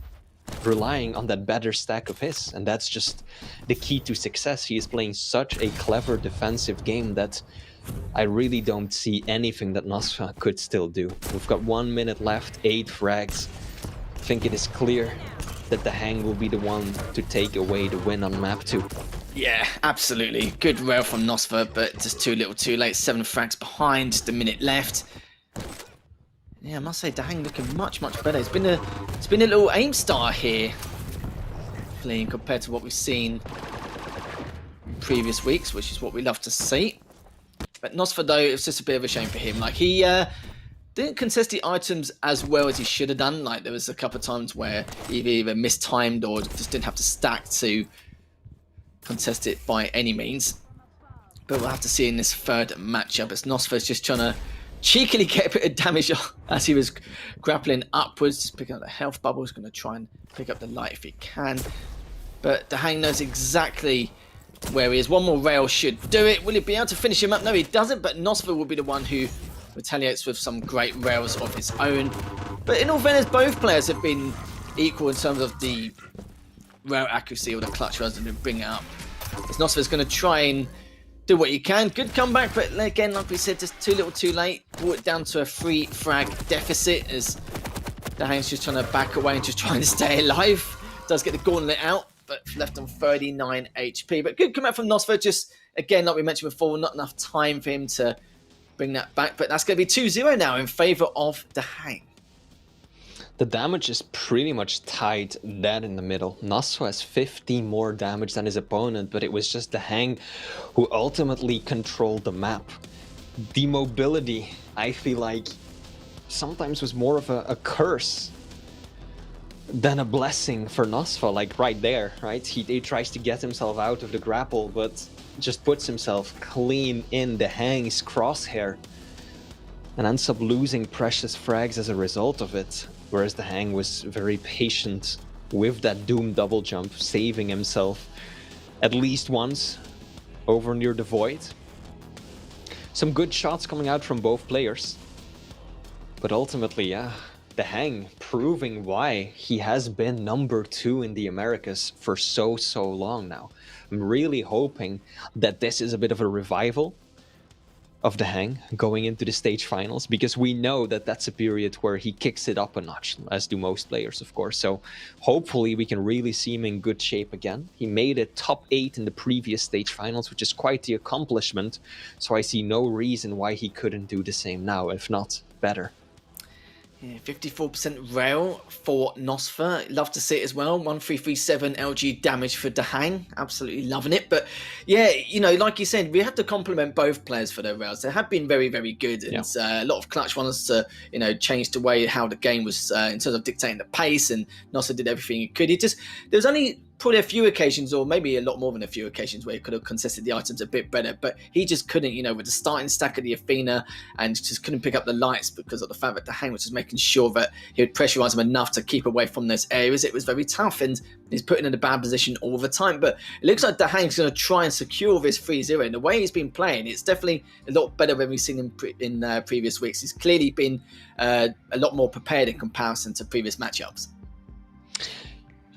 relying on that better stack of his. And that's just the key to success. He is playing such a clever defensive game that I really don't see anything that Nosfa could still do. We've got 1 minute left, 8 frags. I think it is clear that the Hang will be the one to take away the win on map 2. Yeah, absolutely. Good rail from Nosfer, but just too little too late. 7 frags behind, just a minute left. Yeah, I must say, the Hang looking much, much better. It's been a little aim star here, playing compared to what we've seen in previous weeks, which is what we love to see. But Nosfer, though, it's just a bit of a shame for him. Like, he didn't contest the items as well as he should have done. Like, there was a couple of times where he either mistimed or just didn't have to stack to contest it by any means. But we'll have to see in this third matchup as Nosfer's just trying to cheekily get a bit of damage as he was grappling upwards, just picking up the health bubble. He's going to try and pick up the light if he can. But the Hang knows exactly where he is. One more rail should do it. Will he be able to finish him up? No, he doesn't, but Nosfer will be the one who retaliates with some great rails of his own. But in all fairness, both players have been equal in terms of the rail accuracy or the clutch rails that bring it up. As Nosfer's going to try and do what he can. Good comeback, but again, like we said, just too little too late. Brought it down to a 3 frag deficit as the Hang's just trying to back away and just trying to stay alive. Does get the gauntlet out, but left on 39 HP. But good comeback from Nosfer. Just, again, like we mentioned before, not enough time for him to bring that back. But that's going to be 2-0 now in favour of the Hang. The damage is pretty much tied dead in the middle. Nosfer has 50 more damage than his opponent, but it was just the Hang who ultimately controlled the map. The mobility, I feel like, sometimes was more of a curse than a blessing for Nosfer. Like right there, right? He tries to get himself out of the grapple, but just puts himself clean in the Hang's crosshair and ends up losing precious frags as a result of it. Whereas the Hang was very patient with that Doom double jump, saving himself at least once over near the void. Some good shots coming out from both players. But ultimately, yeah, the Hang proving why he has been number 2 in the Americas for so long now. I'm really hoping that this is a bit of a revival of the Hang going into the stage finals, because we know that that's a period where he kicks it up a notch, as do most players, of course. So hopefully we can really see him in good shape again. He made it top 8 in the previous stage finals, which is quite the accomplishment. So I see no reason why he couldn't do the same now, if not better. Yeah, 54% rail for Nosfer. Love to see it as well. 1337 LG damage for the Hang. Absolutely loving it. But yeah, you know, like you said, we have to compliment both players for their rails. They have been very, very good. And a lot of clutch ones to, you know, change the way how the game was in terms of dictating the pace. And Nosfer did everything he could. There was only probably a few occasions, or maybe a lot more than a few occasions, where he could have contested the items a bit better, but he just couldn't, with the starting stack of the Athena, and just couldn't pick up the lights because of the fact that the Hang was just making sure that he would pressurize him enough to keep away from those areas. It was very tough, and he's put in a bad position all the time, but it looks like the Hang's going to try and secure this 3-0, and the way he's been playing, it's definitely a lot better than we've seen him in previous weeks. He's clearly been a lot more prepared in comparison to previous matchups.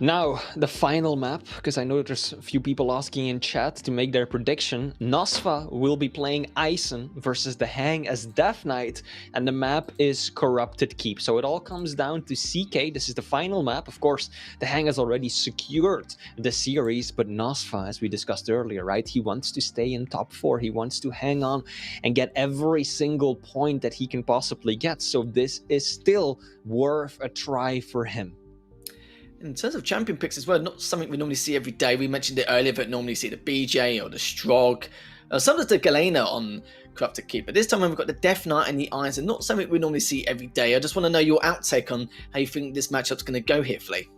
Now, the final map, because I know there's a few people asking in chat to make their prediction. Nosfa will be playing Eisen versus the Hang as Death Knight, and the map is Corrupted Keep. So it all comes down to CK. This is the final map. Of course, the Hang has already secured the series, but Nosfa, as we discussed earlier, right? He wants to stay in top 4. He wants to hang on and get every single point that he can possibly get. So this is still worth a try for him. In terms of champion picks as well, not something we normally see every day. We mentioned it earlier, but normally see the BJ or the Strog, sometimes the Galena on Corrupted Keep. But this time when we've got the Death Knight and the Eyes, and not something we normally see every day. I just want to know your outtake on how you think this matchup's going to go here, Flea.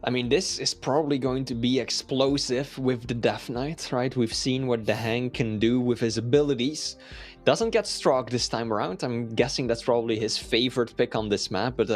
I mean, this is probably going to be explosive with the Death Knight, right? We've seen what the Hang can do with his abilities. Doesn't get Strog this time around. I'm guessing that's probably his favorite pick on this map, but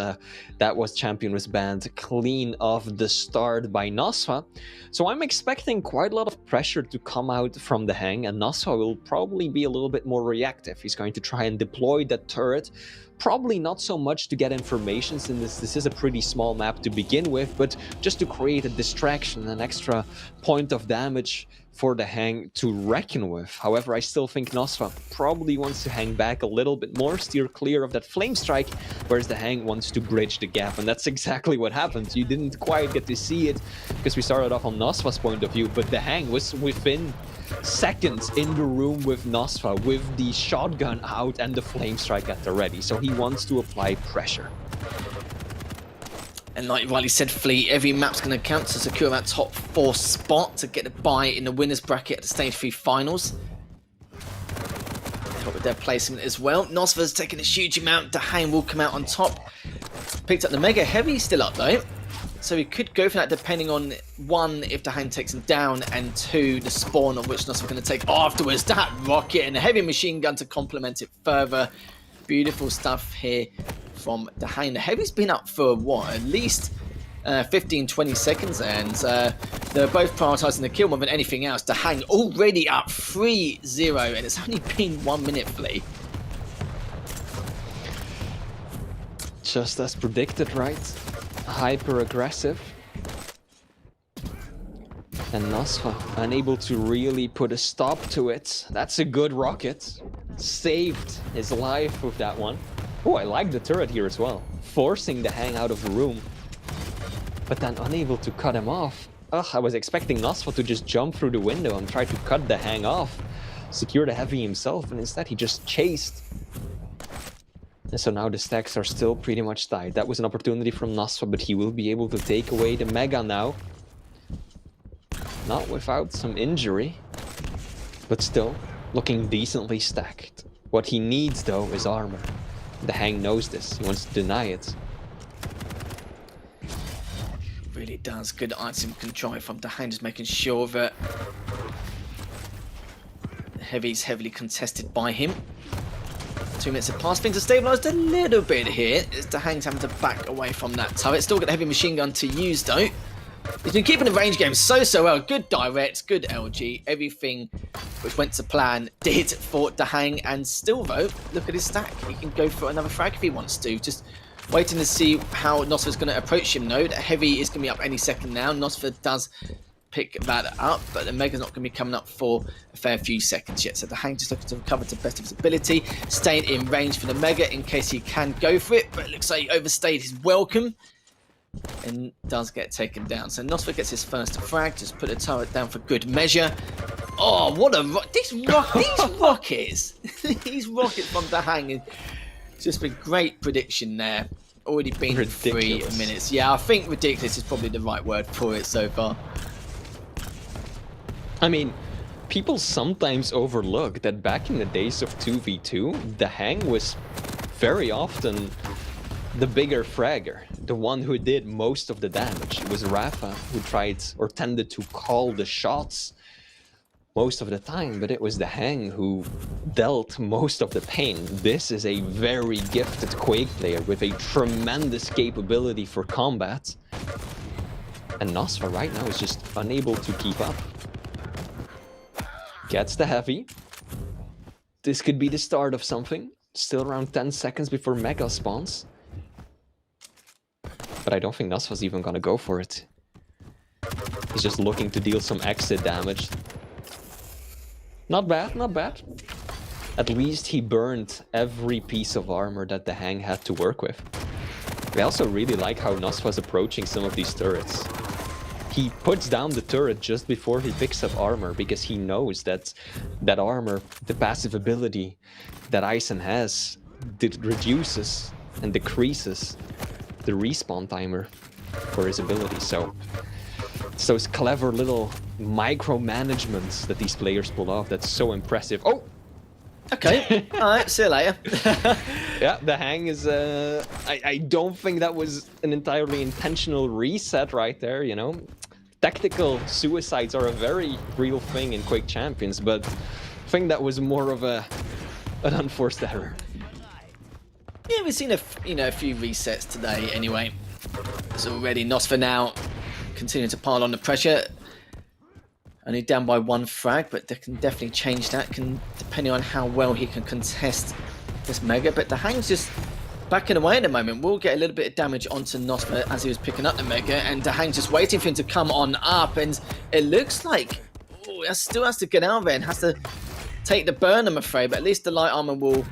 that was champion was banned clean off the start by Nosfa. So I'm expecting quite a lot of pressure to come out from the Hang, and Nosfa will probably be a little bit more reactive. He's going to try and deploy that turret. Probably not so much to get information, since this is a pretty small map to begin with, but just to create a distraction, an extra point of damage for the Hang to reckon with. However, I still think Nosfa probably wants to hang back a little bit more, steer clear of that Flame Strike, whereas the Hang wants to bridge the gap, and that's exactly what happened. You didn't quite get to see it because we started off on Nosfa's point of view, but the Hang was within seconds in the room with Nosfa, with the shotgun out and the Flame Strike at the ready, so he wants to apply pressure. And like Riley said, Flea, every map's going to count to secure that top 4 spot to get a bye in the winner's bracket at the Stage 3 finals. Help with their placement as well. Nosfa's taking a huge amount. The Hang will come out on top. Picked up the Mega Heavy, still up though. So he could go for that depending on, 1, if the Hang takes him down, and 2, the spawn of which Nosfa's going to take afterwards. That rocket and a heavy machine gun to complement it further. Beautiful stuff here from the Hang. The Heavy's been up for what, at least 15-20 seconds, and they're both prioritising the kill more than anything else. The Hang already up 3-0, and it's only been 1 minute, Flea. Just as predicted, right? Hyper aggressive. And Nosfa unable to really put a stop to it. That's a good rocket. Saved his life with that one. Oh, I like the turret here as well. Forcing the Hang out of the room. But then unable to cut him off. Ugh, I was expecting Nosfa to just jump through the window and try to cut the Hang off. Secure the Heavy himself, and instead he just chased. And so now the stacks are still pretty much tied. That was an opportunity from Nosfa, but he will be able to take away the Mega now. Not without some injury, but still looking decently stacked. What he needs though is armor. The Hang knows this. He wants to deny it. Really does. Good item control from the Hang, just making sure that Heavy's heavily contested by him. 2 minutes have passed. Things have stabilised a little bit here as the Hang's having to back away from that turret. Still got the heavy machine gun to use though. He's been keeping the range game so well. Good direct, good LG. Everything which went to plan did for the Hang, and still though, look at his stack. He can go for another frag if he wants to. Just waiting to see how Nosfa's going to approach him though. The Heavy is going to be up any second now. Nosfa does pick that up, but the Mega's not going to be coming up for a fair few seconds yet. So the Hang just looking to recover to the best of his ability, staying in range for the Mega in case he can go for it, but it looks like he overstayed his welcome and does get taken down. So Nosfa gets his first frag, just put the turret down for good measure. Oh, what a these rockets! These rockets from the Hang. Just a great prediction there. Already been Ridiculous. 3 minutes. Yeah, I think ridiculous is probably the right word for it so far. I mean, people sometimes overlook that back in the days of 2v2, the Hang was very often the bigger fragger, the one who did most of the damage. It was Rafa who tried or tended to call the shots most of the time, but it was the Hang who dealt most of the pain. This is a very gifted Quake player with a tremendous capability for combat. And Nosfa right now is just unable to keep up. Gets the heavy. This could be the start of something. Still around 10 seconds before Mega spawns. But I don't think Nosfa's even gonna go for it. He's just looking to deal some exit damage. Not bad, not bad. At least he burned every piece of armor that the Hang had to work with. I also really like how Nosfa's approaching some of these turrets. He puts down the turret just before he picks up armor because he knows that that armor, the passive ability that Eisen has, reduces and decreases the respawn timer for his ability. So it's those clever little micromanagements that these players pull off that's so impressive. Oh! Okay, alright, see you later. Yeah, the Hang is... I don't think that was an entirely intentional reset right there, you know? Tactical suicides are a very real thing in Quake Champions, but I think that was more of an unforced error. Yeah, we've seen a few resets today anyway. It's already Nosfa now continuing to pile on the pressure. Only down by 1 frag, but they can definitely change that, depending on how well he can contest this Mega. But the Hang's just backing away at the moment. We'll get a little bit of damage onto Nosfa as he was picking up the Mega, and the Hang's just waiting for him to come on up, and it looks like he still has to get out there and has to take the burn, I'm afraid, but at least the light armor will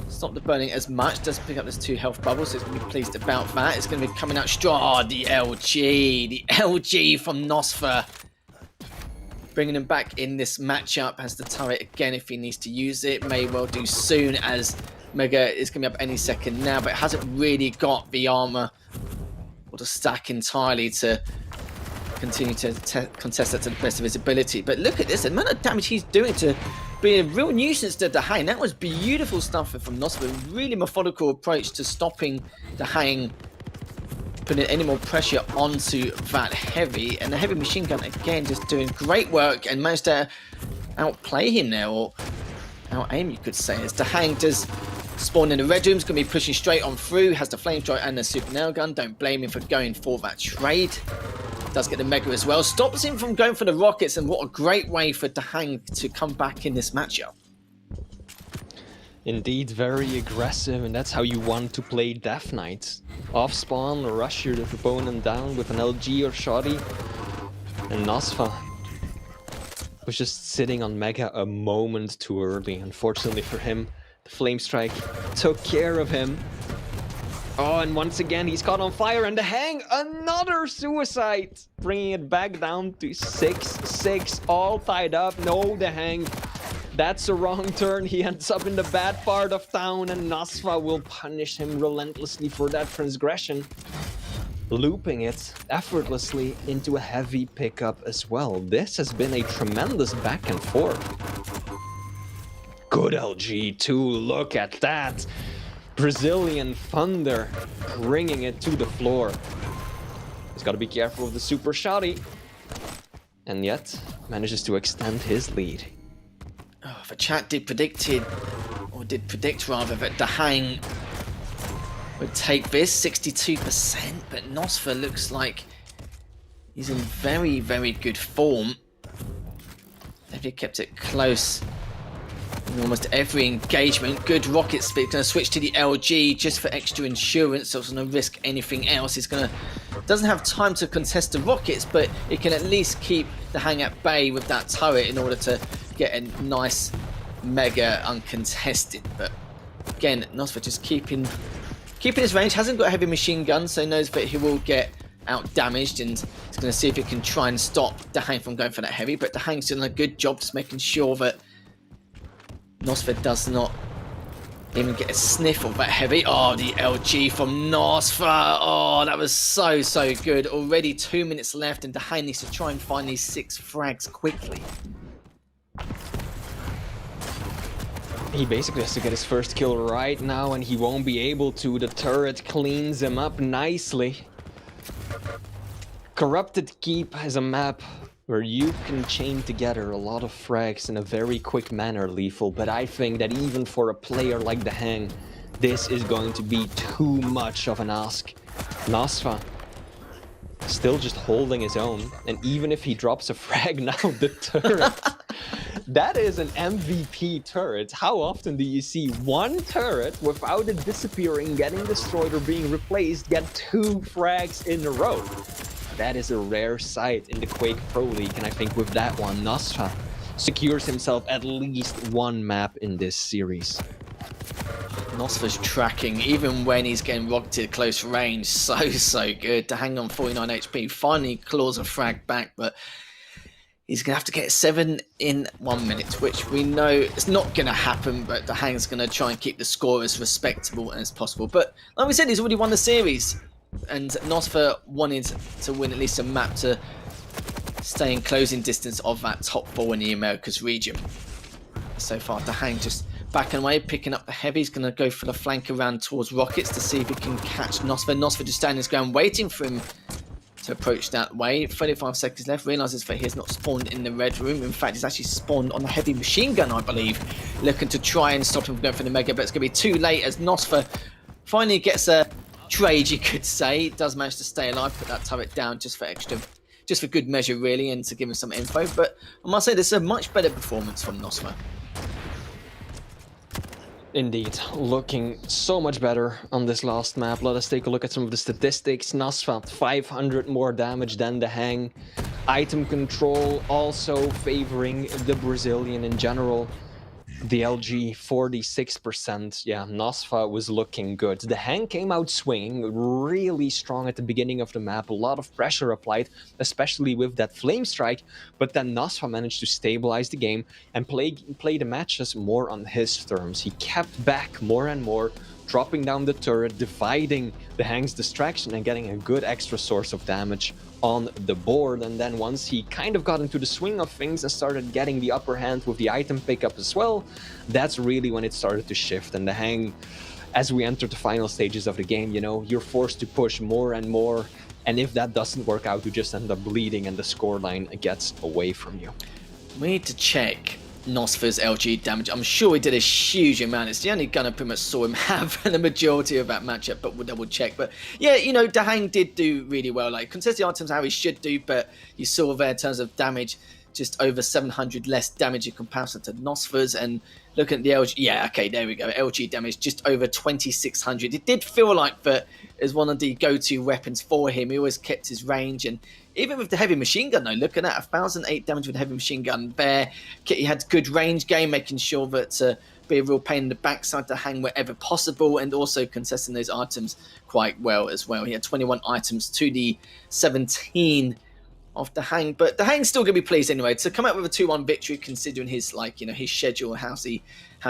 stop the burning as much. Does pick up those 2 health bubbles, so it's going to be pleased about that. It's going to be coming out strong. Oh, the LG from Nosfa. Bringing him back in this matchup. Has the turret again if he needs to use it. May well do soon, as Mega is going to be up any second now, but hasn't really got the armor or the stack entirely to continue to contest that to the best of his ability. But look at this, the amount of damage he's doing to be a real nuisance to the Hang. That was beautiful stuff from Nosfa. Really methodical approach to stopping the Hang putting any more pressure onto that heavy, and the heavy machine gun again just doing great work and managed to outplay him there, or out aim you could say, as the Hang does spawn in the red room. Is going to be pushing straight on through, has the flamethrower and the super nail gun. Don't blame him for going for that trade. Does get the Mega as well, stops him from going for the rockets, and what a great way for the Hang to come back in this matchup. Indeed, very aggressive, and that's how you want to play Death Knight. Off spawn, rush your opponent down with an LG or Shoddy. And Nosfa was just sitting on Mega a moment too early. Unfortunately for him, the Flame Strike took care of him. Oh, and once again he's caught on fire, and the Hang, another suicide! Bringing it back down to 6-6, all tied up. No, the Hang, that's a wrong turn. He ends up in the bad part of town, and Nosfa will punish him relentlessly for that transgression, looping it effortlessly into a heavy pickup as well. This has been a tremendous back and forth. Good LG too, look at that! Brazilian Thunder bringing it to the floor. He's got to be careful of the super shoddy, and yet manages to extend his lead. Oh, the chat did predict rather, that the Hang would take this 62%, but Nosfa looks like he's in very, very good form. Definitely kept it close in almost every engagement. Good rocket speed. Going to switch to the LG just for extra insurance, so it's going to risk anything else. He's going to doesn't have time to contest the rockets, but he can at least keep the Hang at bay with that turret in order to get a nice Mega uncontested. But again, Nosfa just keeping his range. Hasn't got a heavy machine gun, so knows that he will get out damaged, and he's going to see if he can try and stop the Hang from going for that heavy. But the Hang's doing a good job just making sure that Nosfa does not even get a sniff of that heavy. Oh, the LG from Nosfa. Oh, that was so good. Already 2 minutes left, and the Hang needs to try and find these 6 frags quickly. He basically has to get his first kill right now, and he won't be able to. The turret cleans him up nicely. Corrupted Keep is a map where you can chain together a lot of frags in a very quick manner, Lethal, but I think that even for a player like the Hang, this is going to be too much of an ask. Nasfa still just holding his own, and even if he drops a frag now, the turret, that is an MVP turret. How often do you see one turret without it disappearing, getting destroyed or being replaced, get 2 frags in a row? That is a rare sight in the Quake Pro League, and I think with that one, Nasfa secures himself at least 1 map in this series. Nosfa's tracking, even when he's getting rocketed close range, so good. To hang on 49 HP, finally claws a frag back, but he's going to have to get 7 in 1 minute, which we know it's not going to happen, but the Hang's going to try and keep the score as respectable as possible. But like we said, he's already won the series, and Nosfa wanted to win at least a map to stay in closing distance of that top 4 in the Americas region. So far, the Hang just backing away, picking up the heavy. He's going to go for the flank around towards Rockets to see if he can catch Nosfa. Nosfa just standing his ground, waiting for him to approach that way. 35 seconds left. Realises that he has not spawned in the red room. In fact, he's actually spawned on the heavy machine gun, I believe, looking to try and stop him from going for the mega, but it's going to be too late as Nosfa finally gets a trade, you could say. Does manage to stay alive, put that turret down just for good measure, really, and to give him some info. But I must say, this is a much better performance from Nosfa. Indeed, looking so much better on this last map. Let us take a look at some of the statistics. Nasfa, 500 more damage than the Hang. Item control also favoring the Brazilian in general. The LG, 46%. Yeah, Nasfa was looking good. The Hang came out swinging really strong at the beginning of the map. A lot of pressure applied, especially with that flame strike. But then Nasfa managed to stabilize the game and play the matches more on his terms. He kept back more and more, dropping down the turret, dividing the Hang's distraction and getting a good extra source of damage on the board. And then once he kind of got into the swing of things and started getting the upper hand with the item pickup as well, that's really when it started to shift. And the Hang, as we enter the final stages of the game, you know, you're forced to push more and more, and if that doesn't work out, you just end up bleeding and the scoreline gets away from you. We need to check Nosfa's LG damage. I'm sure he did a huge amount. It's the only gun I pretty much saw him have in the majority of that matchup, but we'll double check. But yeah, you know, the Hang did do really well. Like, contested items how he should do, but you saw there in terms of damage, just over 700 less damage in comparison to Nosfa's. And look at the LG. Yeah, okay, there we go. LG damage just over 2,600. It did feel like that is one of the go-to weapons for him. He always kept his range, and even with the heavy machine gun, though, look at that, 1,008 damage with the heavy machine gun there. He had good range game, making sure that to be a real pain in the backside to Hang wherever possible, and also contesting those items quite well as well. He had 21 items to the 17 of the Hang, but the Hang's still going to be pleased anyway to come out with a 2-1 victory, considering his, like, you know, his schedule, how he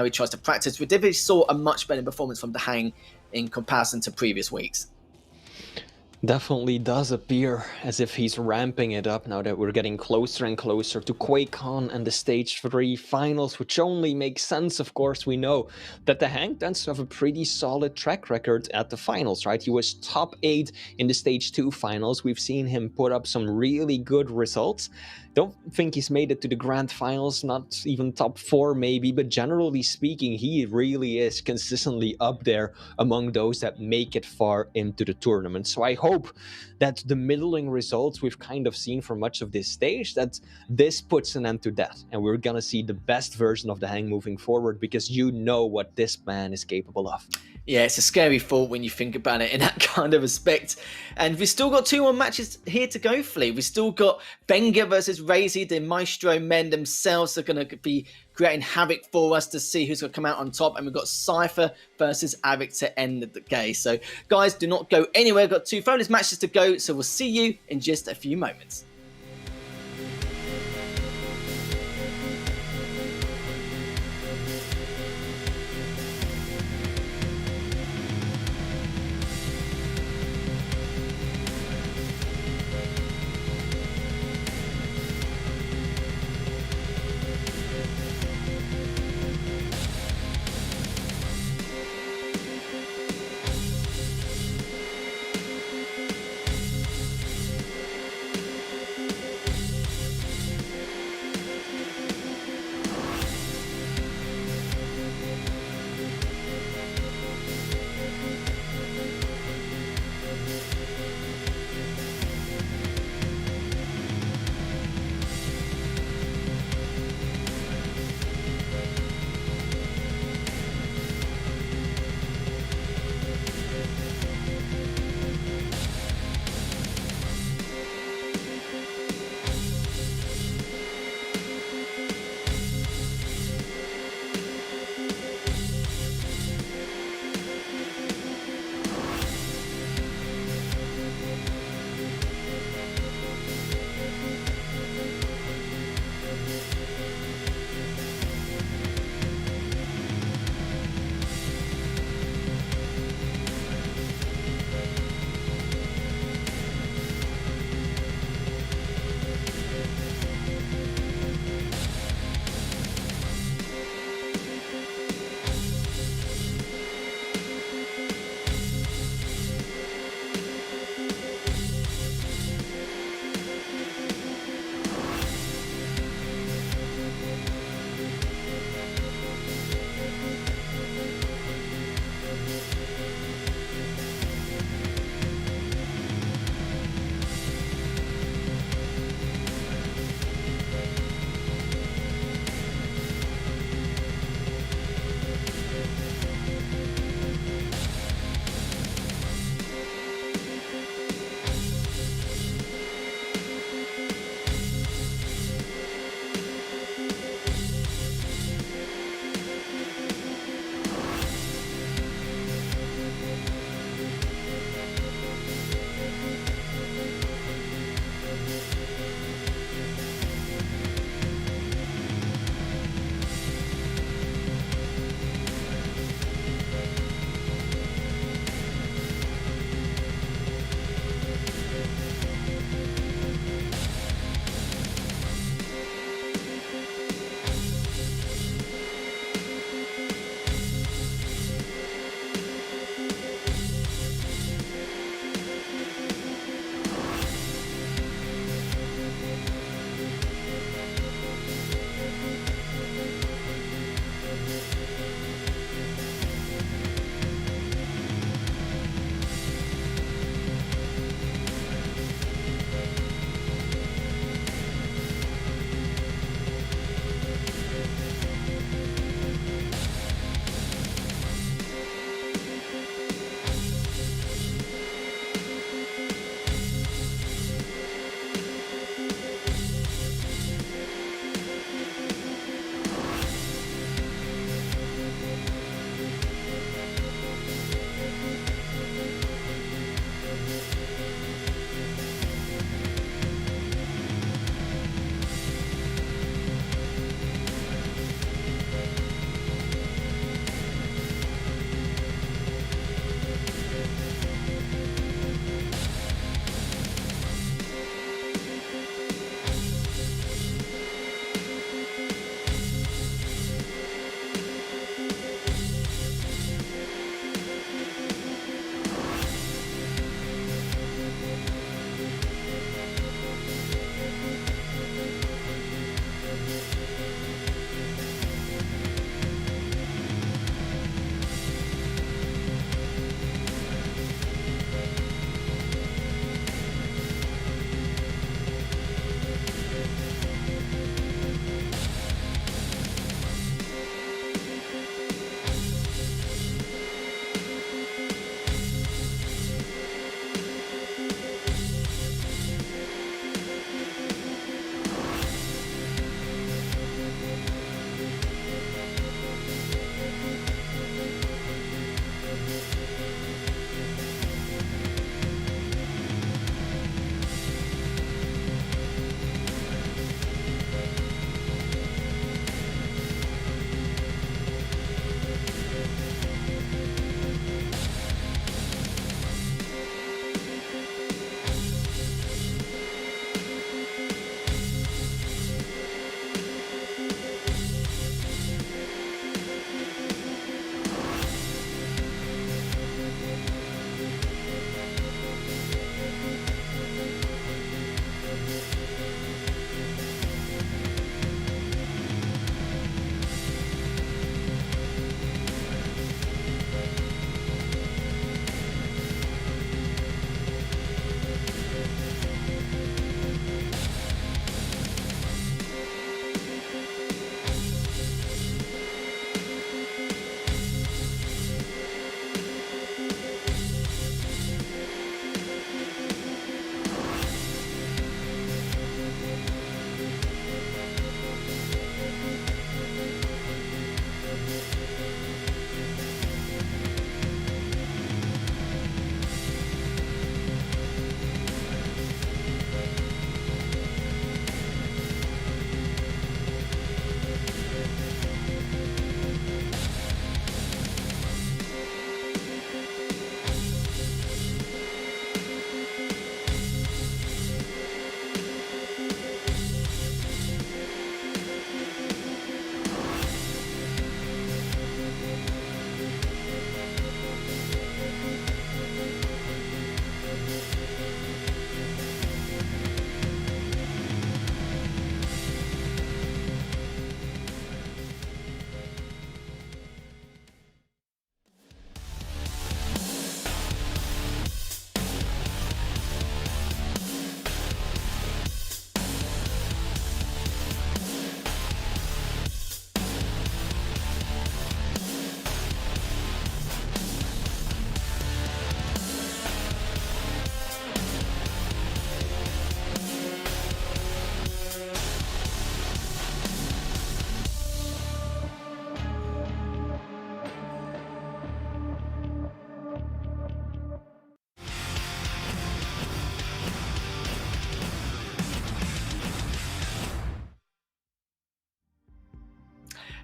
tries to practice. We definitely saw a much better performance from the Hang in comparison to previous weeks. Definitely does appear as if he's ramping it up now that we're getting closer and closer to QuakeCon and the Stage 3 finals, which only makes sense, of course. We know that the Hang tends to have a pretty solid track record at the finals, right? He was top 8 in the Stage 2 finals. We've seen him put up some really good results. Don't think he's made it to the grand finals, not even top 4 maybe, but generally speaking, he really is consistently up there among those that make it far into the tournament. So I hope that the middling results we've kind of seen for much of this stage, that this puts an end to that, and we're gonna see the best version of the Hang moving forward, because you know what this man is capable of. Yeah, it's a scary thought when you think about it in that kind of respect. And we've still got 2 more matches here to go, Flea. We've still got Benga versus Razy. The Maestro men themselves are going to be creating havoc for us to see who's going to come out on top. And we've got Cypher versus Avic to end the game. So, guys, do not go anywhere. We've got 2 bonus matches to go. So we'll see you in just a few moments.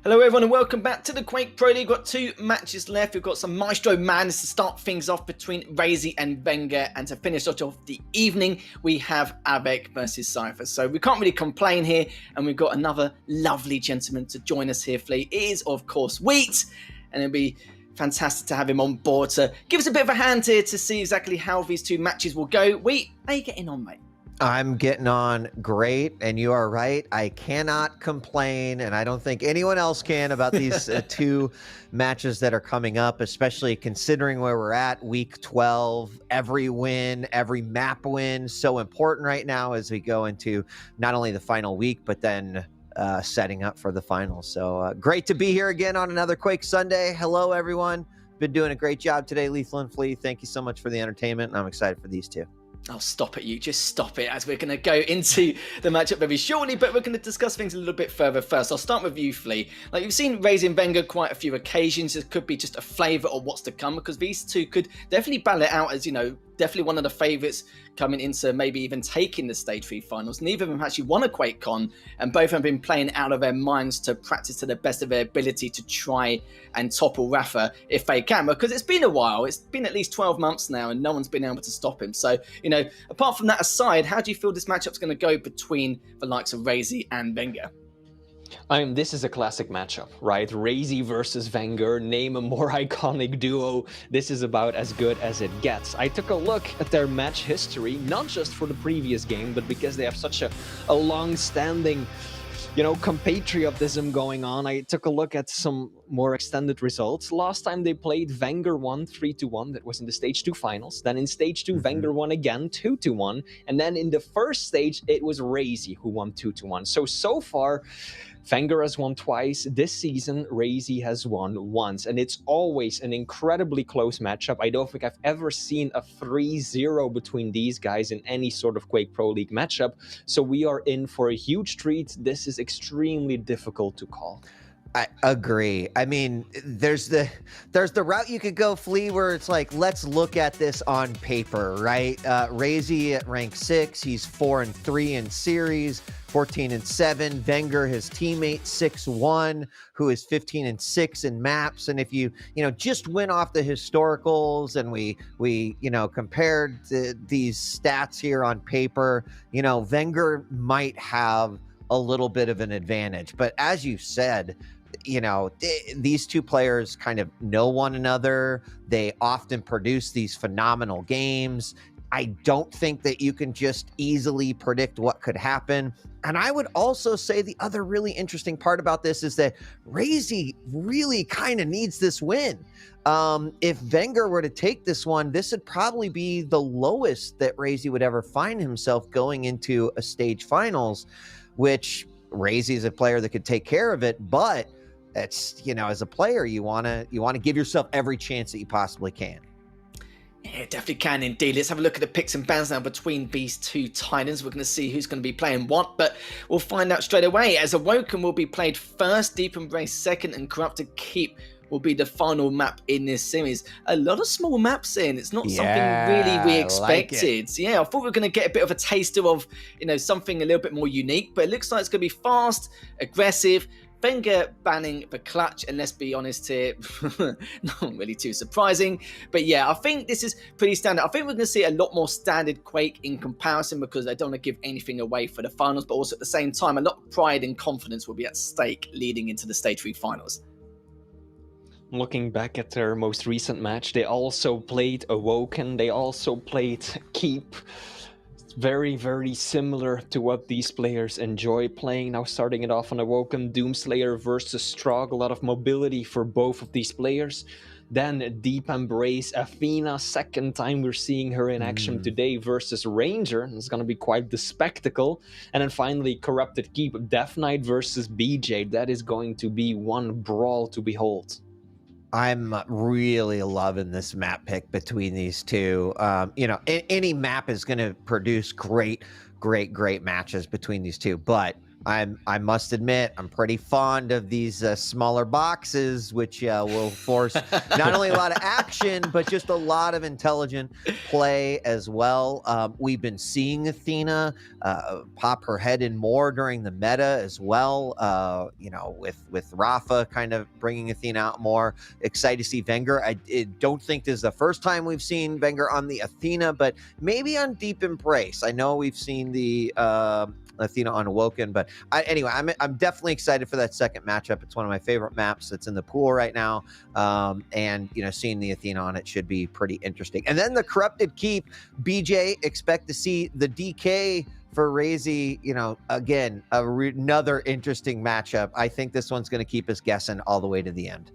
Hello everyone and welcome back to the Quake Pro League. We've got 2 matches left. We've got some Maestro Madness to start things off between Razy and Wenger, and to finish off the evening we have Avec versus Cypher. So we can't really complain here, and we've got another lovely gentleman to join us here, Flea. It is of course Wheat, and it'll be fantastic to have him on board to give us a bit of a hand here to see exactly how these 2 matches will go. Wheat, how are you getting on, mate? I'm getting on great, and you are right. I cannot complain, and I don't think anyone else can about these 2 matches that are coming up, especially considering where we're at, week 12. Every win, every map win, so important right now as we go into not only the final week, but then setting up for the finals. So great to be here again on another Quake Sunday. Hello, everyone. Been doing a great job today, Lethal and Flea. Thank you so much for the entertainment, and I'm excited for these 2. Oh, stop it, you. Just stop it, as we're going to go into the matchup very shortly, but we're going to discuss things a little bit further first. I'll start with you, Flea. Like, you've seen Razy and Wenger quite a few occasions. This could be just a flavour of what's to come, because these 2 could definitely battle it out as, you know, definitely one of the favourites coming into maybe even taking the Stage 3 finals. Neither of them actually won a QuakeCon, and both have been playing out of their minds to practice to the best of their ability to try and topple Rafa if they can, because it's been a while. It's been at least 12 months now, and no one's been able to stop him. So, you know, apart from that aside, how do you feel this matchup's going to go between the likes of Razy and Wenger? This is a classic matchup, right? Razy versus Wenger, name a more iconic duo. This is about as good as it gets. I took a look at their match history, not just for the previous game, but because they have such a long-standing, you know, compatriotism going on. I took a look at some more extended results. Last time they played, Wenger won 3-1. That was in the Stage 2 finals. Then in Stage 2, Wenger won again 2-1. And then in the first stage, it was Razy who won 2-1. So far, Wenger has won twice. This season, Razy has won once. And it's always an incredibly close matchup. I don't think I've ever seen a 3-0 between these guys in any sort of Quake Pro League matchup. So we are in for a huge treat. This is extremely difficult to call. I agree. I mean, there's the route you could go, Flea, where it's like, let's look at this on paper, right? Razy at rank 6, he's 4-3 in series, 14-7. Wenger, his teammate, 6-1, who is 15-6 in maps. And if you just went off the historicals and we compared these stats here on paper, Wenger might have a little bit of an advantage. But as you said, these 2 players kind of know one another. They often produce these phenomenal games. I don't think that you can just easily predict what could happen. And I would also say the other really interesting part about this is that Razy really kind of needs this win. If Wenger were to take this one, this would probably be the lowest that Razy would ever find himself going into a stage finals, which Razy is a player that could take care of it, but it's, as a player, you want to give yourself every chance that you possibly can. Yeah, definitely can indeed. Let's have a look at the picks and bans now between these 2 titans. We're going to see who's going to be playing what, but we'll find out straight away, as Awoken will be played first, Deep Embrace second, and Corrupted Keep will be the final map in this series. A lot of small maps in. It's not something really we expected. Like, yeah, I thought we were going to get a bit of a taster of, something a little bit more unique, but it looks like it's going to be fast, aggressive. Wenger banning the clutch, and let's be honest here, not really too surprising. But yeah, I think this is pretty standard. I think we're going to see a lot more standard Quake in comparison, because they don't want to give anything away for the finals, but also at the same time, a lot of pride and confidence will be at stake leading into the Stage 3 finals. Looking back at their most recent match, they also played Awoken, they also played Keep. Very, very similar to what these players enjoy playing. Now starting it off on Awoken, Doomslayer versus Strog, a lot of mobility for both of these players. Then Deep Embrace, Athena, second time we're seeing her in action today, versus Ranger. It's going to be quite the spectacle. And then finally, Corrupted Keep, Death Knight versus BJ. That is going to be one brawl to behold. I'm really loving this map pick between these 2. Any map is going to produce great matches between these 2. But I must admit, I'm pretty fond of these smaller boxes, which will force not only a lot of action, but just a lot of intelligent play as well. We've been seeing Athena pop her head in more during the meta as well. You know, with Rafa kind of bringing Athena out more. Excited to see Wenger. I don't think this is the first time we've seen Wenger on the Athena, but maybe on Deep Embrace. I know we've seen the Athena on Awoken, but anyway, I'm definitely excited for that second matchup. It's one of my favorite maps that's in the pool right now, and you know, seeing the Athena on it should be pretty interesting. And then the Corrupted Keep, BJ, expect to see the DK for Razy. You know, again, another interesting matchup. I think this one's going to keep us guessing all the way to the end.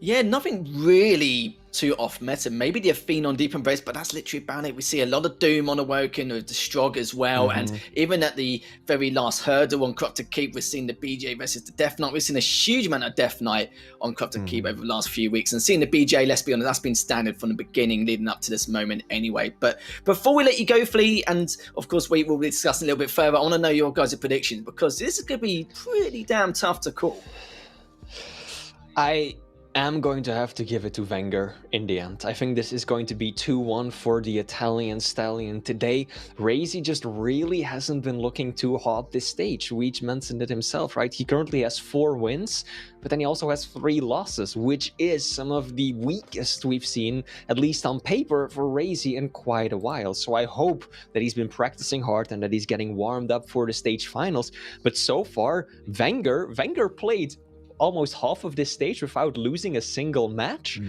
Yeah, nothing really too off meta. Maybe the Athena on Deep Embrace, but that's literally about it. We see a lot of Doom on Awoken, with the Strog as well, and even at the very last hurdle on Corrupted Keep, we're seeing the BJ versus the Death Knight. We've seen a huge amount of Death Knight on Corrupted Keep over the last few weeks, and seeing the BJ, let's be honest, that's been standard from the beginning leading up to this moment anyway. But before we let you go, Flea, and of course we will be discussing a little bit further, I want to know your guys' predictions, because this is going to be pretty damn tough to call. I'm going to have to give it to Wenger in the end. I think this is going to be 2-1 for the Italian stallion today. Razy just really hasn't been looking too hot this stage. Weech mentioned it himself, right? He currently has 4 wins, but then he also has 3 losses, which is some of the weakest we've seen, at least on paper, for Razy in quite a while. So I hope that he's been practicing hard and that he's getting warmed up for the stage finals. But so far, Wenger played almost half of this stage without losing a single match.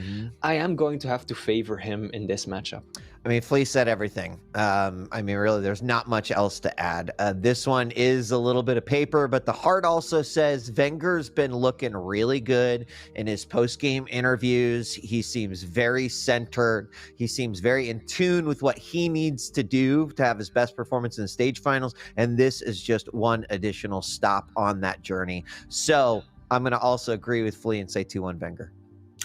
I am going to have to favor him in this matchup. I mean, Flea said everything. I mean, really, there's not much else to add. This one is a little bit of paper, but the heart also says Wenger's been looking really good in his post-game interviews. He seems very centered. He seems very in tune with what he needs to do to have his best performance in the stage finals. And this is just one additional stop on that journey. So I'm going to also agree with Flea and say 2-1 Wenger.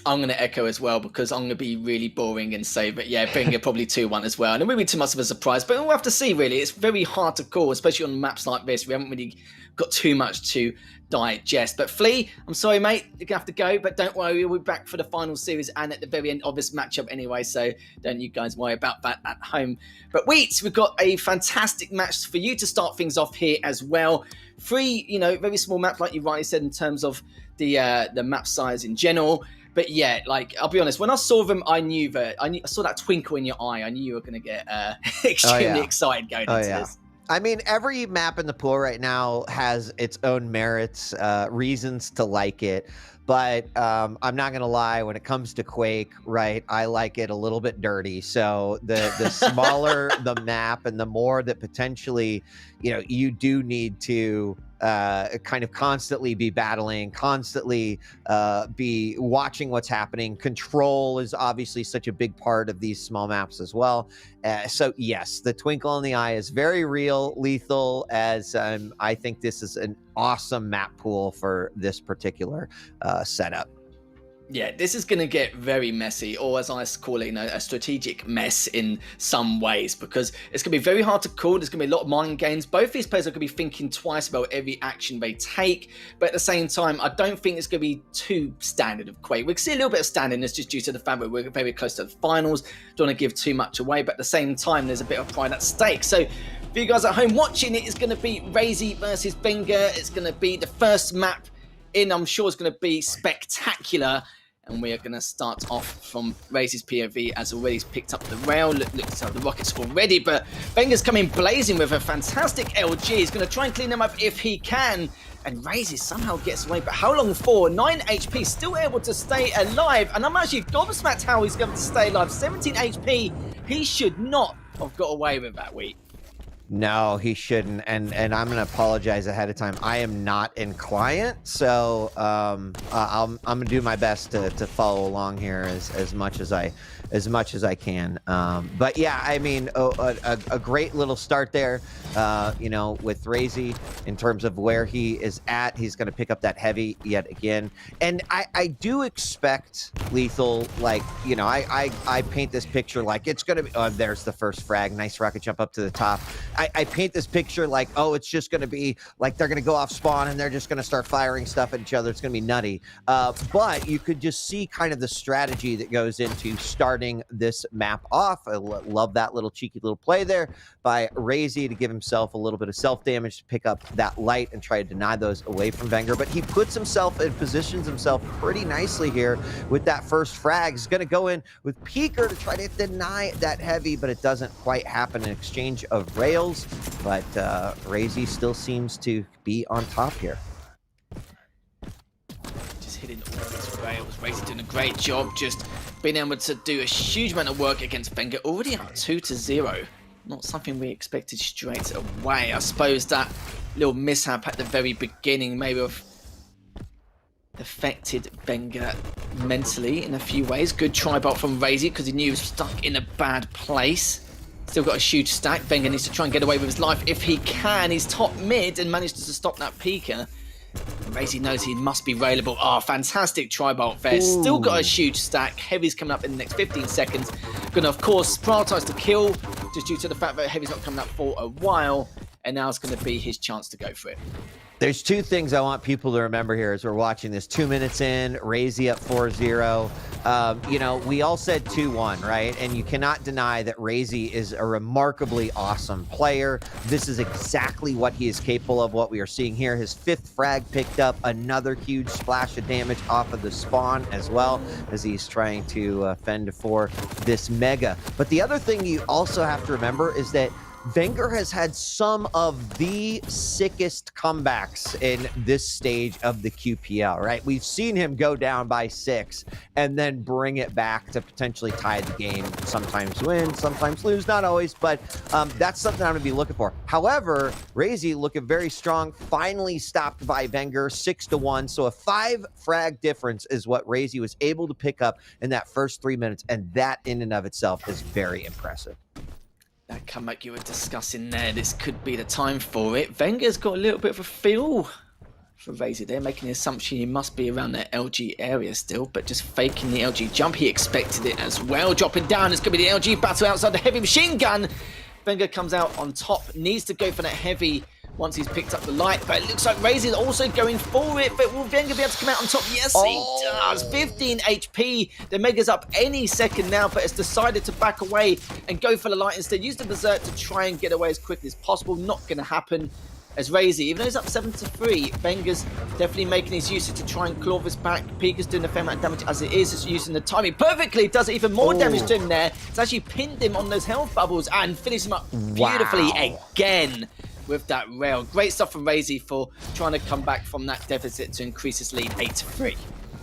I'm going to echo as well, because I'm going to be really boring and say, but yeah, Wenger probably 2-1 as well. And it won't be too much of a surprise, but we'll have to see, really. It's very hard to call, especially on maps like this. We haven't really got too much to digest. But Flea, I'm sorry, mate, you're going to have to go, but don't worry, we'll be back for the final series and at the very end of this matchup anyway, so don't you guys worry about that at home. But Wheat, we've got a fantastic match for you to start things off here as well. 3, you know, very small map, like you rightly said, in terms of the map size in general. But yeah, like, I'll be honest, when I saw them, I saw that twinkle in your eye. I knew you were going to get extremely excited going into this. I mean, every map in the pool right now has its own merits, reasons to like it. But I'm not going to lie, when it comes to Quake, right, I like it a little bit dirty. So the smaller the map and the more that potentially, you know, you do need to kind of constantly be battling, constantly be watching what's happening. Control is obviously such a big part of these small maps as well. So yes, the twinkle in the eye is very real, Lethal, as I think this is an awesome map pool for this particular setup. Yeah, this is going to get very messy, or as I call it, you know, a strategic mess in some ways, because it's going to be very hard to call. There's going to be a lot of mind games. Both these players are going to be thinking twice about every action they take, but at the same time, I don't think it's going to be too standard of Quake. We can see a little bit of standardness just due to the fact that we're very close to the finals. Don't want to give too much away, but at the same time, there's a bit of pride at stake. So for you guys at home watching, it is going to be Razy versus Wenger. It's going to be the first map in. I'm sure it's going to be spectacular. And we are going to start off from Razy's POV, as already he's picked up the rail. Looks like the rockets already, but Wenger's coming blazing with a fantastic LG. He's going to try and clean them up if he can. And Razy somehow gets away, but how long for? 9 HP, still able to stay alive. And I'm actually gobsmacked how he's going to stay alive. 17 HP, he should not have got away with that week. No, he shouldn't, and I'm gonna apologize ahead of time. I am not in client, so I'm gonna do my best to follow along here as much as I can. But yeah, I mean, a great little start there. You know, with Razy in terms of where he is at, he's gonna pick up that heavy yet again, and I do expect Lethal, like, you know, I paint this picture like it's gonna be. Oh, there's the first frag, nice rocket jump up to the top. I paint this picture like, oh, it's just going to be like they're going to go off spawn and they're just going to start firing stuff at each other. It's going to be nutty. But you could just see kind of the strategy that goes into starting this map off. I love that little cheeky little play there by Razy to give himself a little bit of self-damage to pick up that light and try to deny those away from Wenger. But he puts himself and positions himself pretty nicely here with that first frag. He's going to go in with Peeker to try to deny that heavy, but it doesn't quite happen in exchange of rails. But Razy still seems to be on top here. Just hitting all these rails. Razy doing a great job, just being able to do a huge amount of work against Wenger. Already up 2-0. Not something we expected straight away. I suppose that little mishap at the very beginning may have affected Wenger mentally in a few ways. Good try bot from Razy because he knew he was stuck in a bad place. Still got a huge stack. Wenger needs to try and get away with his life if he can. He's top mid and managed to stop that peeker. Razy knows he must be railable. Oh, fantastic tri-bolt there. Ooh. Still got a huge stack. Heavy's coming up in the next 15 seconds. Gonna, of course, prioritize the kill just due to the fact that Heavy's not coming up for a while. And now it's going to be his chance to go for it. There's two things I want people to remember here as we're watching this. 2 minutes in, Razy up 4-0. You know, we all said 2-1, right? And you cannot deny that Razy is a remarkably awesome player. This is exactly what he is capable of, what we are seeing here. His 5th frag picked up, another huge splash of damage off of the spawn as well as he's trying to fend for this mega. But the other thing you also have to remember is that Wenger has had some of the sickest comebacks in this stage of the QPL, right? We've seen him go down by 6 and then bring it back to potentially tie the game. Sometimes win, sometimes lose, not always, but that's something I'm going to be looking for. However, Razy looking very strong, finally stopped by Wenger 6-1. So a 5 frag difference is what Razy was able to pick up in that first 3 minutes, and that in and of itself is very impressive. That comeback you were discussing there, this could be the time for it. Wenger's got a little bit of a feel for Razy there, making the assumption he must be around the LG area still, but just faking the LG jump. He expected it as well. Dropping down, it's going to be the LG battle outside the heavy machine gun. Wenger comes out on top, needs to go for that heavy once he's picked up the light, but it looks like Razy is also going for it. But will Wenger be able to come out on top? Yes, he does. 15 HP. The Mega's up any second now, but has decided to back away and go for the light instead. Use the Berserk to try and get away as quickly as possible. Not going to happen as Razy, even though he's up 7-3, Wenger's definitely making his use to try and claw this back. Peeker's doing a fair amount of damage as it is, just using the timing perfectly. Does even more damage to him there. It's actually pinned him on those health bubbles and finished him up beautifully again with that rail. Great stuff from Razy for trying to come back from that deficit to increase his lead 8-3.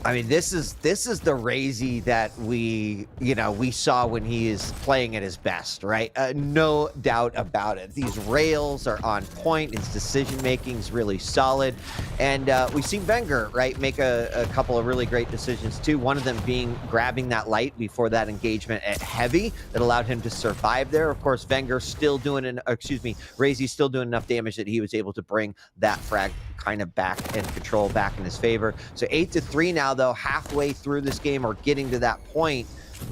I mean, this is the Razy that we saw when he is playing at his best, right? No doubt about it. These rails are on point. His decision making is really solid, and we've seen Wenger, right, make a couple of really great decisions too. One of them being grabbing that light before that engagement at heavy that allowed him to survive there. Of course, Wenger still doing Razy still doing enough damage that he was able to bring that frag kind of back and control back in his favor. So 8-3 now, though, halfway through this game or getting to that point,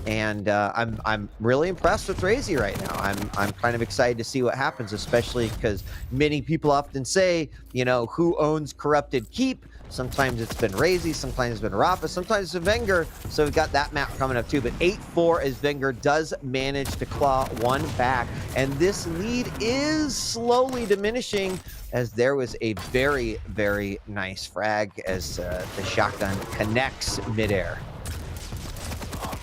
and I'm really impressed with Razy right now. I'm kind of excited to see what happens, especially because many people often say, you know, who owns Corrupted Keep? Sometimes it's been Razy, sometimes it's been Rafa, sometimes it's been Wenger. So we've got that map coming up too. But 8-4 as Wenger does manage to claw one back. And this lead is slowly diminishing as there was a very, very nice frag as the shotgun connects midair.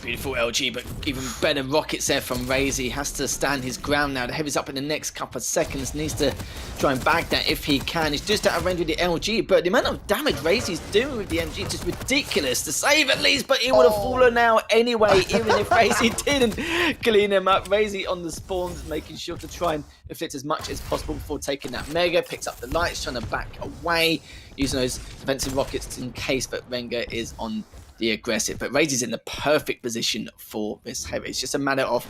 Beautiful LG, but even better rockets there from Razy. Has to stand his ground now. The heavy's up in the next couple of seconds. Needs to try and bag that if he can. He's just out of range with the LG, but the amount of damage Razy's doing with the MG is just ridiculous, to say the least. But he would have fallen out anyway, even if Razy didn't clean him up. Razy on the spawns, making sure to try and inflict as much as possible before taking that Mega. Picks up the lights, trying to back away, using those defensive rockets in case, but Wenger is on the aggressive. But Razy's in the perfect position for this heavy. It's just a matter of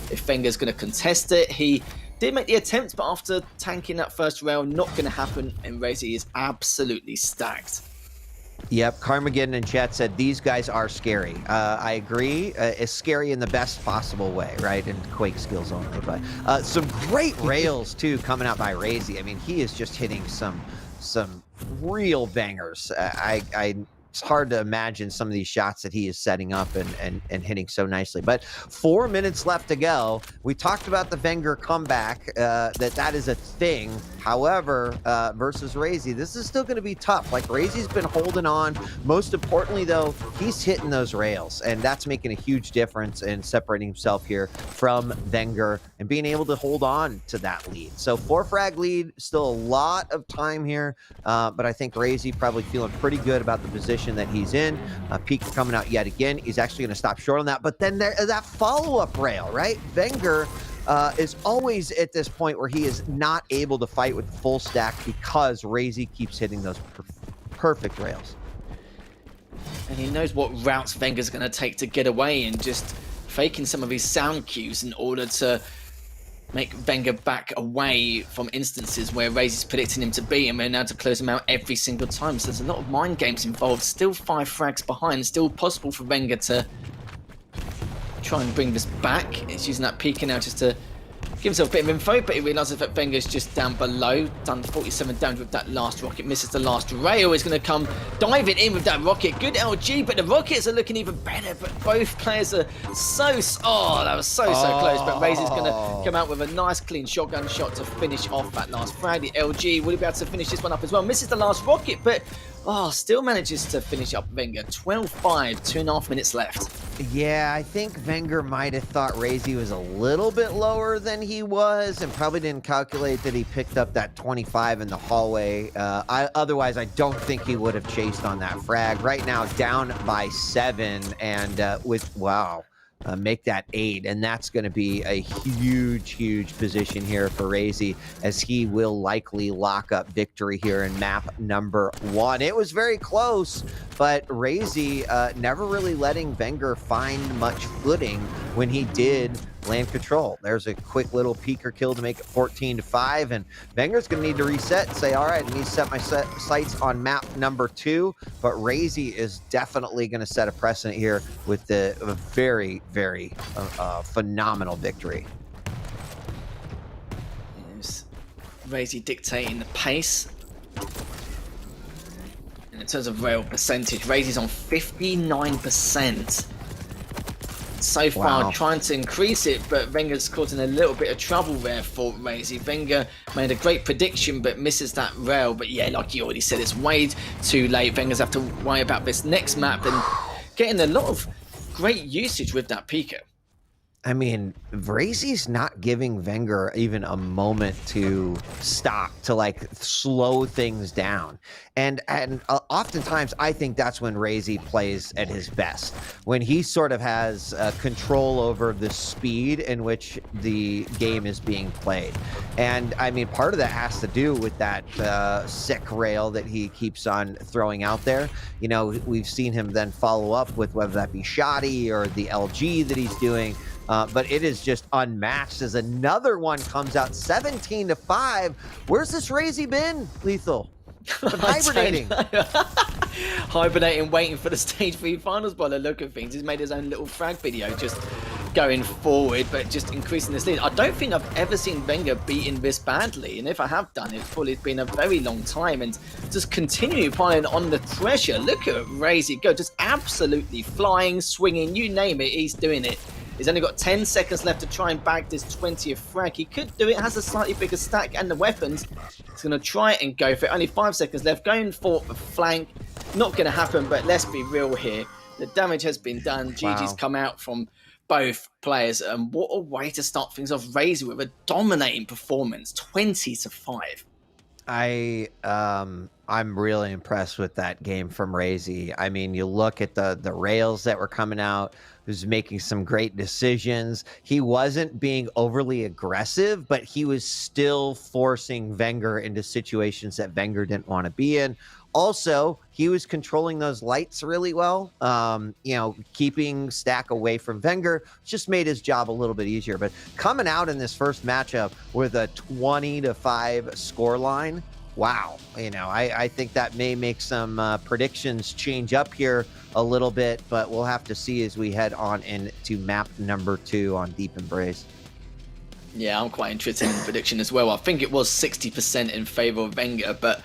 if Wenger's going to contest it. He did make the attempt, but after tanking that first rail, not going to happen, and Razy is absolutely stacked. Yep, Carmageddon and Chet said these guys are scary. I agree. It's scary in the best possible way, right? And Quake skills only. But some great rails too coming out by Razy. I mean, he is just hitting some real bangers. It's hard to imagine some of these shots that he is setting up and hitting so nicely. But 4 minutes left to go. We talked about the Wenger comeback, that is a thing. However, versus Razy, this is still going to be tough. Like, Razy's been holding on. Most importantly, though, he's hitting those rails, and that's making a huge difference in separating himself here from Wenger and being able to hold on to that lead. So 4-frag lead, still a lot of time here, but I think Razy probably feeling pretty good about the position that he's in. Peak coming out yet again. He's actually going to stop short on that, but then that follow-up rail, right? Wenger is always at this point where he is not able to fight with the full stack because Razy keeps hitting those perfect rails. And he knows what routes Wenger's going to take to get away, and just faking some of his sound cues in order to make Wenger back away from instances where Razy's predicting him to be, and we're now to close him out every single time. So there's a lot of mind games involved. Still 5 frags behind. Still possible for Wenger to try and bring this back. He's using that peeker now just to give himself a bit of info, but he realises that Wenger's just down below. Done 47 damage with that last rocket. Misses the last rail. Is going to come diving in with that rocket. Good LG, but the rockets are looking even better. But both players are that was so close. But Razy's going to come out with a nice clean shotgun shot to finish off that last frag. The LG, will he be able to finish this one up as well? Misses the last rocket, but still manages to finish up Wenger. 12-5, 2.5 minutes left. Yeah, I think Wenger might have thought Razy was a little bit lower than he was, and probably didn't calculate that he picked up that 25 in the hallway. Otherwise, I don't think he would have chased on that frag. Right now, down by 7, and make that 8, and that's going to be a huge position here for Razy, as he will likely lock up victory here in map number 1. It was very close, but Razy never really letting Wenger find much footing when he did land control. There's a quick little peeker kill to make it 14-5, and Wenger's going to need to reset and say, all right, I need to set my sights on map number 2, but Razy is definitely going to set a precedent here with a very phenomenal victory. Razy dictating the pace. And in terms of rail percentage, Razy's on 59%. So far, trying to increase it, but Wenger's causing a little bit of trouble there for Razy. Wenger made a great prediction, but misses that rail. But yeah, like you already said, it's way too late. Wenger's have to worry about this next map and getting a lot of great usage with that peeker. I mean, Razy's not giving Wenger even a moment to stop, to like slow things down. And oftentimes I think that's when Razy plays at his best, when he sort of has control over the speed in which the game is being played. And I mean, part of that has to do with that sick rail that he keeps on throwing out there. You know, we've seen him then follow up with whether that be Shoddy or the LG that he's doing. But it is just unmatched as another one comes out 17-5. Where's this Razy been, Lethal? Hibernating. Hibernating, waiting for the stage 3 finals by the look of things. He's made his own little frag video just going forward, but just increasing this lead. I don't think I've ever seen Wenger beaten this badly, and if I have done, it's probably been a very long time, and just continuing piling on the pressure. Look at Razy go, just absolutely flying, swinging, you name it, he's doing it. He's only got 10 seconds left to try and bag this 20th frag. He could do it, has a slightly bigger stack and the weapons. He's going to try it and go for it. Only 5 seconds left. Going for a flank. Not going to happen, but let's be real here. The damage has been done. GG's come out from both players. And what a way to start things off. Razy with a dominating performance. 20-5. I'm really impressed with that game from Razy. I mean, you look at the rails that were coming out, who's making some great decisions. He wasn't being overly aggressive, but he was still forcing Wenger into situations that Wenger didn't want to be in. Also, he was controlling those lights really well. You know, keeping Stack away from Wenger just made his job a little bit easier. But coming out in this first matchup with a 20-5 scoreline, Wow. I think that may make some predictions change up here a little bit, but we'll have to see as we head on into map number 2 on Deep Embrace. Yeah, I'm quite interested in the prediction as well. I think it was 60% in favor of Wenger, but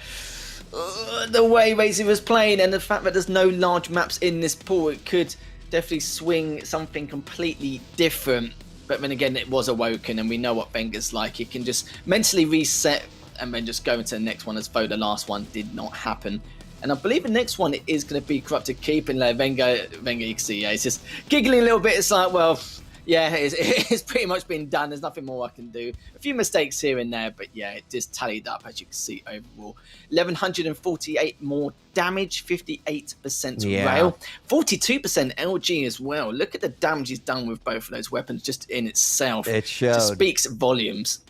the way Razy was playing and the fact that there's no large maps in this pool, it could definitely swing something completely different. But then again, it was Awoken, and we know what Wenger's like. He can just mentally reset and then just go into the next one, as though the last one did not happen. And I believe the next one is going to be Corrupted Keep, and Wenger, you can see, yeah, he's just giggling a little bit. It's like, well, yeah, it's pretty much been done. There's nothing more I can do. A few mistakes here and there, but yeah, it just tallied up, as you can see overall. 1,148 more damage, 58% rail, 42% LG as well. Look at the damage he's done with both of those weapons just in itself. It showed. Just speaks volumes.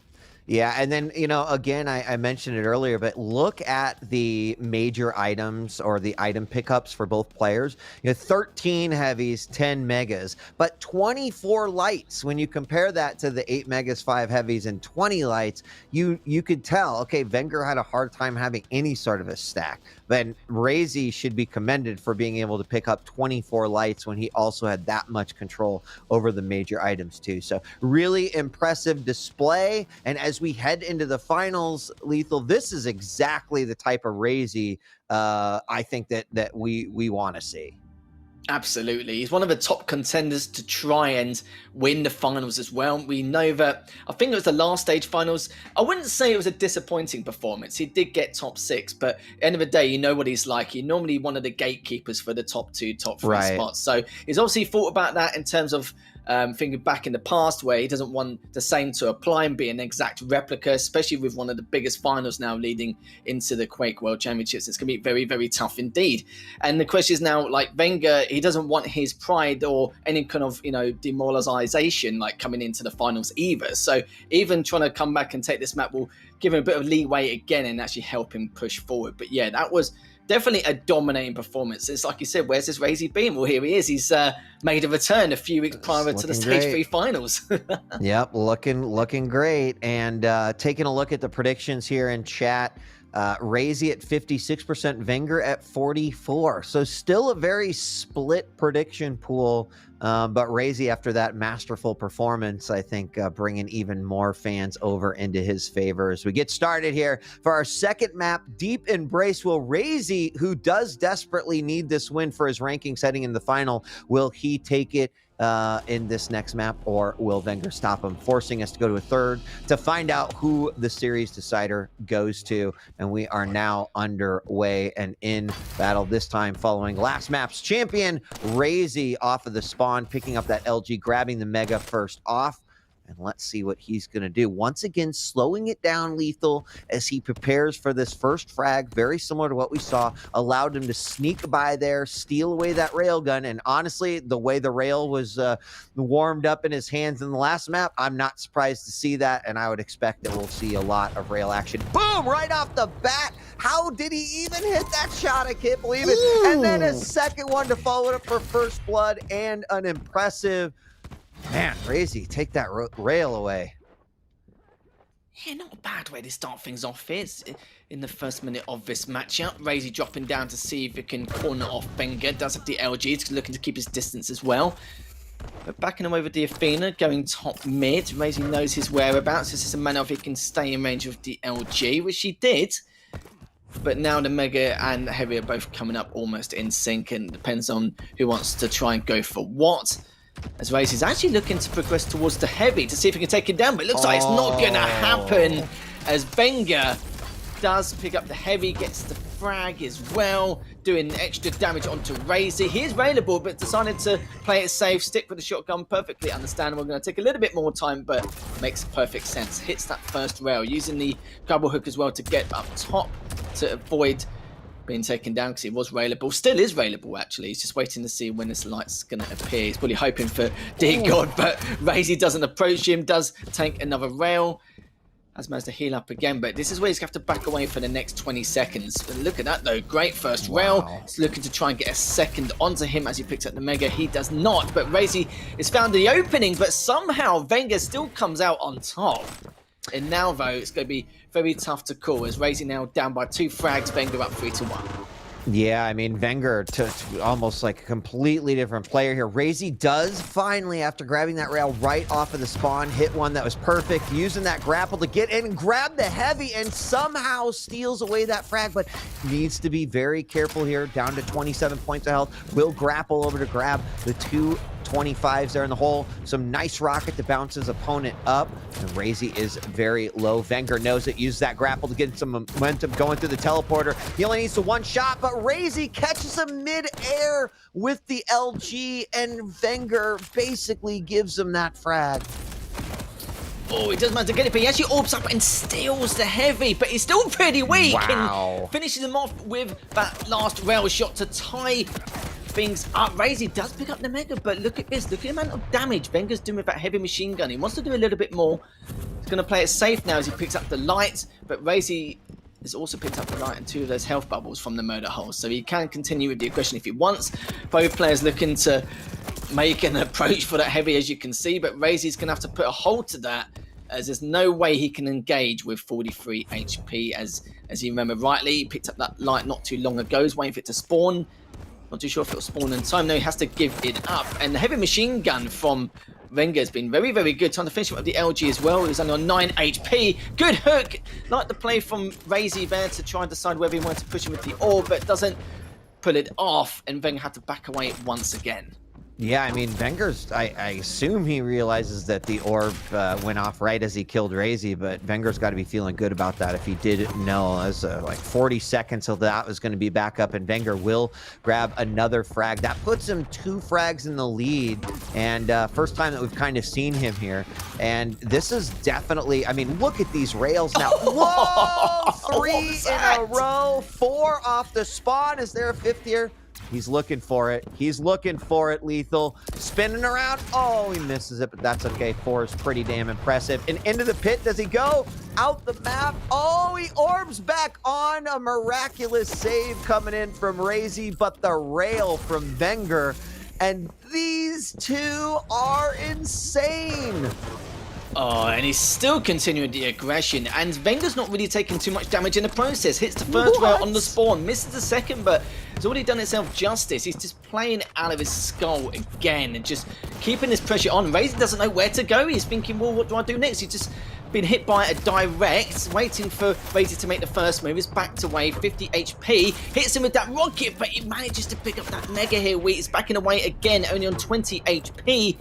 Yeah, and then, again, I mentioned it earlier, but look at the major items or the item pickups for both players. 13 heavies, 10 megas, but 24 lights. When you compare that to the 8 megas, 5 heavies, and 20 lights, you could tell, okay, Wenger had a hard time having any sort of a stack. Then Razy should be commended for being able to pick up 24 lights when he also had that much control over the major items too. So really impressive display. And as we head into the finals, Lethal, this is exactly the type of Razy I think that we want to see. Absolutely. He's one of the top contenders to try and win the finals as well. We know that, I think it was the last stage finals. I wouldn't say it was a disappointing performance. He did get top 6, but at the end of the day, you know what he's like. He's normally one of the gatekeepers for the top 2, top 3 spots. So he's obviously thought about that in terms of thinking back in the past, where he doesn't want the same to apply and be an exact replica, especially with one of the biggest finals now leading into the Quake World Championships. It's going to be very, very tough indeed. And the question is now, like Wenger, he doesn't want his pride or any kind of, demoralization like coming into the finals either. So even trying to come back and take this map will give him a bit of leeway again and actually help him push forward. But yeah, that was definitely a dominating performance. It's like you said, where's this Razy been? Well, here he is. He's made a return a few weeks prior to the Stage 3 finals. Yep, looking great. And taking a look at the predictions here in chat, Razy at 56%, Wenger at 44%. So still a very split prediction pool. But Razy, after that masterful performance, I think bringing even more fans over into his favor as we get started here for our second map, Deep Embrace. Will Razy, who does desperately need this win for his ranking setting in the final, will he take it in this next map, or will Wenger stop him, forcing us to go to a third to find out who the series decider goes to? And we are now underway and in battle, this time following last map's champion, Razy, off of the spawn, picking up that LG, grabbing the Mega first off. And let's see what he's going to do. Once again, slowing it down, Lethal, as he prepares for this first frag, very similar to what we saw, allowed him to sneak by there, steal away that railgun. And honestly, the way the rail was warmed up in his hands in the last map, I'm not surprised to see that. And I would expect that we'll see a lot of rail action. Boom! Right off the bat. How did he even hit that shot? I can't believe it. Ooh. And then a second one to follow it up for first blood, and an impressive... Man, Razy, take that rail away. Yeah, not a bad way to start things off here. In the first minute of this matchup, Razy dropping down to see if he can corner off Wenger. Does have the LG, he's looking to keep his distance as well. But backing him over the Athena, going top mid. Razy knows his whereabouts. This is a manner if he can stay in range of the LG, which he did. But now the Mega and the Heavy are both coming up almost in sync, and depends on who wants to try and go for what. As Razy's actually looking to progress towards the Heavy to see if he can take him down, but it looks like it's not going to happen, as Wenger does pick up the Heavy, gets the frag as well, doing extra damage onto Razy. He is available, but decided to play it safe, stick with the shotgun. Perfectly understandable. Going to take a little bit more time, but makes perfect sense. Hits that first rail, using the double hook as well to get up top to avoid being taken down, because he was railable. Still is railable, actually. He's just waiting to see when this light's going to appear. He's probably hoping for dear God, but Razy doesn't approach him, does take another rail. Has managed to heal up again, but this is where he's going to have to back away for the next 20 seconds. But look at that, though. Great first rail. He's looking to try and get a second onto him as he picks up the Mega. He does not, but Razy has found the opening, but somehow Wenger still comes out on top. And now, though, it's going to be very tough to call as Razy now down by 2 frags, Wenger up 3-1. Yeah, I mean, Wenger to almost like a completely different player here. Razy does finally, after grabbing that rail right off of the spawn, hit one that was perfect, using that grapple to get in and grab the heavy and somehow steals away that frag, but needs to be very careful here, down to 27 points of health. Will grapple over to grab the 225s there in the hole. Some nice rocket to bounce his opponent up. And Razy is very low. Wenger knows it. Use that grapple to get some momentum going through the teleporter. He only needs to one shot, but Razy catches him mid-air with the LG, and Wenger basically gives him that frag. Oh, he does manage to get it, but he actually orbs up and steals the heavy, but he's still pretty weak. Wow. And finishes him off with that last rail shot to tie things up. Razy does pick up the Mega, but look at this. Look at the amount of damage Wenger's doing with that heavy machine gun. He wants to do a little bit more. He's going to play it safe now as he picks up the light, but Razy has also picked up the light and 2 of those health bubbles from the murder holes, so he can continue with the aggression if he wants. Both players looking to make an approach for that heavy, as you can see, but Razy's going to have to put a hold to that, as there's no way he can engage with 43 HP. As you remember rightly, he picked up that light not too long ago. He's waiting for it to spawn. Not too sure if it'll spawn in time. No, he has to give it up. And the heavy machine gun from Wenger has been very, very good. Trying to finish him with the LG as well. He's only on 9 HP. Good hook. Like the play from Razy there to try and decide whether he wanted to push him with the orb, but doesn't pull it off. And Wenger had to back away once again. Yeah, I mean, Wenger's, I assume he realizes that the orb went off right as he killed Razy, but Wenger's got to be feeling good about that if he didn't know. As like 40 seconds till that was going to be back up, and Wenger will grab another frag. That puts him 2 frags in the lead, and first time that we've kind of seen him here. And this is definitely, I mean, look at these rails now. Whoa! 3 in a row, 4 off the spawn. Is there a 5th here? He's looking for it. He's looking for it, Lethal. Spinning around. Oh, he misses it, but that's okay. 4 is pretty damn impressive. And into the pit, does he go? Out the map. Oh, he orbs back on. A miraculous save coming in from Razy, but the rail from Wenger. And these 2 are insane. Oh, and he's still continuing the aggression, and Wenger's not really taking too much damage in the process. Hits the first rail on the spawn, misses the second, but has already done itself justice. He's just playing out of his skull again and just keeping this pressure on. Razy doesn't know where to go. He's thinking, well, what do I do next? He's just been hit by a direct, waiting for Razy to make the first move. He's backed away, 50 HP, hits him with that rocket, but he manages to pick up that Mega here. He's backing away again, only on 20 HP.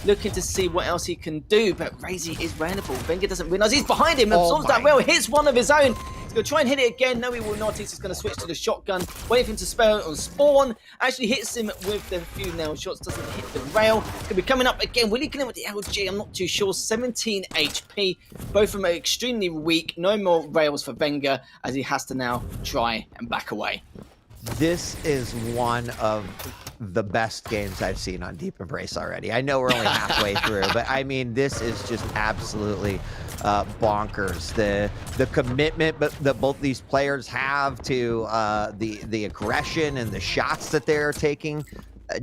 Looking to see what else he can do, but Razy is vulnerable. Wenger doesn't realize he's behind him, absorbs that rail, hits one of his own. He's going to try and hit it again. No, he will not. He's just going to switch to the shotgun, waiting for him to spare it on spawn. Actually hits him with the few nail shots, doesn't hit the rail. It's going to be coming up again. Will he kill him with the LG? I'm not too sure. 17 HP. Both of them are extremely weak. No more rails for Wenger, as he has to now try and back away. This is one of the best games I've seen on Deep Embrace already. I know we're only halfway through, but I mean, this is just absolutely bonkers. The commitment that both these players have to the aggression and the shots that they're taking,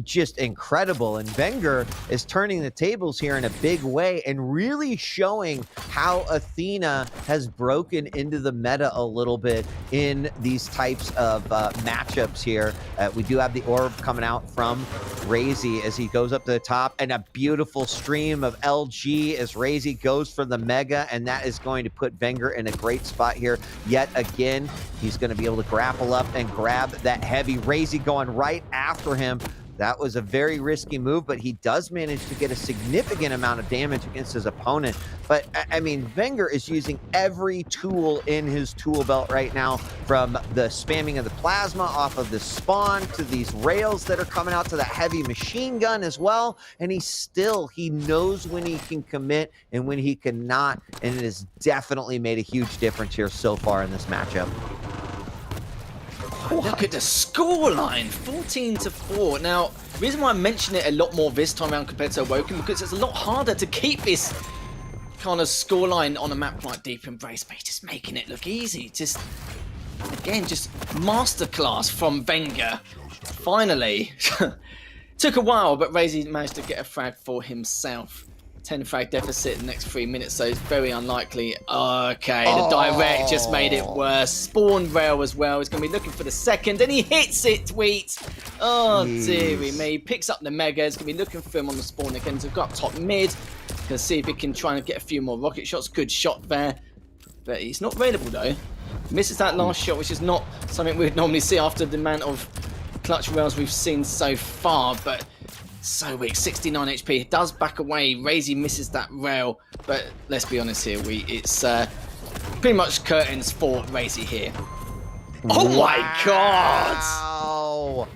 just incredible. And Wenger is turning the tables here in a big way and really showing how Athena has broken into the meta a little bit in these types of matchups here. We do have the orb coming out from Razy as he goes up to the top, and a beautiful stream of LG as Razy goes for the Mega, and that is going to put Wenger in a great spot here yet again. He's going to be able to grapple up and grab that heavy. Razy going right after him. That was a very risky move, but he does manage to get a significant amount of damage against his opponent. But, I mean, Wenger is using every tool in his tool belt right now, from the spamming of the plasma off of the spawn to these rails that are coming out to the heavy machine gun as well. And he knows when he can commit and when he cannot. And it has definitely made a huge difference here so far in this matchup. Look at the scoreline, 14-4. Now, the reason why I mention it a lot more this time around compared to Awoken, because it's a lot harder to keep this kind of scoreline on a map like Deep Embrace, but he's just making it look easy. Just, again, just masterclass from Wenger. Finally. Took a while, but Razy managed to get a frag for himself. 10 frag deficit in the next 3 minutes, so it's very unlikely. Okay, the direct just made it worse. Spawn rail as well. He's going to be looking for the second, and he hits it, Tweet. Oh, dearie me. Picks up the Mega. He's going to be looking for him on the spawn again. So got top mid. Going to see if he can try and get a few more rocket shots. Good shot there. But he's not available, though. Misses that last shot, which is not something we'd normally see after the amount of clutch rails we've seen so far, but so weak. 69 HP. Does back away. Razy misses that rail, but let's be honest here. It's pretty much curtains for Razy here. Oh my god! Wow.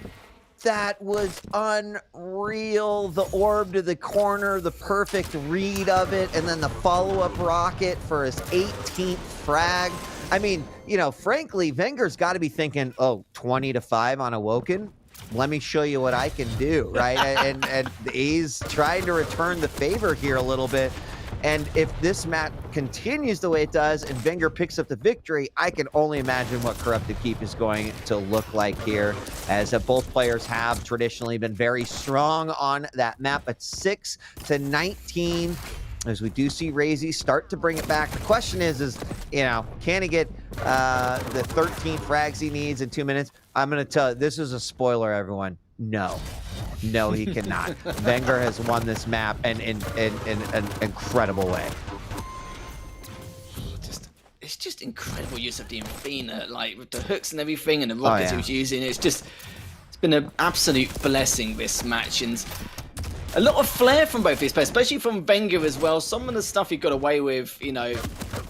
That was unreal. The orb to the corner, the perfect read of it, and then the follow-up rocket for his 18th frag. I mean, you know, frankly, Wenger's got to be thinking, oh, 20-5 on Awoken? Let me show you what I can do, right? and he's trying to return the favor here a little bit. And if this match continues the way it does and Wenger picks up the victory, I can only imagine what Corrupted Keep is going to look like here, as both players have traditionally been very strong on that map. But 6-19, as we do see Razy start to bring it back. The question is, you know, can he get the 13 frags he needs in 2 minutes? I'm going to tell you, this is a spoiler, everyone. No, he cannot. Wenger has won this map in an incredible way. It's just incredible use of the Infina, like with the hooks and everything, and the rockets he was using. It's been an absolute blessing, this match, and a lot of flair from both these players, especially from Wenger as well. Some of the stuff he got away with, you know,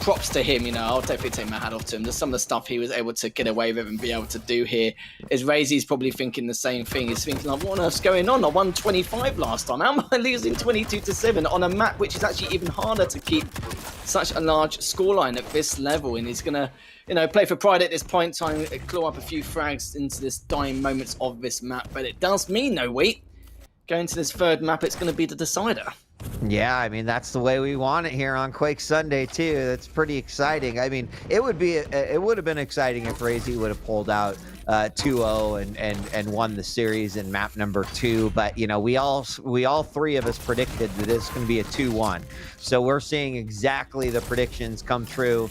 props to him, you know, I'll definitely take my hat off to him. There's some of the stuff he was able to get away with and be able to do here. Is Razy's probably thinking the same thing. He's thinking, like, what on earth's going on? I won 25 last time. How am I losing 22-7 on a map which is actually even harder to keep such a large scoreline at this level? And he's going to, you know, play for pride at this point, trying to claw up a few frags into this dying moments of this map. But it does mean, no, wait, going to this third map, it's going to be the decider. Yeah, I mean, that's the way we want it here on Quake Sunday, too. That's pretty exciting. I mean, it would have been exciting if Razy would have pulled out 2-0 and won the series in map number 2. But, you know, we all three of us predicted that it's going to be a 2-1. So we're seeing exactly the predictions come true.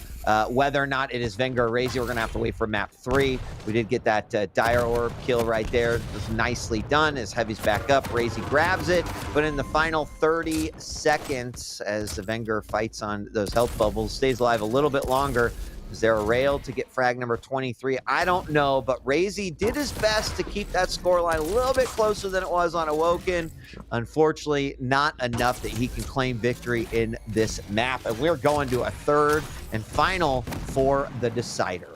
Whether or not it is Wenger or Razy, we're going to have to wait for map 3. We did get that Dire Orb kill right there. It was nicely done as Heavy's back up. Razy grabs it, but in the final 30 seconds, as the Wenger fights on those health bubbles, stays alive a little bit longer. Is there a rail to get frag number 23? I don't know, but Razy did his best to keep that scoreline a little bit closer than it was on Awoken. Unfortunately, not enough that he can claim victory in this map. And we're going to a third and final for the decider.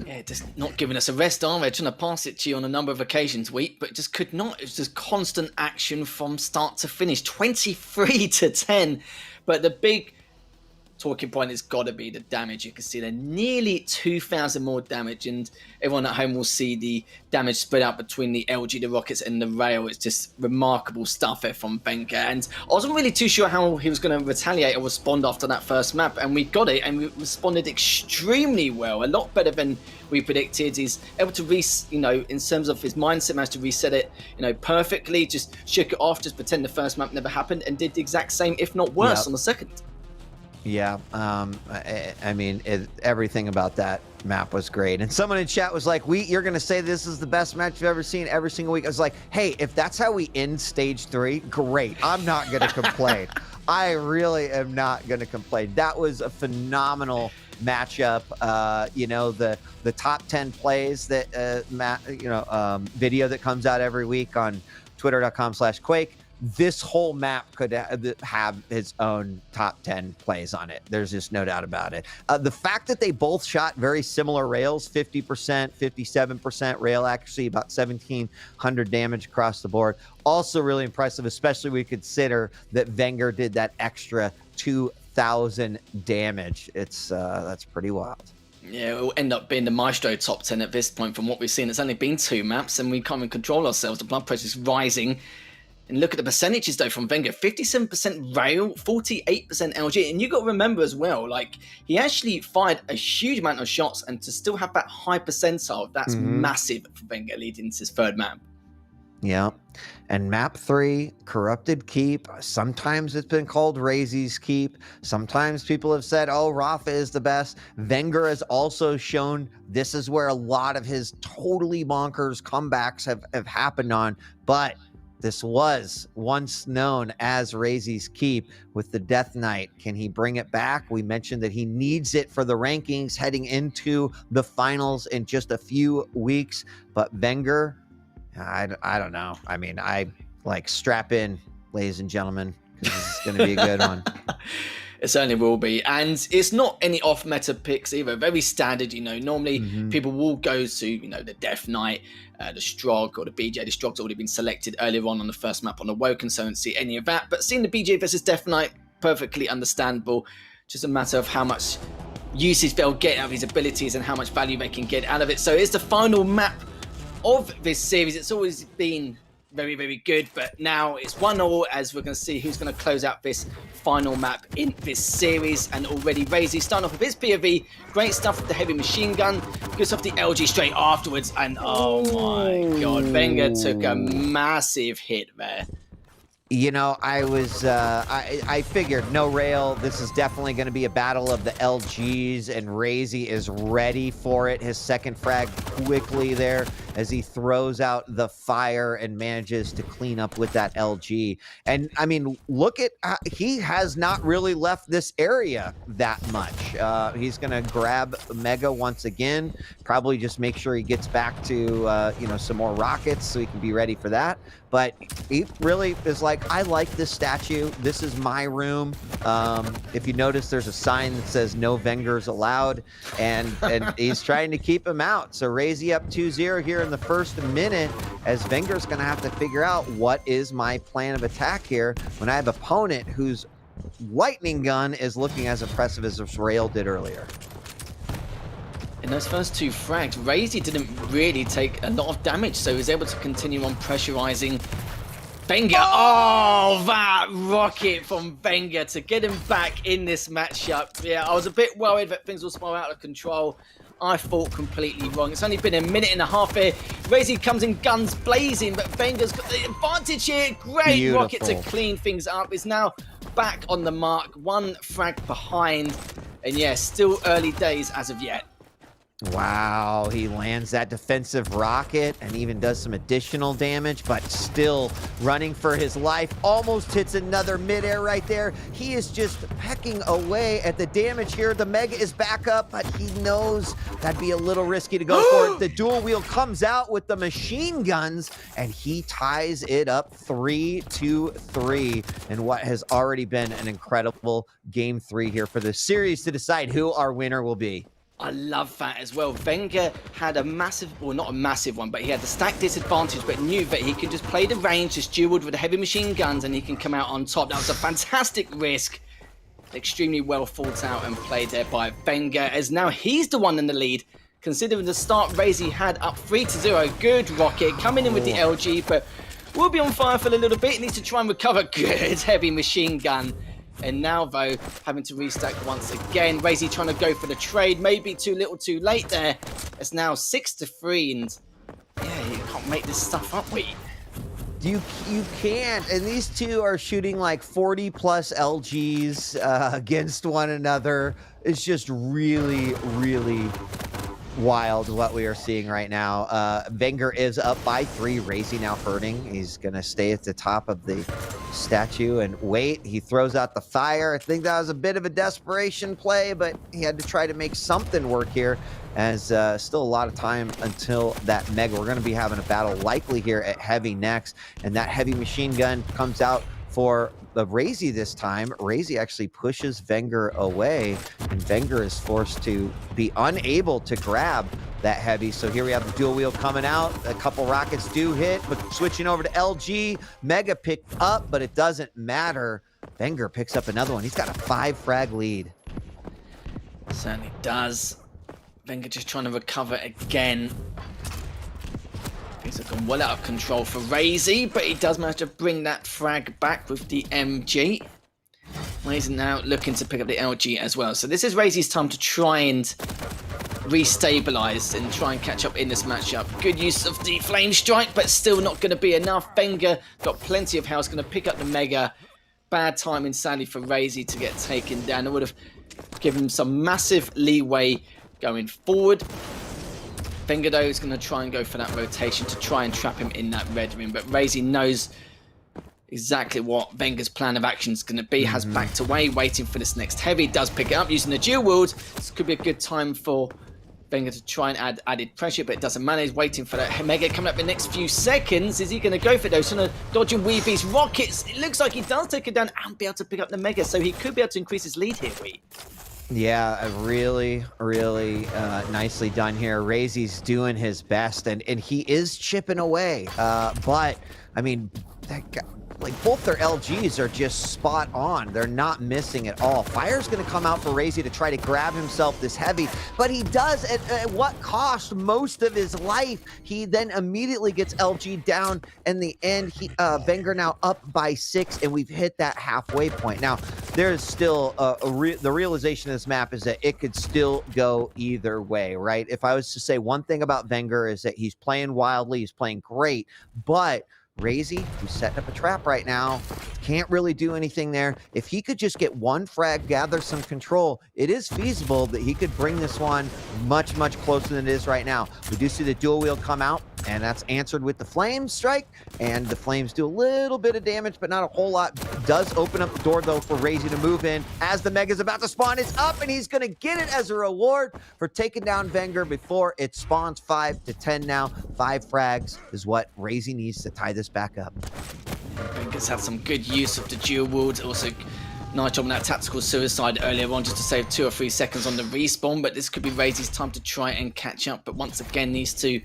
Yeah, just not giving us a rest, are they? Trying to pass it to you on a number of occasions, but just could not. It was just constant action from start to finish. 23-10. But the big talking point has got to be the damage. You can see there nearly 2,000 more damage, and everyone at home will see the damage spread out between the LG, the rockets, and the rail. It's just remarkable stuff there from Wenger, and I wasn't really too sure how he was going to retaliate or respond after that first map, and we got it, and we responded extremely well, a lot better than we predicted. He's able to in terms of his mindset, managed to reset it, perfectly, just shook it off, just pretend the first map never happened, and did the exact same, if not worse, on the second. Yeah, I mean, everything about that map was great. And someone in chat was like, you're going to say this is the best match you've ever seen every single week. I was like, hey, if that's how we end stage 3, great. I'm not going to complain. I really am not going to complain. That was a phenomenal matchup. The top 10 plays that, video that comes out every week on twitter.com/Quake. This whole map could have its own top 10 plays on it. There's just no doubt about it. The fact that they both shot very similar rails, 50%, 57% rail accuracy, about 1,700 damage across the board, also really impressive, especially when we consider that Wenger did that extra 2,000 damage. That's pretty wild. Yeah, it will end up being the Maestro top 10 at this point from what we've seen. It's only been 2 maps, and we can't even control ourselves. The blood pressure is rising. And look at the percentages, though, from Wenger. 57% rail, 48% LG. And you got to remember as well, like, he actually fired a huge amount of shots, and to still have that high percentile, that's massive for Wenger leading into his third map. Yeah. And map 3, Corrupted Keep. Sometimes it's been called Razy's Keep. Sometimes people have said, oh, Rafa is the best. Wenger has also shown this is where a lot of his totally bonkers comebacks have happened on. But this was once known as Razy's Keep with the Death Knight. Can he bring it back? We mentioned that he needs it for the rankings heading into the finals in just a few weeks. But Wenger, I don't know. I mean, I like strap in, ladies and gentlemen, because this is going to be a good one. It certainly will be. And it's not any off-meta picks either. Very standard, you know. Normally, people will go to, you know, the Death Knight, the Strog, or the BJ. The Strog's already been selected earlier on the first map on the Woken, so I don't see any of that. But seeing the BJ versus Death Knight, perfectly understandable. Just a matter of how much usage they'll get out of his abilities and how much value they can get out of it. So it's the final map of this series. It's always been very, very good, but now it's 1-1 as we're going to see who's going to close out this final map in this series. And already Razy starting off with his POV, great stuff with the heavy machine gun, goes off the LG straight afterwards, and oh my god, Wenger took a massive hit there. You know, I figured no rail. This is definitely going to be a battle of the LGs, and Razy is ready for it. His second frag quickly there as he throws out the fire and manages to clean up with that LG. And I mean, look at he has not really left this area that much. He's going to grab Mega once again. Probably just make sure he gets back to you know, some more rockets so he can be ready for that. But he really is like, I like this statue. This is my room. If you notice, there's a sign that says no Wengers allowed, and he's trying to keep him out. So Razy up 2-0 here in the first minute, as Wenger's going to have to figure out what is my plan of attack here when I have an opponent whose lightning gun is looking as impressive as this rail did earlier. In those first two frags, Razy didn't really take a lot of damage, so he was able to continue on pressurizing Wenger. Oh, that rocket from Wenger to get him back in this matchup. Yeah, I was a bit worried that things will spiral out of control. I thought completely wrong. It's only been a minute and a half here. Razy comes in guns blazing, but Wenger's got the advantage here. Great rocket to clean things up. Is now back on the mark. One frag behind. And yeah, still early days as of yet. Wow, he lands that defensive rocket and even does some additional damage, but still running for his life. Almost hits another midair right there. He is just pecking away at the damage here. The Mega is back up, but he knows that'd be a little risky to go for it. The dual wheel comes out with the machine guns, and he ties it up 3-3 in what has already been an incredible Game 3 here for the series to decide who our winner will be. I love that as well. Wenger had a massive, well, not a massive one, but he had the stack disadvantage, but knew that he could just play the range, just dueled with the heavy machine guns, and he can come out on top. That was a fantastic risk. Extremely well thought out and played there by Wenger, as now he's the one in the lead. Considering the start Razy had up 3-0. Good rocket coming in with the LG, but will be on fire for a little bit. Needs to try and recover. Good heavy machine gun. And now, though, having to restack once again. Razy trying to go for the trade. Maybe too little too late there. It's now 6-3. And yeah, you can't make this stuff up, Wheat. You can't. And these two are shooting like 40-plus LGs against one another. It's just really, really wild what we are seeing right now. Wenger is up by 3. Razy now hurting. He's going to stay at the top of the statue and wait. He throws out the fire. I think that was a bit of a desperation play, but he had to try to make something work here, as still a lot of time until that Mega. We're going to be having a battle likely here at Heavy next, and that heavy machine gun comes out for the Razy this time. Razy actually pushes Wenger away, and Wenger is forced to be unable to grab that heavy. So here we have the dual wheel coming out. A couple rockets do hit, but switching over to LG. Mega picked up, but it doesn't matter. Wenger picks up another one. He's got a 5 frag lead. Certainly does. Wenger just trying to recover again. Things have gone well out of control for Razy, but he does manage to bring that frag back with the MG. Razy now looking to pick up the LG as well. So this is Razy's time to try and restabilize and try and catch up in this matchup. Good use of the flame strike, but still not going to be enough. Wenger got plenty of health, going to pick up the Mega. Bad timing, sadly, for Razy to get taken down. It would have given him some massive leeway going forward. Wenger, though, is going to try and go for that rotation to try and trap him in that red room. But Razy knows exactly what Wenger's plan of action is going to be. Has backed away, waiting for this next heavy. Does pick it up using the dual wield. This could be a good time for Wenger to try and add added pressure, but it doesn't matter. He's waiting for that Mega coming up in the next few seconds. Is he going to go for it, though? So dodge and weave these rockets. It looks like he does take it down and be able to pick up the Mega, so he could be able to increase his lead here, Wee. Yeah, really nicely done here. Razy's doing his best, and he is chipping away. But, I mean, that guy, like, both their LGs are just spot on. They're not missing at all. Fire's going to come out for Razy to try to grab himself this heavy, but he does at what cost? Most of his life. He then immediately gets LG down. In the end, Wenger now up by 6, and we've hit that halfway point. Now, there's still the realization of this map is that it could still go either way, right? If I was to say one thing about Wenger is that he's playing wildly, he's playing great, but Razy, who's setting up a trap right now, can't really do anything there. If he could just get one frag, gather some control, it is feasible that he could bring this one much, much closer than it is right now. We do see the dual wheel come out, and that's answered with the flame strike, and the flames do a little bit of damage, but not a whole lot. Does open up the door, though, for Razy to move in. As the Mega's about to spawn, it's up, and he's going to get it as a reward for taking down Wenger before it spawns 5 to 10 now. 5 frags is what Razy needs to tie this back up. Wenger's had some good use of the dual wield. Also, nice job on that tactical suicide earlier on just to save 2 or 3 seconds on the respawn, but this could be Razy's time to try and catch up, but once again needs to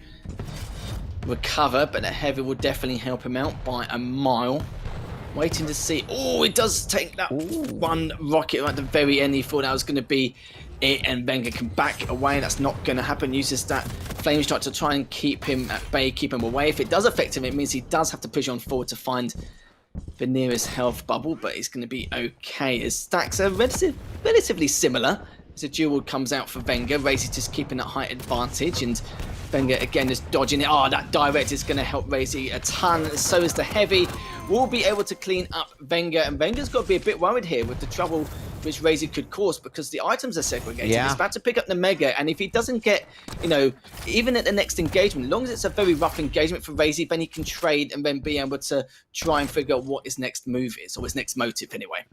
recover, but the heavy will definitely help him out by a mile. Waiting to see. Oh, it does take that one rocket right at the very end. He thought that was going to be it, and Wenger can back away. That's not going to happen. Uses that flame strike to try and keep him at bay, keep him away. If it does affect him, it means he does have to push on forward to find the nearest health bubble, but it's going to be okay. His stacks are relatively similar. As a dual comes out for Wenger, Razy just keeping that height advantage, and Wenger again is dodging it. Oh, that direct is going to help Razy a ton. So is the heavy. Will be able to clean up Wenger, and Wenger's got to be a bit worried here with the trouble which Razy could cause because the items are segregated. Yeah. He's about to pick up the Mega, and if he doesn't get, you know, even at the next engagement, as long as it's a very rough engagement for Razy, then he can trade and then be able to try and figure out what his next move is, or his next motive anyway.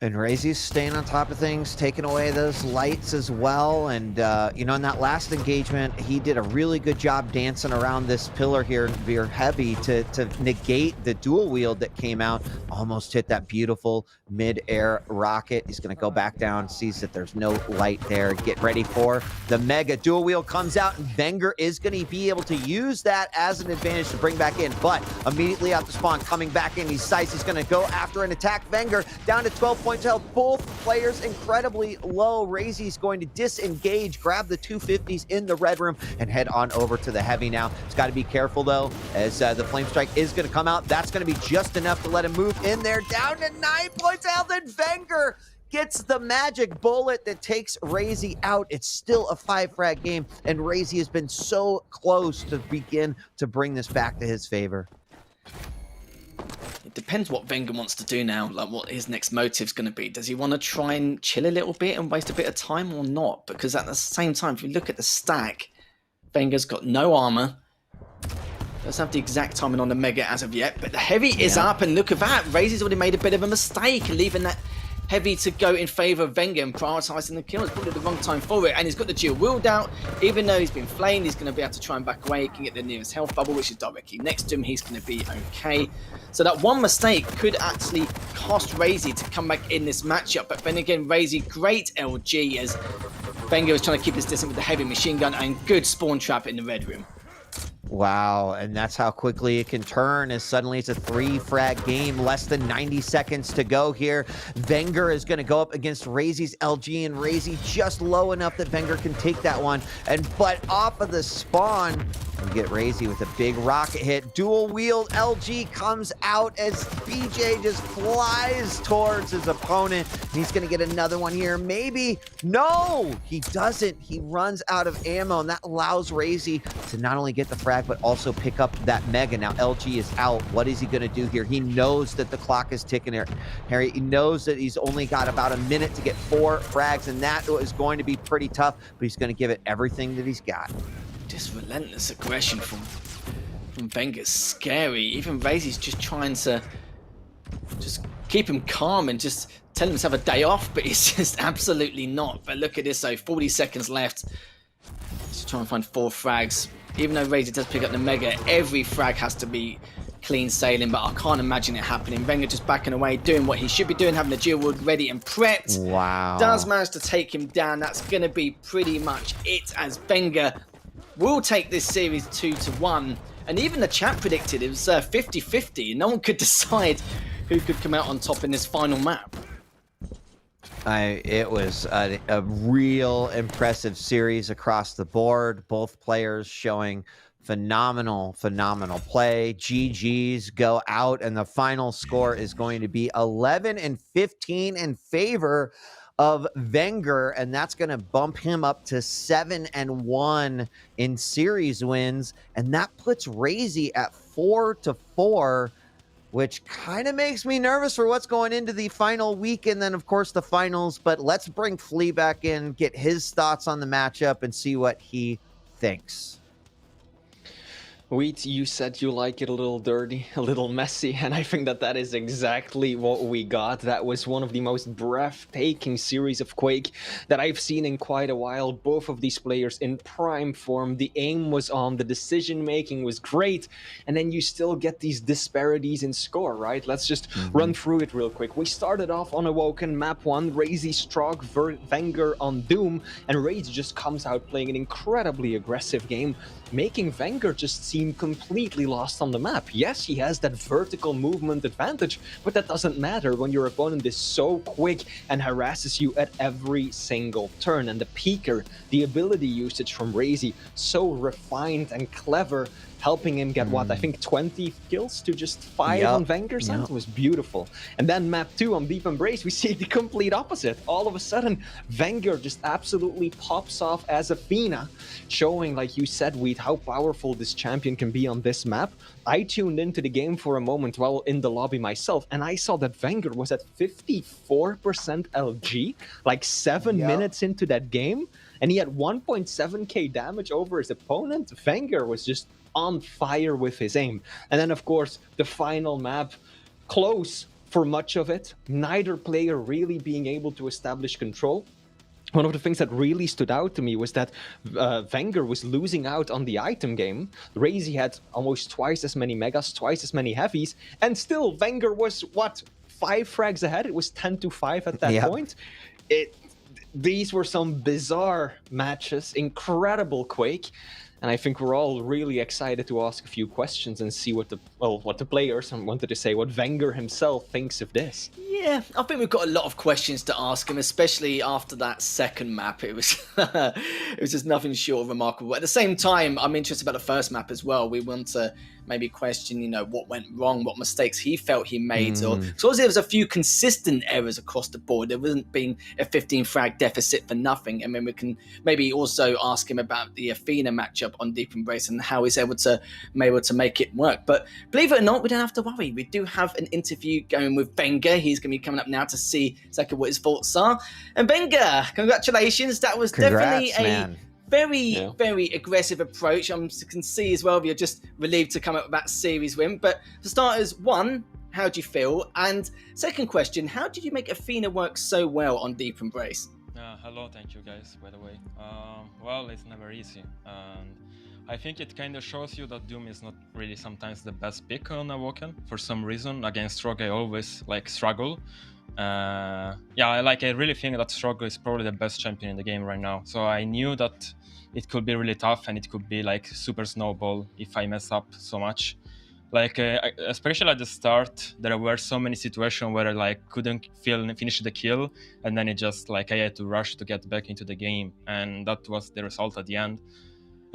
And Razy's staying on top of things, taking away those lights as well. And, you know, in that last engagement, he did a really good job dancing around this pillar here, veer heavy, to negate the dual wield that came out. Almost hit that beautiful mid-air rocket. He's going to go back down, sees that there's no light there. Get ready for the Mega. Dual wield comes out, and Wenger is going to be able to use that as an advantage to bring back in. But immediately out the spawn, coming back in, he's going to go after and attack Wenger. Down to 12 points health. Both players incredibly low. Razy's going to disengage, grab the 250s in the red room, and head on over to the heavy now. He's got to be careful, though, as the flame strike is going to come out. That's going to be just enough to let him move in there. Down to 9 points health, and Wenger gets the magic bullet that takes Razy out. It's still a 5-frag game, and Razy has been so close to begin to bring this back to his favor. It depends what Wenger wants to do now, like what his next motive's going to be. Does he want to try and chill a little bit and waste a bit of time or not? Because at the same time, if you look at the stack, Wenger's got no armor. Doesn't have the exact timing on the Mega as of yet, but the heavy is up, and look at that. Razy's already made a bit of a mistake, leaving that heavy to go in favor of Wenger and prioritizing the kill. It's probably the wrong time for it, and he's got the dual wield out. Even though he's been flamed, he's going to be able to try and back away. He can get the nearest health bubble, which is directly next to him. He's going to be okay. So that one mistake could actually cost Razy to come back in this matchup. But then again, Razy, great LG as Wenger was trying to keep his distance with the heavy machine gun, and good spawn trap in the red room. Wow, and that's how quickly it can turn, as suddenly it's a 3-frag game, less than 90 seconds to go here. Wenger is going to go up against Razy's LG, and Razy just low enough that Wenger can take that one. But off of the spawn, We get Razy with a big rocket hit. Dual wield LG comes out as BJ just flies towards his opponent. He's going to get another one here. Maybe. No, he doesn't. He runs out of ammo, and that allows Razy to not only get the frag, but also pick up that Mega. Now LG is out. What is he going to do here? He knows that the clock is ticking here. Harry, he knows that he's only got about a minute to get 4 frags, and that is going to be pretty tough, but he's going to give it everything that he's got. Just relentless aggression from Wenger's scary. Even Razy's just trying to just keep him calm and just tell him to have a day off, but he's just absolutely not. But look at this, though, 40 seconds left. Just trying to find 4 frags. Even though Razy does pick up the Mega, every frag has to be clean sailing, but I can't imagine it happening. Wenger just backing away, doing what he should be doing, having the dual wood ready and prepped. Wow. Does manage to take him down. That's going to be pretty much it, as Wenger will take this series 2-1. And even the chat predicted it was 50-50. No one could decide who could come out on top in this final map. It was a real impressive series across the board. Both players showing phenomenal play. GGs go out, and the final score is going to be 11-15 in favor of Wenger, and that's going to bump him up to 7-1 in series wins, and that puts Razy at 4-4, which kind of makes me nervous for what's going into the final week, and then of course the finals. But let's bring Flea back in, get his thoughts on the matchup, and see what he thinks. Wheat, you said you like it a little dirty, a little messy, and I think that is exactly what we got. That was one of the most breathtaking series of Quake that I've seen in quite a while. Both of these players in prime form. The aim was on, the decision-making was great, and then you still get these disparities in score, right? Let's just run through it real quick. We started off on Awoken, map 1, Razy struck Wenger on Doom, and Razy just comes out playing an incredibly aggressive game, making Wenger just seem completely lost on the map. Yes, he has that vertical movement advantage, but that doesn't matter when your opponent is so quick and harasses you at every single turn. And the peeker, the ability usage from Razy, so refined and clever, helping him get what, I think 20 kills to just 5 on Wenger's end. It was beautiful. And then map 2 on Deep Embrace, we see the complete opposite. All of a sudden, Wenger just absolutely pops off as Athena, showing, like you said, Wheat, how powerful this champion can be on this map. I tuned into the game for a moment while in the lobby myself, and I saw that Wenger was at 54% LG, like 7 minutes into that game, and he had 1.7k damage over his opponent. Wenger was just on fire with his aim. And then, of course, the final map, close for much of it, neither player really being able to establish control. One of the things that really stood out to me was that Wenger was losing out on the item game. Razy had almost twice as many megas, twice as many heavies, and still Wenger was, what, 5 frags ahead? It was 10-5 at that point. These were some bizarre matches, incredible Quake. And I think we're all really excited to ask a few questions and see what the players wanted to say, what Wenger himself thinks of this. Yeah, I think we've got a lot of questions to ask him, especially after that second map. It was it was just nothing short of remarkable. At the same time, I'm interested about the first map as well. We want to maybe question, you know, what went wrong, what mistakes he felt he made. So obviously there was a few consistent errors across the board. There wasn't been a 15 frag deficit for nothing. I mean, we can maybe also ask him about the Athena matchup on Deep Embrace and how he's able to make it work. But believe it or not, we don't have to worry. We do have an interview going with Wenger. He's going to be coming up now to see exactly what his thoughts are. And Wenger, congratulations. That was definitely a very aggressive approach. I can see as well you're just relieved to come up with that series win. But for starters, one, how do you feel? And second question, how did you make Athena work so well on Deep Embrace? Hello, thank you guys, by the way. Well, it's never easy. And I think it kind of shows you that Doom is not really sometimes the best pick on Awoken. For some reason, against Rogue I always struggle. I really think that Struggle is probably the best champion in the game right now. So I knew that it could be really tough and it could be super snowball if I mess up so much. Especially at the start, there were so many situations where I couldn't finish the kill, and then it just I had to rush to get back into the game, and that was the result at the end.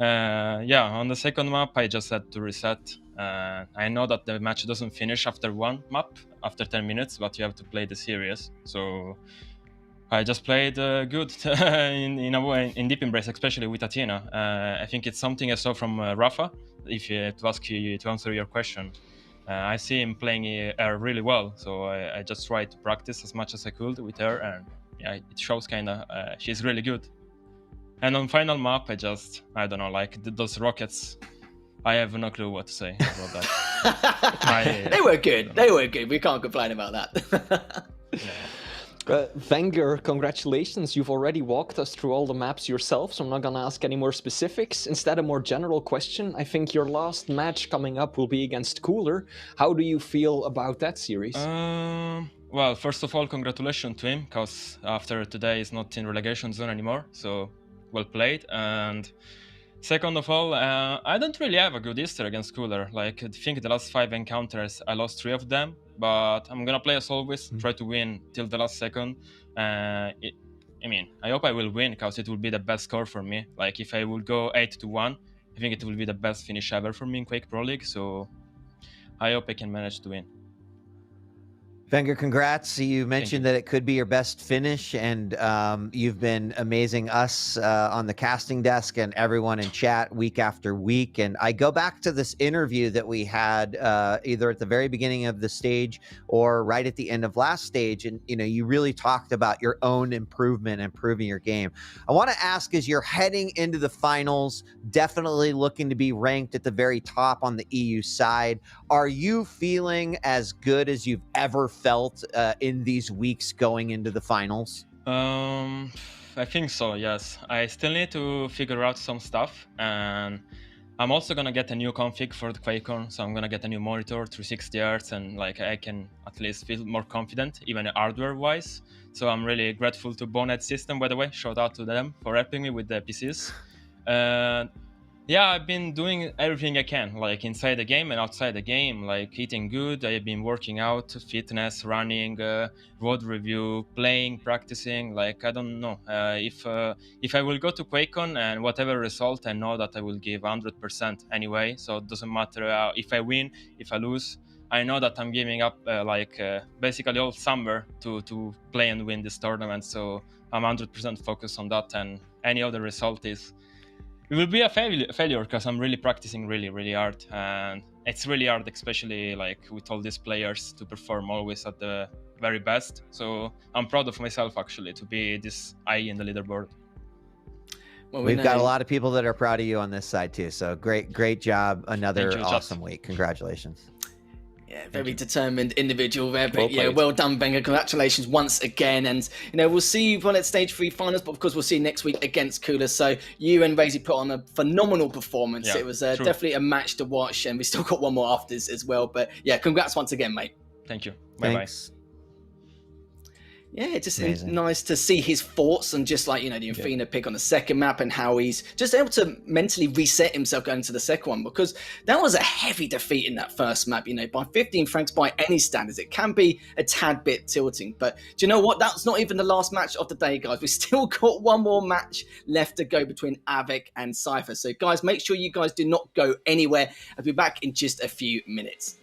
Yeah, on the second map, I just had to reset. I know that the match doesn't finish after one map, after 10 minutes, but you have to play the series. So I just played good in a way, in Deep Embrace, especially with Athena. I think it's something I saw from Rafa, if to ask you to answer your question. I see him playing her really well, so I just tried to practice as much as I could with her, and yeah, it shows kinda she's really good. And on final map, I don't know, like those rockets. I have no clue what to say about that. They were good. They were good. We can't complain about that. Wenger, congratulations. You've already walked us through all the maps yourself, so I'm not going to ask any more specifics. Instead, a more general question. I think your last match coming up will be against Cooler. How do you feel about that series? Well, first of all, congratulations to him, because after today he's not in relegation zone anymore, so well played. And second of all, I don't really have a good history against Cooler. Like, I think the last 5 encounters, I lost 3 of them, but I'm gonna play as always, try to win till the last second. I hope I will win, because it will be the best score for me. Like, if I will go 8-1, I think it will be the best finish ever for me in Quake Pro League, so I hope I can manage to win. Wenger, congrats. You mentioned that it could be your best finish, and you've been amazing us on the casting desk and everyone in chat week after week. And I go back to this interview that we had either at the very beginning of the stage or right at the end of last stage. And, you know, you really talked about your own improvement, improving your game. I want to ask, as you're heading into the finals, definitely looking to be ranked at the very top on the EU side, are you feeling as good as you've ever felt in these weeks going into the finals? I think so, yes. I still need to figure out some stuff, and I'm also gonna get a new config for the QuakeCon, so I'm gonna get a new monitor, 360 Hz, and like I can at least feel more confident, even hardware-wise. So I'm really grateful to Bonehead System, by the way. Shout out to them for helping me with the PCs. Yeah, I've been doing everything I can, like inside the game and outside the game, like eating good. I've been working out, fitness, running, road review, playing, practicing. Like, I don't know if I will go to QuakeCon and whatever result, I know that I will give 100% anyway. So it doesn't matter if I win, if I lose. I know that I'm giving up basically all summer to play and win this tournament. So I'm 100% focused on that, and any other result it will be a failure, because I'm really practicing really hard, and it's really hard, especially like with all these players, to perform always at the very best. So I'm proud of myself, actually, to be this high in the leaderboard. Well, We've got a lot of people that are proud of you on this side too. So great job. Another awesome week. Congratulations. Yeah, very determined individual there, but yeah, well done, Wenger. Congratulations once again, and you know, we'll see you on at stage 3 finals, but of course we'll see you next week against Kula. So you and Razy put on a phenomenal performance. Yeah, it was definitely a match to watch, and we still got one more after this as well. But yeah, congrats once again, mate. Thank you. Bye. Yeah, just nice to see his thoughts and just like, you know, the Infina pick on the second map and how he's just able to mentally reset himself going to the second one, because that was a heavy defeat in that first map, you know, by 15 francs by any standards. It can be a tad bit tilting, but do you know what? That's not even the last match of the day, guys. We've still got one more match left to go between Avec and Cypher. So guys, make sure you guys do not go anywhere. I'll be back in just a few minutes.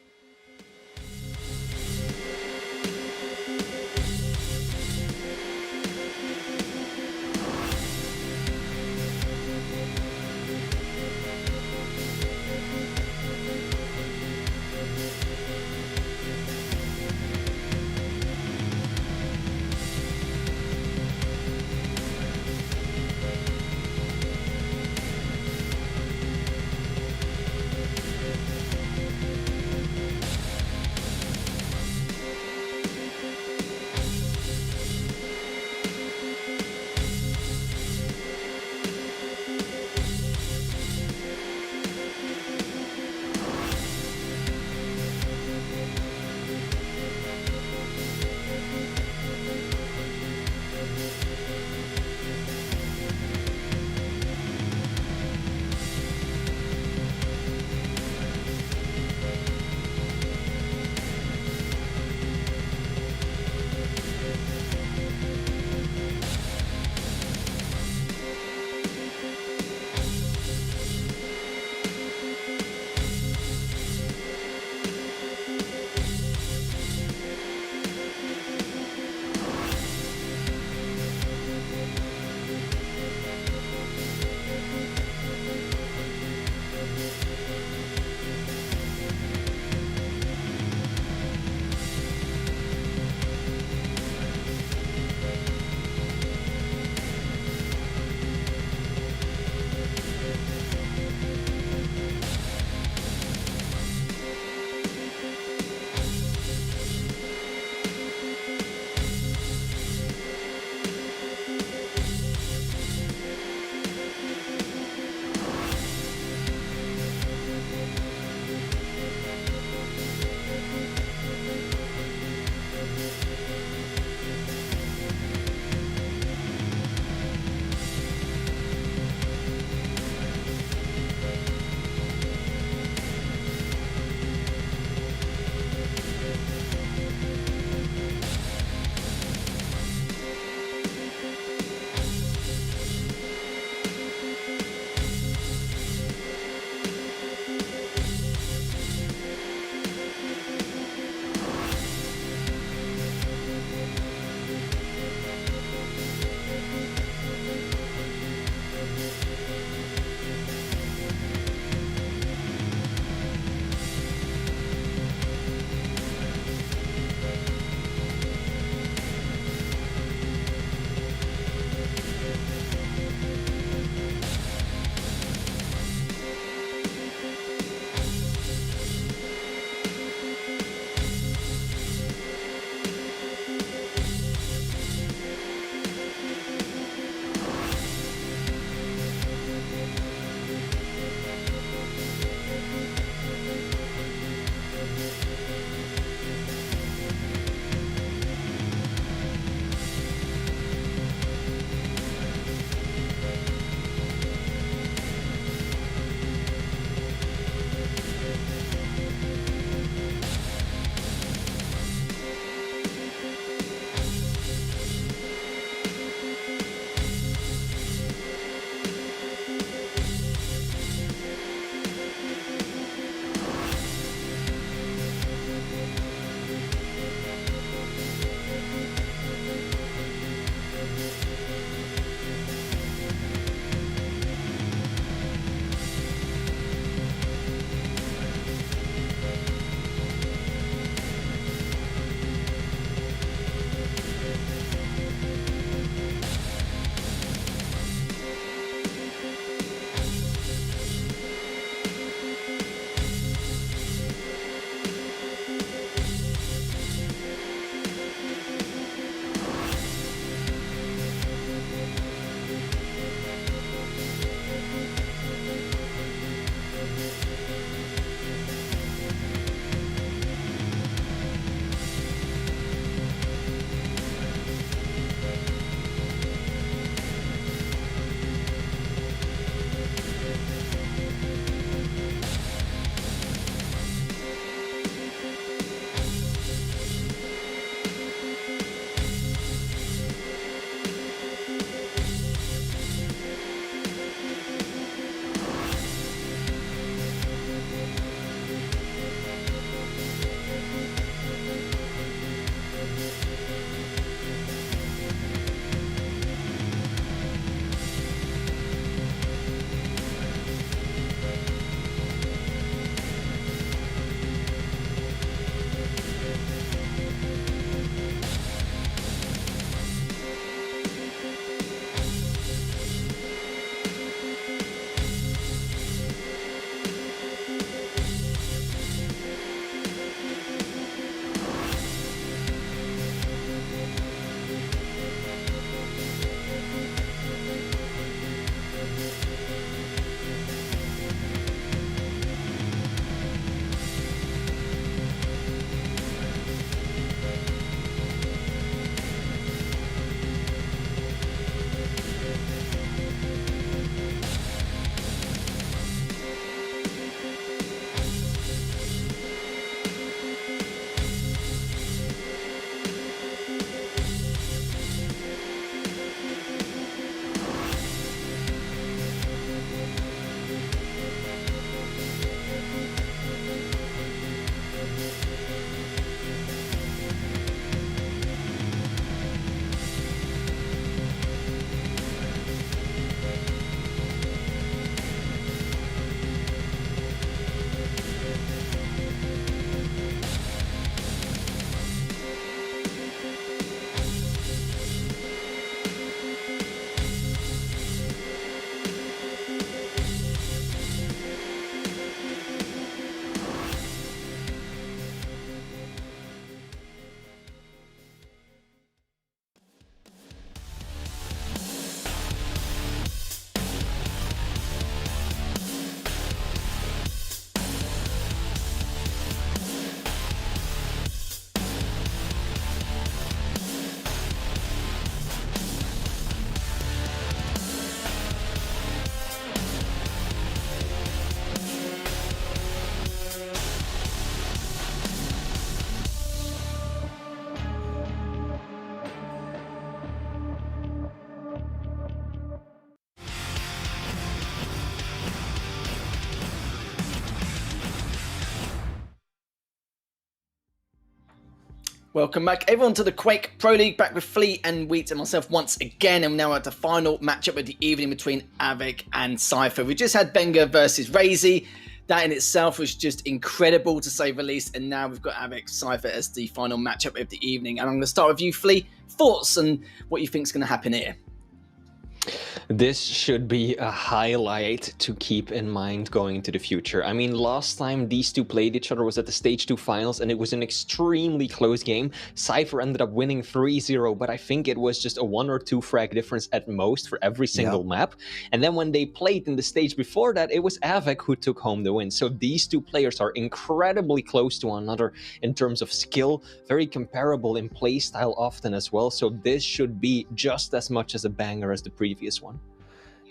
Welcome back, everyone, to the Quake Pro League. Back with Flea and Wheat and myself once again. And now at the final matchup of the evening between Avik and Cypher. We just had Benga versus Razy. That in itself was just incredible, to say the least. And now we've got Avik Cypher as the final matchup of the evening. And I'm going to start with you, Flea. Thoughts on what you think is going to happen here? This should be a highlight to keep in mind going into the future. I mean, last time these two played each other was at the Stage 2 finals, and it was an extremely close game. Cypher ended up winning 3-0, but I think it was just a 1 or 2 frag difference at most for every single map. And then when they played in the stage before that, it was Avik who took home the win. So these two players are incredibly close to one another in terms of skill, very comparable in playstyle often as well. So this should be just as much as a banger as the previous one.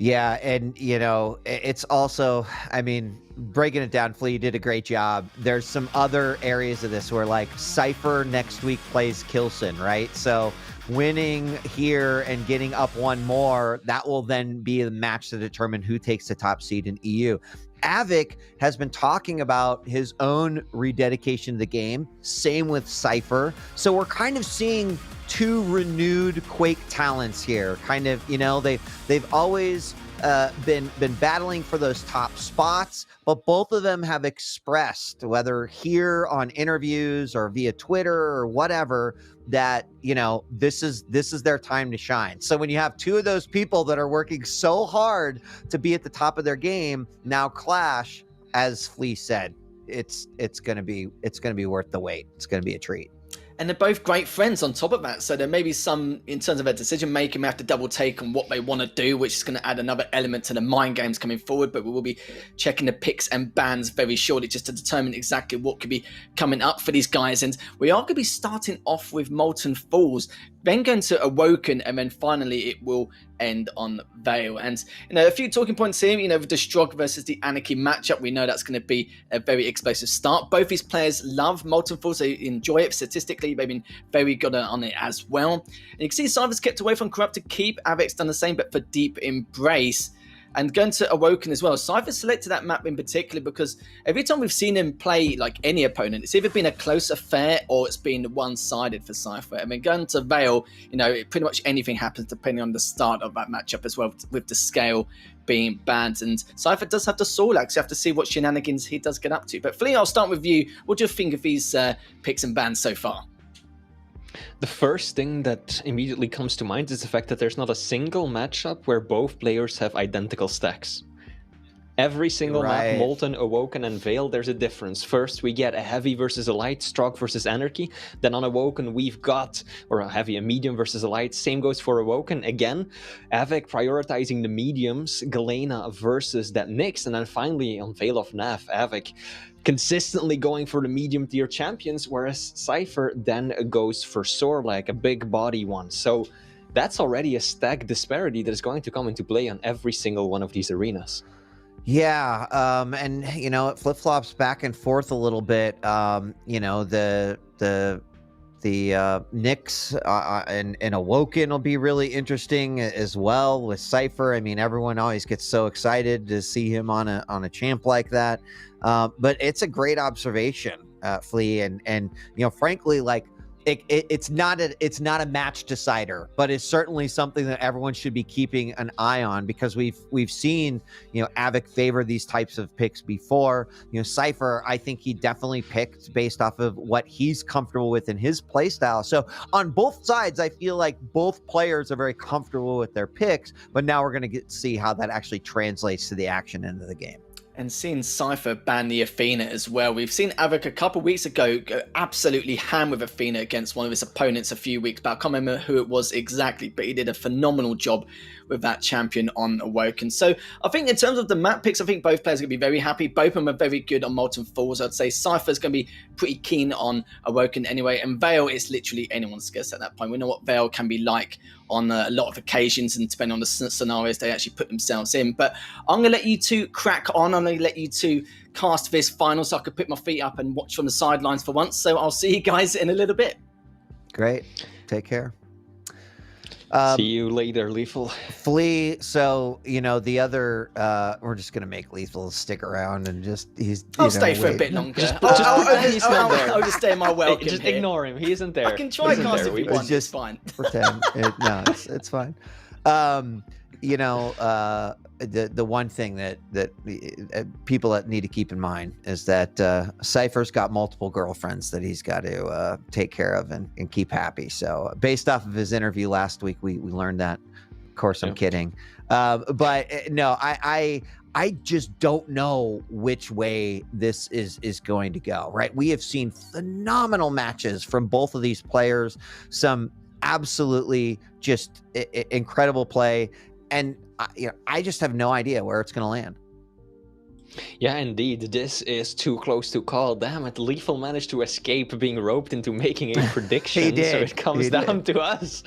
Yeah, and you know, it's also, I mean, breaking it down, Flea, you did a great job. There's some other areas of this where, like, Cypher next week plays Kilson, right? So winning here and getting up one more, that will then be the match to determine who takes the top seed in EU. Avik has been talking about his own rededication to the game. Same with Cypher. So we're kind of seeing two renewed Quake talents here. Kind of, you know, they've always been battling for those top spots, but both of them have expressed, whether here on interviews or via Twitter or whatever, that, you know, this is their time to shine. So when you have two of those people that are working so hard to be at the top of their game now clash, as Flea said, it's gonna be worth the wait. It's gonna be a treat. And they're both great friends on top of that. So there may be some, in terms of their decision making, may have to double take on what they want to do, which is going to add another element to the mind games coming forward. But we will be checking the picks and bans very shortly just to determine exactly what could be coming up for these guys. And we are going to be starting off with Molten Falls, then going to Awoken, and then finally it will end on Veil. And, you know, a few talking points here, you know, the Strog versus the Anarchy matchup. We know that's going to be a very explosive start. Both these players love Molten Falls. They enjoy it statistically. They've been very good on it as well. And you can see Cypher's kept away from Corrupted Keep. Avik's done the same, but for Deep Embrace. And going to Awoken as well. Cypher selected that map in particular because every time we've seen him play like any opponent, it's either been a close affair or it's been one-sided for Cypher. I mean, going to Veil, you know, pretty much anything happens depending on the start of that matchup as well, with the scale being bad. And Cypher does have the Soul Axe. You have to see what shenanigans he does get up to. But Flea, I'll start with you. What do you think of these picks and bans so far? The first thing that immediately comes to mind is the fact that there's not a single matchup where both players have identical stacks. Every single map, Molten, Awoken, and Veil, there's a difference. First, we get a Heavy versus a Light, Strog versus Anarchy. Then on Awoken, we've got, or a Heavy, a Medium versus a Light. Same goes for Awoken. Again, Avik prioritizing the mediums, Galena versus that Nyx. And then finally, on Veil of Nav, Avik consistently going for the medium tier champions, whereas Cypher then goes for Sorlag, a big body one. So that's already a stack disparity that is going to come into play on every single one of these arenas. Yeah, and you know, it flip-flops back and forth a little bit. You know, the Nyx and Awoken will be really interesting as well with Cypher. I mean, everyone always gets so excited to see him on a champ like that. But it's a great observation, Flea, and you know, frankly, like it's not a match decider, but it's certainly something that everyone should be keeping an eye on, because we've seen, you know, Avik favor these types of picks before. You know, Cypher, I think he definitely picked based off of what he's comfortable with in his play style. So on both sides, I feel like both players are very comfortable with their picks, but now we're going to see how that actually translates to the action end of the game. And seeing Cypher ban the Athena as well. We've seen Avik a couple weeks ago go absolutely ham with Athena against one of his opponents a few weeks back. I can't remember who it was exactly, but he did a phenomenal job with that champion on Awoken. So I think in terms of the map picks, I think both players are going to be very happy. Both of them are very good on Molten Falls. I'd say Cypher's going to be pretty keen on Awoken anyway. And Veil is literally anyone's guess at that point. We know what Veil can be like on a lot of occasions, and depending on the scenarios they actually put themselves in. But I'm going to let you two crack on. I'm going to let you two cast this final so I could put my feet up and watch from the sidelines for once. So I'll see you guys in a little bit. Great. Take care. See you later, Lethal. Flea, so the other we're just gonna make Lethal stick around and I'll stay for a wait. bit longer. Just he's not there. I'll just stay in my welcome Just here. ignore him. He isn't there. I can try cast if you want. It's Just fine. pretend. No, it's fine. The one thing that people that need to keep in mind is that Cypher's got multiple girlfriends that he's got to take care of and keep happy. So based off of his interview last week, we learned that. Of course, I'm kidding. But no, I just don't know which way this is going to go, right? We have seen phenomenal matches from both of these players, some absolutely just incredible play. And I just have no idea where it's going to land. Yeah, indeed. This is too close to call. Damn it. Lethal managed to escape being roped into making a prediction. He did. So it comes He down did. to us.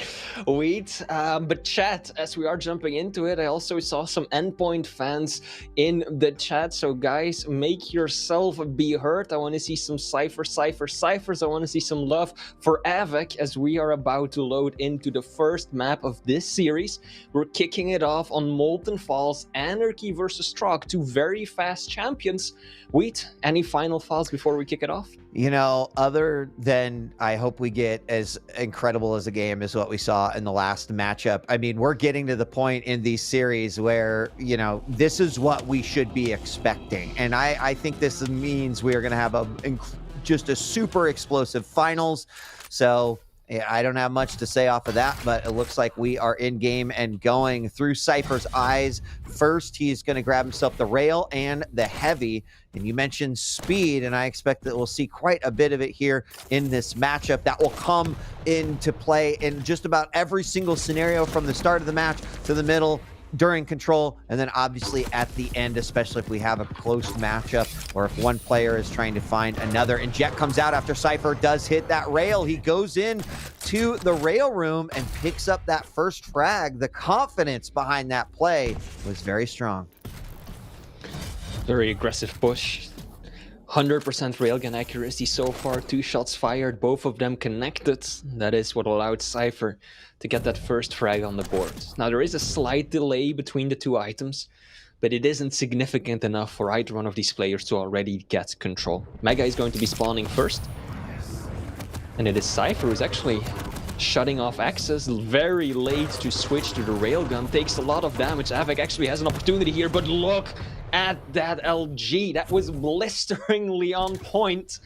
Wait. But chat, as we are jumping into it, I also saw some Endpoint fans in the chat. So guys, make yourself be heard. I want to see some ciphers. I want to see some love for Avik as we are about to load into the first map of this series. We're kicking it off on Molten Falls, Anarchy versus Trog, two very fast champions. Wait, any final thoughts before we kick it off? Other than I hope we get as incredible as a game as what we saw in the last matchup. I mean, we're getting to the point in these series where, this is what we should be expecting. And I think this means we are going to have just a super explosive finals. So I don't have much to say off of that, but it looks like we are in game and going through Cypher's eyes. First, he's going to grab himself the rail and the heavy. And you mentioned speed, and I expect that we'll see quite a bit of it here in this matchup. That will come into play in just about every single scenario from the start of the match to the middle, during control, and then obviously at the end, especially if we have a close matchup or if one player is trying to find another. And Jet comes out after Cypher does hit that rail. He goes in to the rail room and picks up that first frag. The confidence behind that play was very strong. Very aggressive push. 100% railgun accuracy so far, 2 shots fired, both of them connected. That is what allowed Cypher to get that first frag on the board. Now there is a slight delay between the two items, but it isn't significant enough for either one of these players to already get control. Mega is going to be spawning first, and it is Cypher who's actually shutting off access very late to switch to the railgun. Takes a lot of damage. Avik actually has an opportunity here, but look at that LG. That was blisteringly on point.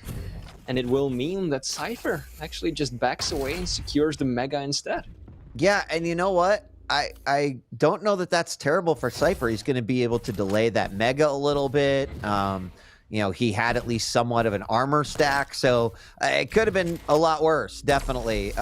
And it will mean that Cypher actually just backs away and secures the Mega instead. Yeah, and you know what? I don't know that that's terrible for Cypher. He's going to be able to delay that Mega a little bit. He had at least somewhat of an armor stack, so it could have been a lot worse, definitely.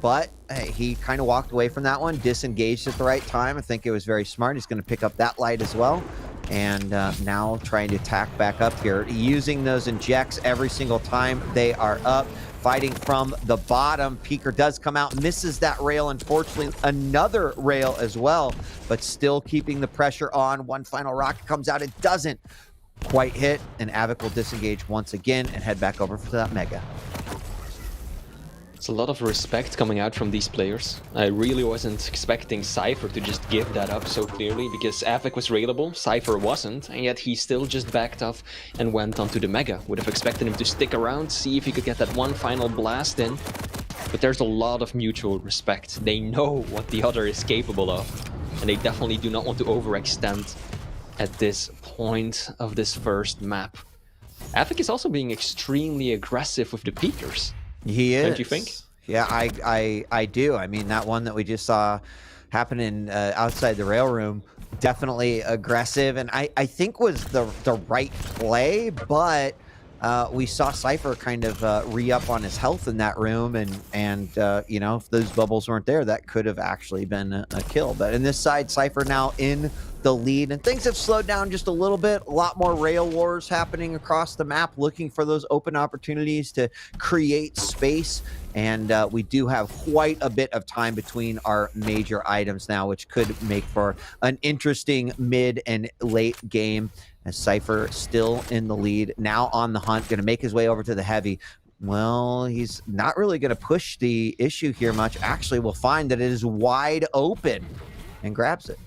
But he kind of walked away from that one, disengaged at the right time. I think it was very smart. He's going to pick up that light as well. And now trying to tack back up here, using those injects every single time they are up. Fighting from the bottom. Peeker does come out, misses that rail. Unfortunately, another rail as well, but still keeping the pressure on. One final rocket comes out. It doesn't quite hit, and Avik will disengage once again and head back over for that Mega. It's a lot of respect coming out from these players. I really wasn't expecting Cypher to just give that up so clearly, because Avik was railable, Cypher wasn't, and yet he still just backed off and went onto the Mega. Would have expected him to stick around, see if he could get that one final blast in, but there's a lot of mutual respect. They know what the other is capable of, and they definitely do not want to overextend at this point of this first map. Avik is also being extremely aggressive with the peekers. He is. Don't you think? Yeah, I do. I mean, that one that we just saw happen in outside the rail room, definitely aggressive, and I think was the right play, but we saw Cypher kind of re-up on his health in that room, and if those bubbles weren't there, that could have actually been a kill. But in this side, Cypher now in the lead, and things have slowed down just a little bit. A lot more rail wars happening across the map, looking for those open opportunities to create space. And we do have quite a bit of time between our major items now, which could make for an interesting mid and late game. As Cypher still in the lead, now on the hunt, going to make his way over to the heavy. Well, he's not really going to push the issue here much. Actually, we'll find that it is wide open and grabs it.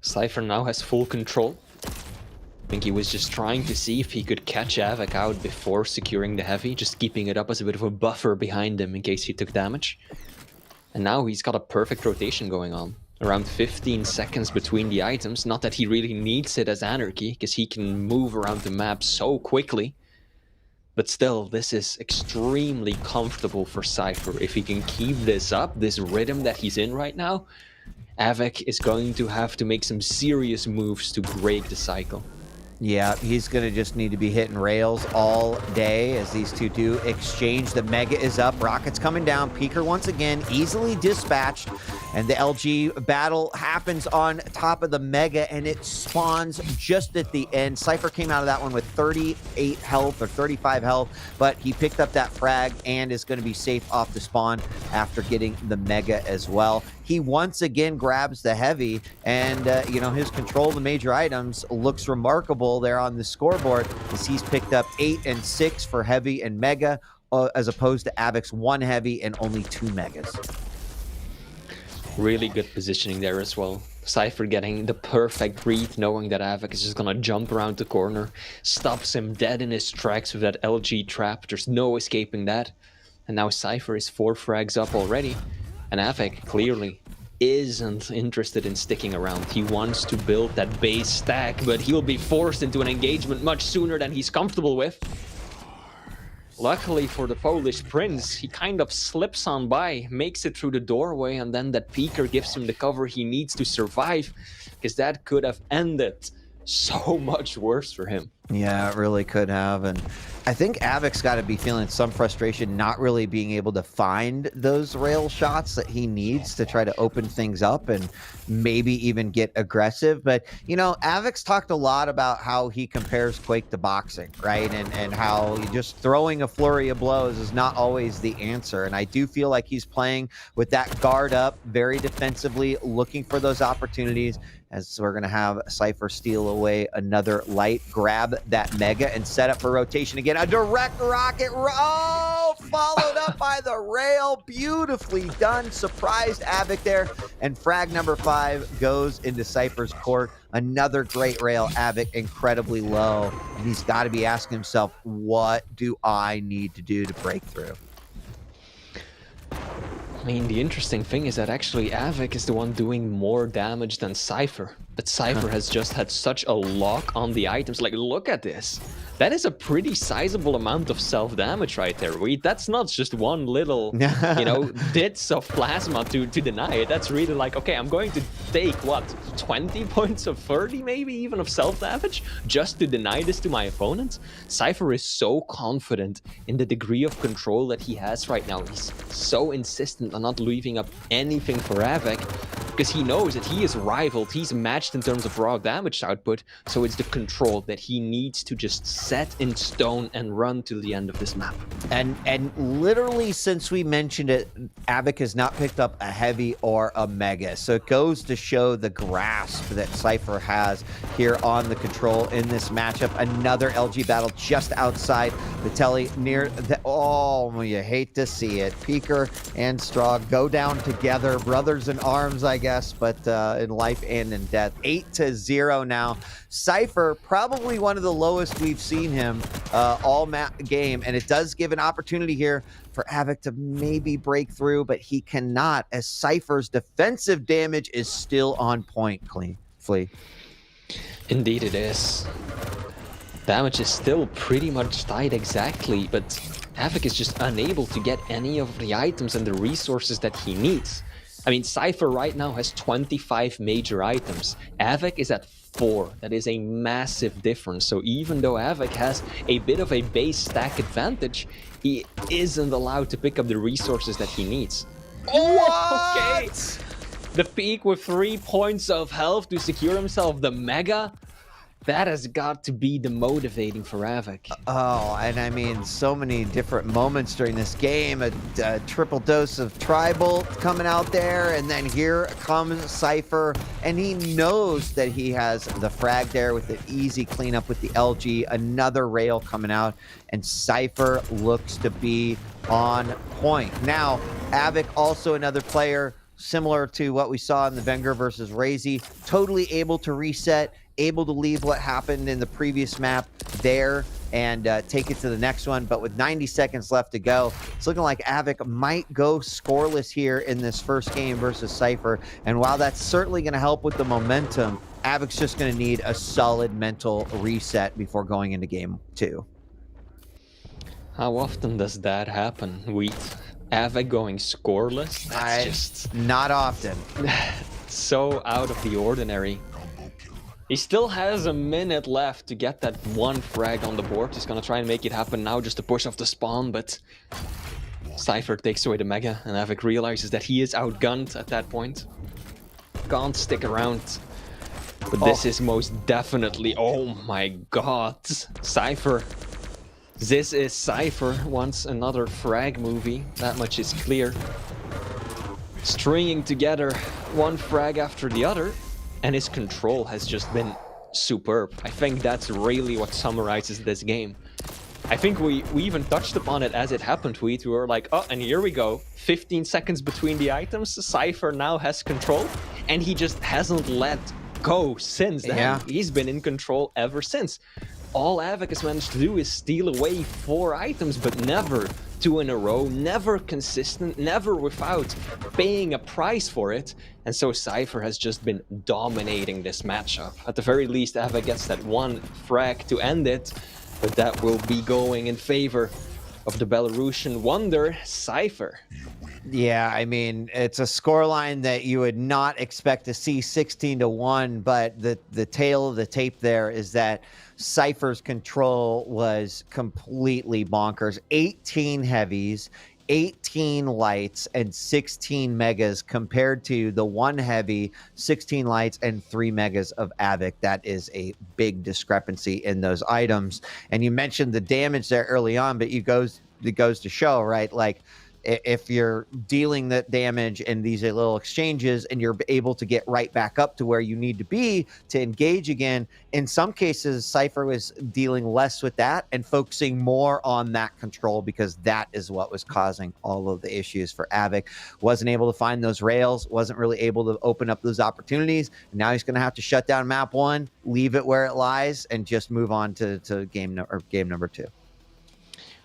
Cypher now has full control. I think he was just trying to see if he could catch Avik out before securing the heavy, just keeping it up as a bit of a buffer behind him in case he took damage. And now he's got a perfect rotation going on. Around 15 seconds between the items. Not that he really needs it as Anarchy, because he can move around the map so quickly. But still, this is extremely comfortable for Cypher. If he can keep this up, this rhythm that he's in right now, Avik is going to have to make some serious moves to break the cycle. Yeah, he's going to just need to be hitting rails all day as these two do exchange. The Mega is up. Rocket's coming down. Peeker once again easily dispatched. And the LG battle happens on top of the Mega, and it spawns just at the end. Cypher came out of that one with 38 health or 35 health, but he picked up that frag and is going to be safe off the spawn after getting the Mega as well. He once again grabs the heavy, and you know, his control of the major items looks remarkable there on the scoreboard as he's picked up 8 and 6 for heavy and Mega, as opposed to Avik's 1 heavy and only 2 Megas. Really good positioning there as well. Cypher getting the perfect read, knowing that Avik is just gonna jump around the corner, stops him dead in his tracks with that LG trap. There's no escaping that. And now Cypher is 4 frags up already. And Avik clearly isn't interested in sticking around. He wants to build that base stack, but he'll be forced into an engagement much sooner than he's comfortable with. Luckily for the Polish prince, he kind of slips on by, makes it through the doorway, and then that Peeker gives him the cover he needs to survive, because that could have ended so much worse for him. Yeah, it really could have. And I think Avik's got to be feeling some frustration not really being able to find those rail shots that he needs to try to open things up and maybe even get aggressive. But, you know, Avik's talked a lot about how he compares Quake to boxing, right? And how just throwing a flurry of blows is not always the answer. And I do feel like he's playing with that guard up very defensively, looking for those opportunities, as we're going to have Cypher steal away another light, grab that Mega, and set up for rotation again. A direct rocket, followed up by the rail. Beautifully done. Surprised Avik there. And frag number 5 goes into Cypher's court. Another great rail. Avik incredibly low. And he's got to be asking himself, what do I need to do to break through? I mean, the interesting thing is that actually Avik is the one doing more damage than Cypher. But Cypher has just had such a lock on the items. Like, look at this. That is a pretty sizable amount of self-damage right there. That's not just one little, you know, bits of plasma to deny it. That's really like, okay, I'm going to take, what, 20 points of 30 maybe even of self-damage just to deny this to my opponents? Cypher is so confident in the degree of control that he has right now. He's so insistent on not leaving up anything for Avik, because he knows that he is rivaled, he's matched in terms of raw damage output, so it's the control that he needs to just set in stone and run to the end of this map. And literally since we mentioned it, Avik has not picked up a heavy or a Mega, so it goes to show the grasp that Cypher has here on the control in this matchup. Another LG battle just outside the telly near the, oh, you hate to see it. Peeker and Straw go down together, brothers in arms, I guess, but in life and in death. 8-0 now. Cypher, probably one of the lowest we've seen him all game, and it does give an opportunity here for Avik to maybe break through, but he cannot, as Cypher's defensive damage is still on point, Flea. Indeed it is. Damage is still pretty much tied exactly, but Avik is just unable to get any of the items and the resources that he needs. I mean, Cypher right now has 25 major items. Avik is at 4. That is a massive difference. So even though Avik has a bit of a base stack advantage, he isn't allowed to pick up the resources that he needs. What? Okay. The peak with 3 points of health to secure himself the Mega. That has got to be demotivating for Havoc. Oh, and I mean, so many different moments during this game. A triple dose of Tri-Bolt coming out there, and then here comes Cypher, and he knows that he has the frag there with the easy cleanup with the LG. Another rail coming out, and Cypher looks to be on point. Now, Havoc, also another player similar to what we saw in the Wenger versus Razy, totally able to reset, able to leave what happened in the previous map there and take it to the next one. But with 90 seconds left to go, it's looking like Havoc might go scoreless here in this first game versus Cypher. And while that's certainly going to help with the momentum, Havoc's just going to need a solid mental reset before going into game 2. How often does that happen, Wheat? Havoc going scoreless? That's just not often. so out of the ordinary. He still has a minute left to get that one frag on the board. He's gonna try and make it happen now just to push off the spawn, but Cypher takes away the Mega, and Havoc realizes that he is outgunned at that point. Can't stick around. But this is most definitely... Oh my god. Cypher. This is Cypher wants another frag movie. That much is clear. Stringing together one frag after the other. And his control has just been superb. I think that's really what summarizes this game. I think we even touched upon it as it happened, We were like, oh, and here we go. 15 seconds between the items. Cypher now has control. And he just hasn't let go since then. Yeah. He's been in control ever since. All Havoc has managed to do is steal away 4 items, but never 2 in a row, never consistent, never without paying a price for it. And so Cypher has just been dominating this matchup. At the very least, Havoc gets that one frag to end it, but that will be going in favor of the Belarusian wonder, Cypher. Yeah, I mean, it's a scoreline that you would not expect to see 16-1, but the tail of the tape there is that Cypher's control was completely bonkers. 18 heavies, 18 lights, and 16 megas compared to the 1 heavy, 16 lights, and 3 megas of Havoc. That is a big discrepancy in those items. And you mentioned the damage there early on, but it goes to show, right? Like, if you're dealing that damage in these little exchanges and you're able to get right back up to where you need to be to engage again, in some cases, Cypher was dealing less with that and focusing more on that control, because that is what was causing all of the issues for Havoc. Wasn't able to find those rails, wasn't really able to open up those opportunities. And now he's going to have to shut down map 1, leave it where it lies, and just move on to game number 2.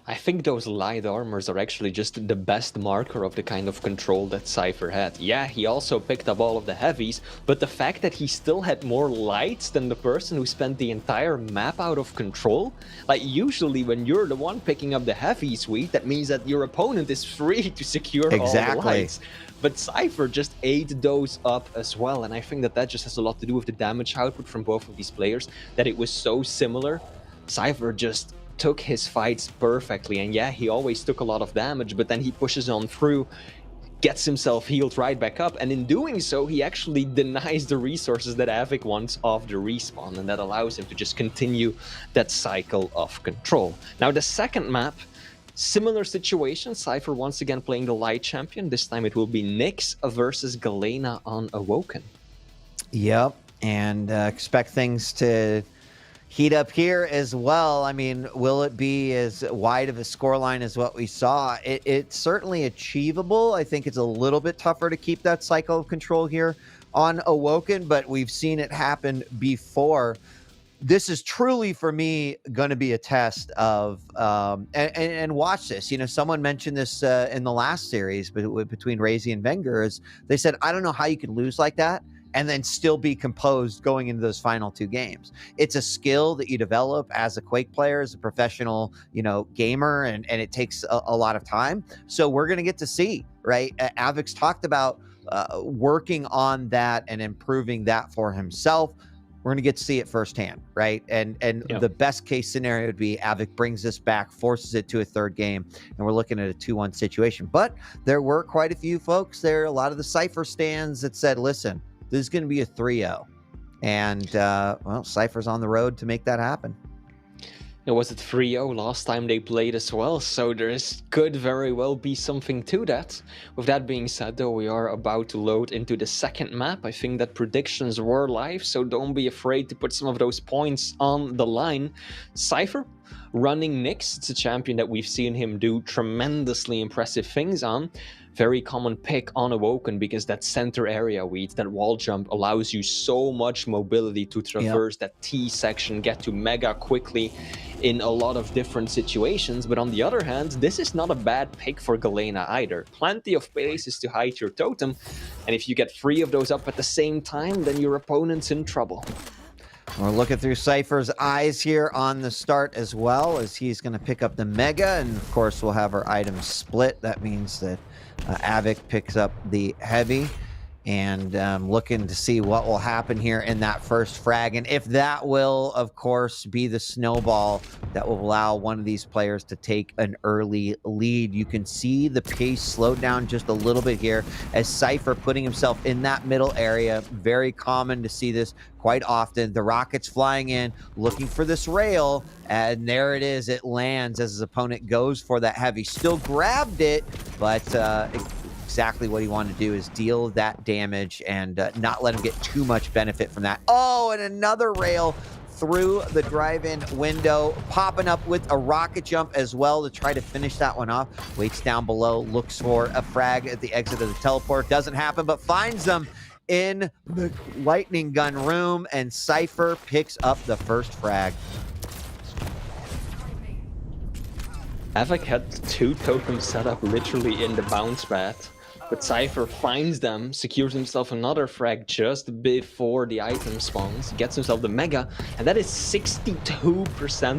I think those light armors are actually just the best marker of the kind of control that Cypher had. Yeah, he also picked up all of the heavies, but the fact that he still had more lights than the person who spent the entire map out of control, like usually when you're the one picking up the heavies, that means that your opponent is free to secure all the lights. But Cypher just ate those up as well, and I think that just has a lot to do with the damage output from both of these players, that it was so similar. Cypher just took his fights perfectly, and yeah, he always took a lot of damage, but then he pushes on through, gets himself healed right back up, and in doing so, he actually denies the resources that Havoc wants off the respawn, and that allows him to just continue that cycle of control. Now, the second map, similar situation, Cypher once again playing the light champion. This time it will be Nyx versus Galena on Awoken. Yep, and expect things to heat up here as well. I mean, will it be as wide of a scoreline as what we saw? It's certainly achievable. I think it's a little bit tougher to keep that cycle of control here on Awoken, but we've seen it happen before. This is truly, for me, going to be a test of, and watch this. You know, someone mentioned this in the last series between Razy and Wenger. Is they said, I don't know how you could lose like that and then still be composed going into those final 2 games. It's a skill that you develop as a Quake player, as a professional, gamer, and it takes a lot of time. So we're going to get to see, right? Havoc's talked about working on that and improving that for himself. We're going to get to see it firsthand, right? And the best case scenario would be Havoc brings this back, forces it to a 3rd game, and we're looking at a 2-1 situation. But there were quite a few folks there, a lot of the Cypher stands that said, listen, this is going to be a 3-0. And, well, Cypher's on the road to make that happen. It was at 3-0 last time they played as well, so could very well be something to that. With that being said though, we are about to load into the second map. I think that predictions were live, so don't be afraid to put some of those points on the line. Cypher running Nyx, it's a champion that we've seen him do tremendously impressive things on. Very common pick on Awoken because that center area weed, that wall jump allows you so much mobility to traverse that T section, get to Mega quickly in a lot of different situations. But on the other hand, this is not a bad pick for Galena either. Plenty of places to hide your totem, and if you get 3 of those up at the same time, then your opponent's in trouble. We're looking through Cypher's eyes here on the start as well, as he's going to pick up the Mega, and of course we'll have our items split. That means that Avic picks up the Heavy, and looking to see what will happen here in that first frag, and if that will, of course, be the snowball that will allow one of these players to take an early lead. You can see the pace slow down just a little bit here as Cypher putting himself in that middle area. Very common to see this quite often. The rockets flying in, looking for this rail, and there it is. It lands as his opponent goes for that Heavy. Still grabbed it, but exactly what he wanted to do is deal that damage and not let him get too much benefit from that. Oh, and another rail through the drive-in window, popping up with a rocket jump as well to try to finish that one off. Waits down below, looks for a frag at the exit of the teleport. Doesn't happen, but finds them in the lightning gun room, and Cypher picks up the first frag. Avic had 2 totems set up literally in the bounce pad, but Cypher finds them, secures himself another frag just before the item spawns, gets himself the Mega, and that is 62%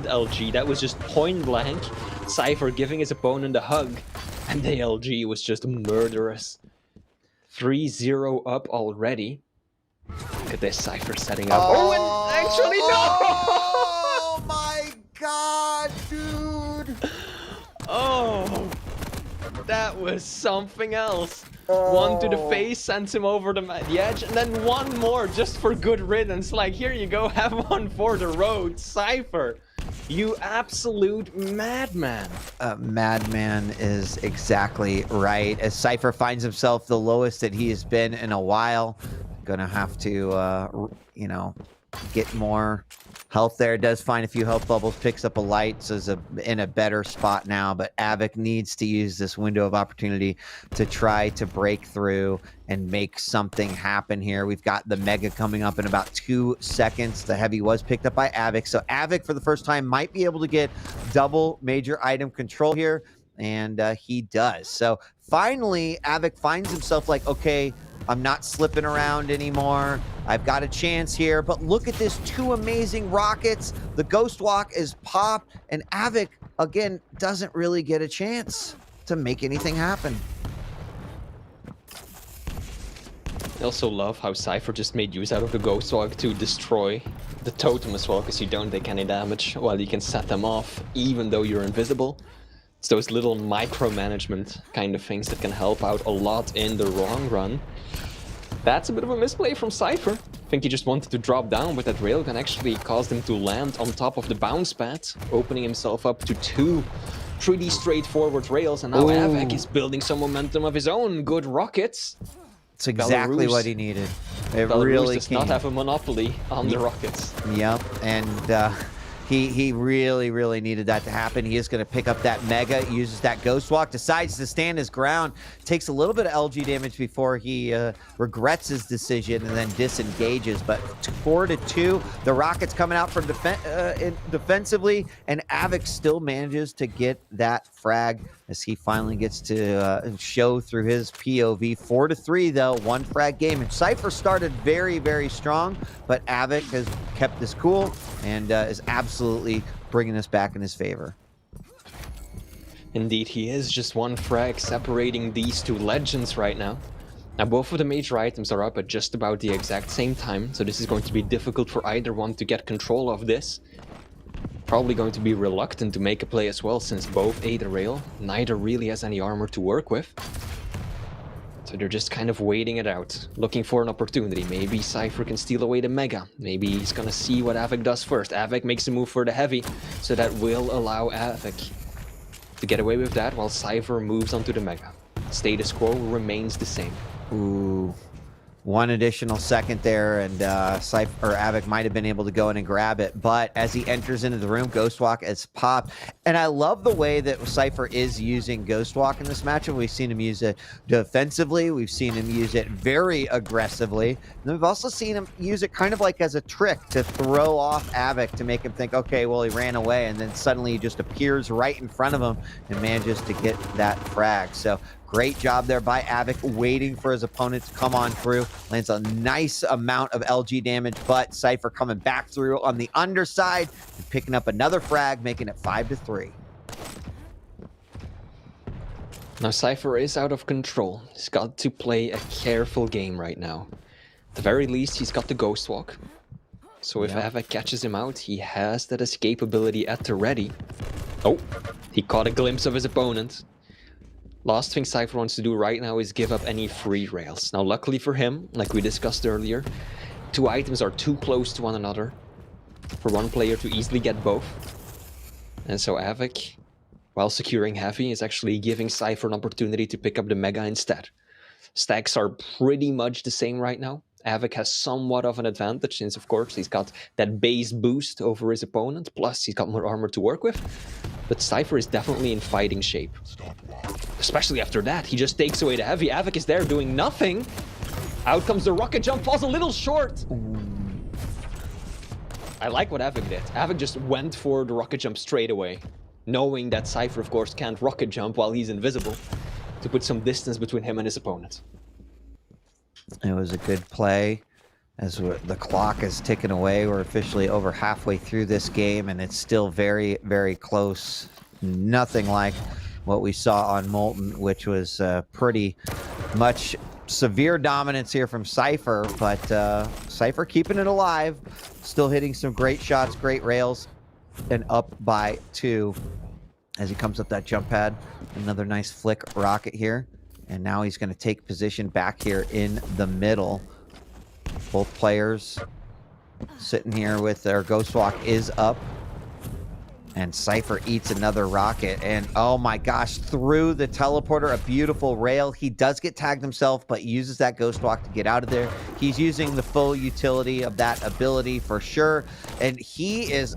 LG. That was just point blank. Cypher giving his opponent a hug, and the LG was just murderous. 3-0 up already. Look at this Cypher setting up. Oh, and actually no! Oh my god, dude! Oh, that was something else. One to the face sends him over the edge, and then one more just for good riddance. Like, here you go, have one for the road. Cypher, you absolute madman. Madman is exactly right. As Cypher finds himself the lowest that he has been in a while, gonna have to, you know, get more health there. Does find a few health bubbles, picks up a light, so is in a better spot now. But Avic needs to use this window of opportunity to try to break through and make something happen here. We've got the Mega coming up in about 2 seconds. The Heavy was picked up by Avic, so Avic for the first time might be able to get double major item control here, and he does. So finally, Avic finds himself like, okay, I'm not slipping around anymore. I've got a chance here, but look at this, 2 amazing rockets. The Ghost Walk is popped, and Avic, again, doesn't really get a chance to make anything happen. I also love how Cypher just made use out of the Ghost Walk to destroy the totem as well, because you don't take any damage while you can set them off, even though you're invisible. It's those little micromanagement kind of things that can help out a lot in the long run. That's a bit of a misplay from Cypher. I think he just wanted to drop down, but that railgun actually caused him to land on top of the bounce pad, opening himself up to 2 pretty straightforward rails, and now Avic is building some momentum of his own. Good rockets. It's exactly what he needed. It Belarus really does not have a monopoly on the rockets. Yep, and he really needed that to happen. He is going to pick up that Mega, uses that Ghost Walk, decides to stand his ground, takes a little bit of LG damage before he regrets his decision and then disengages. But 4-2, the Rockets coming out from defensively, and Avic still manages to get that frag as he finally gets to show through his POV. 4-3 though, 1 frag game. And Cypher started very strong, but Avic has kept this cool and is absolutely bringing us back in his favor. Indeed, he is just 1 frag separating these 2 legends right now. Now, both of the major items are up at just about the exact same time, so this is going to be difficult for either one to get control of this. Probably going to be reluctant to make a play as well, since both ate a rail. Neither really has any armor to work with. So they're just kind of waiting it out, looking for an opportunity. Maybe Cypher can steal away the Mega. Maybe he's gonna see what Avik does first. Avik makes a move for the Heavy, so that will allow Avik to get away with that while Cypher moves onto the Mega. Status quo remains the same. Ooh. One additional second there, and Cypher or Avik might have been able to go in and grab it. But as he enters into the room, Ghostwalk is popped. And I love the way that Cypher is using Ghostwalk in this matchup. We've seen him use it defensively. We've seen him use it very aggressively. And then we've also seen him use it kind of like as a trick to throw off Avik to make him think, okay, well, he ran away. And then suddenly he just appears right in front of him and manages to get that frag. So great job there by Avik, waiting for his opponent to come on through. Lands a nice amount of LG damage, but Cypher coming back through on the underside and picking up another frag, making it 5-3. Now Cypher is out of control. He's got to play a careful game right now. At the very least, he's got the Ghost Walk. So if Avik catches him out, he has that escape ability at the ready. Oh, he caught a glimpse of his opponent. Last thing Cypher wants to do right now is give up any free rails. Now luckily for him, like we discussed earlier, two items are too close to one another for one player to easily get both. And so Avik, while securing Heavy, is actually giving Cypher an opportunity to pick up the Mega instead. Stacks are pretty much the same right now. Avik has somewhat of an advantage since, of course, he's got that base boost over his opponent, plus he's got more armor to work with. But Cypher is definitely in fighting shape. Especially after that, he just takes away the Heavy. Avik is there doing nothing. Out comes the rocket jump, falls a little short. I like what Avik did. Avik just went for the rocket jump straight away, knowing that Cypher, of course, can't rocket jump while he's invisible, to put some distance between him and his opponent. It was a good play. As the clock is ticking away, we're officially over halfway through this game, and it's still very, very close. Nothing like what we saw on Molten, which was pretty much severe dominance here from Cypher, but Cypher keeping it alive, still hitting some great shots, great rails, and up by 2 as he comes up that jump pad. Another nice flick rocket here, and now he's going to take position back here in the middle. Both players sitting here with their Ghost Walk is up. And Cypher eats another rocket. And oh my gosh, through the teleporter, a beautiful rail. He does get tagged himself, but uses that Ghost Walk to get out of there. He's using the full utility of that ability for sure. And he is,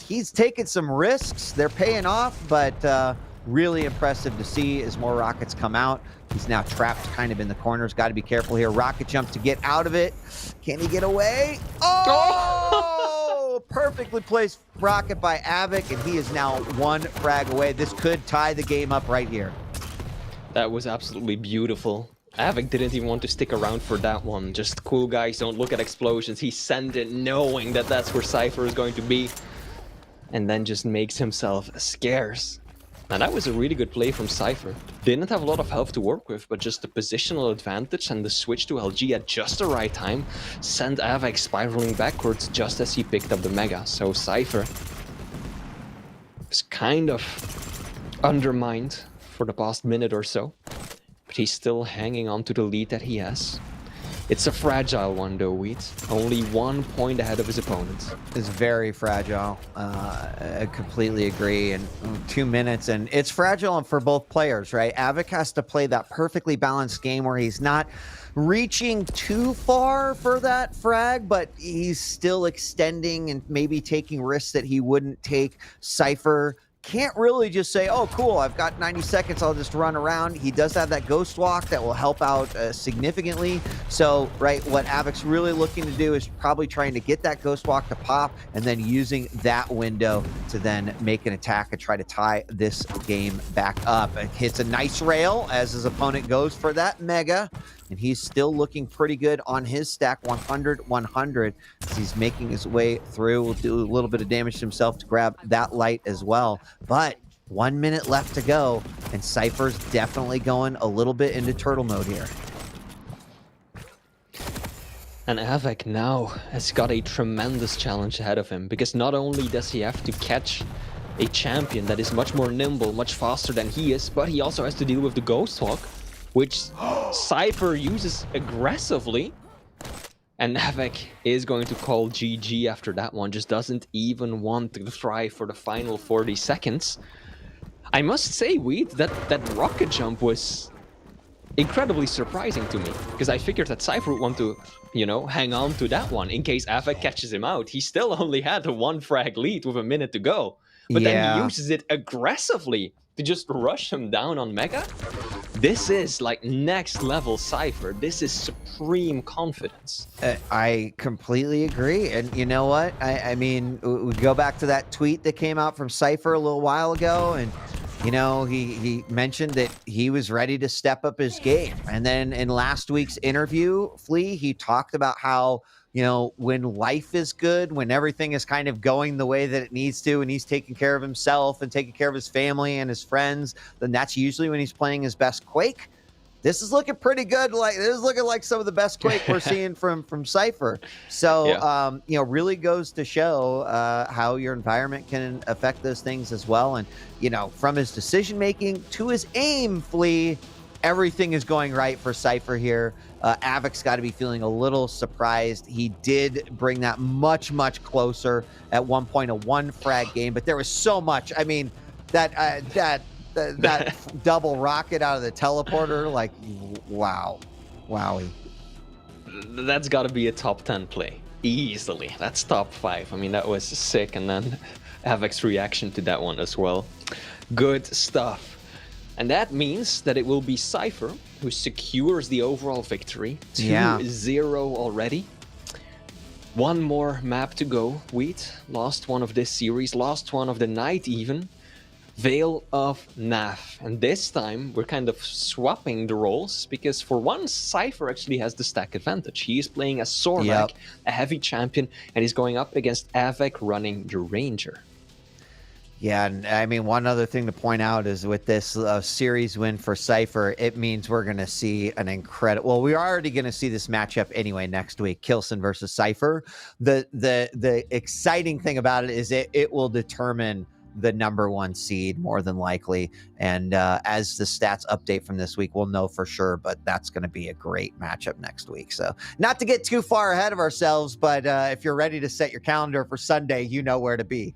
he's taking some risks. They're paying off, but really impressive to see as more rockets come out. He's now trapped kind of in the corners. Got to be careful here. Rocket jump to get out of it. Can he get away? Oh! Perfectly placed rocket by Avik, and he is now 1 frag away. This could tie the game up right here. That was absolutely beautiful. Avik didn't even want to stick around for that one. Just cool guys don't look at explosions. He sent it knowing that that's where Cypher is going to be. And then just makes himself scarce. And that was a really good play from Cypher. Didn't have a lot of health to work with, but just the positional advantage and the switch to LG at just the right time sent Avik spiraling backwards just as he picked up the Mega. So Cypher was kind of undermined for the past minute or so, but he's still hanging on to the lead that he has. It's a fragile one though, Wheat. Only 1 point ahead of his opponent. It's very fragile. I completely agree. And 2 minutes, and it's fragile for both players, right? Avik has to play that perfectly balanced game where he's not reaching too far for that frag, but he's still extending and maybe taking risks that he wouldn't take. Cypher can't really just say, oh, cool, I've got 90 seconds, I'll just run around. He does have that Ghost Walk that will help out significantly. So, right, what Avik's really looking to do is probably trying to get that Ghost Walk to pop and then using that window to then make an attack and try to tie this game back up. It hits a nice rail as his opponent goes for that Mega, and he's still looking pretty good on his stack, 100-100, as he's making his way through. Will do a little bit of damage to himself to grab that light as well. But 1 minute left to go, and Cypher's definitely going a little bit into turtle mode here. And Avik now has got a tremendous challenge ahead of him, because not only does he have to catch a champion that is much more nimble, much faster than he is, but he also has to deal with the Ghost Walk, which Cypher uses aggressively. And Navek is going to call GG after that one, just doesn't even want to try for the final 40 seconds. I must say, Weed, that rocket jump was incredibly surprising to me, because I figured that Cypher would want to, you know, hang on to that one in case Avek catches him out. He still only had a 1 frag lead with a minute to go, but then he uses it aggressively to just rush him down on Mega. This is like next level Cypher. This is supreme confidence. I completely agree. And you know what? I mean, we go back to that tweet that came out from Cypher a little while ago, and you know, he mentioned that he was ready to step up his game. And then in last week's interview, Flea, he talked about how, you know, when life is good, when everything is kind of going the way that it needs to, and he's taking care of himself and taking care of his family and his friends, then that's usually when he's playing his best Quake. This is looking pretty good. Like, this is looking like some of the best Quake we're seeing from Cypher. So, you know, really goes to show how your environment can affect those things as well. And, you know, from his decision making to his aim, Flea, everything is going right for Cypher here. Avek's got to be feeling a little surprised. He did bring that much, much closer at one point, a 1 frag game, but there was so much. I mean, that double rocket out of the teleporter, like, wow. Wowie. That's got to be a top 10 play. Easily. That's top 5. I mean, that was sick. And then Avek's reaction to that one as well. Good stuff. And that means that it will be Cypher who secures the overall victory. 2-0 already. One more map to go. Wheat, last one of this series, last one of the night even. Veil of Nav. And this time we're kind of swapping the roles, because for once Cypher actually has the stack advantage. He is playing as Sornak, a heavy champion, and he's going up against Avek running the Ranger. Yeah, and I mean, one other thing to point out is with this series win for Cypher, it means we're going to see an incredible... Well, we're already going to see this matchup anyway next week, Kilson versus Cypher. The exciting thing about it is it will determine the #1 seed more than likely. And as the stats update from this week, we'll know for sure, but that's going to be a great matchup next week. So not to get too far ahead of ourselves, but if you're ready to set your calendar for Sunday, you know where to be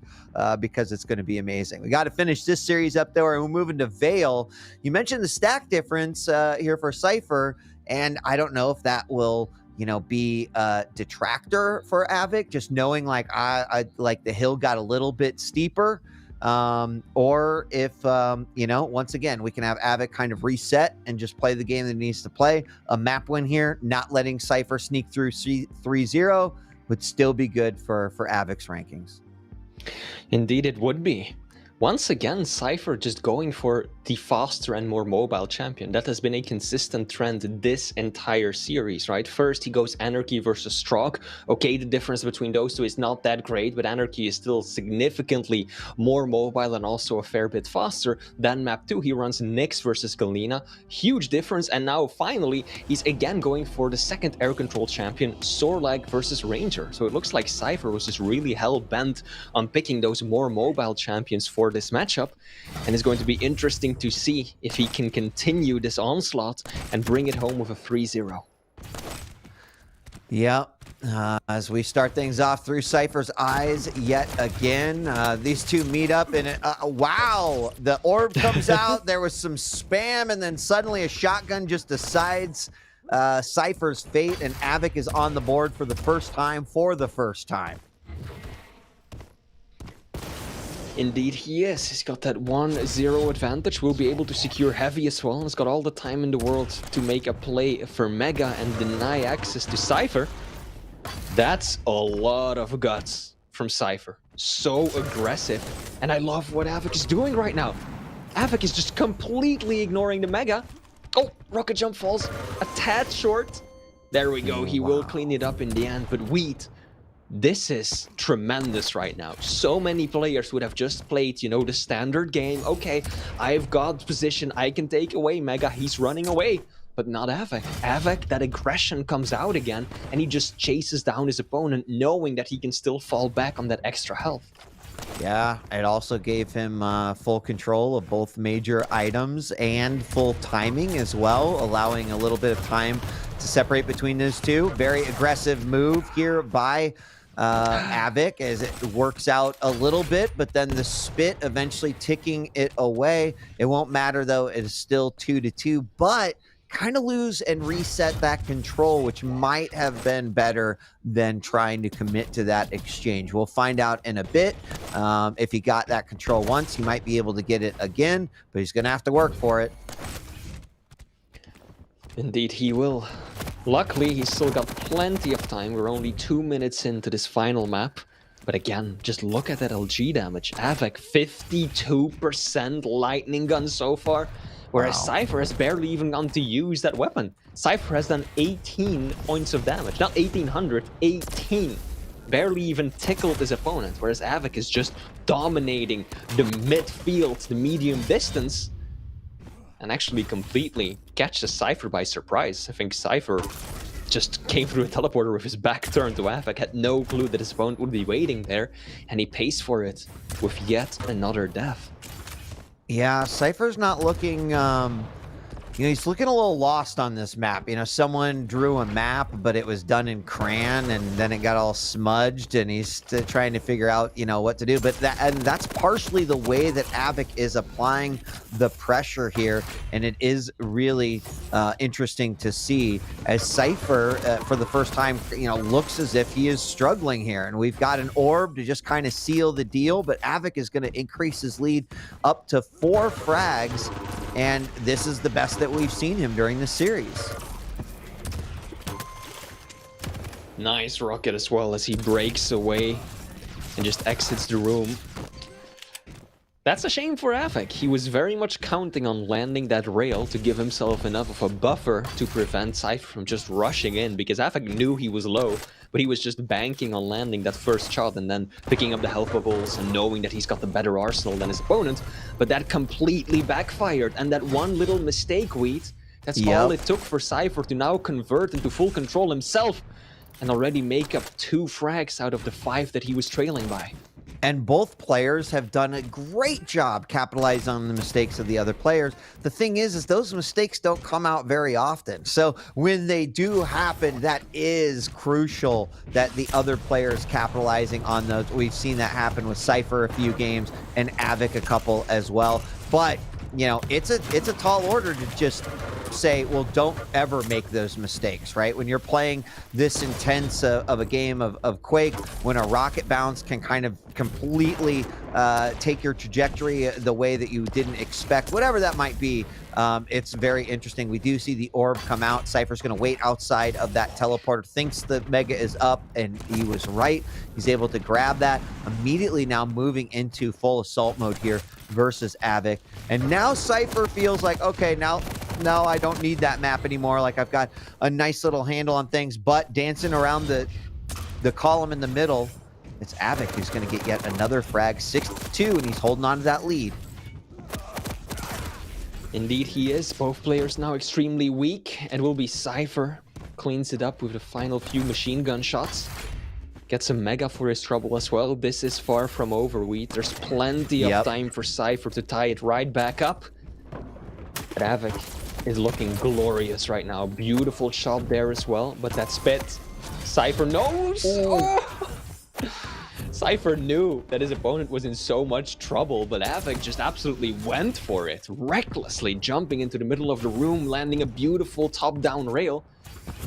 because it's going to be amazing. We got to finish this series up there, and we're moving to Veil. You mentioned the stack difference here for Cypher, and I don't know if that will, you know, be a detractor for Avek, just knowing like I like the hill got a little bit steeper. Or if, you know, once again, we can have Avek kind of reset and just play the game that he needs to play. A map win here, not letting Cypher sneak through 3-0 would still be good for Avek's rankings. Indeed, it would be. Once again, Cypher just going for the faster and more mobile champion. That has been a consistent trend this entire series, right? First, he goes Anarchy versus Strog. Okay, the difference between those two is not that great, but Anarchy is still significantly more mobile and also a fair bit faster. Then map 2, he runs Nyx versus Galena. Huge difference. And now, finally, he's again going for the second air control champion, Sorlag versus Ranger. So it looks like Cypher was just really hell-bent on picking those more mobile champions for this matchup, and it's going to be interesting to see if he can continue this onslaught and bring it home with a 3-0. Yeah, as we start things off through Cypher's eyes yet again, these two meet up and wow, the orb comes out, there was some spam, and then suddenly a shotgun just decides Cypher's fate, and Avek is on the board for the first time. Indeed he is. He's got that 1-0 advantage. Will be able to secure heavy as well. He's got all the time in the world to make a play for Mega and deny access to Cypher. That's a lot of guts from Cypher. So aggressive. And I love what Avek is doing right now. Avek is just completely ignoring the Mega. Oh, rocket jump falls a tad short. There we go. He will clean it up in the end. But Wheat, this is tremendous right now. So many players would have just played, you know, the standard game. Okay, I've got position. I can take away Mega. He's running away. But not Avek. Avek, that aggression comes out again, and he just chases down his opponent, knowing that he can still fall back on that extra health. Yeah, it also gave him full control of both major items and full timing as well, allowing a little bit of time to separate between those two. Very aggressive move here by Avic as it works out a little bit, but then the spit eventually ticking it away. It won't matter though, it is still 2-2, but kind of lose and reset that control, which might have been better than trying to commit to that exchange. We'll find out in a bit. If he got that control once, he might be able to get it again, but he's going to have to work for it. Indeed, he will. Luckily, he's still got plenty of time. We're only 2 minutes into this final map. But again, just look at that LG damage. Avic, 52% lightning gun so far. Whereas Wow. Cypher has barely even gone to use that weapon. Cypher has done 18 points of damage. Not 1800, 18. Barely even tickled his opponent. Whereas Avic is just dominating the midfield, the medium distance. And actually completely catches Cypher by surprise. I think Cypher just came through a teleporter with his back turned to Avic, had no clue that his opponent would be waiting there, and he pays for it with yet another death. Yeah, Cypher's not looking, he's looking a little lost on this map. Someone drew a map, but it was done in crayon, and then it got all smudged, and he's trying to figure out, what to do. But that's partially the way that Avic is applying the pressure here, and it is really interesting to see as Cypher, for the first time, looks as if he is struggling here. And we've got an orb to just kind of seal the deal, but Avic is going to increase his lead up to 4 frags, and this is the best that we've seen him during the series. Nice rocket as well as he breaks away and just exits the room. That's a shame for Avic. He was very much counting on landing that rail to give himself enough of a buffer to prevent Cypher from just rushing in, because Avic knew he was low, but he was just banking on landing that first shot and then picking up the health bubbles and knowing that he's got the better arsenal than his opponent. But that completely backfired, and that one little mistake, Wheat, that's all it took for Cypher to now convert into full control himself and already make up 2 frags out of the 5 that he was trailing by. And both players have done a great job capitalizing on the mistakes of the other players. The thing is those mistakes don't come out very often. So when they do happen, that is crucial that the other players capitalizing on those. We've seen that happen with Cypher a few games and Avic a couple as well. But it's a tall order to just say, well, don't ever make those mistakes, right? When you're playing this intense of a game of Quake, when a rocket bounce can kind of completely take your trajectory the way that you didn't expect, whatever that might be, it's very interesting. We do see the orb come out. Cypher's going to wait outside of that teleporter, thinks the Mega is up, and he was right. He's able to grab that, immediately now moving into full assault mode here versus Avic. And now Cypher feels like, okay, now I don't need that map anymore. Like, I've got a nice little handle on things, but dancing around the column in the middle, it's Avic who's going to get yet another frag, 6-2, and he's holding on to that lead. Indeed he is. Both players now extremely weak, and will be Cypher. Cleans it up with the final few machine gun shots. Gets a Mega for his trouble as well. This is far from over, Wheat. There's plenty of time for Cypher to tie it right back up. But Avic is looking glorious right now. Beautiful shot there as well, but that spit. Cypher knows! Oh. Cypher knew that his opponent was in so much trouble, but Avic just absolutely went for it, recklessly jumping into the middle of the room, landing a beautiful top-down rail.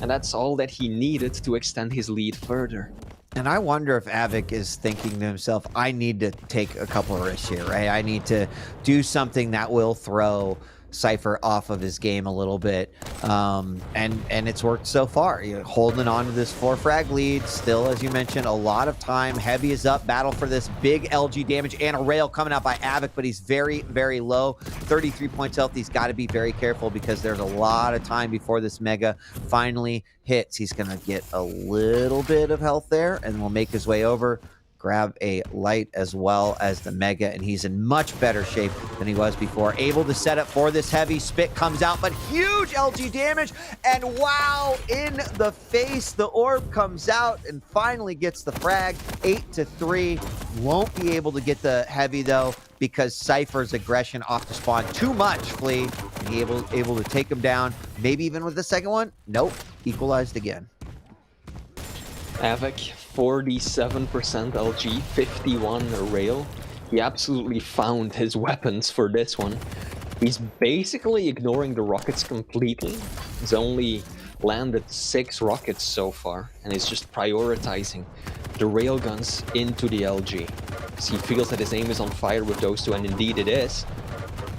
And that's all that he needed to extend his lead further. And I wonder if Avic is thinking to himself, I need to take a couple of risks here, right? I need to do something that will throw Cypher off of his game a little bit. And it's worked so far. Holding on to this 4 frag lead. Still, as you mentioned, a lot of time. Heavy is up. Battle for this big LG damage and a rail coming out by Avic, but he's very, very low. 33 points health. He's got to be very careful because there's a lot of time before this Mega finally hits. He's going to get a little bit of health there and will make his way over. grab a light as well as the Mega, and he's in much better shape than he was before. Able to set up for this heavy. Spit comes out, but huge LG damage, and wow, in the face. The orb comes out and finally gets the frag. 8-3. Won't be able to get the heavy, though, because Cypher's aggression off the spawn too much, Flea. And he able to take him down, maybe even with the second one. Nope, equalized again. Havoc, 47% LG, 51 rail. He absolutely found his weapons for this one. He's basically ignoring the rockets completely. He's only landed 6 rockets so far, and he's just prioritizing the railguns into the LG. Because he feels that his aim is on fire with those two, and indeed it is.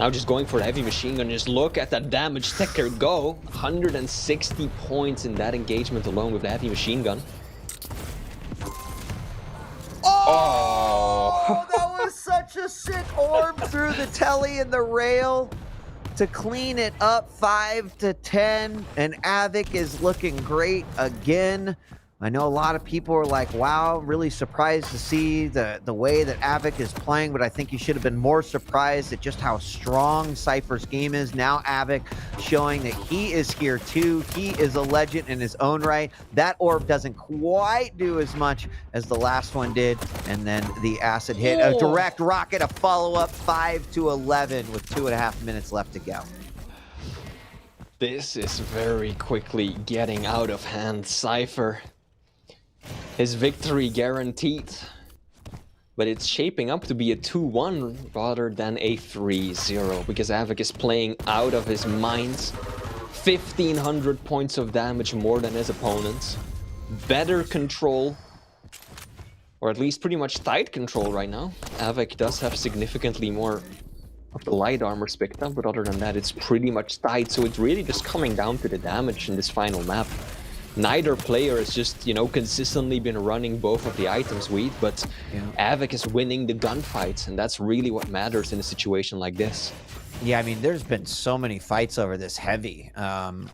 Now just going for the heavy machine gun, just look at that damage ticker go. 160 points in that engagement alone with the heavy machine gun. Oh, that was such a sick orb through the telly and the rail to clean it up. 5-10, and Havoc is looking great again. I know a lot of people are like, wow, really surprised to see the way that Havoc is playing, but I think you should have been more surprised at just how strong Cypher's game is. Now Havoc showing that he is here too. He is a legend in his own right. That orb doesn't quite do as much as the last one did, and then the acid hit. A direct rocket, a follow-up, 5-11 with 2.5 minutes left to go. This is very quickly getting out of hand. Cypher, his victory guaranteed, but it's shaping up to be a 2-1 rather than a 3-0 because Havoc is playing out of his mind. 1,500 points of damage more than his opponents. Better control, or at least pretty much tight control right now. Havoc does have significantly more of the light armor picked up, but other than that it's pretty much tight, so it's really just coming down to the damage in this final map. Neither player has just, consistently been running both of the items weed, but Havoc is winning the gunfights, and that's really what matters in a situation like this. Yeah, I mean, there's been so many fights over this heavy,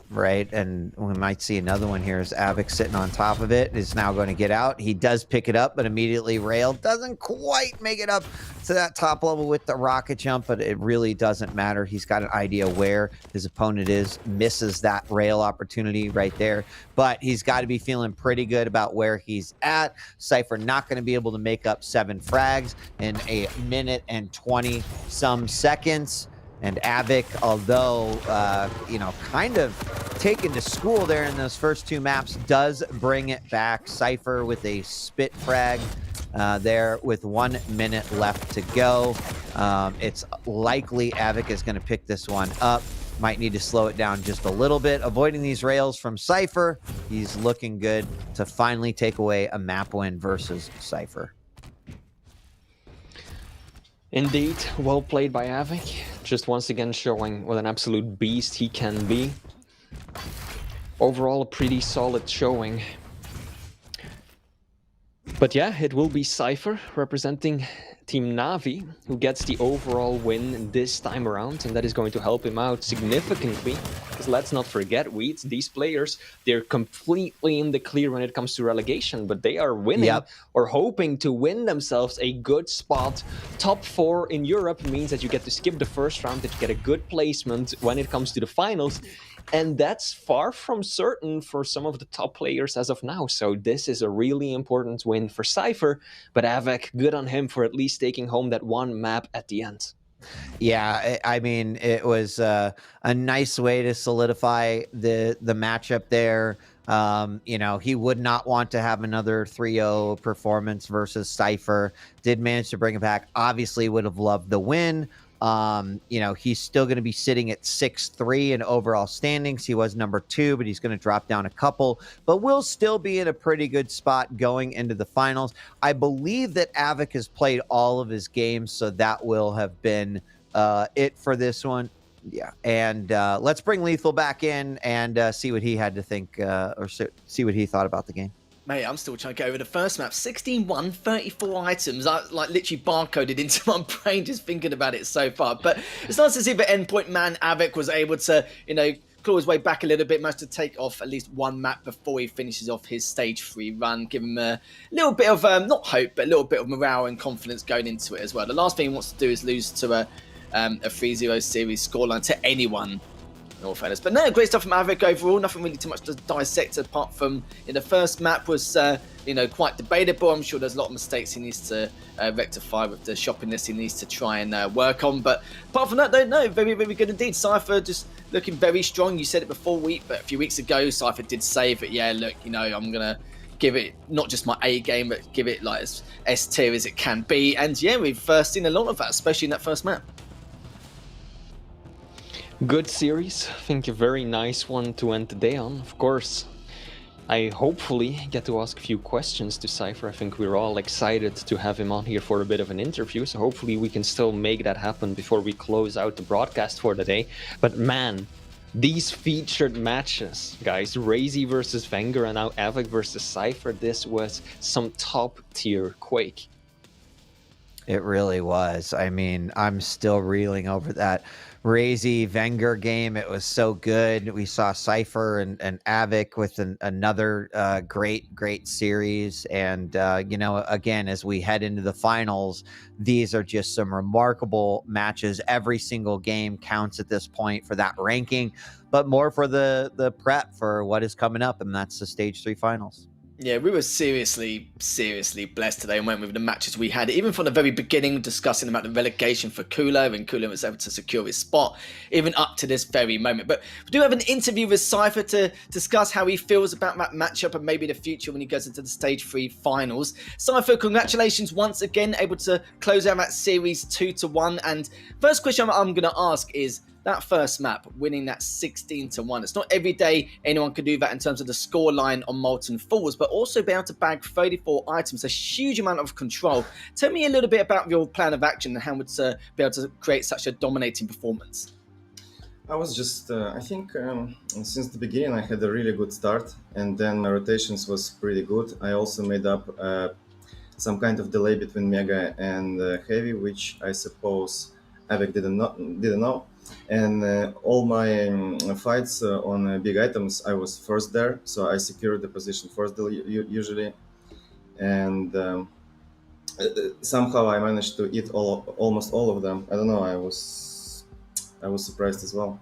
right? And we might see another one here as Havoc sitting on top of it is now going to get out. He does pick it up, but immediately rail doesn't quite make it up to that top level with the rocket jump, but it really doesn't matter. He's got an idea where his opponent is, misses that rail opportunity right there, but he's got to be feeling pretty good about where he's at. Cypher not going to be able to make up 7 frags in a minute and 20 some seconds. And Havoc, although, kind of taken to school there in those first 2 maps, does bring it back. Cypher with a spit frag there with 1 minute left to go. It's likely Havoc is going to pick this one up. Might need to slow it down just a little bit. Avoiding these rails from Cypher. He's looking good to finally take away a map win versus Cypher. Indeed, well played by Havoc. Just once again showing what an absolute beast he can be. Overall, a pretty solid showing. But yeah, it will be Cypher representing Team Na'Vi who gets the overall win this time around, and that is going to help him out significantly. Because let's not forget, these players, they're completely in the clear when it comes to relegation, but they are winning or hoping to win themselves a good spot. Top 4 in Europe means that you get to skip the first round, that you get a good placement when it comes to the finals. And that's far from certain for some of the top players as of now. So this is a really important win for Cypher. But Havoc, good on him for at least taking home that 1 map at the end. Yeah, I mean, it was a nice way to solidify the matchup there. He would not want to have another 3-0 performance versus Cypher. Did manage to bring it back. Obviously would have loved the win. He's still going to be sitting at 6-3 in overall standings. He was number 2, but he's going to drop down a couple, but will still be in a pretty good spot going into the finals. I believe that Havoc has played all of his games, so that will have been it for this one. Yeah, and let's bring Lethal back in and see what he had to think, or see what he thought about the game. Mate, I'm still trying to get over the first map. 16-1, 34 items. I literally barcoded into my brain just thinking about it so far. But it's nice to see the endpoint man Havoc was able to, claw his way back a little bit, managed to take off at least one map before he finishes off his stage 3 run, give him a little bit of, not hope, but a little bit of morale and confidence going into it as well. The last thing he wants to do is lose to a 3-0 series scoreline to anyone, in all fairness. But no, great stuff from Avik overall. Nothing really too much to dissect apart from the first map was quite debatable. I'm sure there's a lot of mistakes he needs to rectify with the shopping list he needs to try and work on. But apart from that, no, very, very good indeed. Cypher just looking very strong. You said it before but a few weeks ago, Cypher did say that, yeah, look, I'm going to give it not just my A game, but give it like as S tier as it can be. And yeah, we've seen a lot of that, especially in that first map. Good series. I think a very nice one to end the day on. Of course, I hopefully get to ask a few questions to Cypher. I think we're all excited to have him on here for a bit of an interview, so hopefully we can still make that happen before we close out the broadcast for the day. But man, these featured matches, guys, Razy versus Wenger and now Avik versus Cypher, this was some top tier Quake. It really was. I mean, I'm still reeling over that Razy Wenger game. It was so good. We saw Cypher and Avik with another great series. And, again, as we head into the finals, these are just some remarkable matches. Every single game counts at this point for that ranking, but more for the prep for what is coming up, and that's the Stage 3 finals. Yeah, we were seriously blessed today and went with the matches we had. Even from the very beginning, discussing about the relegation for Kula, and Kula was able to secure his spot, even up to this very moment. But we do have an interview with Cypher to discuss how he feels about that matchup and maybe the future when he goes into the Stage 3 finals. Cypher, congratulations once again, able to close out that series 2-1. And first question I'm going to ask is, that first map, winning that 16-1. It's not every day anyone can do that in terms of the score line on Molten Falls, but also be able to bag 34 items, a huge amount of control. Tell me a little bit about your plan of action and how to be able to create such a dominating performance. I was just, I think since the beginning I had a really good start, and then my rotations was pretty good. I also made up some kind of delay between Mega and Heavy, which I suppose Avik didn't know. And all my fights on big items, I was first there, so I secured the position first usually, and somehow I managed to eat almost all of them. I don't know. I was surprised as well.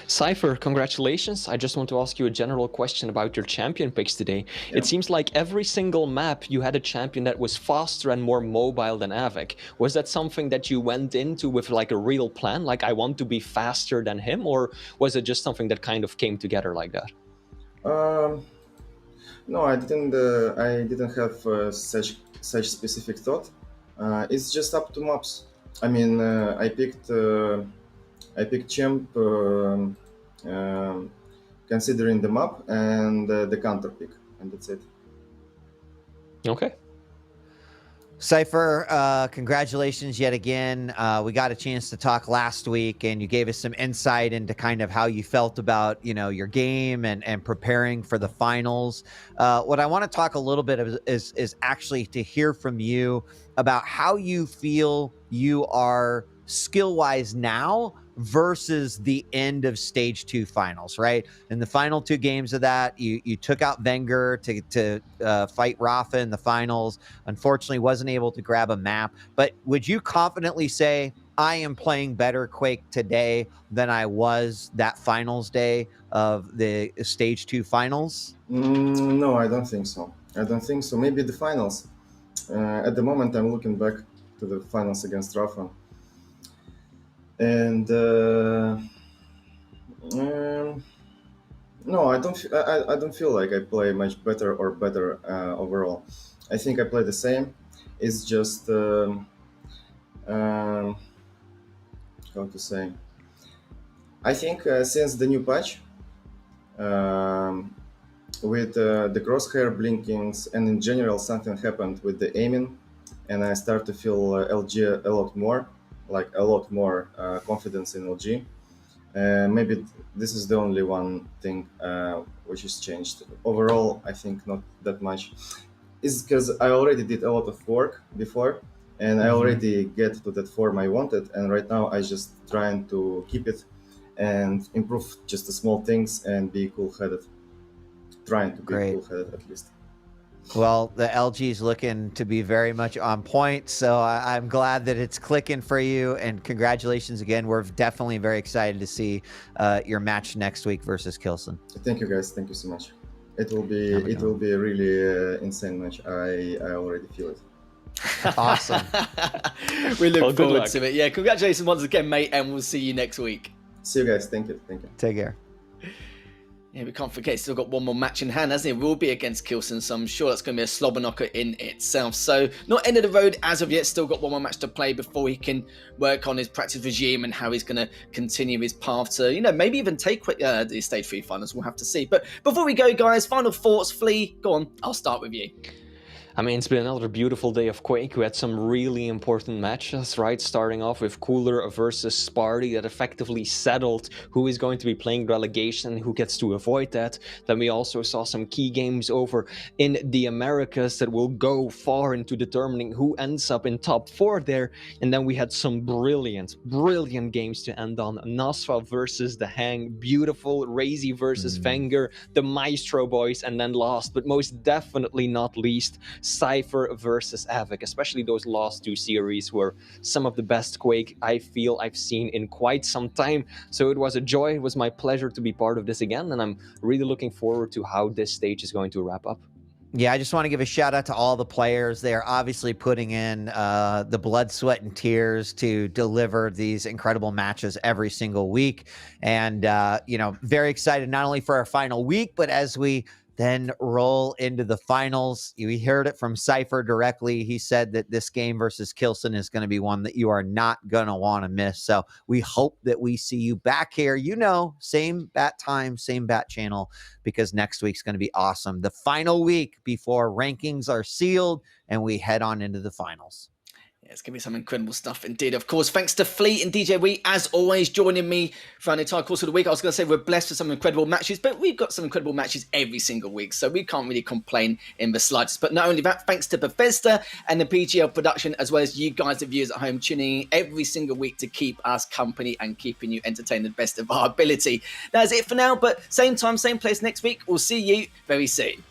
Cypher, congratulations. I just want to ask you a general question about your champion picks today. Yeah. It seems like every single map you had a champion that was faster and more mobile than Avik. Was that something that you went into with like a real plan, like I want to be faster than him, or was it just something that kind of came together like that? No, I didn't have such specific thought. It's just up to maps. I mean, I picked champ considering the map and the counter pick, and that's it. Okay. Cypher, congratulations yet again. We got a chance to talk last week, and you gave us some insight into kind of how you felt about, your game and preparing for the finals. What I want to talk a little bit of is actually to hear from you about how you feel you are skill-wise now versus the end of Stage 2 finals, right? In the final two games of that, you took out Wenger to fight Rafa in the finals. Unfortunately, wasn't able to grab a map. But would you confidently say, I am playing better Quake today than I was that finals day of the Stage 2 finals? No, I don't think so. Maybe the finals. At the moment, I'm looking back to the finals against Rafa. And no, I don't feel like I play much better overall. I think I play the same. It's just how to say. I think since the new patch, with the crosshair blinkings and in general something happened with the aiming, and I start to feel LG a lot more. Like a lot more confidence in LG. Maybe this is the only one thing which is changed. Overall, I think not that much. It's because I already did a lot of work before, and I already get to that form I wanted. And right now, I just trying to keep it and improve just the small things and be cool-headed. Trying to be Great. cool-headed at least. Well, the LG's looking to be very much on point, so I'm glad that it's clicking for you, and congratulations again. We're definitely very excited to see your match next week versus Kilson. Thank you, guys. Thank you so much. It will be a really insane match. I already feel it. Awesome. We look Well, good forward luck. to it. Yeah, congratulations once again, mate, and we'll see you next week. See you guys. Thank you. Thank you. Take care. Yeah, we can't forget, he's still got one more match in hand, hasn't he? It will be against Kilson, so I'm sure that's going to be a slobber knocker in itself. So, not end of the road as of yet, still got one more match to play before he can work on his practice regime and how he's going to continue his path to, you know, maybe even take the Stage 3 finals. We'll have to see. But before we go, guys, final thoughts. Flea, go on, I'll start with you. I mean, it's been another beautiful day of Quake. We had some really important matches, right? Starting off with Cooler versus Sparty that effectively settled who is going to be playing relegation and who gets to avoid that. Then we also saw some key games over in the Americas that will go far into determining who ends up in top 4 there. And then we had some brilliant games to end on. Nasfa versus The Hang, beautiful. Razy versus Wenger, the Maestro boys, and then last but most definitely not least, Cypher versus Avic. Especially those last 2 series were some of the best Quake I feel I've seen in quite some time. So it was a joy, it was my pleasure to be part of this again, and I'm really looking forward to how this stage is going to wrap up. Yeah, I just want to give a shout out to all the players. They are obviously putting in the blood, sweat, and tears to deliver these incredible matches every single week. And, you know, very excited not only for our final week, but as we then roll into the finals. We heard it from Cypher directly. He said that this game versus Kilson is going to be one that you are not going to want to miss. So we hope that we see you back here, you know, same bat time, same bat channel, because next week's going to be awesome. The final week before rankings are sealed and we head on into the finals. Yeah, it's going to be some incredible stuff indeed. Of course, thanks to Fleet and DJ Wee, as always, joining me throughout the entire course of the week. I was going to say we're blessed with some incredible matches, but we've got some incredible matches every single week, so we can't really complain in the slightest. But not only that, thanks to Bethesda and the PGL production, as well as you guys, the viewers at home, tuning in every single week to keep us company and keeping you entertained to the best of our ability. That's it for now, but same time, same place next week. We'll see you very soon.